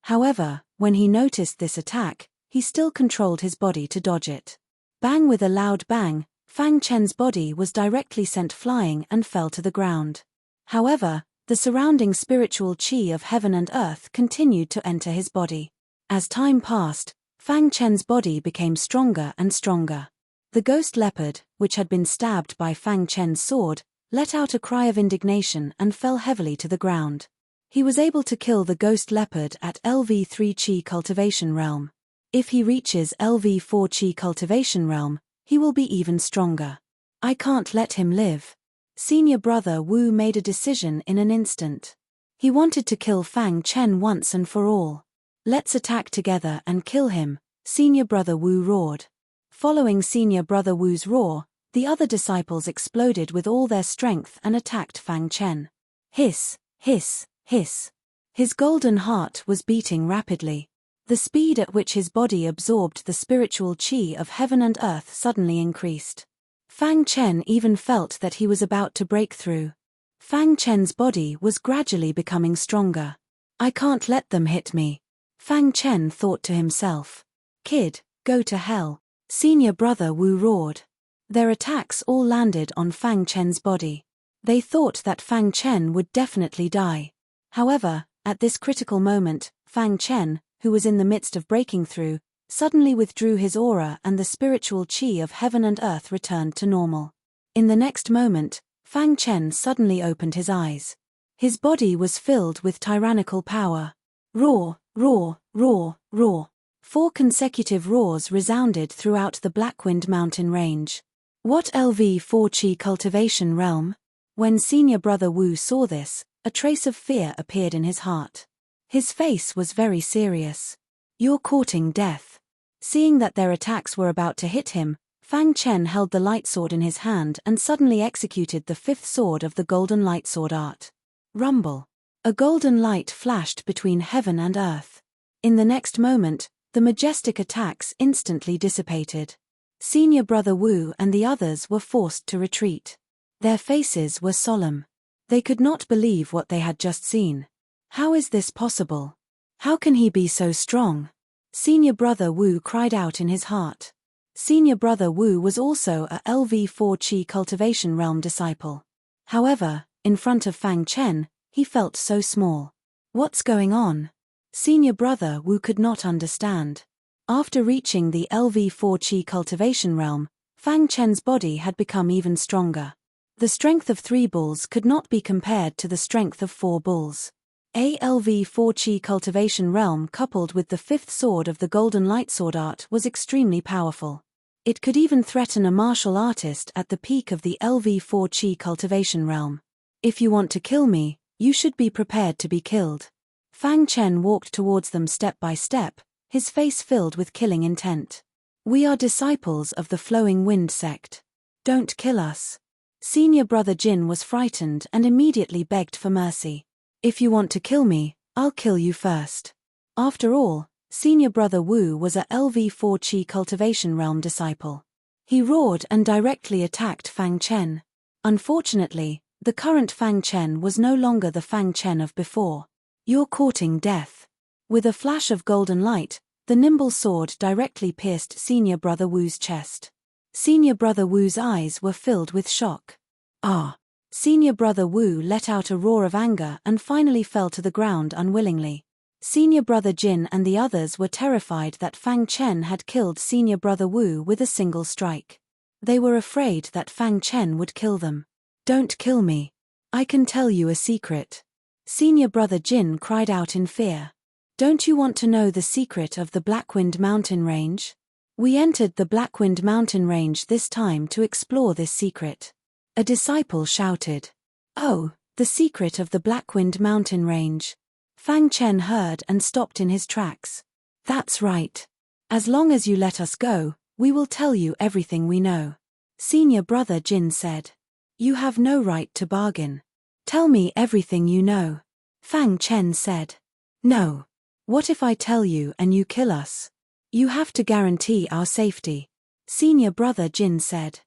However, when he noticed this attack, he still controlled his body to dodge it. Bang. With a loud bang, Fang Chen's body was directly sent flying and fell to the ground. However, the surrounding spiritual chi of heaven and earth continued to enter his body. As time passed, Fang Chen's body became stronger and stronger. The ghost leopard, which had been stabbed by Fang Chen's sword, let out a cry of indignation and fell heavily to the ground. He was able to kill the ghost leopard at LV3 Chi cultivation realm. If he reaches LV4 Chi cultivation realm, he will be even stronger. "I can't let him live." Senior brother Wu made a decision in an instant. He wanted to kill Fang Chen once and for all. "Let's attack together and kill him," Senior brother Wu roared. Following Senior brother Wu's roar, the other disciples exploded with all their strength and attacked Fang Chen. Hiss, hiss, hiss. His golden heart was beating rapidly. The speed at which his body absorbed the spiritual chi of heaven and earth suddenly increased. Fang Chen even felt that he was about to break through. Fang Chen's body was gradually becoming stronger. "I can't let them hit me," Fang Chen thought to himself. "Kid, go to hell," Senior brother Wu roared. Their attacks all landed on Fang Chen's body. They thought that Fang Chen would definitely die. However, at this critical moment, Fang Chen, who was in the midst of breaking through, suddenly withdrew his aura and the spiritual qi of heaven and earth returned to normal. In the next moment, Fang Chen suddenly opened his eyes. His body was filled with tyrannical power. Roar, roar, roar, roar. 4 consecutive roars resounded throughout the Blackwind mountain range. What LV4 Qi cultivation realm? When senior brother Wu saw this, a trace of fear appeared in his heart. His face was very serious. You're courting death. Seeing that their attacks were about to hit him, Fang Chen held the light sword in his hand and suddenly executed the 5th sword of the golden light sword art. Rumble. A golden light flashed between heaven and earth. In the next moment, the majestic attacks instantly dissipated. Senior brother Wu and the others were forced to retreat. Their faces were solemn. They could not believe what they had just seen. How is this possible? How can he be so strong? Senior brother Wu cried out in his heart. Senior brother Wu was also a LV4 Qi cultivation realm disciple. However, in front of Fang Chen, he felt so small. What's going on? Senior brother Wu could not understand. After reaching the LV4 Qi cultivation realm, Fang Chen's body had become even stronger. The strength of 3 bulls could not be compared to the strength of 4 bulls. A LV4 Qi cultivation realm coupled with the 5th sword of the golden light sword art was extremely powerful. It could even threaten a martial artist at the peak of the LV4 Qi cultivation realm. If you want to kill me, you should be prepared to be killed. Fang Chen walked towards them step by step, his face filled with killing intent. We are disciples of the Flowing Wind sect. Don't kill us. Senior brother Jin was frightened and immediately begged for mercy. If you want to kill me, I'll kill you first. After all, senior brother Wu was a LV4 Qi cultivation realm disciple. He roared and directly attacked Fang Chen. Unfortunately, the current Fang Chen was no longer the Fang Chen of before. You're courting death. With a flash of golden light, the nimble sword directly pierced senior brother Wu's chest. Senior brother Wu's eyes were filled with shock. Ah! Senior brother Wu let out a roar of anger and finally fell to the ground unwillingly. Senior brother Jin and the others were terrified that Fang Chen had killed senior brother Wu with a single strike. They were afraid that Fang Chen would kill them. Don't kill me. I can tell you a secret. Senior brother Jin cried out in fear. Don't you want to know the secret of the Blackwind mountain range? We entered the Blackwind mountain range this time to explore this secret. A disciple shouted. Oh, the secret of the Blackwind mountain range. Fang Chen heard and stopped in his tracks. That's right. As long as you let us go, we will tell you everything we know. Senior brother Jin said. You have no right to bargain. Tell me everything you know. Fang Chen said. No. What if I tell you and you kill us? You have to guarantee our safety. Senior brother Jin said.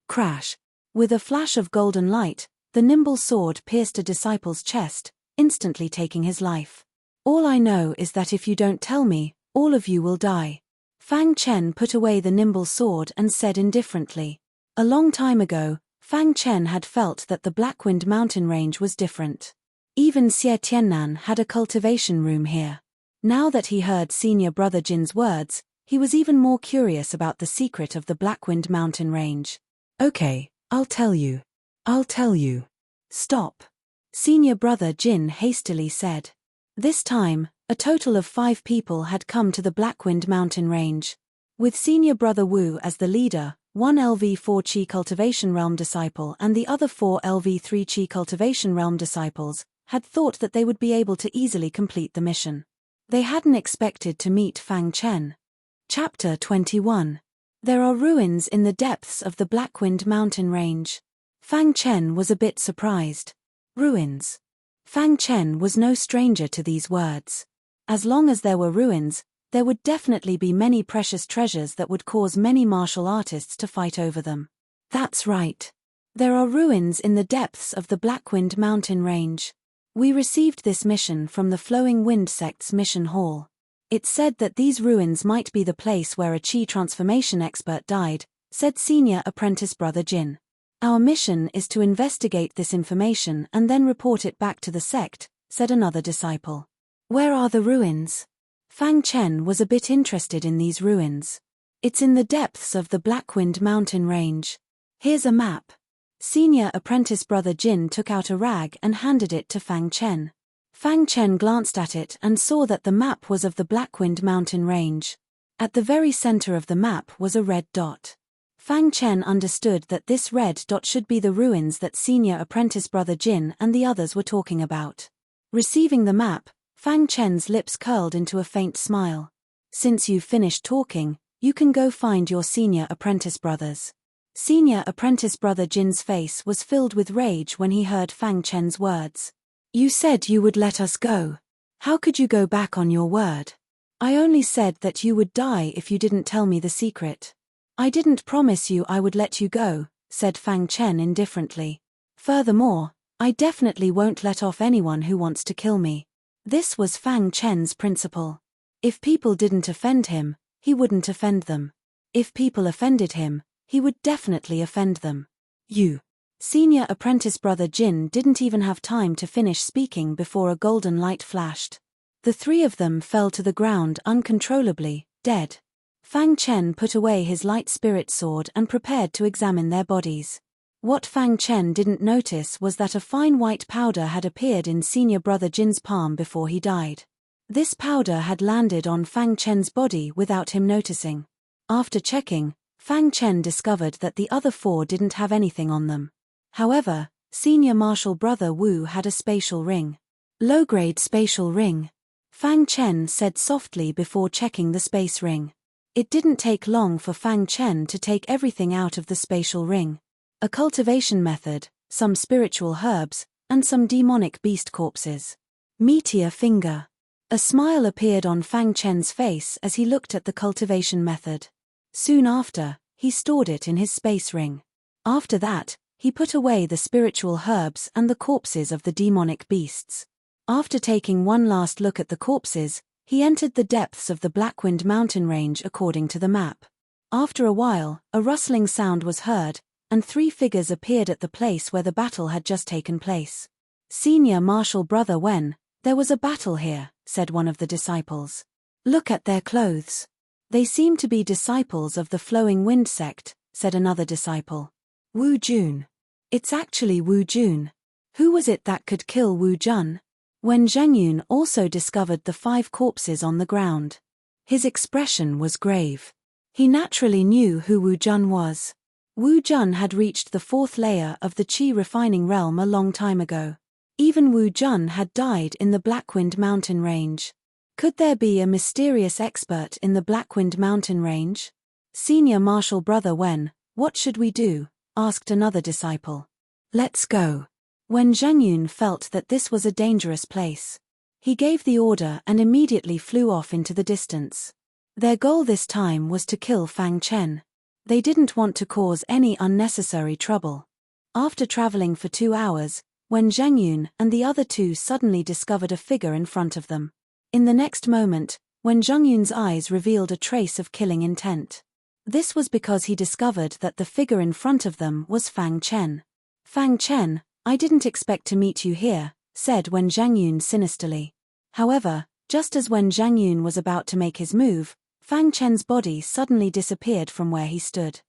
Crash. With a flash of golden light, the nimble sword pierced a disciple's chest, instantly taking his life. All I know is that if you don't tell me, all of you will die. Fang Chen put away the nimble sword and said indifferently. A long time ago, Fang Chen had felt that the Blackwind mountain range was different. Even Xie Tiannan had a cultivation room here. Now that he heard senior brother Jin's words, he was even more curious about the secret of the Blackwind mountain range. Okay, I'll tell you. I'll tell you. Stop. Senior brother Jin hastily said. This time, a total of 5 people had come to the Blackwind mountain range. With senior brother Wu as the leader, 1 LV4 Qi cultivation realm disciple and the other 4 LV3 Qi cultivation realm disciples, had thought that they would be able to easily complete the mission. They hadn't expected to meet Fang Chen. Chapter 21. There are ruins in the depths of the Blackwind mountain range. Fang Chen was a bit surprised. Ruins. Fang Chen was no stranger to these words. As long as there were ruins, there would definitely be many precious treasures that would cause many martial artists to fight over them. That's right. There are ruins in the depths of the Blackwind mountain range. We received this mission from the Flowing Wind sect's mission hall. It said that these ruins might be the place where a Qi transformation expert died, said senior apprentice brother Jin. Our mission is to investigate this information and then report it back to the sect, said another disciple. Where are the ruins? Fang Chen was a bit interested in these ruins. It's in the depths of the Blackwind mountain range. Here's a map. Senior apprentice brother Jin took out a rag and handed it to Fang Chen. Fang Chen glanced at it and saw that the map was of the Blackwind mountain range. At the very center of the map was a red dot. Fang Chen understood that this red dot should be the ruins that senior apprentice brother Jin and the others were talking about. Receiving the map, Fang Chen's lips curled into a faint smile. Since you've finished talking, you can go find your senior apprentice brothers. Senior apprentice brother Jin's face was filled with rage when he heard Fang Chen's words. You said you would let us go. How could you go back on your word? I only said that you would die if you didn't tell me the secret. I didn't promise you I would let you go, said Fang Chen indifferently. Furthermore, I definitely won't let off anyone who wants to kill me. This was Fang Chen's principle. If people didn't offend him, he wouldn't offend them. If people offended him, he would definitely offend them. You. Senior apprentice brother Jin didn't even have time to finish speaking before a golden light flashed. The three of them fell to the ground uncontrollably, dead. Fang Chen put away his light spirit sword and prepared to examine their bodies. What Fang Chen didn't notice was that a fine white powder had appeared in senior brother Jin's palm before he died. This powder had landed on Fang Chen's body without him noticing. After checking, Fang Chen discovered that the other four didn't have anything on them. However, senior martial brother Wu had a spatial ring. Low-grade spatial ring. Fang Chen said softly before checking the space ring. It didn't take long for Fang Chen to take everything out of the spatial ring. A cultivation method, some spiritual herbs, and some demonic beast corpses. Meteor finger. A smile appeared on Fang Chen's face as he looked at the cultivation method. Soon after, he stored it in his space ring. After that, he put away the spiritual herbs and the corpses of the demonic beasts. After taking one last look at the corpses, he entered the depths of the Blackwind mountain range according to the map. After a while, a rustling sound was heard, and three figures appeared at the place where the battle had just taken place. Senior martial brother Wen, there was a battle here, said one of the disciples. Look at their clothes. They seem to be disciples of the Flowing Wind sect, said another disciple. Wu Jun. It's actually Wu Jun. Who was it that could kill Wu Jun? When Zhangyun also discovered the 5 corpses on the ground. His expression was grave. He naturally knew who Wu Jun was. Wu Jun had reached the 4th layer of the Qi refining realm a long time ago. Even Wu Jun had died in the Blackwind mountain range. Could there be a mysterious expert in the Blackwind mountain range? Senior martial brother Wen, what should we do? Asked another disciple. Let's go. When Zhangyun felt that this was a dangerous place, he gave the order and immediately flew off into the distance. Their goal this time was to kill Fang Chen. They didn't want to cause any unnecessary trouble. After traveling for 2 hours, when Zhangyun and the other two suddenly discovered a figure in front of them. In the next moment, when Zhangyun's eyes revealed a trace of killing intent. This was because he discovered that the figure in front of them was Fang Chen. Fang Chen, I didn't expect to meet you here, said Wen Zhangyun sinisterly. However, just as when Zhangyun was about to make his move, Fang Chen's body suddenly disappeared from where he stood.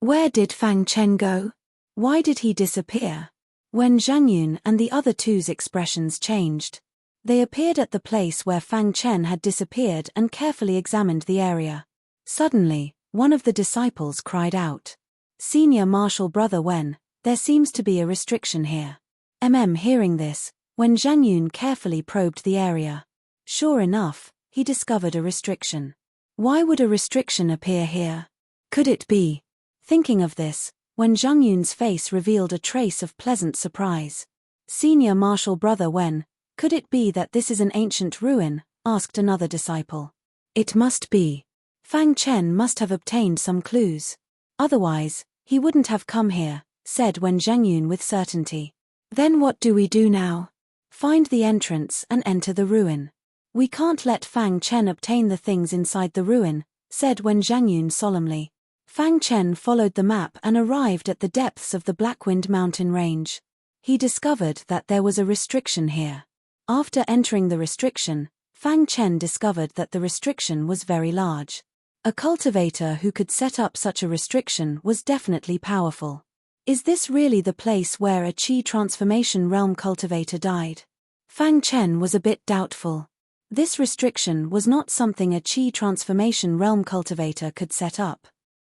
Where did Fang Chen go? Why did he disappear? When Zhangyun and the other two's expressions changed. They appeared at the place where Fang Chen had disappeared and carefully examined the area. Suddenly, one of the disciples cried out. Senior martial brother Wen, there seems to be a restriction here. Hearing this, when Zhangyun carefully probed the area. Sure enough, he discovered a restriction. Why would a restriction appear here? Could it be? Thinking of this, when Zhangyun's face revealed a trace of pleasant surprise. Senior martial brother Wen, could it be that this is an ancient ruin? Asked another disciple. It must be. Fang Chen must have obtained some clues. Otherwise, he wouldn't have come here, said Wen Zhangyun with certainty. Then what do we do now? Find the entrance and enter the ruin. We can't let Fang Chen obtain the things inside the ruin, said Wen Zhangyun solemnly. Fang Chen followed the map and arrived at the depths of the Blackwind mountain range. He discovered that there was a restriction here. After entering the restriction, Fang Chen discovered that the restriction was very large. A cultivator who could set up such a restriction was definitely powerful. Is this really the place where a Qi transformation realm cultivator died? Fang Chen was a bit doubtful. This restriction was not something a Qi transformation realm cultivator could set up.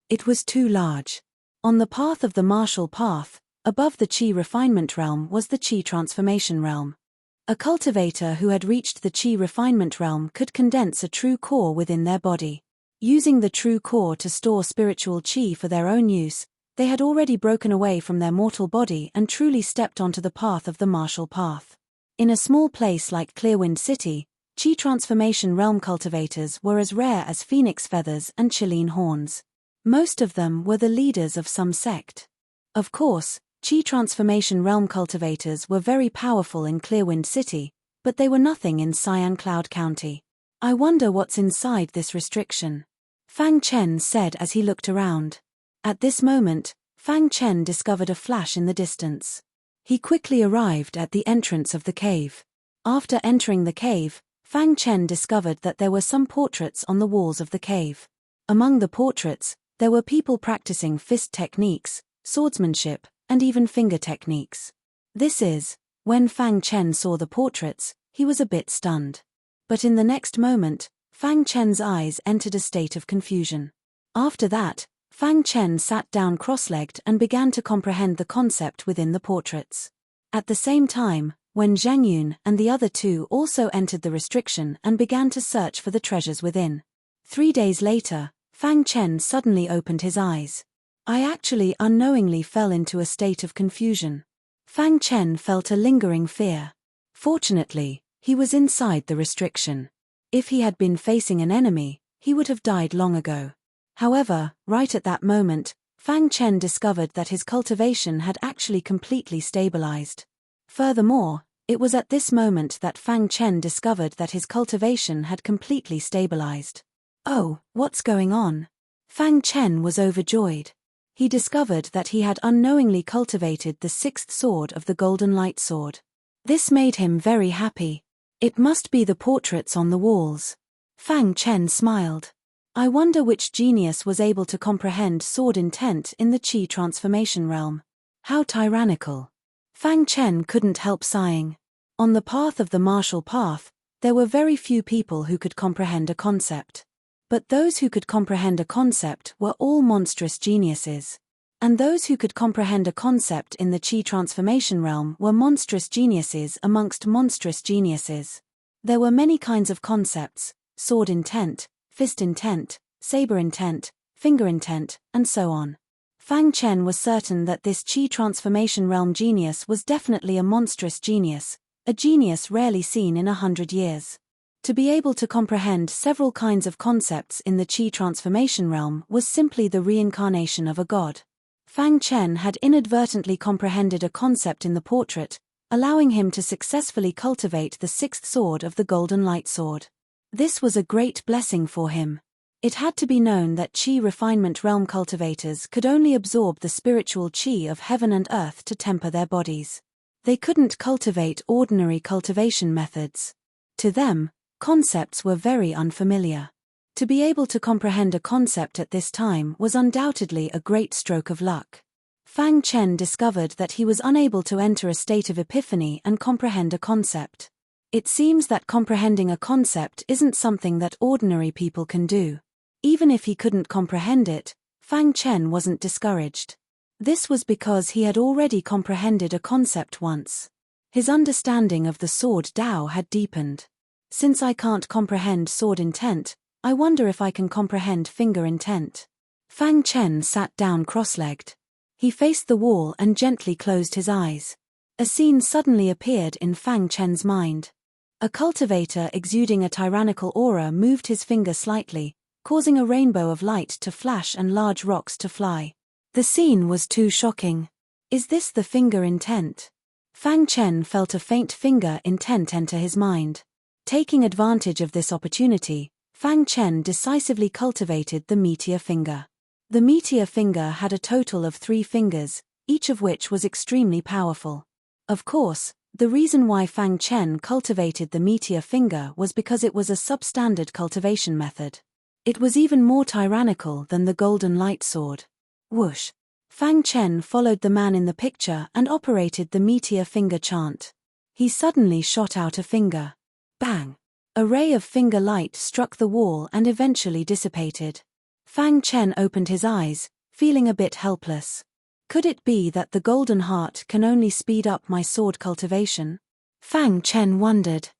It was too large. On the path of the martial path, above the Qi refinement realm was the Qi transformation realm. A cultivator who had reached the Qi refinement realm could condense a true core within their body. Using the true core to store spiritual Qi for their own use, they had already broken away from their mortal body and truly stepped onto the path of the martial path. In a small place like Clearwind City, Qi transformation realm cultivators were as rare as phoenix feathers and Chilean horns. Most of them were the leaders of some sect. Of course, Qi transformation realm cultivators were very powerful in Clearwind City, but they were nothing in Cyan Cloud County. I wonder what's inside this restriction, Fang Chen said as he looked around. At this moment, Fang Chen discovered a flash in the distance. He quickly arrived at the entrance of the cave. After entering the cave, Fang Chen discovered that there were some portraits on the walls of the cave. Among the portraits, there were people practicing fist techniques, swordsmanship, and even finger techniques. When Fang Chen saw the portraits, he was a bit stunned. But in the next moment, Fang Chen's eyes entered a state of confusion. After that, Fang Chen sat down cross-legged and began to comprehend the concept within the portraits. At the same time, Wen Zhengyun and the other two also entered the restriction and began to search for the treasures within. 3 days later, Fang Chen suddenly opened his eyes. I actually unknowingly fell into a state of confusion. Fang Chen felt a lingering fear. Fortunately, he was inside the restriction. If he had been facing an enemy, he would have died long ago. However, right at that moment, Fang Chen discovered that his cultivation had actually completely stabilized. Furthermore, it was at this moment that Fang Chen discovered that his cultivation had completely stabilized. Oh, what's going on? Fang Chen was overjoyed. He discovered that he had unknowingly cultivated the 6th sword of the Golden Light Sword. This made him very happy. It must be the portraits on the walls. Fang Chen smiled. I wonder which genius was able to comprehend sword intent in the Qi transformation realm. How tyrannical. Fang Chen couldn't help sighing. On the path of the martial path, there were very few people who could comprehend a concept. But those who could comprehend a concept were all monstrous geniuses. And those who could comprehend a concept in the Qi transformation realm were monstrous geniuses amongst monstrous geniuses. There were many kinds of concepts: sword intent, fist intent, saber intent, finger intent, and so on. Fang Chen was certain that this Qi transformation realm genius was definitely a monstrous genius, a genius rarely seen in 100 years. To be able to comprehend several kinds of concepts in the Qi transformation realm was simply the reincarnation of a god. Fang Chen had inadvertently comprehended a concept in the portrait, allowing him to successfully cultivate the 6th sword of the Golden Light Sword. This was a great blessing for him. It had to be known that Qi refinement realm cultivators could only absorb the spiritual Qi of heaven and earth to temper their bodies. They couldn't cultivate ordinary cultivation methods. To them, concepts were very unfamiliar. To be able to comprehend a concept at this time was undoubtedly a great stroke of luck. Fang Chen discovered that he was unable to enter a state of epiphany and comprehend a concept. It seems that comprehending a concept isn't something that ordinary people can do. Even if he couldn't comprehend it, Fang Chen wasn't discouraged. This was because he had already comprehended a concept once. His understanding of the sword Dao had deepened. Since I can't comprehend sword intent, I wonder if I can comprehend finger intent. Fang Chen sat down cross-legged. He faced the wall and gently closed his eyes. A scene suddenly appeared in Fang Chen's mind. A cultivator exuding a tyrannical aura moved his finger slightly, causing a rainbow of light to flash and large rocks to fly. The scene was too shocking. Is this the finger intent? Fang Chen felt a faint finger intent enter his mind. Taking advantage of this opportunity, Fang Chen decisively cultivated the meteor finger. The meteor finger had a total of 3 fingers, each of which was extremely powerful. Of course, the reason why Fang Chen cultivated the meteor finger was because it was a substandard cultivation method. It was even more tyrannical than the golden light sword. Whoosh! Fang Chen followed the man in the picture and operated the meteor finger chant. He suddenly shot out a finger. Bang! A ray of finger light struck the wall and eventually dissipated. Fang Chen opened his eyes, feeling a bit helpless. Could it be that the golden heart can only speed up my sword cultivation? Fang Chen wondered.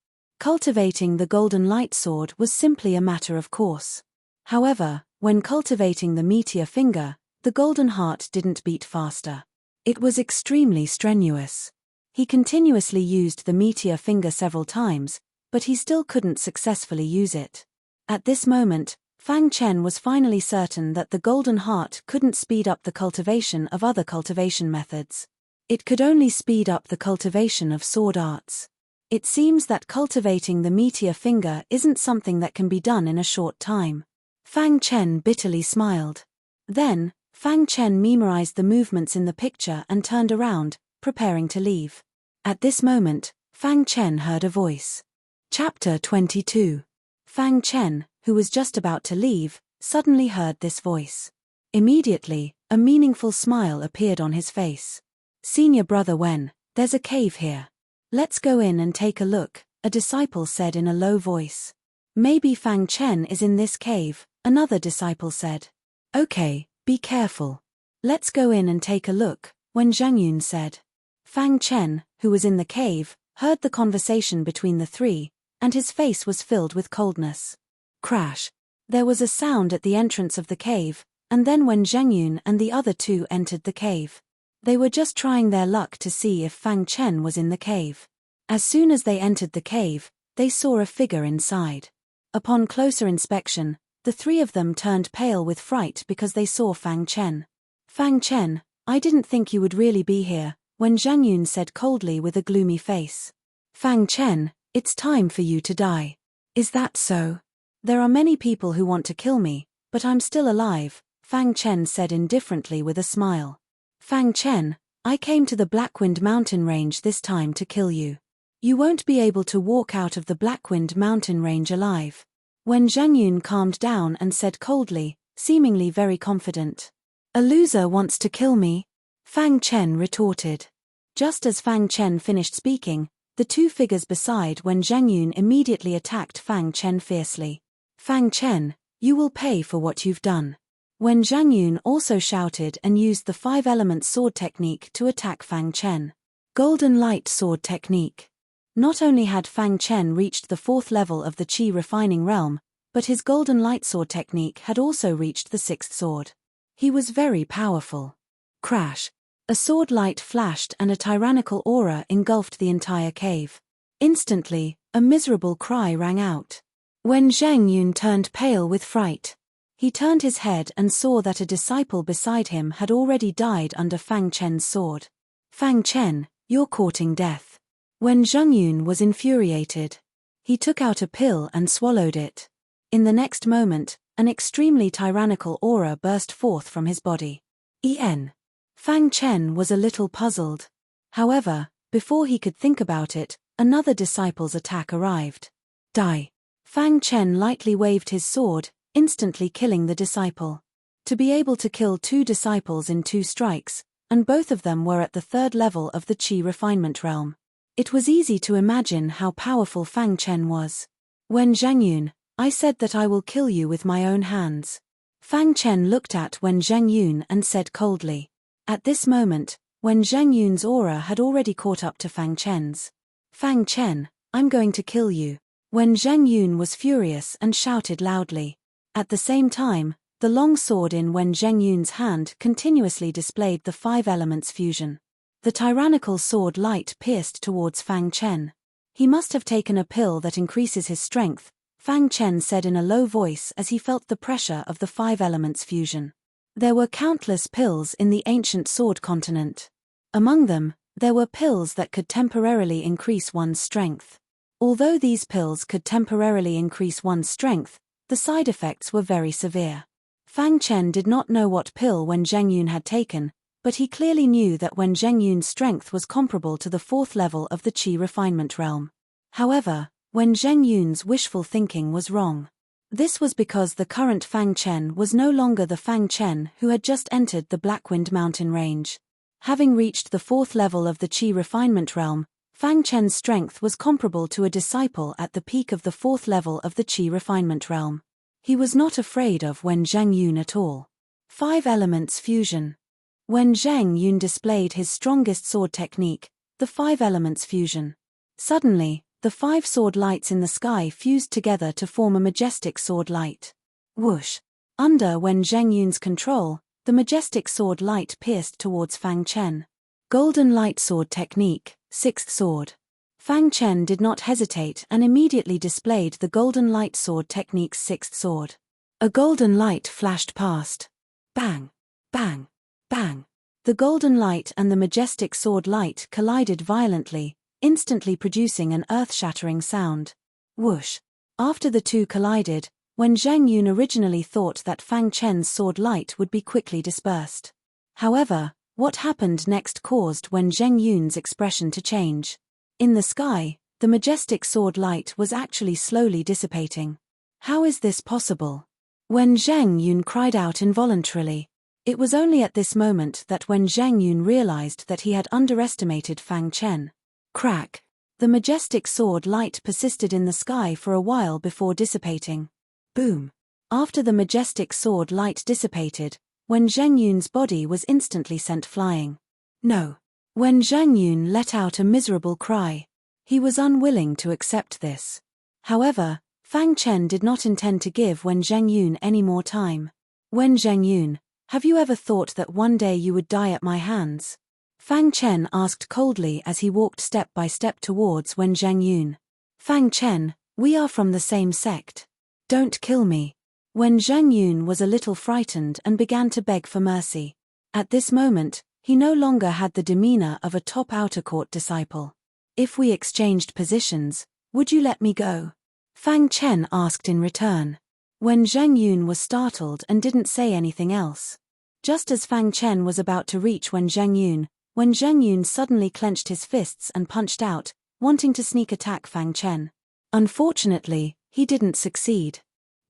Cultivating the golden light sword was simply a matter of course. However, when cultivating the meteor finger, the golden heart didn't beat faster. It was extremely strenuous. He continuously used the meteor finger several times, but he still couldn't successfully use it. At this moment, Fang Chen was finally certain that the golden heart couldn't speed up the cultivation of other cultivation methods. It could only speed up the cultivation of sword arts. It seems that cultivating the meteor finger isn't something that can be done in a short time. Fang Chen bitterly smiled. Then, Fang Chen memorized the movements in the picture and turned around, preparing to leave. At this moment, Fang Chen heard a voice. Chapter 22. Fang Chen, who was just about to leave, suddenly heard this voice. Immediately, a meaningful smile appeared on his face. "Senior brother Wen, there's a cave here. Let's go in and take a look," a disciple said in a low voice. "Maybe Fang Chen is in this cave," another disciple said. "Okay, be careful. Let's go in and take a look," Wen Zhangyun said. Fang Chen, who was in the cave, heard the conversation between the three, and his face was filled with coldness. Crash! There was a sound at the entrance of the cave, and then Wen Zhangyun and the other two entered the cave. They were just trying their luck to see if Fang Chen was in the cave. As soon as they entered the cave, they saw a figure inside. Upon closer inspection, the three of them turned pale with fright because they saw Fang Chen. "Fang Chen, I didn't think you would really be here," Wen Zhangyun said coldly with a gloomy face. "Fang Chen, it's time for you to die. Is that so?" "There are many people who want to kill me, but I'm still alive," Fang Chen said indifferently with a smile. "Fang Chen, I came to the Blackwind mountain range this time to kill you. You won't be able to walk out of the Blackwind mountain range alive." Wen Zhangyun calmed down and said coldly, seemingly very confident. "A loser wants to kill me?" Fang Chen retorted. Just as Fang Chen finished speaking, the two figures beside Wen Zhangyun immediately attacked Fang Chen fiercely. "Fang Chen, you will pay for what you've done." Wen Zhangyun also shouted and used the 5-element sword technique to attack Fang Chen. Golden Light Sword Technique. Not only had Fang Chen reached the 4th level of the Qi refining realm, but his Golden Light Sword technique had also reached the 6th sword. He was very powerful. Crash! A sword light flashed and a tyrannical aura engulfed the entire cave. Instantly, a miserable cry rang out. Wen Zhangyun turned pale with fright. He turned his head and saw that a disciple beside him had already died under Fang Chen's sword. "Fang Chen, you're courting death." Wen Zhangyun was infuriated. He took out a pill and swallowed it. In the next moment, an extremely tyrannical aura burst forth from his body. Fang Chen was a little puzzled. However, before he could think about it, another disciple's attack arrived. "Die!" Fang Chen lightly waved his sword, instantly killing the disciple. To be able to kill 2 disciples in 2 strikes, and both of them were at the 3rd level of the Qi refinement realm. It was easy to imagine how powerful Fang Chen was. "Wen Zhangyun, I said that I will kill you with my own hands." Fang Chen looked at Wen Zhangyun and said coldly. At this moment, Wen Zhangyun's aura had already caught up to Fang Chen's. "Fang Chen, I'm going to kill you." Wen Zhangyun was furious and shouted loudly. At the same time, the long sword in Wen Zhangyun's hand continuously displayed the 5 elements fusion. The tyrannical sword light pierced towards Fang Chen. "He must have taken a pill that increases his strength," Fang Chen said in a low voice as he felt the pressure of the 5 elements fusion. There were countless pills in the ancient sword continent. Among them, there were pills that could temporarily increase one's strength. Although these pills could temporarily increase one's strength, the side effects were very severe. Fang Chen did not know what pill Wen Zhengyun had taken, but he clearly knew that Wen Zhengyun's strength was comparable to the 4th level of the Qi refinement realm. However, Wen Zhengyun's wishful thinking was wrong. This was because the current Fang Chen was no longer the Fang Chen who had just entered the Blackwind mountain range. Having reached the 4th level of the Qi refinement realm, Fang Chen's strength was comparable to a disciple at the peak of the 4th level of the Qi refinement realm. He was not afraid of Wen Zhengyun at all. 5 elements fusion. Wen Zhengyun displayed his strongest sword technique, the 5 elements fusion. Suddenly, the 5 sword lights in the sky fused together to form a majestic sword light. Whoosh! Under Wen Zhengyun's control, the majestic sword light pierced towards Fang Chen. Golden light sword technique, 6th sword. Fang Chen did not hesitate and immediately displayed the golden light sword technique's 6th sword. A golden light flashed past. Bang! Bang! Bang! The golden light and the majestic sword light collided violently, instantly producing an earth-shattering sound. Whoosh! After the two collided, Wen Zhengyun originally thought that Fang Chen's sword light would be quickly dispersed. However, what happened next caused Wen Zhengyun's expression to change. In the sky, the majestic sword light was actually slowly dissipating. How is this possible? Wen Zhengyun cried out involuntarily. It was only at this moment that Wen Zhengyun realized that he had underestimated Fang Chen. Crack! The majestic sword light persisted in the sky for a while before dissipating. Boom! After the majestic sword light dissipated, Wen Zhengyun's body was instantly sent flying. No! Wen Zhengyun let out a miserable cry. He was unwilling to accept this. However, Fang Chen did not intend to give Wen Zhengyun any more time. Wen Zhengyun, have you ever thought that one day you would die at my hands? Fang Chen asked coldly as he walked step by step towards Wen Zhengyun. Fang Chen, we are from the same sect. Don't kill me. Wen Zhengyun was a little frightened and began to beg for mercy. At this moment, he no longer had the demeanor of a top outer court disciple. If we exchanged positions, would you let me go? Fang Chen asked in return. Wen Zhengyun was startled and didn't say anything else. Just as Fang Chen was about to reach Wen Zhengyun suddenly clenched his fists and punched out, wanting to sneak attack Fang Chen. Unfortunately, he didn't succeed.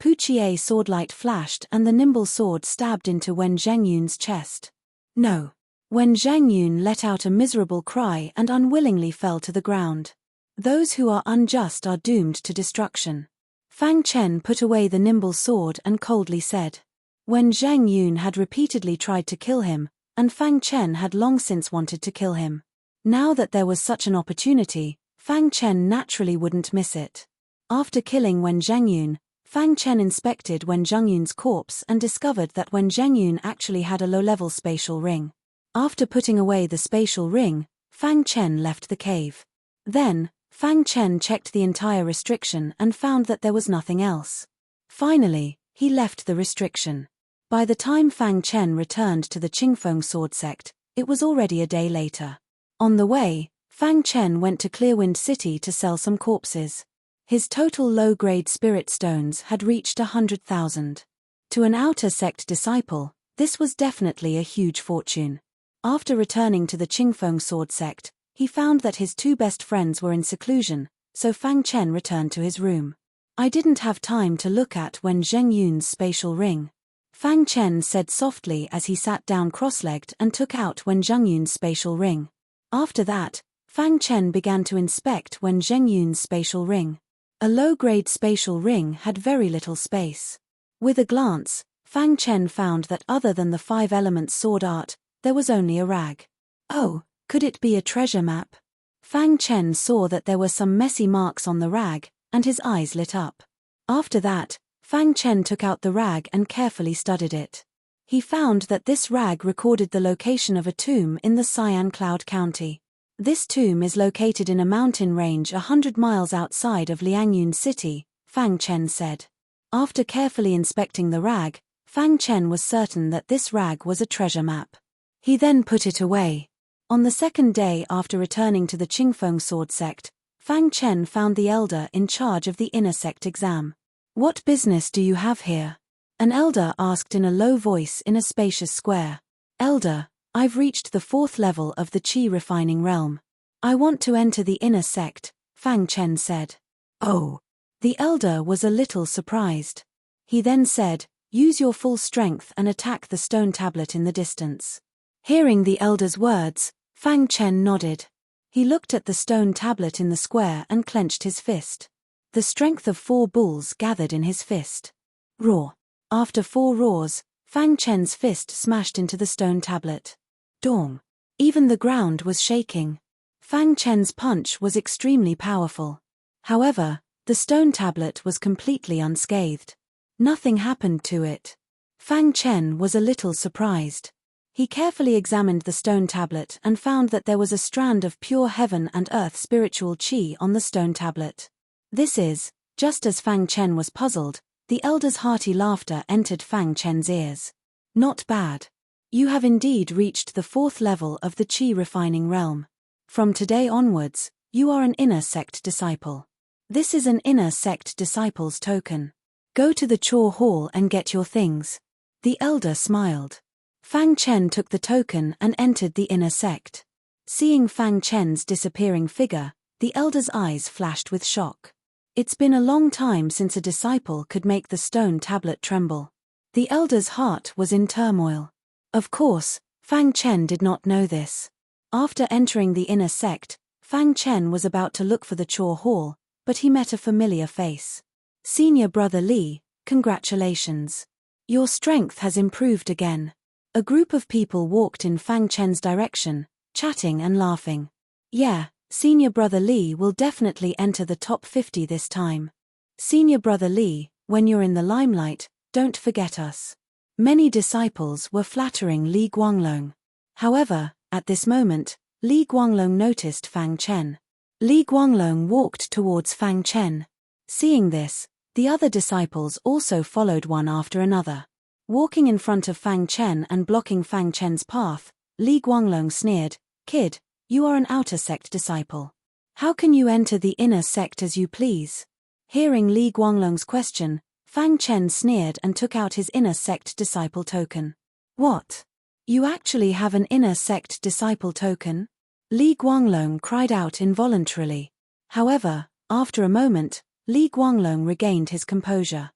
Puchie's swordlight flashed and the nimble sword stabbed into Wen Zhengyun's chest. No! Wen Zhengyun let out a miserable cry and unwillingly fell to the ground. Those who are unjust are doomed to destruction. Fang Chen put away the nimble sword and coldly said. Wen Zhengyun had repeatedly tried to kill him, and Fang Chen had long since wanted to kill him. Now that there was such an opportunity, Fang Chen naturally wouldn't miss it. After killing Wen Zhengyun, Fang Chen inspected Wen Zhengyun's corpse and discovered that Wen Zhengyun actually had a low-level spatial ring. After putting away the spatial ring, Fang Chen left the cave. Then, Fang Chen checked the entire restriction and found that there was nothing else. Finally, he left the restriction. By the time Fang Chen returned to the Qingfeng sword sect, it was already a day later. On the way, Fang Chen went to Clearwind City to sell some corpses. His total low-grade spirit stones had reached 100,000. To an outer sect disciple, this was definitely a huge fortune. After returning to the Qingfeng sword sect, he found that his 2 best friends were in seclusion, so Fang Chen returned to his room. I didn't have time to look at Wen Zhengyun's spatial ring. Fang Chen said softly as he sat down cross-legged and took out Wen Zhengyun's spatial ring. After that, Fang Chen began to inspect Wen Zhengyun's spatial ring. A low-grade spatial ring had very little space. With a glance, Fang Chen found that other than the 5 elements sword art, there was only a rag. Oh, could it be a treasure map? Fang Chen saw that there were some messy marks on the rag, and his eyes lit up. After that, Fang Chen took out the rag and carefully studied it. He found that this rag recorded the location of a tomb in the Cyan Cloud County. This tomb is located in a mountain range 100 miles outside of Liangyun City, Fang Chen said. After carefully inspecting the rag, Fang Chen was certain that this rag was a treasure map. He then put it away. On the second day after returning to the Qingfeng sword sect, Fang Chen found the elder in charge of the inner sect exam. What business do you have here? An elder asked in a low voice in a spacious square. Elder, I've reached the 4th level of the Qi refining realm. I want to enter the inner sect, Fang Chen said. Oh. The elder was a little surprised. He then said, use your full strength and attack the stone tablet in the distance. Hearing the elder's words, Fang Chen nodded. He looked at the stone tablet in the square and clenched his fist. The strength of 4 bulls gathered in his fist. Roar. After 4 roars, Fang Chen's fist smashed into the stone tablet. Dong. Even the ground was shaking. Fang Chen's punch was extremely powerful. However, the stone tablet was completely unscathed. Nothing happened to it. Fang Chen was a little surprised. He carefully examined the stone tablet and found that there was a strand of pure heaven and earth spiritual qi on the stone tablet. This is, just as Fang Chen was puzzled, the elder's hearty laughter entered Fang Chen's ears. Not bad. You have indeed reached the 4th level of the Qi refining realm. From today onwards, you are an inner sect disciple. This is an inner sect disciple's token. Go to the Chor Hall and get your things. The elder smiled. Fang Chen took the token and entered the inner sect. Seeing Fang Chen's disappearing figure, the elder's eyes flashed with shock. It's been a long time since a disciple could make the stone tablet tremble. The elder's heart was in turmoil. Of course, Fang Chen did not know this. After entering the inner sect, Fang Chen was about to look for the Chor Hall, but he met a familiar face. Senior Brother Li, congratulations. Your strength has improved again. A group of people walked in Fang Chen's direction, chatting and laughing. Yeah, Senior Brother Li will definitely enter the top 50 this time. Senior Brother Li, when you're in the limelight, don't forget us. Many disciples were flattering Li Guanglong. However, at this moment, Li Guanglong noticed Fang Chen. Li Guanglong walked towards Fang Chen. Seeing this, the other disciples also followed one after another. Walking in front of Fang Chen and blocking Fang Chen's path, Li Guanglong sneered, Kid, you are an outer sect disciple. How can you enter the inner sect as you please? Hearing Li Guanglong's question, Fang Chen sneered and took out his inner sect disciple token. What? You actually have an inner sect disciple token? Li Guanglong cried out involuntarily. However, after a moment, Li Guanglong regained his composure.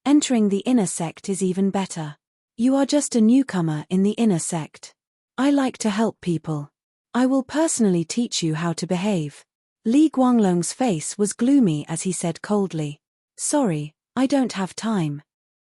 Entering the inner sect is even better. You are just a newcomer in the inner sect. I like to help people. I will personally teach you how to behave. Li Guanglong's face was gloomy as he said coldly. Sorry, I don't have time.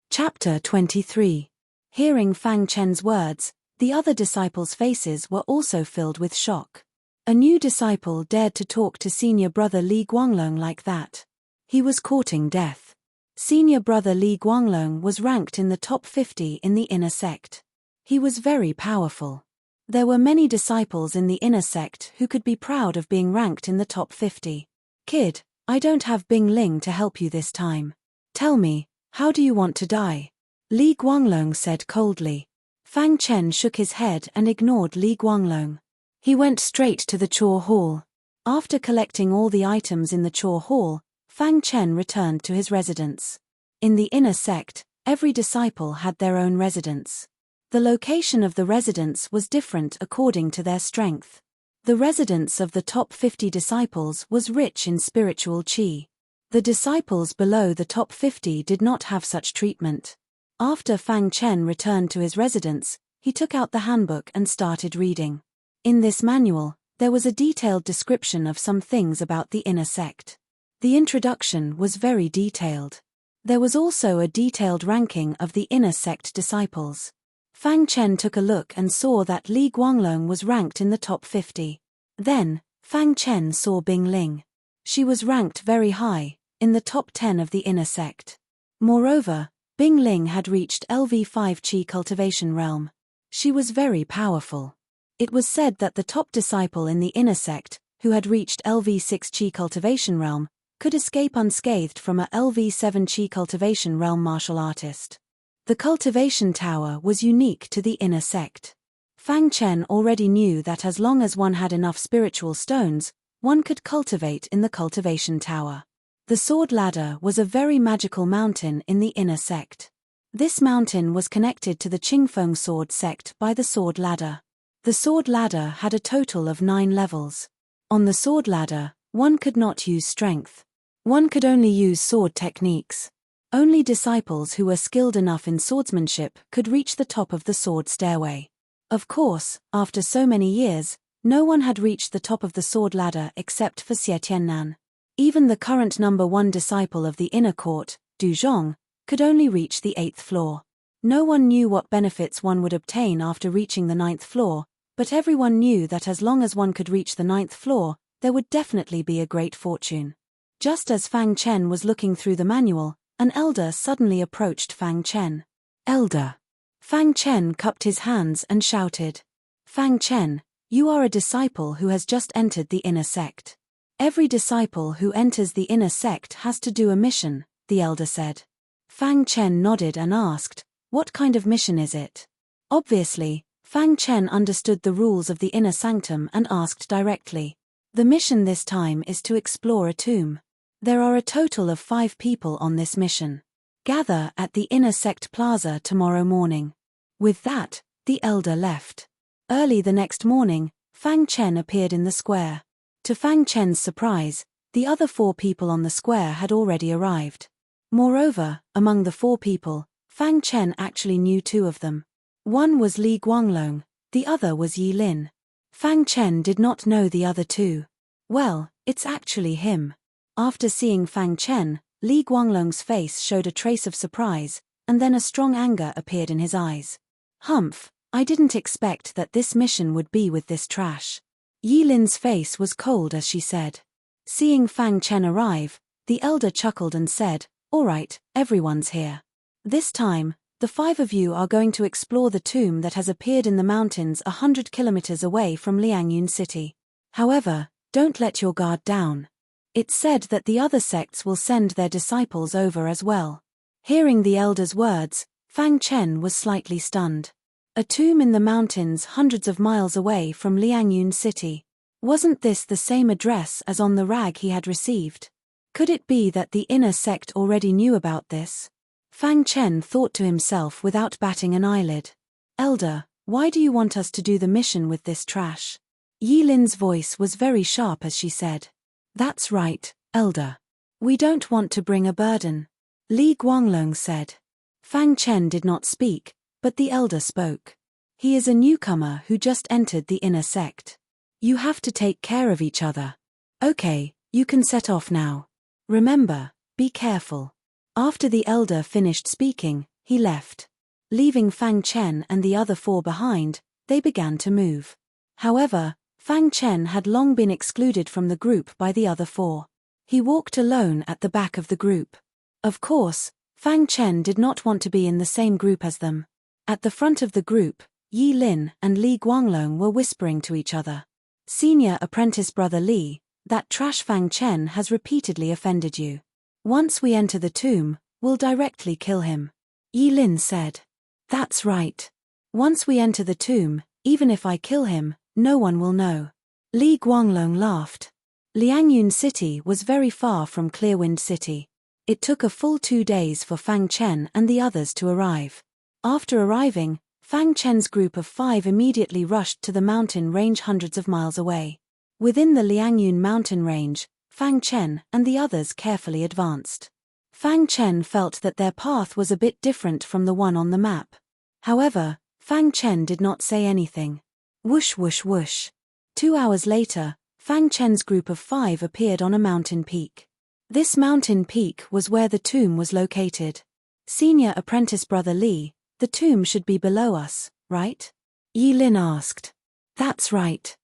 Chapter 23. Hearing Fang Chen's words, the other disciples' faces were also filled with shock. A new disciple dared to talk to Senior Brother Li Guanglong like that. He was courting death. Senior Brother Li Guanglong was ranked in the top 50 in the inner sect. He was very powerful. There were many disciples in the inner sect who could be proud of being ranked in the top 50. Kid, I don't have Bing Ling to help you this time. Tell me, how do you want to die? Li Guanglong said coldly. Fang Chen shook his head and ignored Li Guanglong. He went straight to the Chor Hall. After collecting all the items in the Chor Hall, Fang Chen returned to his residence. In the inner sect, every disciple had their own residence. The location of the residence was different according to their strength. The residence of the top 50 disciples was rich in spiritual qi. The disciples below the top 50 did not have such treatment. After Fang Chen returned to his residence, he took out the handbook and started reading. In this manual, there was a detailed description of some things about the inner sect. The introduction was very detailed. There was also a detailed ranking of the inner sect disciples. Fang Chen took a look and saw that Li Guanglong was ranked in the top 50. Then, Fang Chen saw Bing Ling. She was ranked very high, in the top 10 of the inner sect. Moreover, Bing Ling had reached LV5 Qi cultivation realm. She was very powerful. It was said that the top disciple in the inner sect, who had reached LV6 Qi cultivation realm, could escape unscathed from a LV7 Qi cultivation realm martial artist. The cultivation tower was unique to the inner sect. Fang Chen already knew that as long as one had enough spiritual stones, one could cultivate in the cultivation tower. The sword ladder was a very magical mountain in the inner sect. This mountain was connected to the Qingfeng sword sect by the sword ladder. The sword ladder had a total of 9 levels. On the sword ladder, one could not use strength. One could only use sword techniques. Only disciples who were skilled enough in swordsmanship could reach the top of the sword stairway. Of course, after so many years, no one had reached the top of the sword ladder except for Xie Tiannan. Even the current number 1 disciple of the inner court, Du Zhong, could only reach the 8th floor. No one knew what benefits one would obtain after reaching the 9th floor, but everyone knew that as long as one could reach the 9th floor, there would definitely be a great fortune. Just as Fang Chen was looking through the manual, an elder suddenly approached Fang Chen. "Elder." Fang Chen cupped his hands and shouted. "Fang Chen, you are a disciple who has just entered the inner sect. Every disciple who enters the inner sect has to do a mission," the elder said. Fang Chen nodded and asked, "What kind of mission is it?" Obviously, Fang Chen understood the rules of the inner sanctum and asked directly. "The mission this time is to explore a tomb. There are a total of 5 people on this mission. Gather at the inner sect plaza tomorrow morning." With that, the elder left. Early the next morning, Fang Chen appeared in the square. To Fang Chen's surprise, the other 4 people on the square had already arrived. Moreover, among the 4 people, Fang Chen actually knew 2 of them. One was Li Guanglong, the other was Yi Lin. Fang Chen did not know the other 2. "Well, it's actually him." After seeing Fang Chen, Li Guanglong's face showed a trace of surprise, and then a strong anger appeared in his eyes. "Humph, I didn't expect that this mission would be with this trash." Yi Lin's face was cold as she said. Seeing Fang Chen arrive, the elder chuckled and said, "All right, everyone's here. This time, the 5 of you are going to explore the tomb that has appeared in the mountains 100 kilometers away from Liangyun City. However, don't let your guard down. It's said that the other sects will send their disciples over as well." Hearing the elder's words, Fang Chen was slightly stunned. A tomb in the mountains hundreds of miles away from Liangyun City. Wasn't this the same address as on the rag he had received? Could it be that the inner sect already knew about this? Fang Chen thought to himself without batting an eyelid. "Elder, why do you want us to do the mission with this trash?" Yi Lin's voice was very sharp as she said. "That's right, Elder. We don't want to bring a burden," Li Guanglong said. Fang Chen did not speak, but the elder spoke. "He is a newcomer who just entered the inner sect. You have to take care of each other. Okay, you can set off now. Remember, be careful." After the elder finished speaking, he left. Leaving Fang Chen and the other 4 behind, they began to move. However, Fang Chen had long been excluded from the group by the other 4. He walked alone at the back of the group. Of course, Fang Chen did not want to be in the same group as them. At the front of the group, Yi Lin and Li Guanglong were whispering to each other. "Senior apprentice brother Li, that trash Fang Chen has repeatedly offended you. Once we enter the tomb, we'll directly kill him," Yi Lin said. "That's right. Once we enter the tomb, even if I kill him, no one will know." Li Guanglong laughed. Liangyun City was very far from Clearwind City. It took a full 2 days for Fang Chen and the others to arrive. After arriving, Fang Chen's group of 5 immediately rushed to the mountain range hundreds of miles away. Within the Liangyun mountain range, Fang Chen and the others carefully advanced. Fang Chen felt that their path was a bit different from the one on the map. However, Fang Chen did not say anything. Whoosh whoosh whoosh. 2 hours later, Fang Chen's group of 5 appeared on a mountain peak. This mountain peak was where the tomb was located. "Senior apprentice brother Li, the tomb should be below us, right?" Yi Lin asked. "That's right.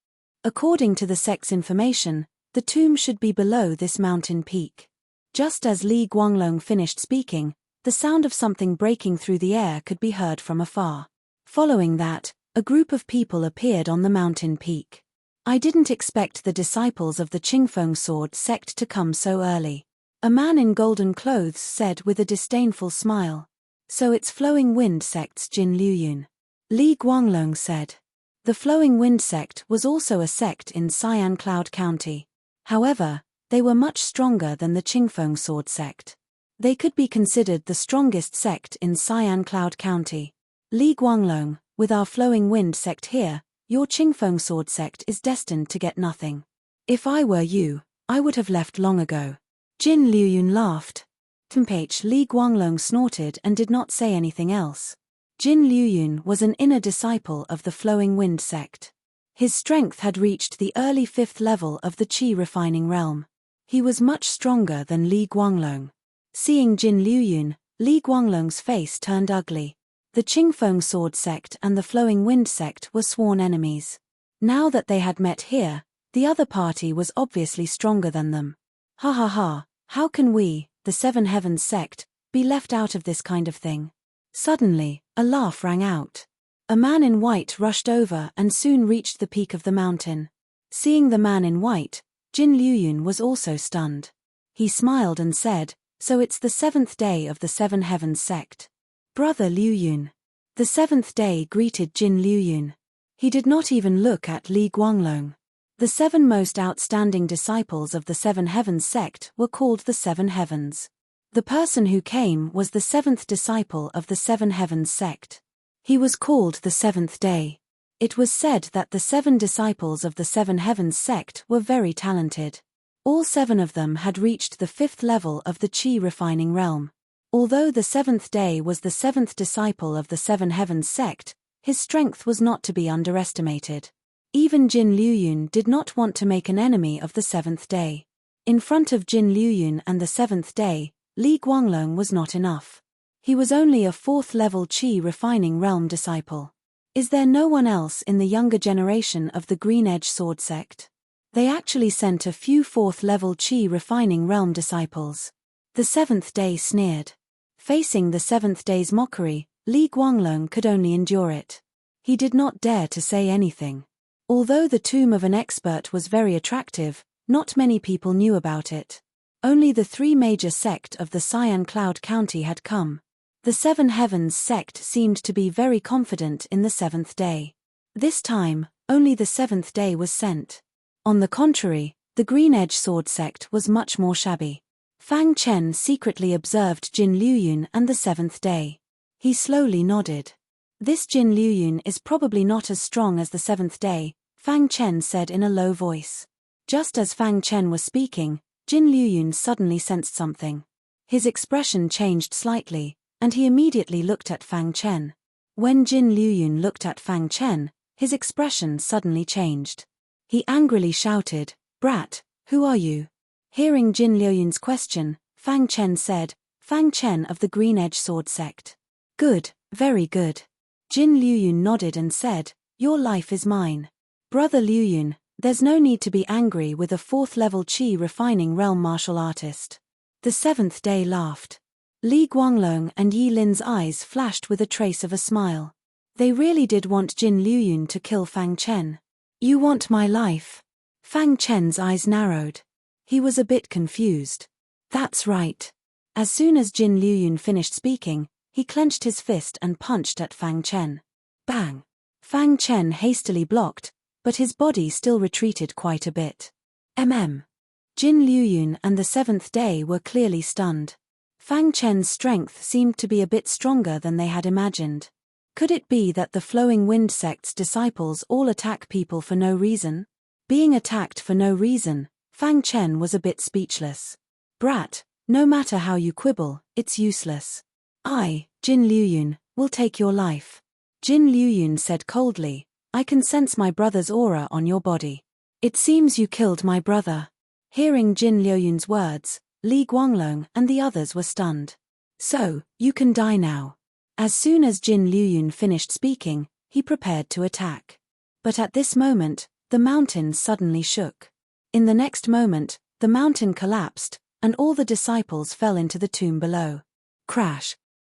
According to the sect's information, the tomb should be below this mountain peak." Just as Li Guanglong finished speaking, the sound of something breaking through the air could be heard from afar. Following that, a group of people appeared on the mountain peak. "I didn't expect the disciples of the Qingfeng sword sect to come so early," a man in golden clothes said with a disdainful smile. "So it's Flowing Wind sect's Jin Liuyun," Li Guanglong said. The Flowing Wind sect was also a sect in Cyan Cloud County. However, they were much stronger than the Qingfeng sword sect. They could be considered the strongest sect in Cyan Cloud County. Li Guanglong, with our Flowing Wind sect here, your Qingfeng Sword sect is destined to get nothing. If I were you, I would have left long ago. Jin Liuyun laughed. Tempach Li Guanglong snorted and did not say anything else. Jin Liuyun was an inner disciple of the Flowing Wind sect. His strength had reached the early 5th level of the Qi refining realm. He was much stronger than Li Guanglong. Seeing Jin Liuyun, Li Guanglong's face turned ugly. The Qingfeng Sword sect and the Flowing Wind sect were sworn enemies. Now that they had met here, the other party was obviously stronger than them. Ha ha ha, how can we, the Seven Heavens sect, be left out of this kind of thing? Suddenly, a laugh rang out. A man in white rushed over and soon reached the peak of the mountain. Seeing the man in white, Jin Liuyun was also stunned. He smiled and said, "So it's the 7th day of the Seven Heavens sect." Brother Liuyun. The 7th day greeted Jin Liuyun. He did not even look at Li Guanglong. The 7 most outstanding disciples of the Seven Heavens sect were called the Seven Heavens. The person who came was the 7th disciple of the Seven Heavens sect. He was called the 7th day. It was said that the 7 disciples of the Seven Heavens sect were very talented. All 7 of them had reached the 5th level of the Qi refining realm. Although the 7th day was the 7th disciple of the Seven Heavens sect, his strength was not to be underestimated. Even Jin Liuyun did not want to make an enemy of the 7th day. In front of Jin Liuyun and the 7th day, Li Guanglong was not enough. He was only a 4th level Qi refining realm disciple. Is there no one else in the younger generation of the Green Edge Sword sect? They actually sent a few 4th level Qi refining realm disciples. The 7th day sneered. Facing the 7th day's mockery, Li Guanglong could only endure it. He did not dare to say anything. Although the tomb of an expert was very attractive, not many people knew about it. Only the 3 major sect of the Cyan Cloud County had come. The Seven Heavens sect seemed to be very confident in the 7th day. This time, only the 7th day was sent. On the contrary, the Green Edge Sword sect was much more shabby. Fang Chen secretly observed Jin Liuyun and the 7th day. He slowly nodded. This Jin Liuyun is probably not as strong as the 7th day, Fang Chen said in a low voice. Just as Fang Chen was speaking, Jin Liuyun suddenly sensed something. His expression changed slightly, and he immediately looked at Fang Chen. When Jin Liuyun looked at Fang Chen, his expression suddenly changed. He angrily shouted, "Brat, who are you?" Hearing Jin Liuyun's question, Fang Chen said, "Fang Chen of the Green Edge Sword sect." "Good, very good." Jin Liuyun nodded and said, "Your life is mine." Brother Liuyun, there's no need to be angry with a 4th level Qi refining realm martial artist. The 7th day laughed. Li Guanglong and Yi Lin's eyes flashed with a trace of a smile. They really did want Jin Liuyun to kill Fang Chen. "You want my life?" Fang Chen's eyes narrowed. He was a bit confused. "That's right." As soon as Jin Liuyun finished speaking, he clenched his fist and punched at Fang Chen. Bang! Fang Chen hastily blocked, but his body still retreated quite a bit. Jin Liuyun and the 7th day were clearly stunned. Fang Chen's strength seemed to be a bit stronger than they had imagined. Could it be that the Flowing Wind sect's disciples all attack people for no reason? Being attacked for no reason, Fang Chen was a bit speechless. "Brat, no matter how you quibble, it's useless. I, Jin Liuyun, will take your life." Jin Liuyun said coldly, "I can sense my brother's aura on your body. It seems you killed my brother." Hearing Jin Liuyun's words, Li Guanglong and the others were stunned. "So, you can die now." As soon as Jin Liuyun finished speaking, he prepared to attack. But at this moment, the mountain suddenly shook. In the next moment, the mountain collapsed, and all the disciples fell into the tomb below. Crash,